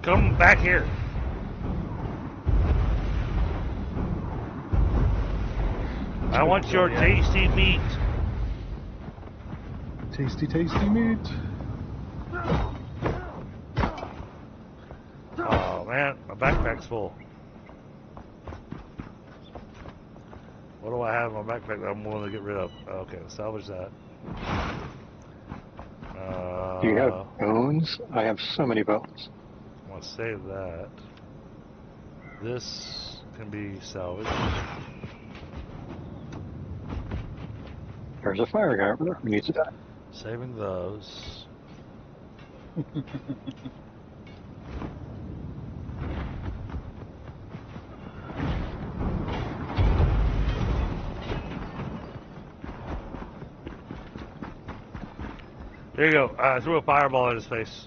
Come back here. I want your tasty meat. Tasty, tasty meat. Oh man, my backpack's full. What do I have in my backpack that I'm willing to get rid of? Okay, salvage that. Do you have bones? I have so many bones. I want to save that. This can be salvaged. There's a fire guy over there who needs to die. Saving those. There you go. I threw a fireball in his face.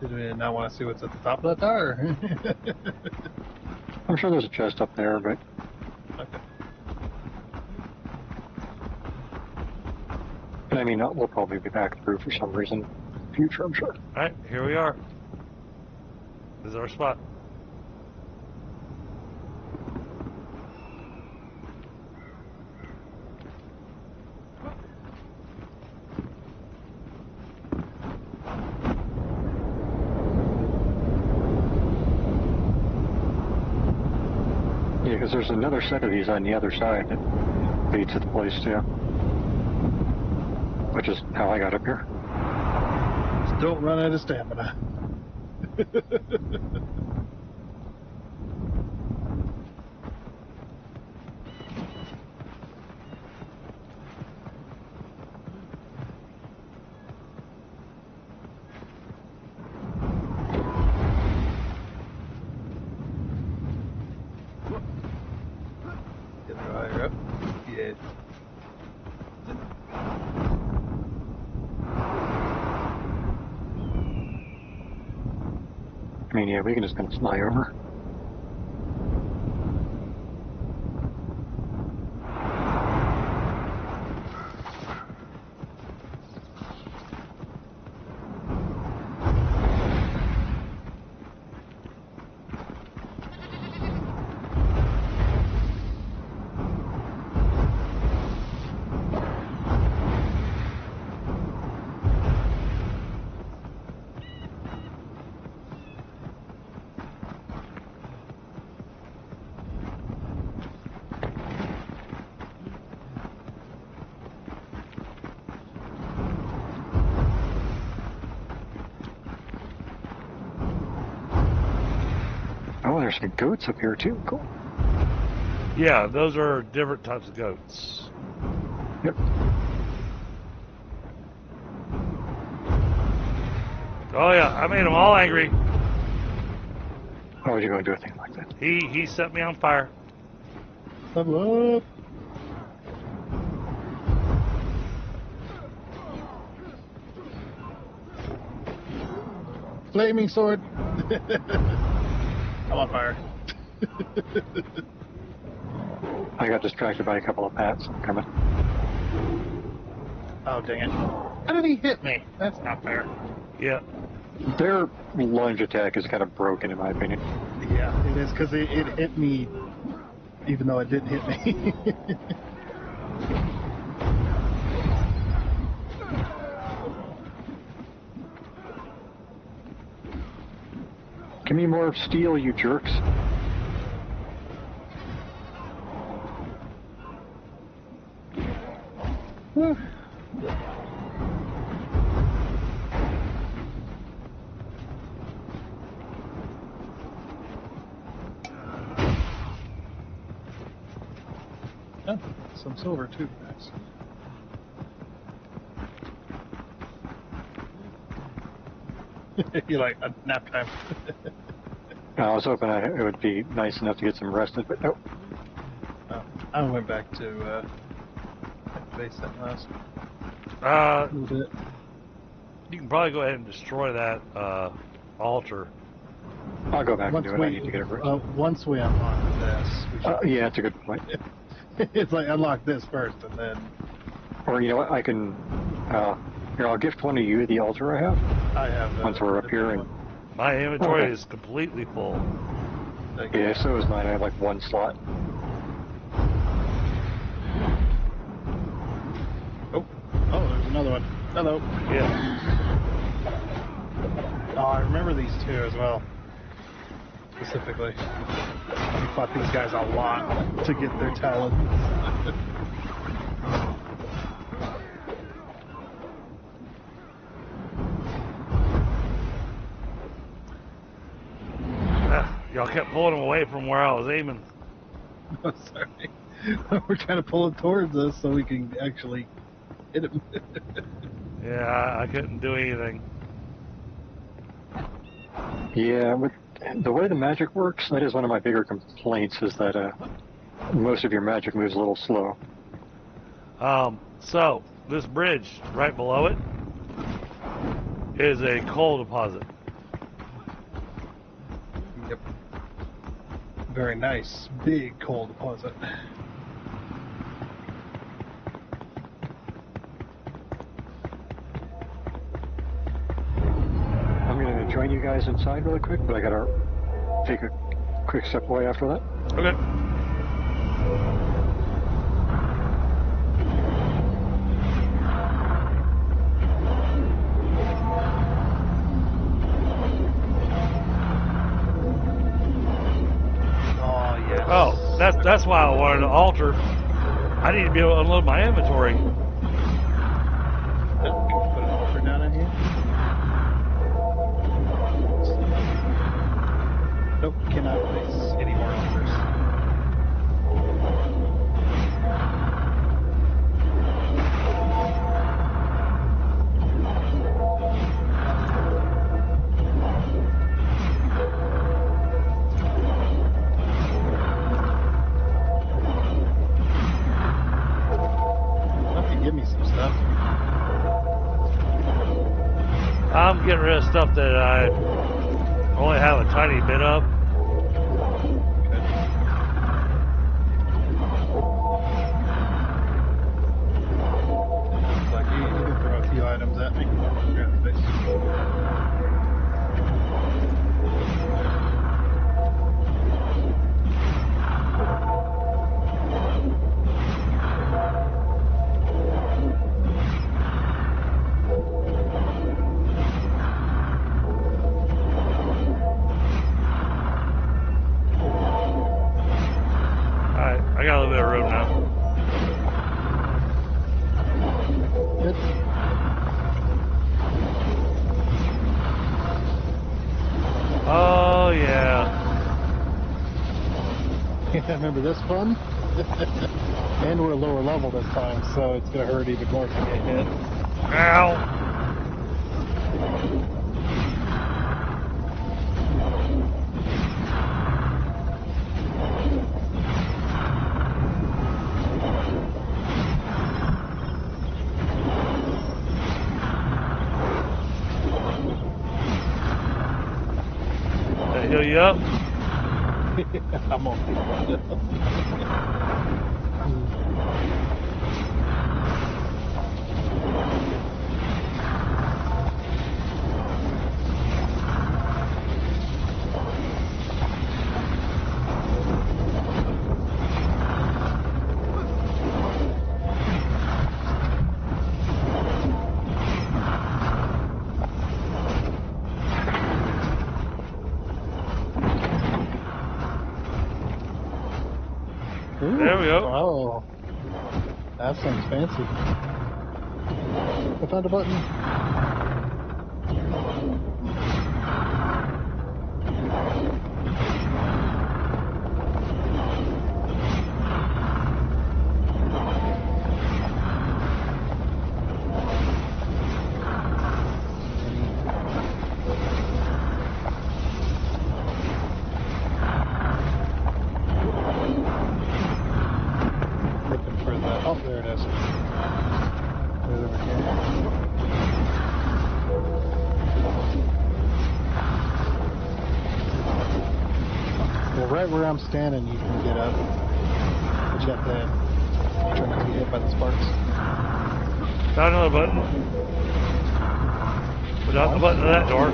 Did we not want to see what's at the top of that tower? I'm sure there's a chest up there, but Okay. I mean, we'll probably be back through for some reason in the future, I'm sure. Alright, here we are. This is our spot. Yeah, because there's another set of these on the other side that leads to the place too. Which is how I got up here. Just don't run out of stamina. Get the fire up. Yeah. I mean, yeah, we can just kind of fly over. Oh, there's some goats up here too. Cool. Yeah, those are different types of goats. Yep. Oh yeah, I made them all angry. Why would you go and do a thing like that? He set me on fire. Level up. Flaming sword. I'm on fire. I got distracted by a couple of bats coming. Oh, dang it. How did he hit me? That's not fair. Yeah. Their lunge attack is kind of broken, in my opinion. Yeah, it is, because it hit me, even though it didn't hit me. Give me more steel, you jerks. Whew. Oh, some silver too, guys. You're like, nap time. I was hoping it would be nice enough to get some rested, but nope. Oh, I went back to base that last little bit. You can probably go ahead and destroy that altar. I'll go back and do it. I need to get it rested. Once we unlock this, we should Yeah, that's a good point. it's like unlock this first, and then. Or, you know what, I can... here, I'll gift one of you the altar I have. I have. Once we're up here, and... My inventory Okay. is completely full. Yeah, so is mine. I have like one slot. Oh, there's another one. Hello. Yeah. Oh, I remember these two as well. Specifically. We fought these guys a lot to get their talents. Y'all kept pulling them away from where I was aiming. Oh, sorry. We're trying to pull it towards us so we can actually hit him. Yeah, I couldn't do anything. Yeah, with the way the magic works, that is one of my bigger complaints, is that most of your magic moves a little slow. So, this bridge right below it is a coal deposit. Yep. Very nice, big coal deposit. I'm going to join you guys inside really quick, but I got to take a quick step away after that. Okay. Oh, yes. Oh, that's why I wanted an altar. I need to be able to unload my inventory. Yep, can we put an altar down in here? Nope, cannot place any more altars. Give me some stuff. I'm getting rid of stuff that I only have a tiny bit of. Looks like you can throw a few items at me. Grab the base. Alright, I got a little bit of room now. Good. Oh, yeah. Remember this fun? And we're a lower level this time, so it's going to hurt even more if we get hit. Ow. Did I heal you up? I'm on. There we go. Oh, that sounds fancy. I found a button. Looking for the. Oh, there it is. There's over here. Well, right where I'm standing, you can get up. But you have to try not to get hit by the sparks. Found another button. Without the button to that door.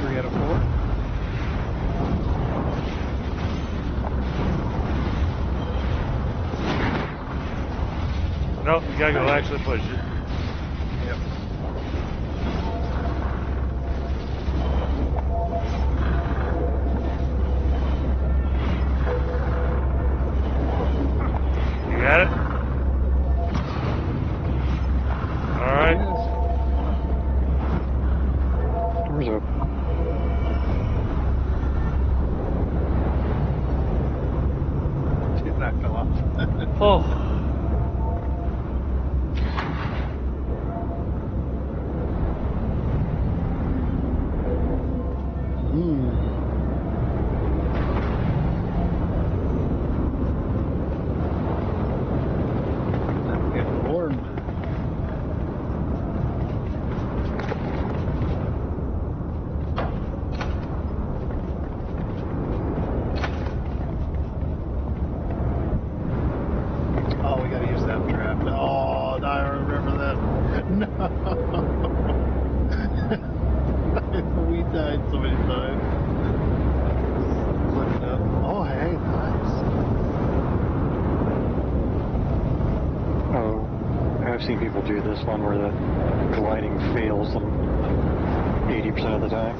Three out of four. Nope, you gotta go actually push it. Yep. You got it? Alright. Doors open. Dude, that fell off. Oh. I'm getting warm. Oh, we gotta use that trap. Oh, I remember that. No. We died so many times. Look it up. Oh, hey, nice. Oh, I've seen people do this one where the gliding fails them 80% of the time.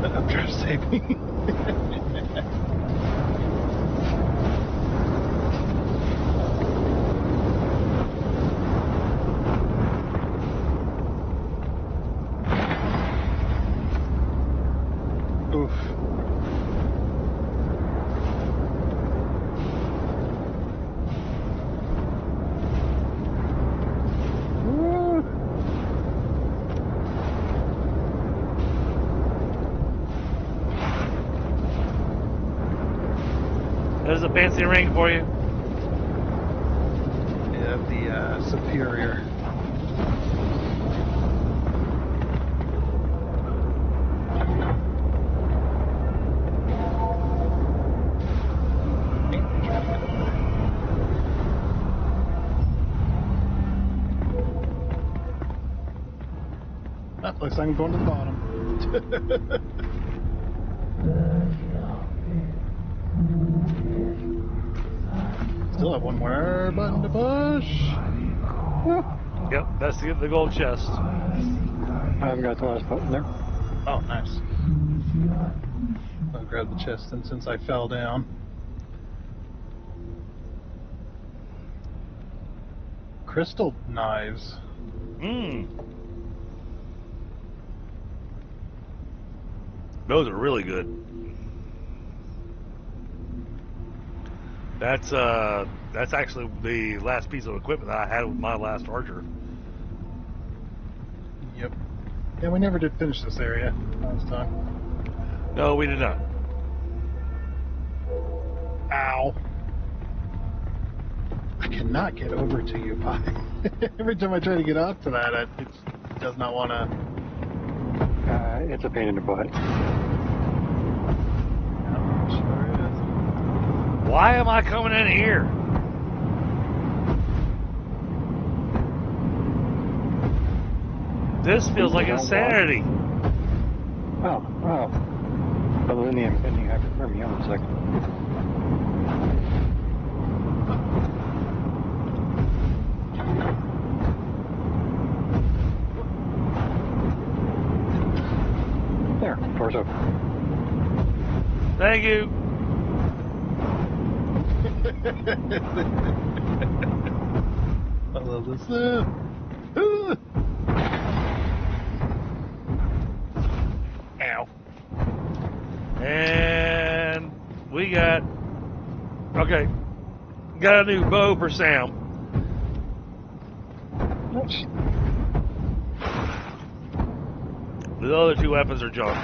I'm trying to save me. Oof. Woo. There's a fancy ring for you. Yeah, the superior. That looks like I'm going to the bottom. Still have one more button to push. Woo. Yep, that's to get the gold chest. I haven't got the last button there. Oh, nice. I'll grab the chest, and since I fell down. Crystal knives. Mmm. Those are really good. That's actually the last piece of equipment that I had with my last archer. Yep. Yeah, we never did finish this area last time. No, we did not. Ow. I cannot get over to you, Pi. Every time I try to get out to that, it does not want to. It's a pain in the butt. Why am I coming in here? This feels like insanity. Oh, wow. Other than the impending hypothermia, one second. There, door's open. Thank you. I love this. Ow. And we got, okay, got a new bow for Sam. Oops. The other two weapons are junk.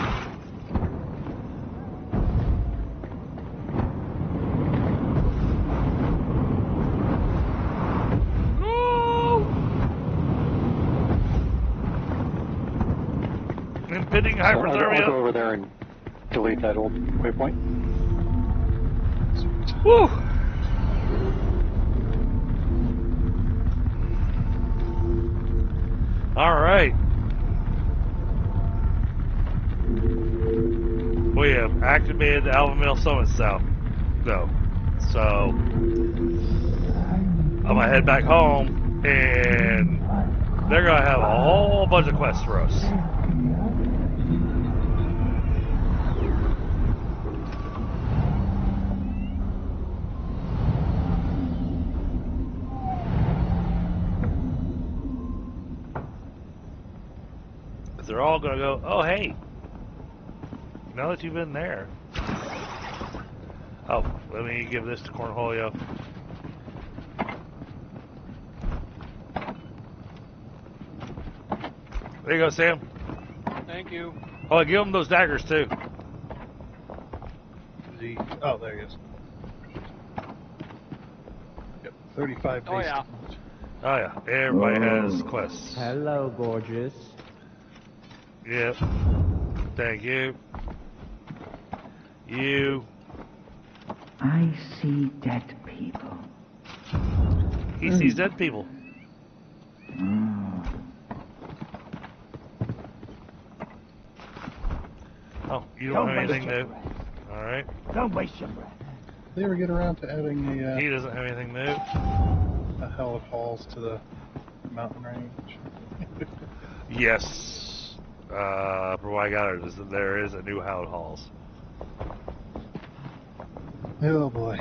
Impending So I'll hypothermia. go over there and delete that old waypoint. Woo! All right. We have activated the Alpha Male Summit South. No. So I'm gonna head back home and they're gonna have a whole bunch of quests for us. They're all gonna go, oh hey, now that you've been there. Oh, let me give this to Cornholio. There you go, Sam. Thank you. Oh, give him those daggers too. Oh, there he is. Yep, 35 Oh, base yeah. damage. Oh yeah, everybody has quests. Hello, gorgeous. Yep. Thank you. You. I see dead people. He sees dead people. Oh, you don't have anything new. All right. Don't waste your breath. They ever get around to adding He doesn't have anything new. a hell of halls to the mountain range? Yes. From what I got, there is a new Howd Halls. Oh boy.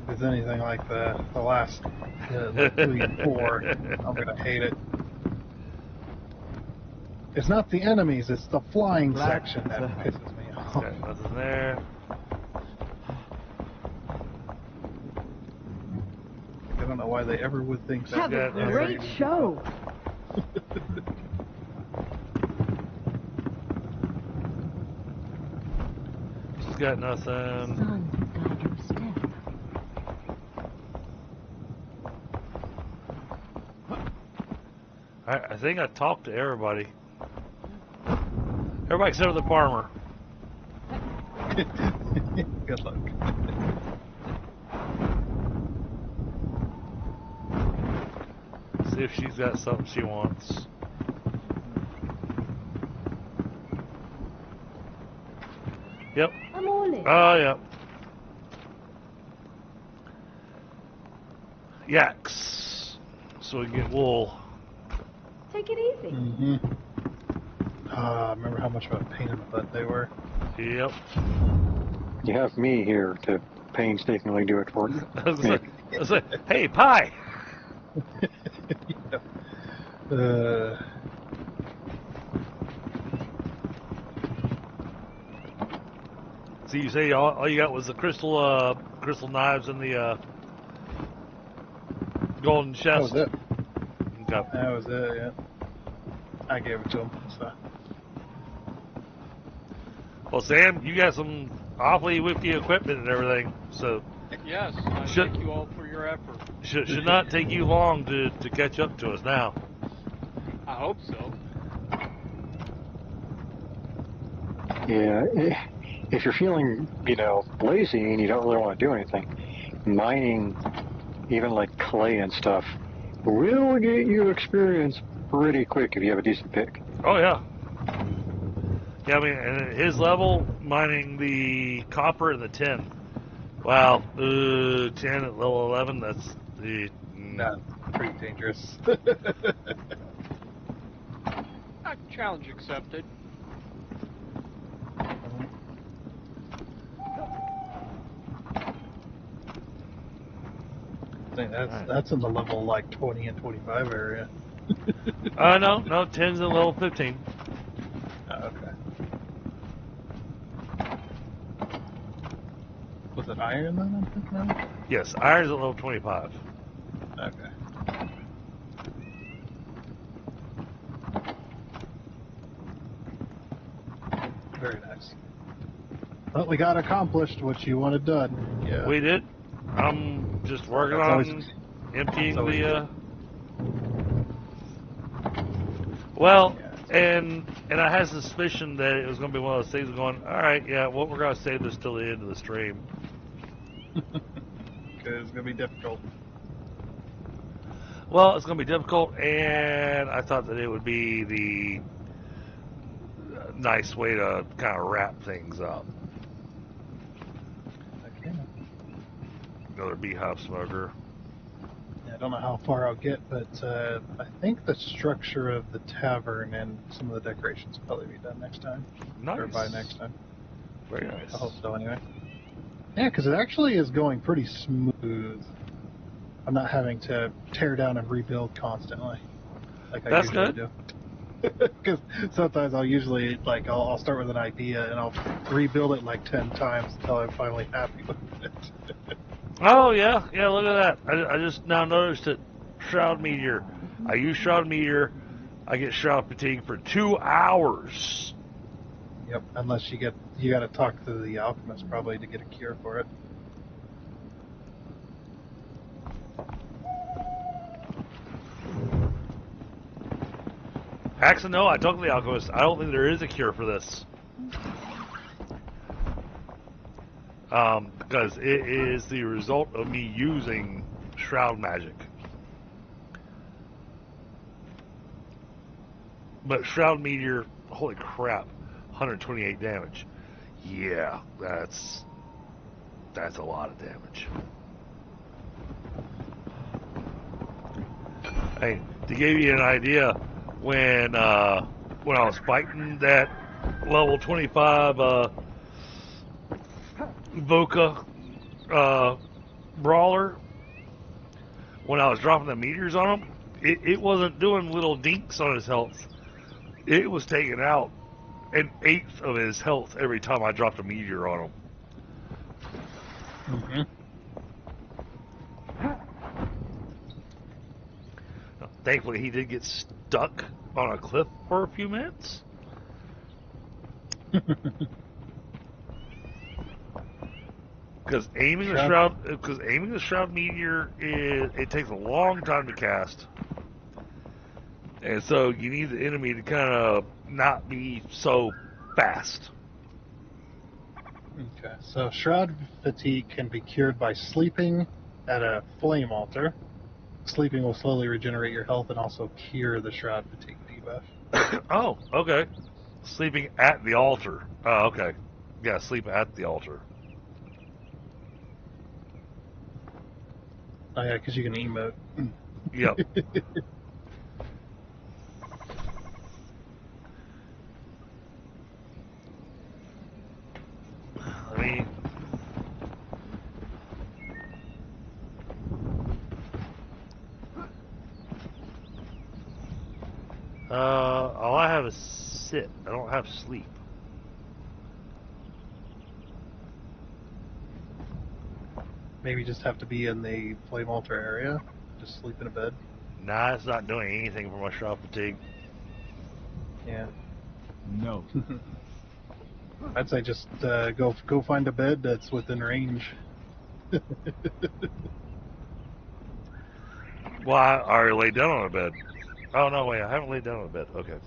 If it's anything like the last like 3 and 4, I'm gonna hate it. It's not the enemies, it's the flying section that pisses me off. Okay, nothing there. I don't know why they ever would think that. Have a Yeah, great show. She's got nothing. Sun guide your step. I think I talked to everybody. Everybody except for the farmer. Good luck. See if she's got something she wants. Yep. I'm all in. Oh, yeah. Yaks. So we can get wool. Take it easy. Mm-hmm. Remember how much of a pain in the butt they were? Yep. You have me here to painstakingly do it for you. I was like, hey, pie. Yeah. So you say all you got was the crystal knives and the golden That chest. was it. Okay. That was it, yeah. I gave it to him, so. Well, Sam, you got some awfully whippy equipment and everything, so Yes, I Should- thank you all for your effort. should not take you long to catch up to us now. I hope so. Yeah, if you're feeling, lazy and you don't really want to do anything, mining, even like clay and stuff, will get you experience pretty quick if you have a decent pick. Oh, yeah. Yeah, I mean, at his level, mining the copper and the tin. Wow, 10 at level 11, that's the... Not pretty dangerous. Challenge accepted. I think that's in the level like 20 and 25 area. No, 10's at level 15. Oh, okay. Was it iron then? I think now? Yes, iron's at level 25. Okay. Very nice. Well, we got accomplished what you wanted done. Yeah. We did. I'm just working on emptying the... Well, and I had suspicion that it was going to be one of those things going, all right, yeah, well, we're going to save this till the end of the stream. Because it's going to be difficult. Well, it's going to be difficult, and I thought that it would be the nice way to kind of wrap things up. Okay. Another beehive smoker. Yeah, I don't know how far I'll get, but I think the structure of the tavern and some of the decorations will probably be done next time. Nice. Or by next time. Very nice. I hope so, anyway. Yeah, because it actually is going pretty smooth. I'm not having to tear down and rebuild constantly, like I That's usually good. do. Because sometimes I'll start with an idea and I'll rebuild it like 10 times until I'm finally happy with it. Oh, yeah, look at that. I just now noticed that Shroud Meteor. I use Shroud Meteor. I get Shroud Fatigue for 2 hours. Yep, unless you got to talk to the alchemist probably to get a cure for it. Actually, no, I talked to the alchemist. I don't think there is a cure for this. Because it is the result of me using Shroud Magic. But Shroud Meteor, holy crap, 128 damage. Yeah, that's a lot of damage. Hey, to give you an idea, when I was fighting that level 25 Voca brawler, when I was dropping the meteors on him, it wasn't doing little dinks on his health. It was taking out 1/8 of his health every time I dropped a meteor on him. Mm-hmm. Thankfully, he did get stuck on a cliff for a few minutes. Because aiming the shroud meteor it takes a long time to cast, and so you need the enemy to kind of not be so fast. Okay, so Shroud Fatigue can be cured by sleeping at a flame altar. Sleeping will slowly regenerate your health and also cure the Shroud Fatigue debuff. Oh, okay. Sleeping at the altar. Oh, okay. Yeah, sleep at the altar. Oh yeah, because you can emote. Yep. Let me... all I have is sit. I don't have sleep. Maybe just have to be in the flame altar area. Just sleep in a bed. Nah, it's not doing anything for my shroud fatigue. Yeah. No. I'd say just go find a bed that's within range. Well, I already laid down on a bed. Oh, no, wait, I haven't laid down on a bed. Okay.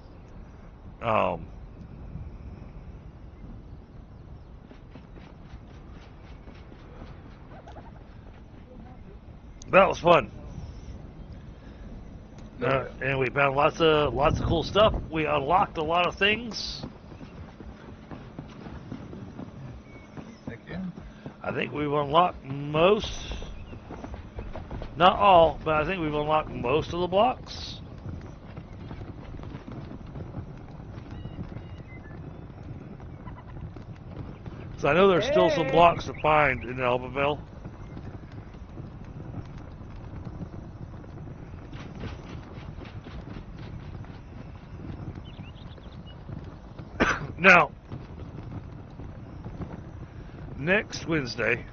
That was fun. And we found lots of cool stuff. We unlocked a lot of things. Thank you. I think we've unlocked most, not all, but I think we've unlocked most of the blocks. So I know there's still some blocks to find in Elbaville. Now, next Wednesday,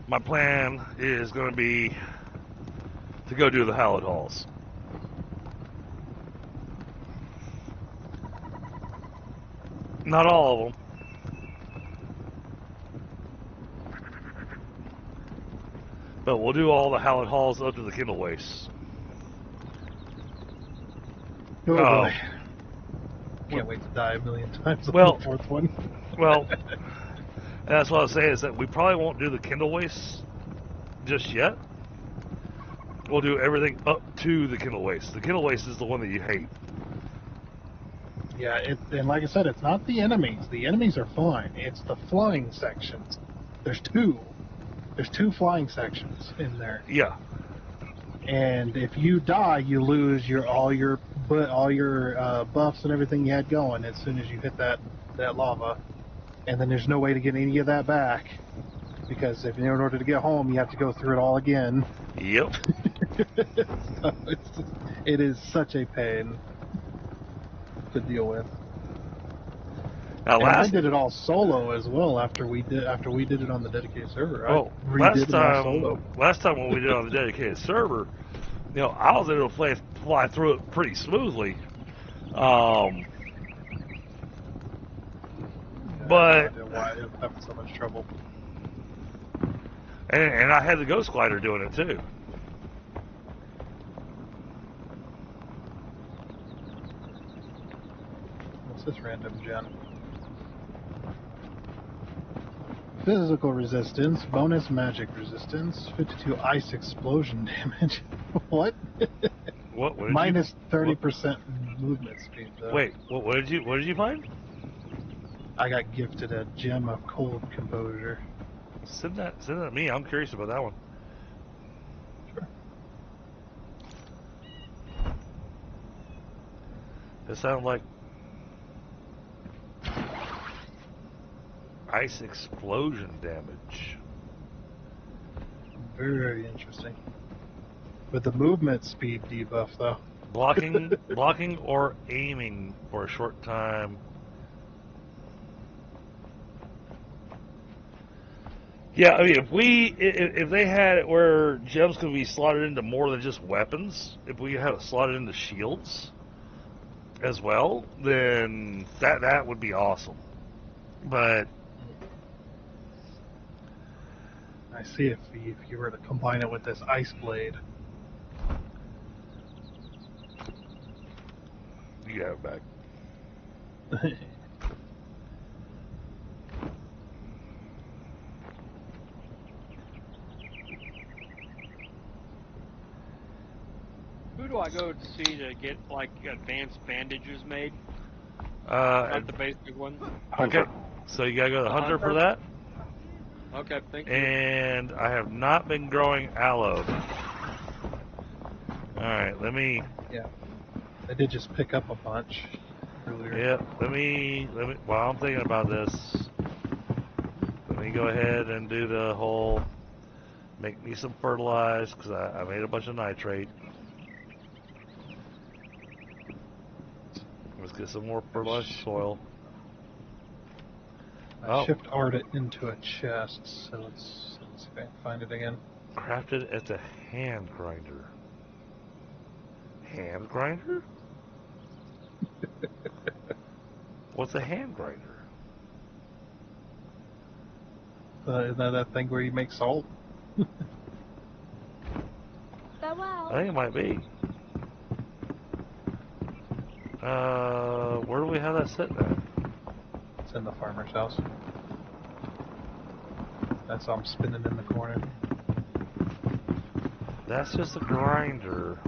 my plan is going to be to go do the Hallowed Halls. Not all of them. But we'll do all the Hallowed Halls up to the Kindle Wastes. Oh, boy. Can't wait to die a million times on the fourth one. Well, that's what I was saying, is that we probably won't do the Kindle Wastes just yet. We'll do everything up to the Kindle Waste. The Kindle Waste is the one that you hate. Yeah, and like I said, it's not the enemies. The enemies are fine. It's the flying sections. There's two. There's two flying sections in there. Yeah. And if you die, you lose all your buffs and everything you had going as soon as you hit that lava. And then there's no way to get any of that back, because in order to get home, you have to go through it all again. Yep. So it is such a pain to deal with. Now, I did it all solo as well after we did it on the dedicated server. Well, last time when we did it on the dedicated server, I was able to fly through it pretty smoothly. But why I'm having so much trouble. And I had the Ghost Glider doing it too. What's this random gen? Physical resistance, bonus magic resistance, 52 ice explosion damage. What? What? Minus 30% movement speed. Though. Wait, what did you find? I got gifted a gem of cold composure. Send that to me. I'm curious about that one. Sure. It sounded like ice explosion damage. Very interesting. With the movement speed debuff, though. Blocking or aiming for a short time. Yeah, I mean, if they had it where gems could be slotted into more than just weapons, if we had it slotted into shields as well, then that would be awesome. But I see if you were to combine it with this ice blade. You have it back. Who do I go to see to get like advanced bandages made? Not the basic one. Okay, so you gotta go to the hunter for that. Okay, thank you. And I have not been growing aloe. Alright, let me... Yeah. I did just pick up a bunch earlier. Yeah, let me... While I'm thinking about this, let me go ahead and do the whole... Make me some fertilize, because I made a bunch of nitrate. Let's get some more fertilized soil. I shift art it into a chest, so let's see if I can find it again. Crafted at the hand grinder. Hand grinder? What's a hand grinder? Isn't that thing where you make salt? Farewell. I think it might be. Where do we have that sitting at? It's in the farmer's house. That's all I'm spinning in the corner. That's just a grinder.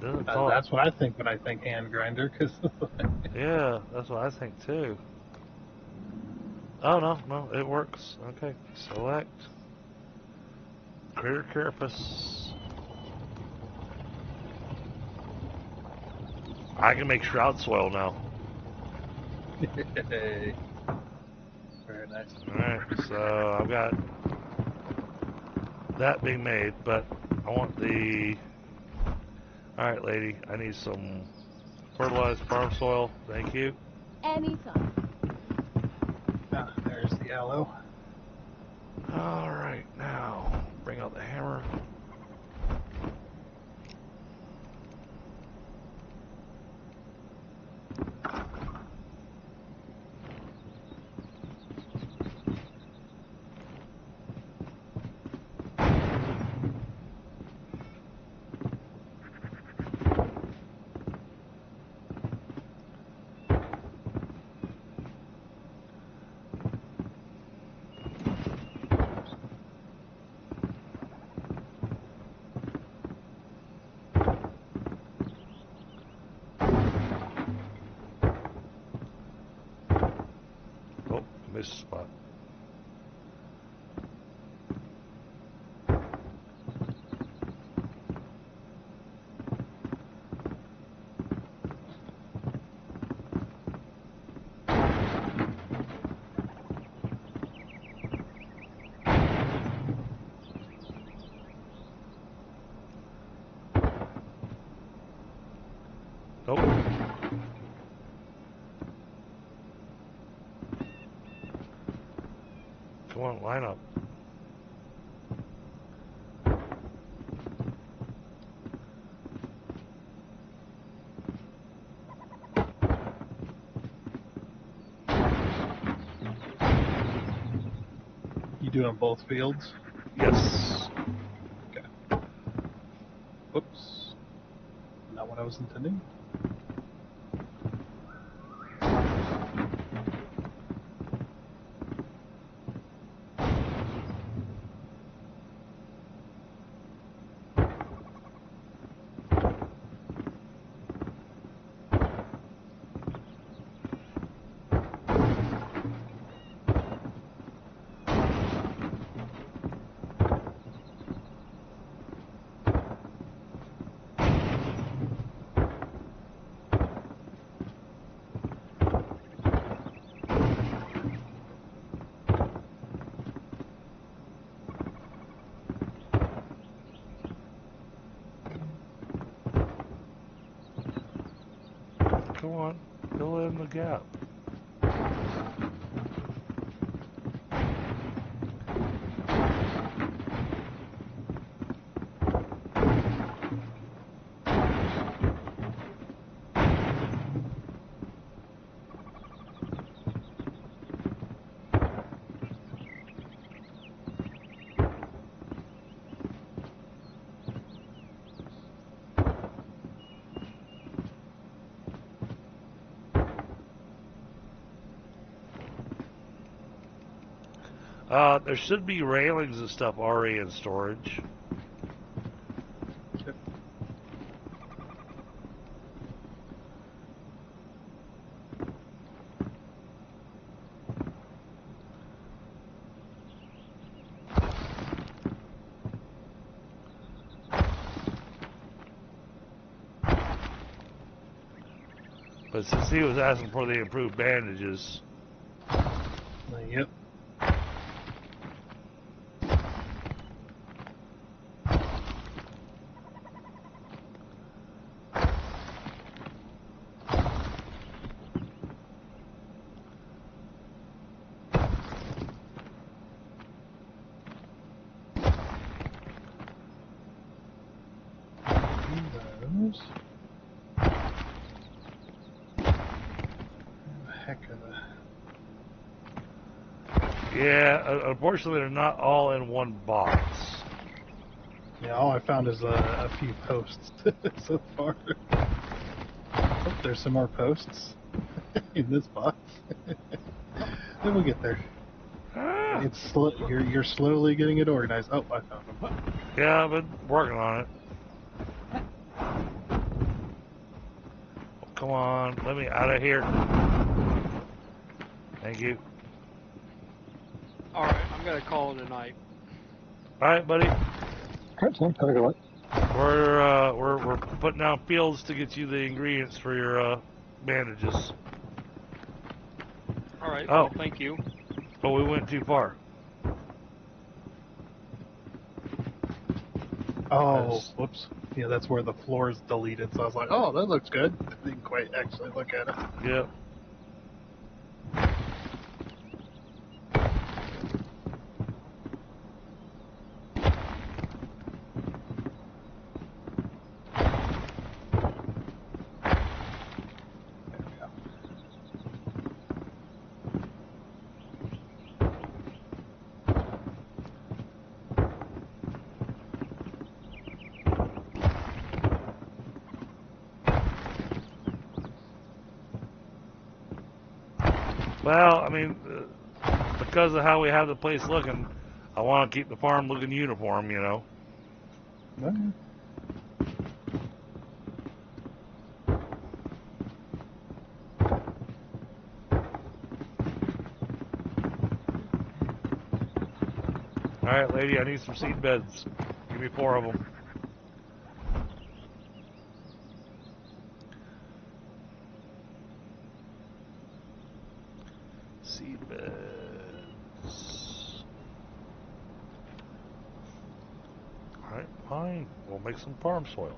Doesn't call it. That's what I think when I think hand grinder. Cause Yeah, that's what I think too. Oh no, it works. Okay, select critter carapace. I can make shroud soil now. Very nice. Alright, so I've got that being made, but I want the... Alright, lady, I need some fertilized farm soil. Thank you. Anytime. Ah, there's the aloe. Alright, now bring out the hammer. Oh, missed spot. Nope. Come on, line up. You doing both fields? Yes. Okay. Whoops. Not what I was intending. Come on, fill in the gap. There should be railings and stuff already in storage. Yep. But since he was asking for the improved bandages, Yep. Those. Heck of a. yeah, unfortunately they're not all in one box. Yeah, all I found is a few posts so far. Oh, there's some more posts in this box. Then we'll get there. Ah, It's you're slowly getting it organized. Oh, I found him. Yeah, I've been working on it. Come on, let me out of here. Thank you. Alright, I'm gonna call it a night. All right, buddy. Okay. We're putting down fields to get you the ingredients for your bandages. Alright, Oh. well, thank you. Oh, we went too far. Oh, whoops. Yeah, that's where the floor is deleted. So I was like, oh, that looks good. I didn't quite actually look at it. Yep. Well, I mean, because of how we have the place looking, I want to keep the farm looking uniform, you know. Well, All right, lady, I need some seed beds. Give me 4 of them. Seed beds. All right, fine. We'll make some farm soil.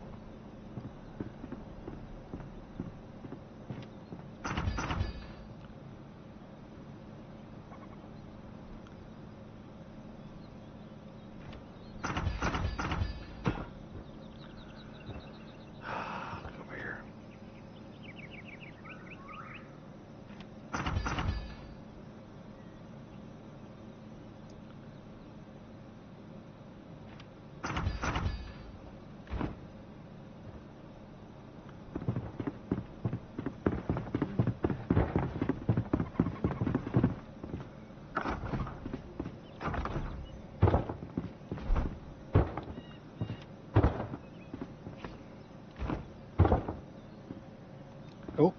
Over here. oh.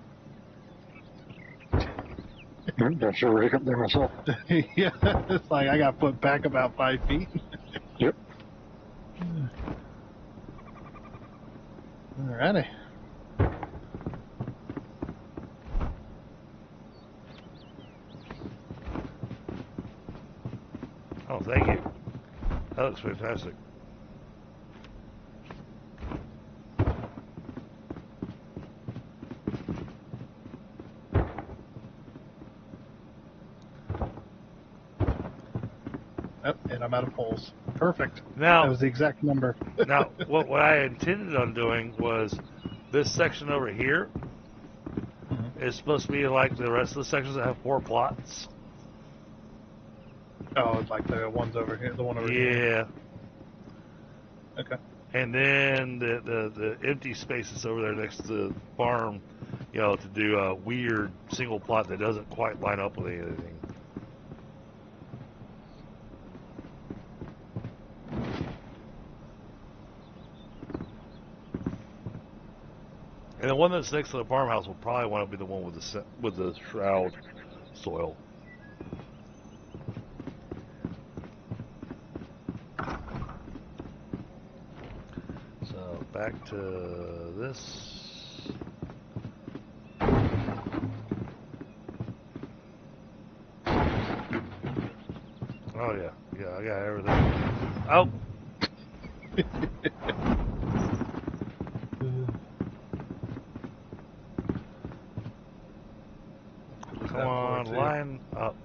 Not sure where I got there myself. Yeah, it's like I got put back about 5 feet. Yep. Alrighty. Oh, thank you. That looks fantastic. Oh, and I'm out of poles. Perfect. Now, That was the exact number. now, what I intended on doing was this section over here is supposed to be like the rest of the sections that have 4 plots. Oh, like the ones over here, the one over here. Yeah. Okay. And then the empty spaces over there next to the farm, you know, to do a weird single plot that doesn't quite line up with anything. And the one that's next to the farmhouse will probably want to be the one with the shroud soil. So back to this. Oh yeah, yeah, I got everything. Oh. Come on, line up.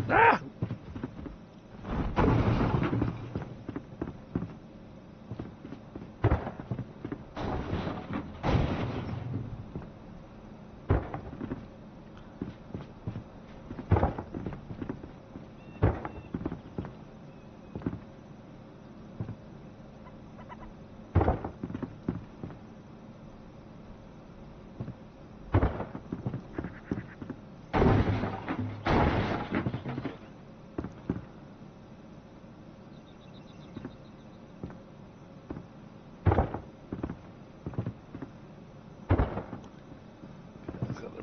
Ah!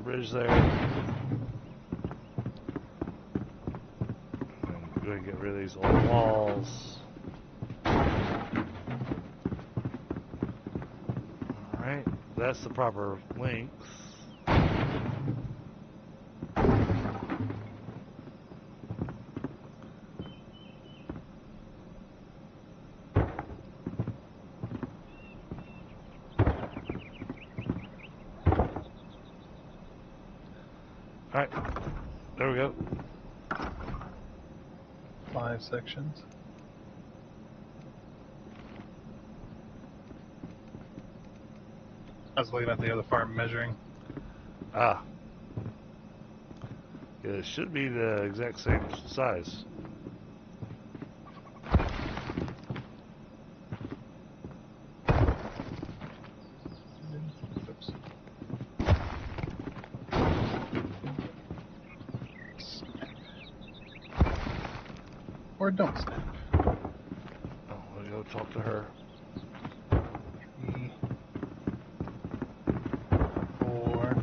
bridge there. And go ahead and get rid of these old walls. Alright, that's the proper length. Alright, there we go. 5 sections. I was looking at the other farm measuring. Ah. Yeah, it should be the exact same size. Oops. Or don't snap. Oh, we'll go talk to her. 3, 4,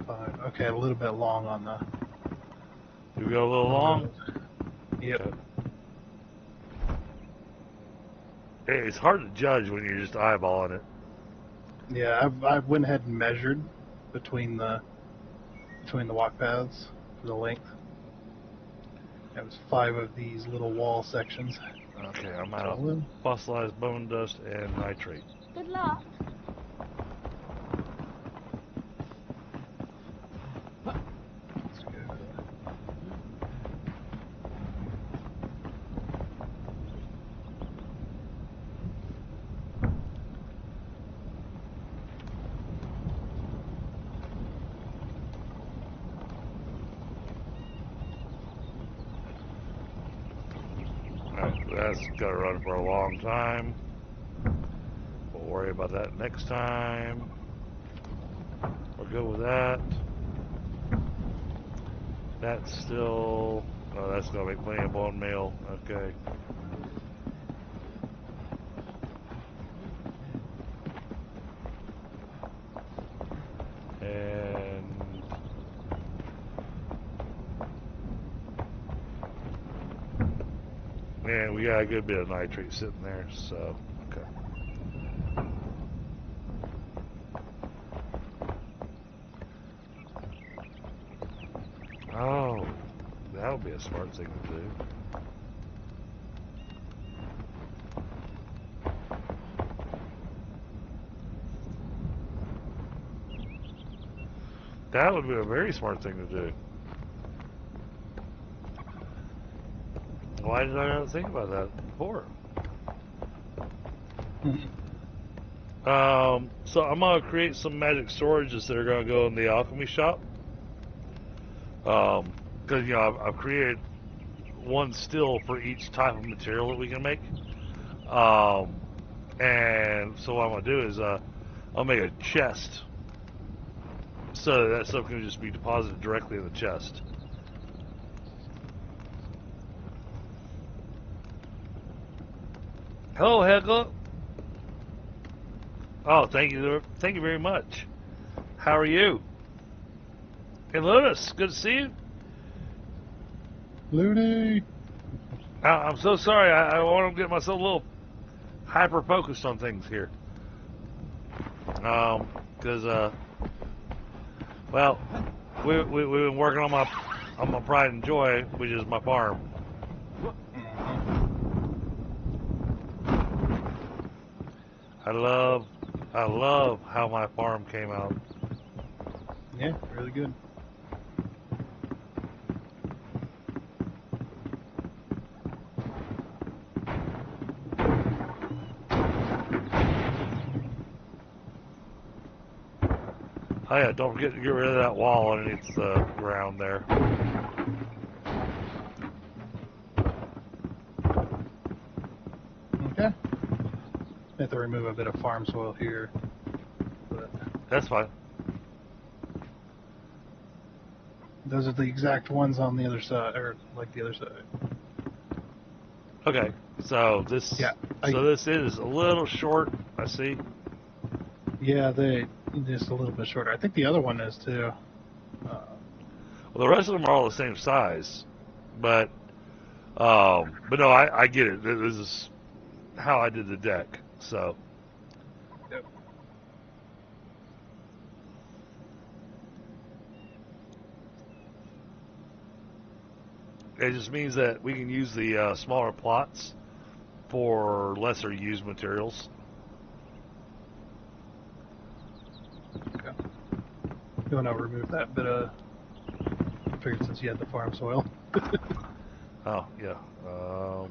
5. Okay, a little bit long on the. You go a little long? Yep. Okay. Hey, it's hard to judge when you're just eyeballing it. Yeah, I went ahead and measured between the walk paths for the length. It was 5 of these little wall sections. Okay, I'm out of fossilized bone dust and nitrate. Good luck. Let's go. Alright, that's gotta run for a long time. We'll worry about that next time. We're good with that. That's still... Oh, that's gonna make plenty of bone meal. Okay. And... Man, we got a good bit of nitrate sitting there, so... Okay. Oh, that would be a smart thing to do. That would be a very smart thing to do. Why did I not think about that before? So I'm gonna create some magic storages that are gonna go in the alchemy shop. Because you know I've created one still for each type of material that we can make. And so what I'm gonna do is I'll make a chest so that stuff can just be deposited directly in the chest. Hello, Heckle. Oh, thank you very much. How are you? Hey, Lotus, good to see you. Looney! I'm so sorry. I want to get myself a little hyper focused on things here. Because well, we've been working on my pride and joy, which is my farm. I love how my farm came out. Yeah, really good. Oh yeah, don't forget to get rid of that wall underneath the ground there. Okay. I have to remove a bit of farm soil here. But That's fine. those are the exact ones on the other side, or like the other side. Okay, so this Yeah, this is a little short. I see. Yeah, just a little bit shorter. I think the other one is too. Well, the rest of them are all the same size, but no, I get it. This is how I did the deck, so. Yep. It just means that we can use the smaller plots for lesser used materials. Okay. You want to remove that bit of... I figured since you had the farm soil. Oh, yeah. All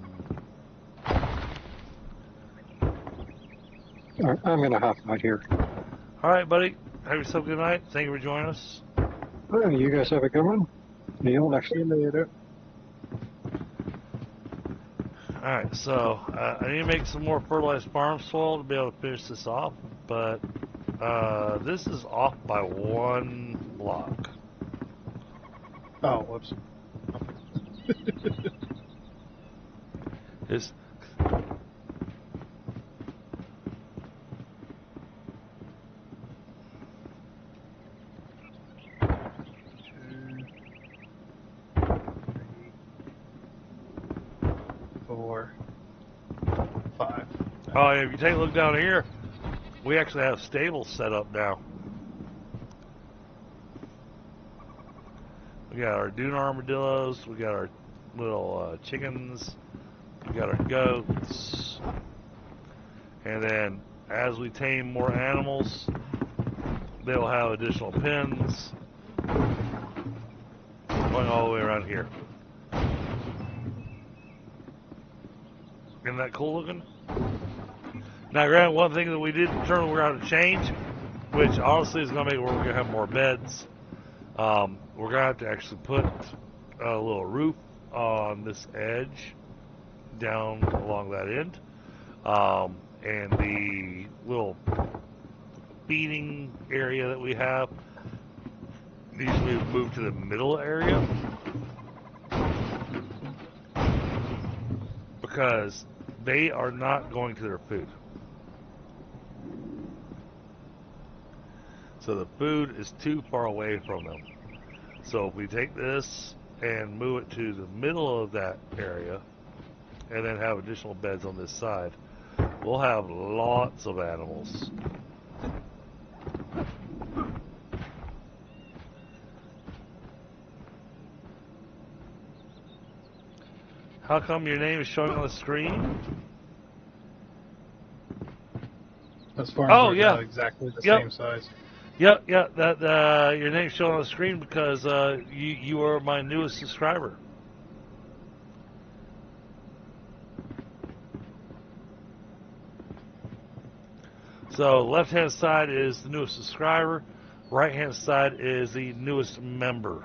right, I'm going to hop out here. All right, buddy. Have yourself a good night. Thank you for joining us. Well, you guys have a good one. Neil, next See you later. All right, so I need to make some more fertilized farm soil to be able to finish this off, but this is off by 1 block. Oh, whoops. It's, oh, if you take a look down here, we actually have stables set up now. We got our dune armadillos, we got our little chickens, we got our goats, and then as we tame more animals, they'll have additional pens going all the way around here. Isn't that cool looking? Now, granted, one thing that we did determine we're going to change, which honestly is going to make it where we're going to have more beds. We're going to have to actually put a little roof on this edge down along that end. And the little feeding area that we have needs to be moved to the middle area. Because they are not going to their food. So the food is too far away from them. So if we take this and move it to the middle of that area and then have additional beds on this side, we'll have lots of animals. How come your name is showing on the screen? As far as Oh, yeah. exactly the Yep. same size. Yep. That your name's showing on the screen because you are my newest subscriber. So left hand side is the newest subscriber, right hand side is the newest member.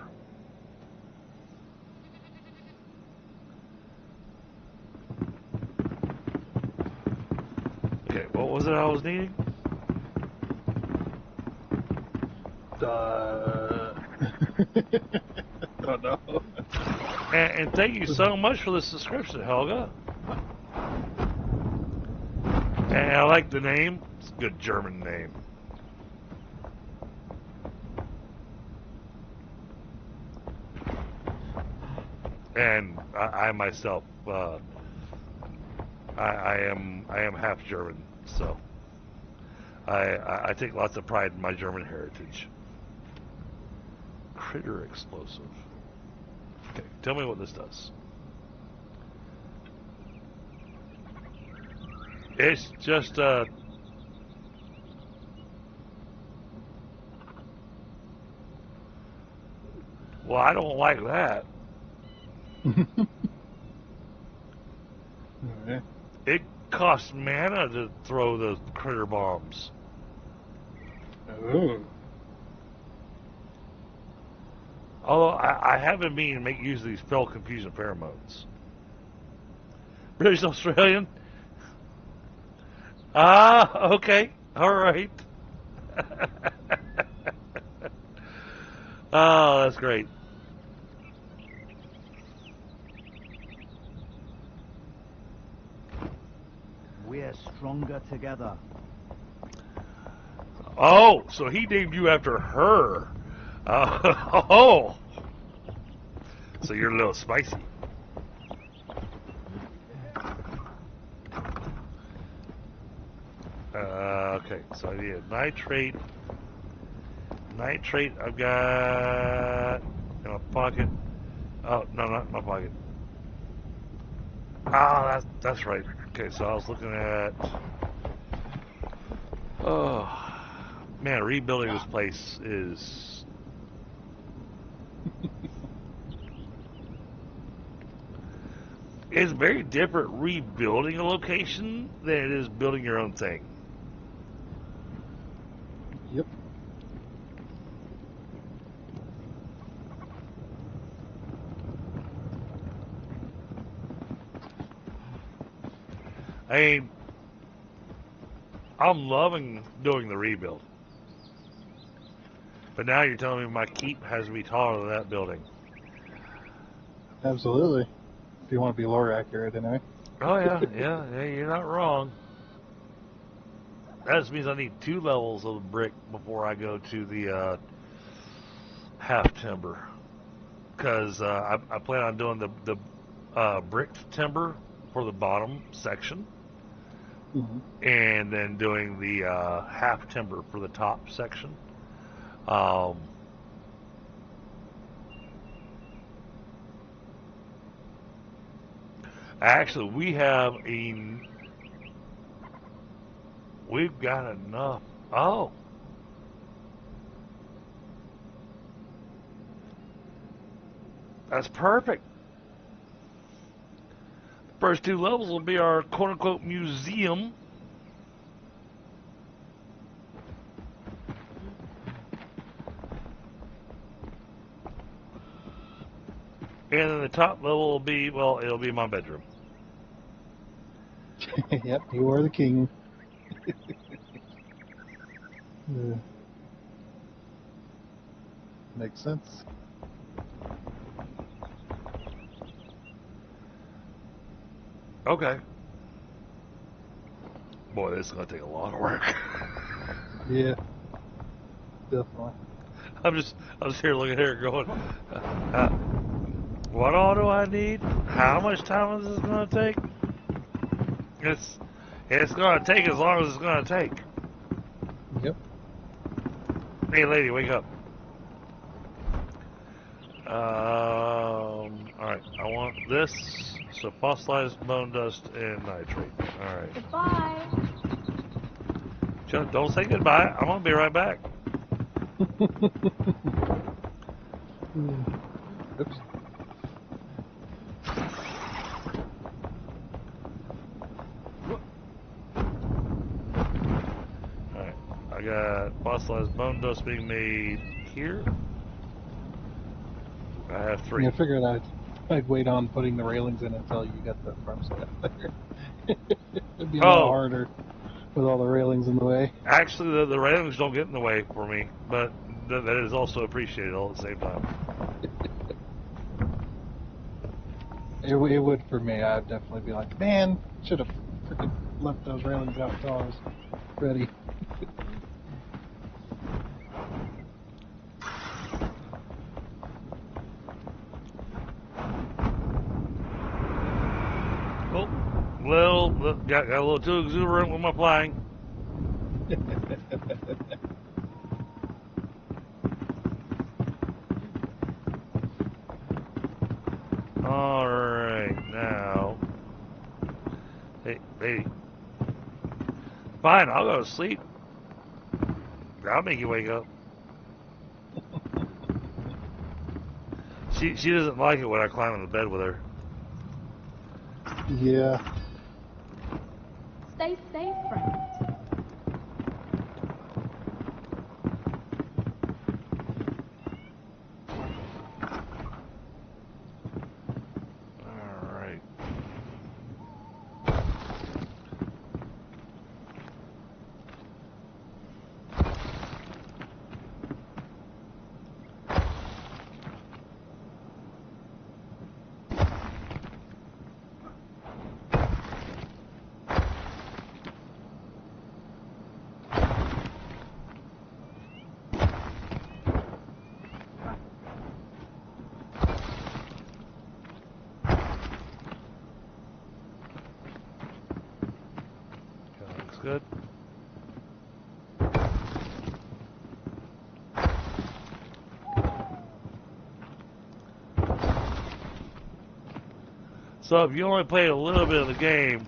Okay, what was it I was needing? Oh no. And thank you so much for the subscription, Helga. And I like the name. It's a good German name. And I myself, I am half German, so I take lots of pride in my German heritage. Critter explosive. Okay, tell me what this does. It's just well, I don't like that. Alright. It costs mana to throw the critter bombs. Ooh. Although I have been meaning to make use of these fell confusion pheromones. British Australian? Ah, okay. Alright. Oh, that's great. We're stronger together. Oh, so he named you after her. Oh. So you're a little spicy. Okay, so I need a nitrate. Nitrate I've got in my pocket. Oh, no, not in my pocket. Ah, that's right. Okay, so I was looking at... Oh, man, rebuilding this place is... It's very different rebuilding a location than it is building your own thing. Yep. I mean, I'm loving doing the rebuild. But now you're telling me my keep has to be taller than that building. Absolutely. If you want to be lore accurate, anyway. Oh, yeah, you're not wrong. That just means I need 2 levels of brick before I go to the half timber. Because I plan on doing the bricked timber for the bottom section. Mm-hmm. And then doing the half timber for the top section. Actually, we've got enough. Oh. That's perfect. First 2 levels will be our quote-unquote museum. And then the top level will be, well, it'll be my bedroom. Yep, you are the king. Makes sense. Okay. Boy, this is going to take a lot of work. Yeah, definitely. I'm just here looking here going, what all do I need? How much time is this going to take? It's going to take as long as it's going to take. Yep. Hey, lady, wake up. Alright, I want this. So fossilized bone dust and nitrate. Alright. Goodbye. Don't say goodbye. I'm going to be right back. Oops. Alright. I got fossilized bone dust being made here. I have 3. Yeah, I figured I'd wait on putting the railings in until you got the farm set up there. It'd be a lot harder with all the railings in the way. Actually, the railings don't get in the way for me, but that is also appreciated all at the same time. It would for me. I'd definitely be like, man, should have freaking left those railings out until I was ready. Oh, well, got a little too exuberant with my flying. Alright, now. Hey, lady. Fine, I'll go to sleep. I'll make you wake up. She doesn't like it when I climb in the bed with her. Yeah. Stay safe, friend. Alright. good. So if you only played a little bit of the game,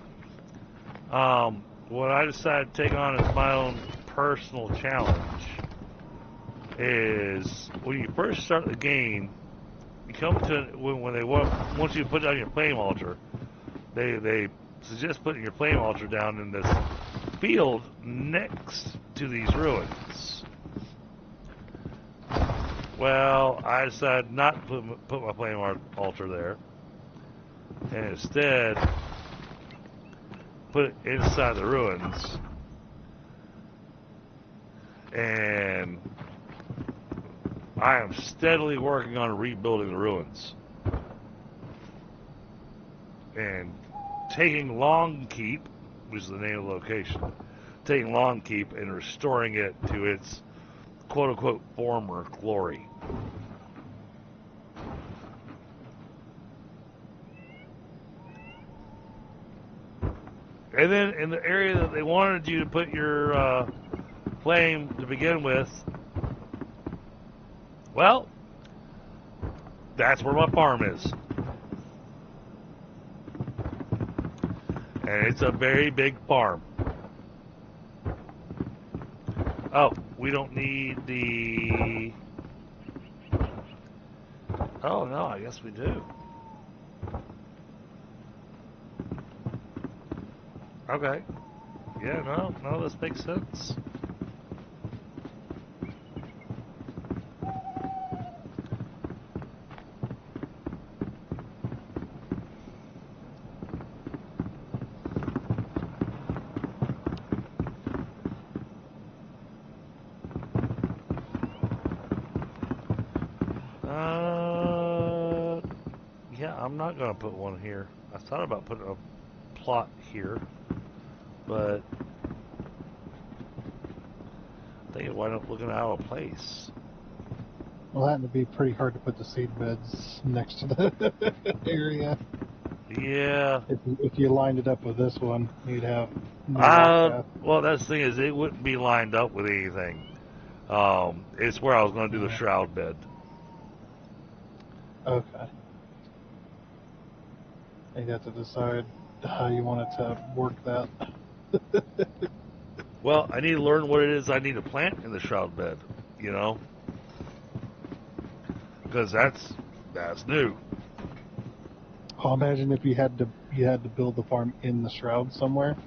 what I decided to take on as my own personal challenge is when you first start the game, you come to when they once you put down your flame altar, they suggest putting your flame altar down in this field next to these ruins. Well, I decided not to put my flame altar there, and instead put it inside the ruins. And I am steadily working on rebuilding the ruins. And taking Long Keep, which is the name of the location, taking Long Keep and restoring it to its quote-unquote former glory. And then in the area that they wanted you to put your flame to begin with, well, that's where my farm is. And it's a very big farm. Oh, we don't need the... Oh, no, I guess we do. Okay. Yeah, no, this makes sense. Yeah, I'm not going to put one here. I thought about putting a plot here, but I think it wound up looking out of place. Well, that would be pretty hard to put the seed beds next to the area. Yeah. If you lined it up with this one, you'd have no walk well, that's the thing is, it wouldn't be lined up with anything. It's where I was going to do the shroud bed. Okay. You'd have to decide how you wanted to work that. Well, I need to learn what it is I need to plant in the shroud bed, you know? Because that's new. I'll imagine if you had to build the farm in the shroud somewhere.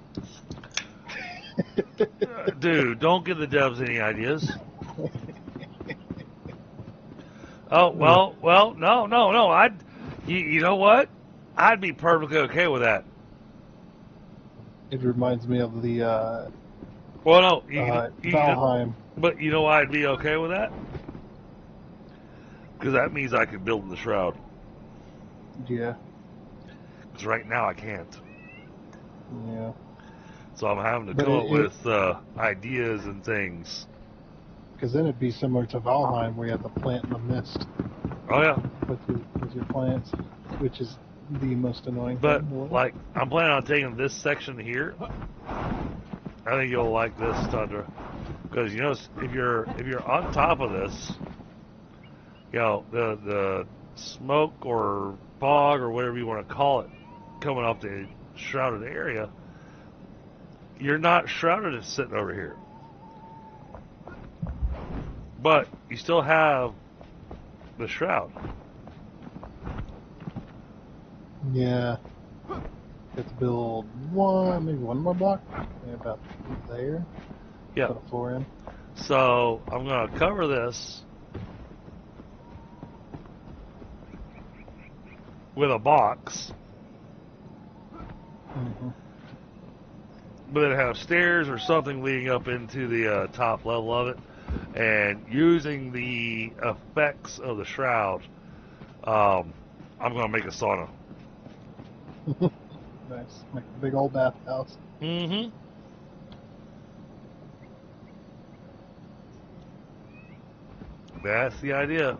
Dude, don't give the devs any ideas. Oh, well, no. You know what? I'd be perfectly okay with that. It reminds me of the Well, no, Valheim. But you know why I'd be okay with that? Because that means I can build in the shroud. Yeah. Because right now I can't. Yeah. So I'm having to come up with ideas and things. Because then it'd be similar to Valheim, where you have to plant in the mist. Oh yeah. With your plants, which is the most annoying but thing. Like, I'm planning on taking this section here. I think you'll like this, Tundra, because you know if you're on top of this, you know the smoke or fog or whatever you want to call it coming off the shrouded area, you're not shrouded as sitting over here, but you still have the shroud. Yeah. Have to build maybe one more block. Yeah, about there. Yeah. Put a floor in. So I'm going to cover this with a box, but it have stairs or something leading up into the top level of it, and using the effects of the shroud, I'm going to make a sauna. Nice. Like a big old bathhouse. Mm-hmm. That's the idea.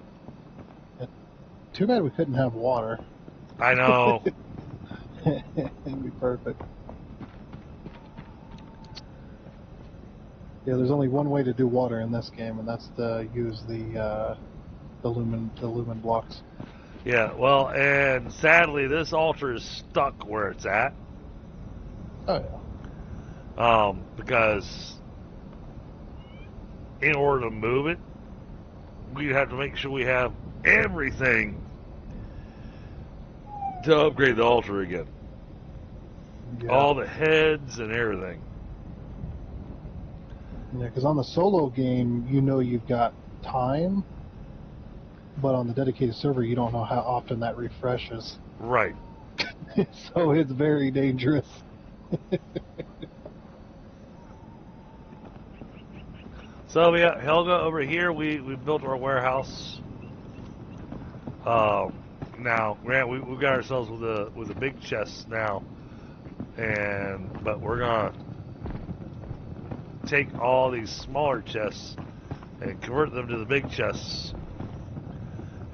Too bad we couldn't have water. I know. It'd be perfect. Yeah, there's only one way to do water in this game, and that's to use the lumen blocks. Yeah, well, and sadly, this altar is stuck where it's at. Oh yeah. Because in order to move it, we'd have to make sure we have everything to upgrade the altar again. Yeah. All the heads and everything. Yeah, because on the solo game, you know you've got time, but on the dedicated server, you don't know how often that refreshes. Right. So it's very dangerous. So yeah, Helga over here, we built our warehouse. Now, Grant, we got ourselves with a big chest now, but we're gonna take all these smaller chests and convert them to the big chests,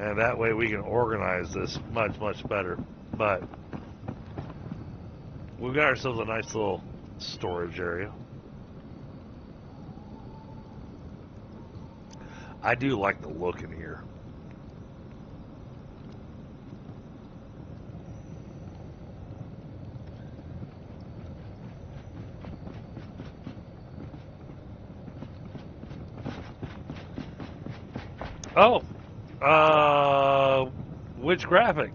and that way we can organize this much better. But we've got ourselves a nice little storage area. I do like the look in here. Oh, which graphic?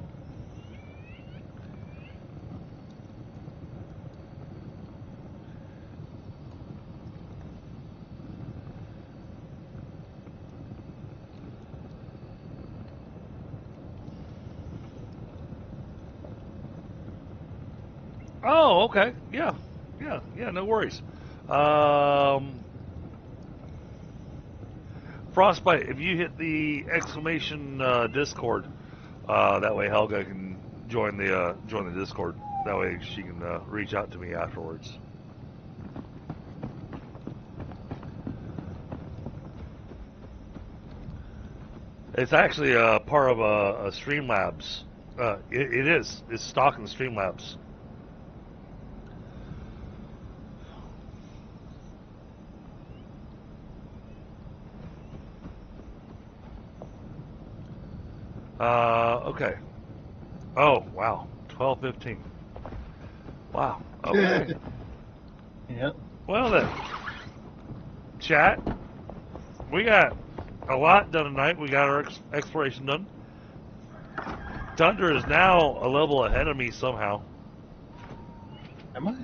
Oh, okay. Yeah, no worries. Frostbite, if you hit the exclamation Discord, that way Helga can join the Discord. That way she can reach out to me afterwards. It's actually part of a Streamlabs. It is. It's stock in Streamlabs. Okay. Oh, wow. 12:15. Wow. Okay. Yep. Well then, chat, we got a lot done tonight. We got our exploration done. Thunder is now a level ahead of me somehow. Am I?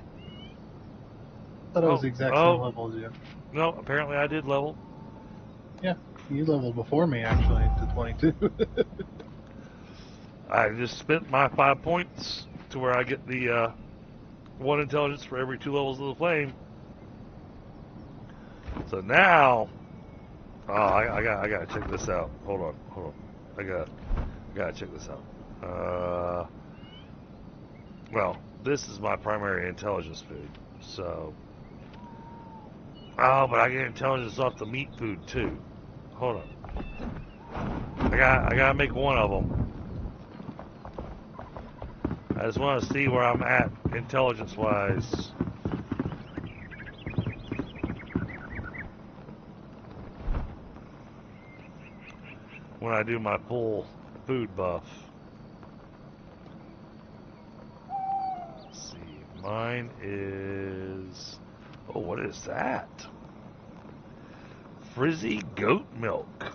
Thought I was the exact same level as you. No, apparently I did level. Yeah, you leveled before me actually to 22. I just spent my 5 points to where I get the 1 intelligence for every 2 levels of the flame. So now, I gotta check this out. Hold on. I gotta check this out. Well, this is my primary intelligence food. So, but I get intelligence off the meat food too. Hold on. I gotta make one of them. I just want to see where I'm at intelligence-wise. When I do my full food buff. Let's see. Mine is... Oh, what is that? Frizzy goat milk.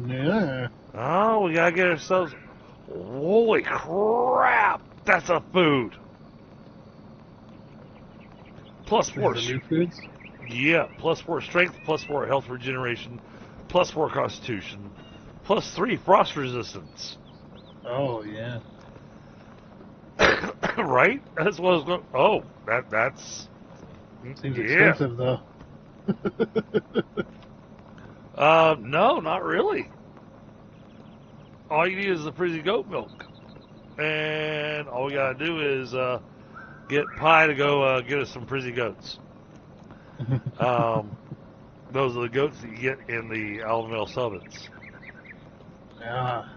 Yeah. Oh, we gotta get ourselves... Holy crap! That's a food! Plus 4... The new foods? Yeah, plus 4 strength, plus 4 health regeneration, plus 4 constitution, plus 3 frost resistance. Oh, yeah. Right? That's what I was going... Oh, that's... Seems expensive, though. No, not really. All you need is the frizzy goat milk. And all we gotta do is get Pie to go get us some frizzy goats. Those are the goats that you get in the Alvin Summits. Yeah.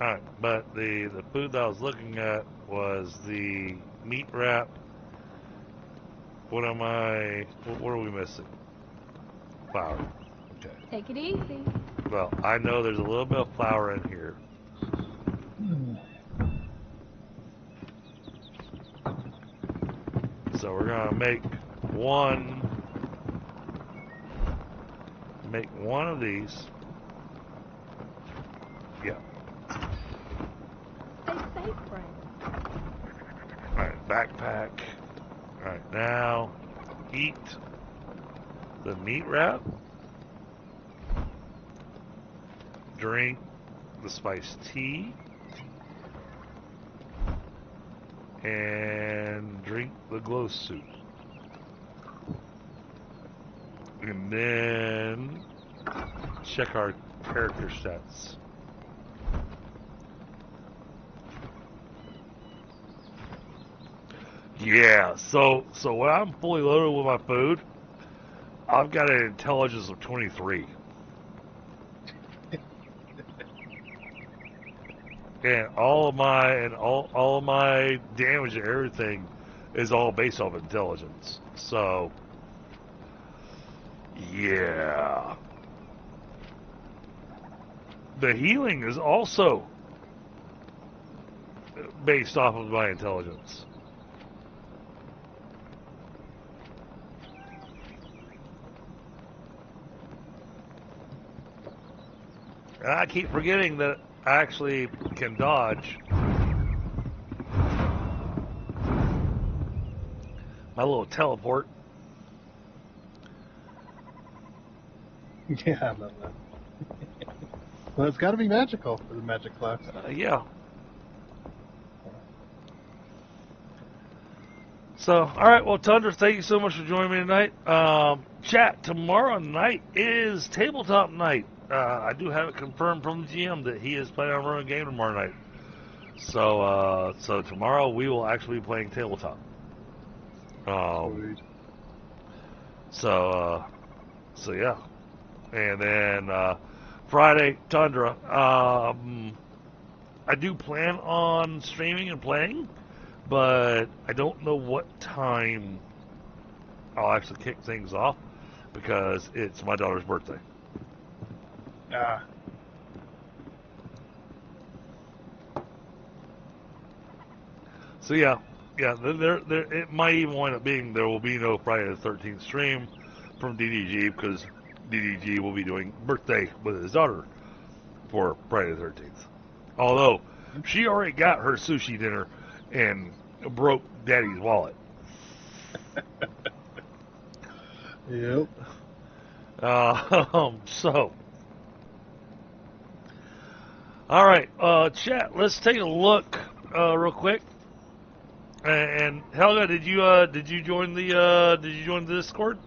Alright, but the food that I was looking at was the meat wrap What am I? What are we missing? Flour. Okay. Take it easy. Well, I know there's a little bit of flour in here. So we're gonna make one of these. Yeah. Stay safe, friend. Alright, backpack. Alright, now eat the meat wrap. Drink the spiced tea. And drink the glow soup. And then check our character stats. Yeah, so when I'm fully loaded with my food, I've got an intelligence of 23. And all of my damage and everything is all based off intelligence. So yeah. The healing is also based off of my intelligence. And I keep forgetting that I actually can dodge. My little teleport. Yeah, I love that. Well, it's got to be magical for the magic class. Yeah. So, alright, well, Tundra, thank you so much for joining me tonight. Chat, tomorrow night is tabletop night. I do have it confirmed from the GM that he is planning on running a game tomorrow night. So, so tomorrow we will actually be playing tabletop. So yeah. And then, Friday, Tundra, I do plan on streaming and playing, but I don't know what time I'll actually kick things off because it's my daughter's birthday. So yeah, there it might even wind up being there will be no Friday the 13th stream from DDG because DDG will be doing birthday with his daughter for Friday the 13th. Although she already got her sushi dinner and broke Daddy's wallet. Yep. So, all right, chat. Let's take a look real quick. And Helga, did you join the Discord?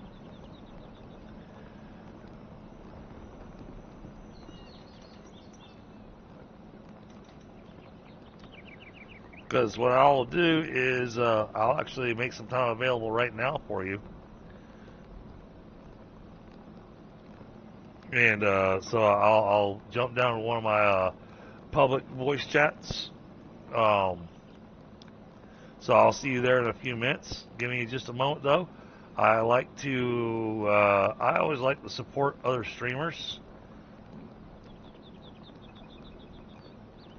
Because what I'll do is I'll actually make some time available right now for you. And so I'll jump down to one of my public voice chats. So I'll see you there in a few minutes. Give me just a moment though. I always like to support other streamers.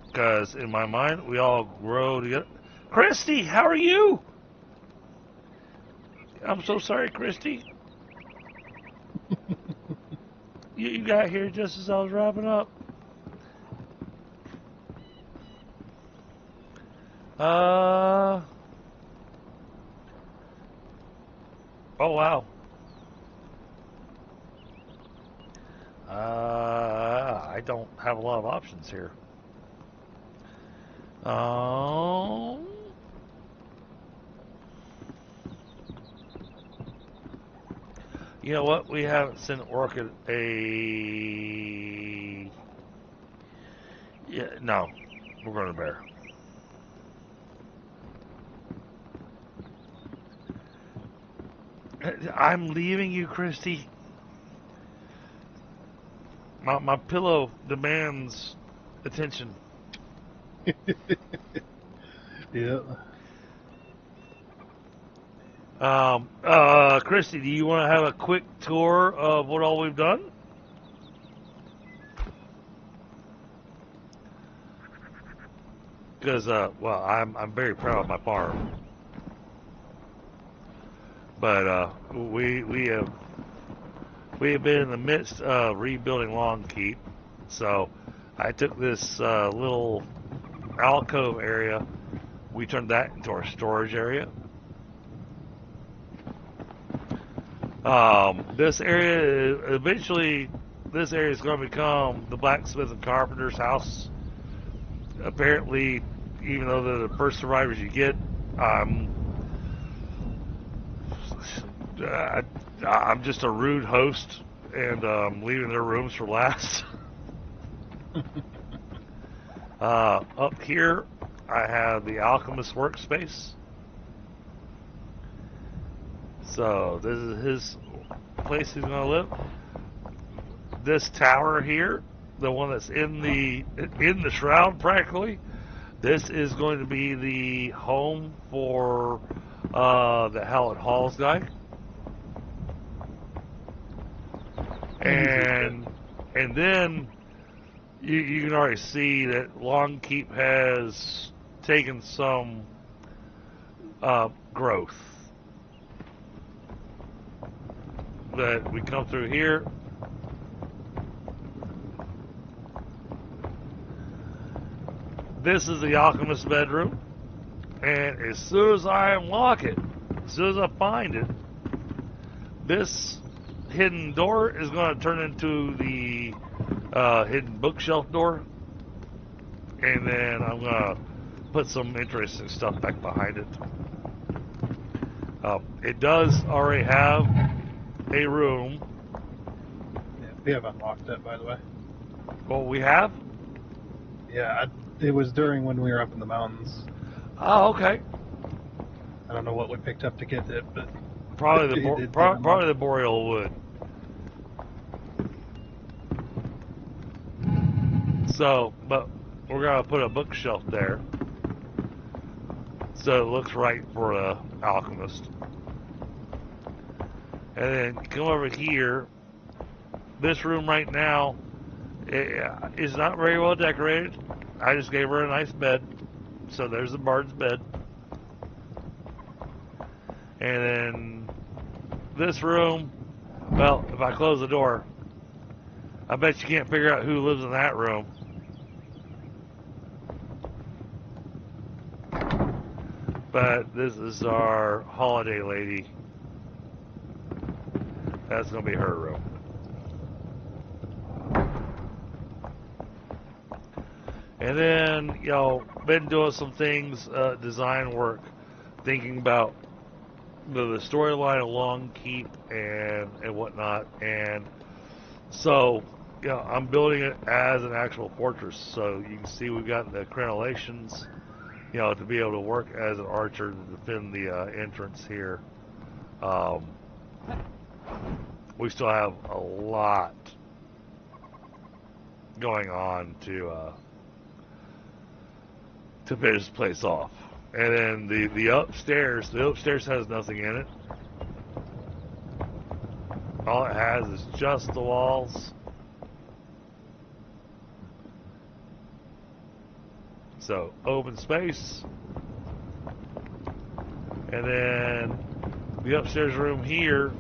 Because in my mind, we all grow together. Christy, how are you? I'm so sorry, Christy. You got here just as I was wrapping up. Oh, wow. I don't have a lot of options here. You know what? We haven't sent Orchid a... Yeah, no. We're going to Bear. I'm leaving you, Christy. My pillow demands attention. Yeah. Christy, do you want to have a quick tour of what all we've done? Because, well, I'm very proud of my farm, but we have been in the midst of rebuilding Long Keep, so I took this little alcove area, we turned that into our storage area. This area eventually, this area is going to become the blacksmith and carpenter's house. Apparently, even though they're the first survivors you get, I'm just a rude host, and leaving their rooms for last. Up here, I have the alchemist workspace. So this is his place he's going to live. This tower here, the one that's in the shroud practically, this is going to be the home for the Hallett Halls guy. And then you can already see that Long Keep has taken some growth. That we come through here. This is the alchemist's bedroom, and as soon as I unlock it, as soon as I find it, this hidden door is going to turn into the hidden bookshelf door, and then I'm going to put some interesting stuff back behind it. It does already have a room. Yeah, we have unlocked it, by the way. Well, we have? Yeah, it was during when we were up in the mountains. Oh, okay. I don't know what we picked up to get it, but probably the boreal wood. So, but we're gonna put a bookshelf there, so it looks right for a alchemist. And then come over here. This room right now is not very well decorated. I just gave her a nice bed. So there's the bard's bed. And then this room, well, if I close the door, I bet you can't figure out who lives in that room. But this is our holiday lady. That's going to be her room. And then, you know, been doing some things, design work, thinking about the storyline of Long Keep and whatnot. And so, you know, I'm building it as an actual fortress. So you can see we've got the crenellations, you know, to be able to work as an archer to defend the entrance here. We still have a lot going on to finish this place off. And then the upstairs has nothing in it. All it has is just the walls. So, open space. And then the upstairs room here,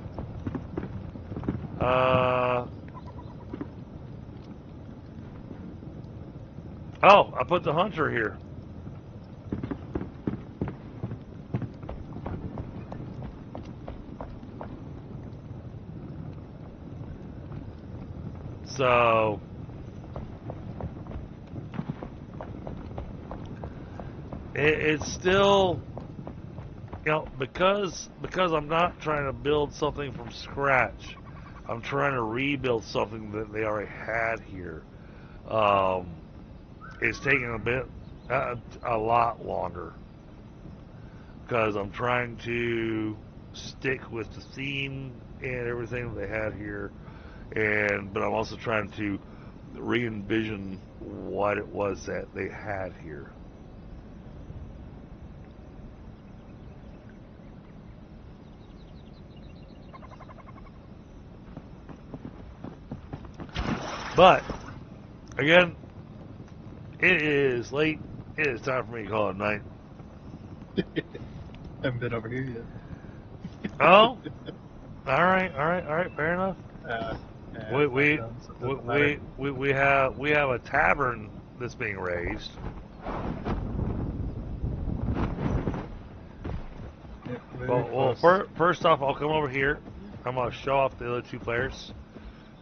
oh, I put the hunter here. So it's still, you know, because I'm not trying to build something from scratch. I'm trying to rebuild something that they already had here. It's taking a lot longer because I'm trying to stick with the theme and everything that they had here, but I'm also trying to re-envision what it was that they had here. But, again, it is late. It is time for me to call it night. Haven't been over here yet. Oh? Alright, fair enough. We have a tavern that's being raised. Well, first off, I'll come over here. I'm gonna show off the other two players.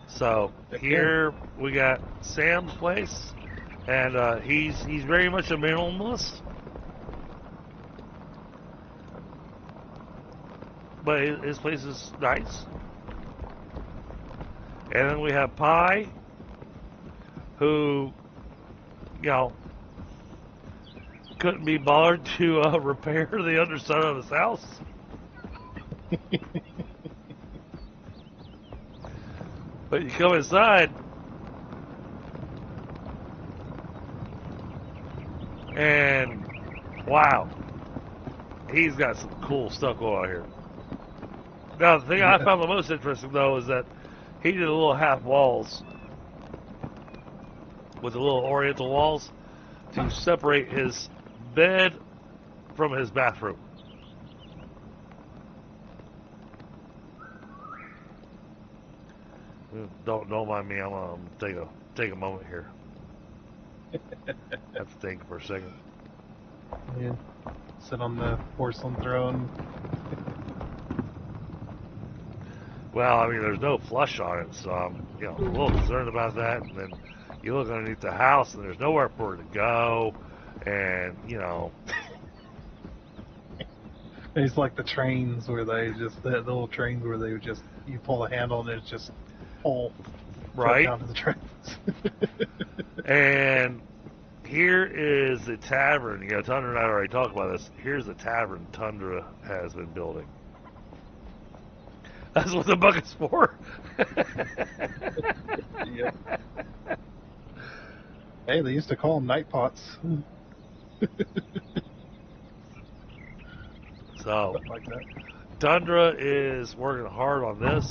So here we got Sam's place, and he's very much a minimalist, but his place is nice. And then we have Pie, who, you know, couldn't be bothered to repair the underside of his house. But you come inside, and wow, he's got some cool stuff going on here. Now, the thing I found the most interesting, though, is that he did a little half walls with the little oriental walls to separate his bed from his bathroom. Don't mind me. I'm gonna take a moment here. Have to think for a second. Yeah. Sit on the porcelain throne. Well, I mean, there's no flush on it, so I'm, you know, a little concerned about that. And then you look underneath the house, and there's nowhere for it to go, and you know. It's like the trains where they just the little trains where they would just you pull the handle and it's just pull right down to the trains. And here is the tavern. You know, Tundra and I already talked about this. Here's the tavern Tundra has been building. That's what the bucket's for. Yeah. Hey, they used to call them night pots. So, Stuff like that. Tundra is working hard on this.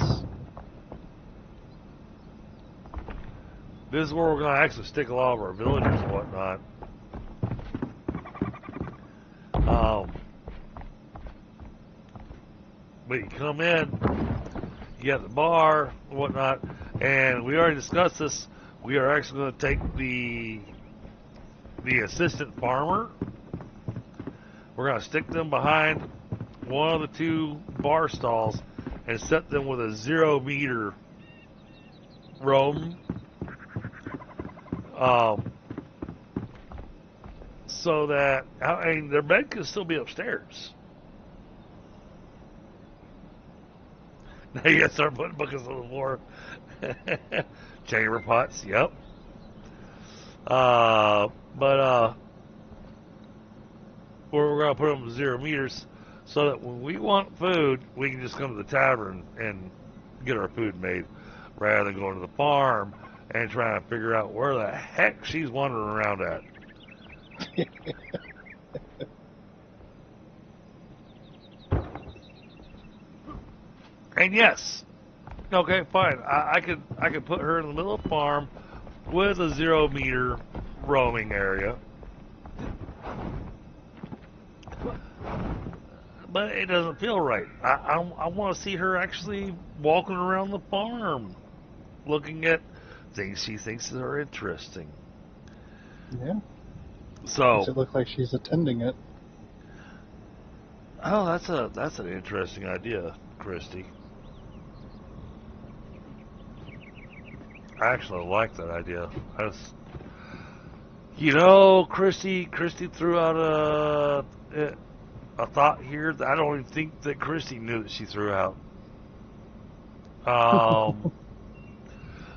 This is where we're going to actually stick a lot of our villagers and whatnot. But you come in, you got the bar and whatnot, and we already discussed this. We are actually going to take the assistant farmer. We're going to stick them behind one of the two bar stalls and set them with a 0 meter roam. So that, I mean, their bed can still be upstairs. Now you gotta start putting buckets on the floor. Chamber pots, yep. But we're gonna put them 0 meters so that when we want food, we can just come to the tavern and get our food made, rather than going to the farm and trying to figure out where the heck she's wandering around at. And yes, okay, fine. I could put her in the middle of the farm with a 0 meter roaming area, but it doesn't feel right. I want to see her actually walking around the farm, looking at things she thinks are interesting. Yeah. So Does it look like she's attending it? Oh, that's an interesting idea, Christy. I actually like that idea. Christy threw out a thought here that I don't even think that Christy knew that she threw out.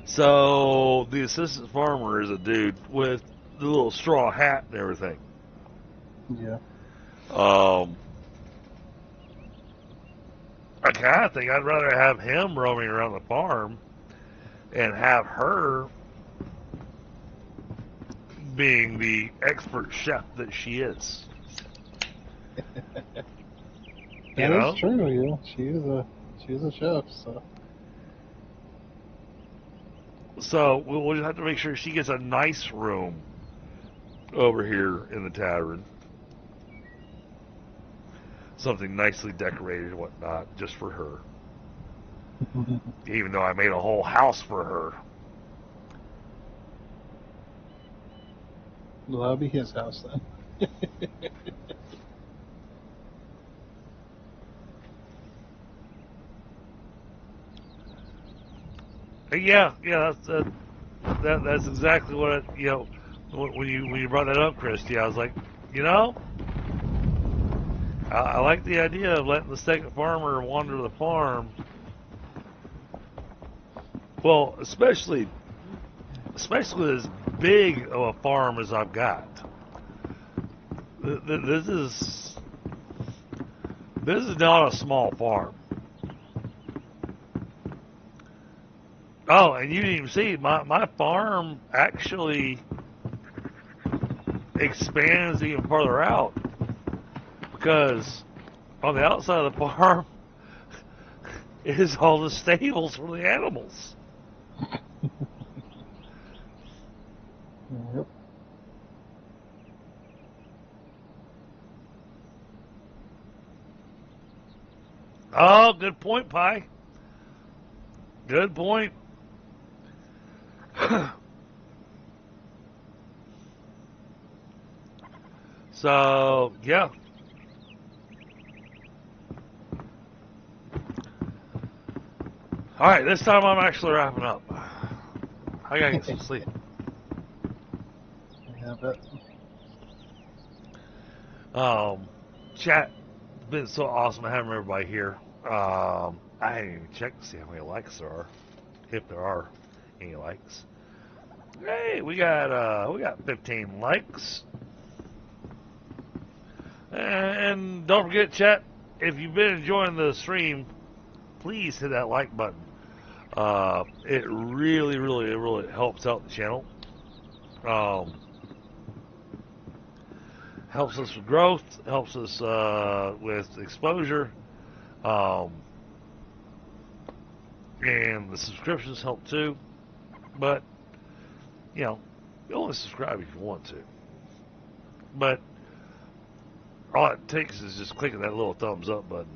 So the assistant farmer is a dude with the little straw hat and everything. Yeah. I kind of think I'd rather have him roaming around the farm and have her being the expert chef that she is. That is true. Yeah, she is a chef. So So we'll just have to make sure she gets a nice room over here in the tavern. Something nicely decorated and whatnot, just for her. Even though I made a whole house for her. Well, that'll be his house then. Yeah, that's exactly what it, when you brought that up, Christy. I was like, I like the idea of letting the second farmer wander the farm. Well, especially as big of a farm as I've got. This is not a small farm. Oh, and you didn't even see my farm actually expands even further out, because on the outside of the farm is all the stables for the animals. Yep. Oh, good point, Pi. Good point. So, yeah. All right, this time I'm actually wrapping up. I gotta get some sleep. Yeah, but Chat, it's been so awesome having everybody here. I didn't even check to see how many likes there are, if there are any likes. Hey, we got 15 likes. And don't forget, chat, if you've been enjoying the stream, please hit that like button. It really helps out the channel. Helps us with growth, helps us with exposure, and the subscriptions help too. But you only subscribe if you want to. But all it takes is just clicking that little thumbs up button.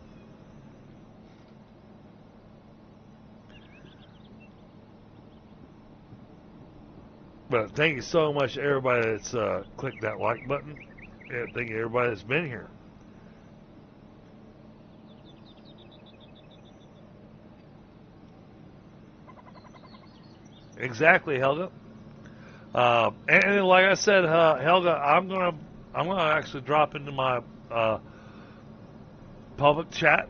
But thank you so much to everybody that's clicked that like button. And thank you to everybody that's been here. Exactly, Helga. And like I said, Helga, I'm gonna actually drop into my public chat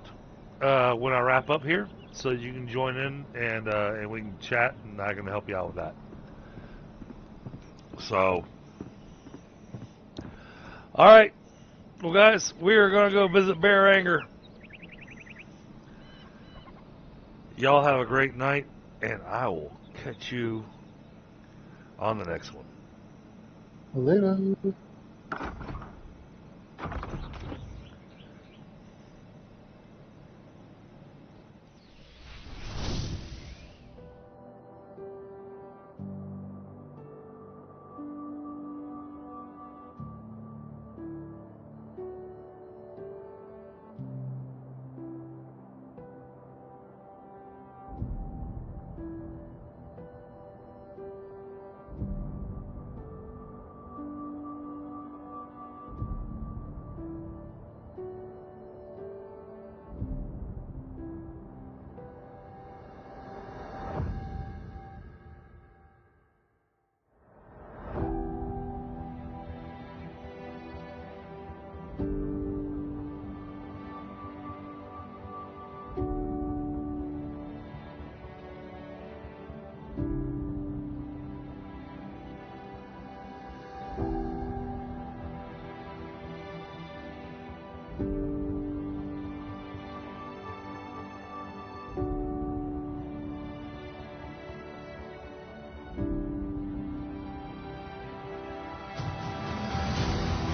when I wrap up here, so you can join in and we can chat, and I can help you out with that. So, all right, well, guys, we are gonna go visit Bear Anger. Y'all have a great night, and I will catch you on the next one. later.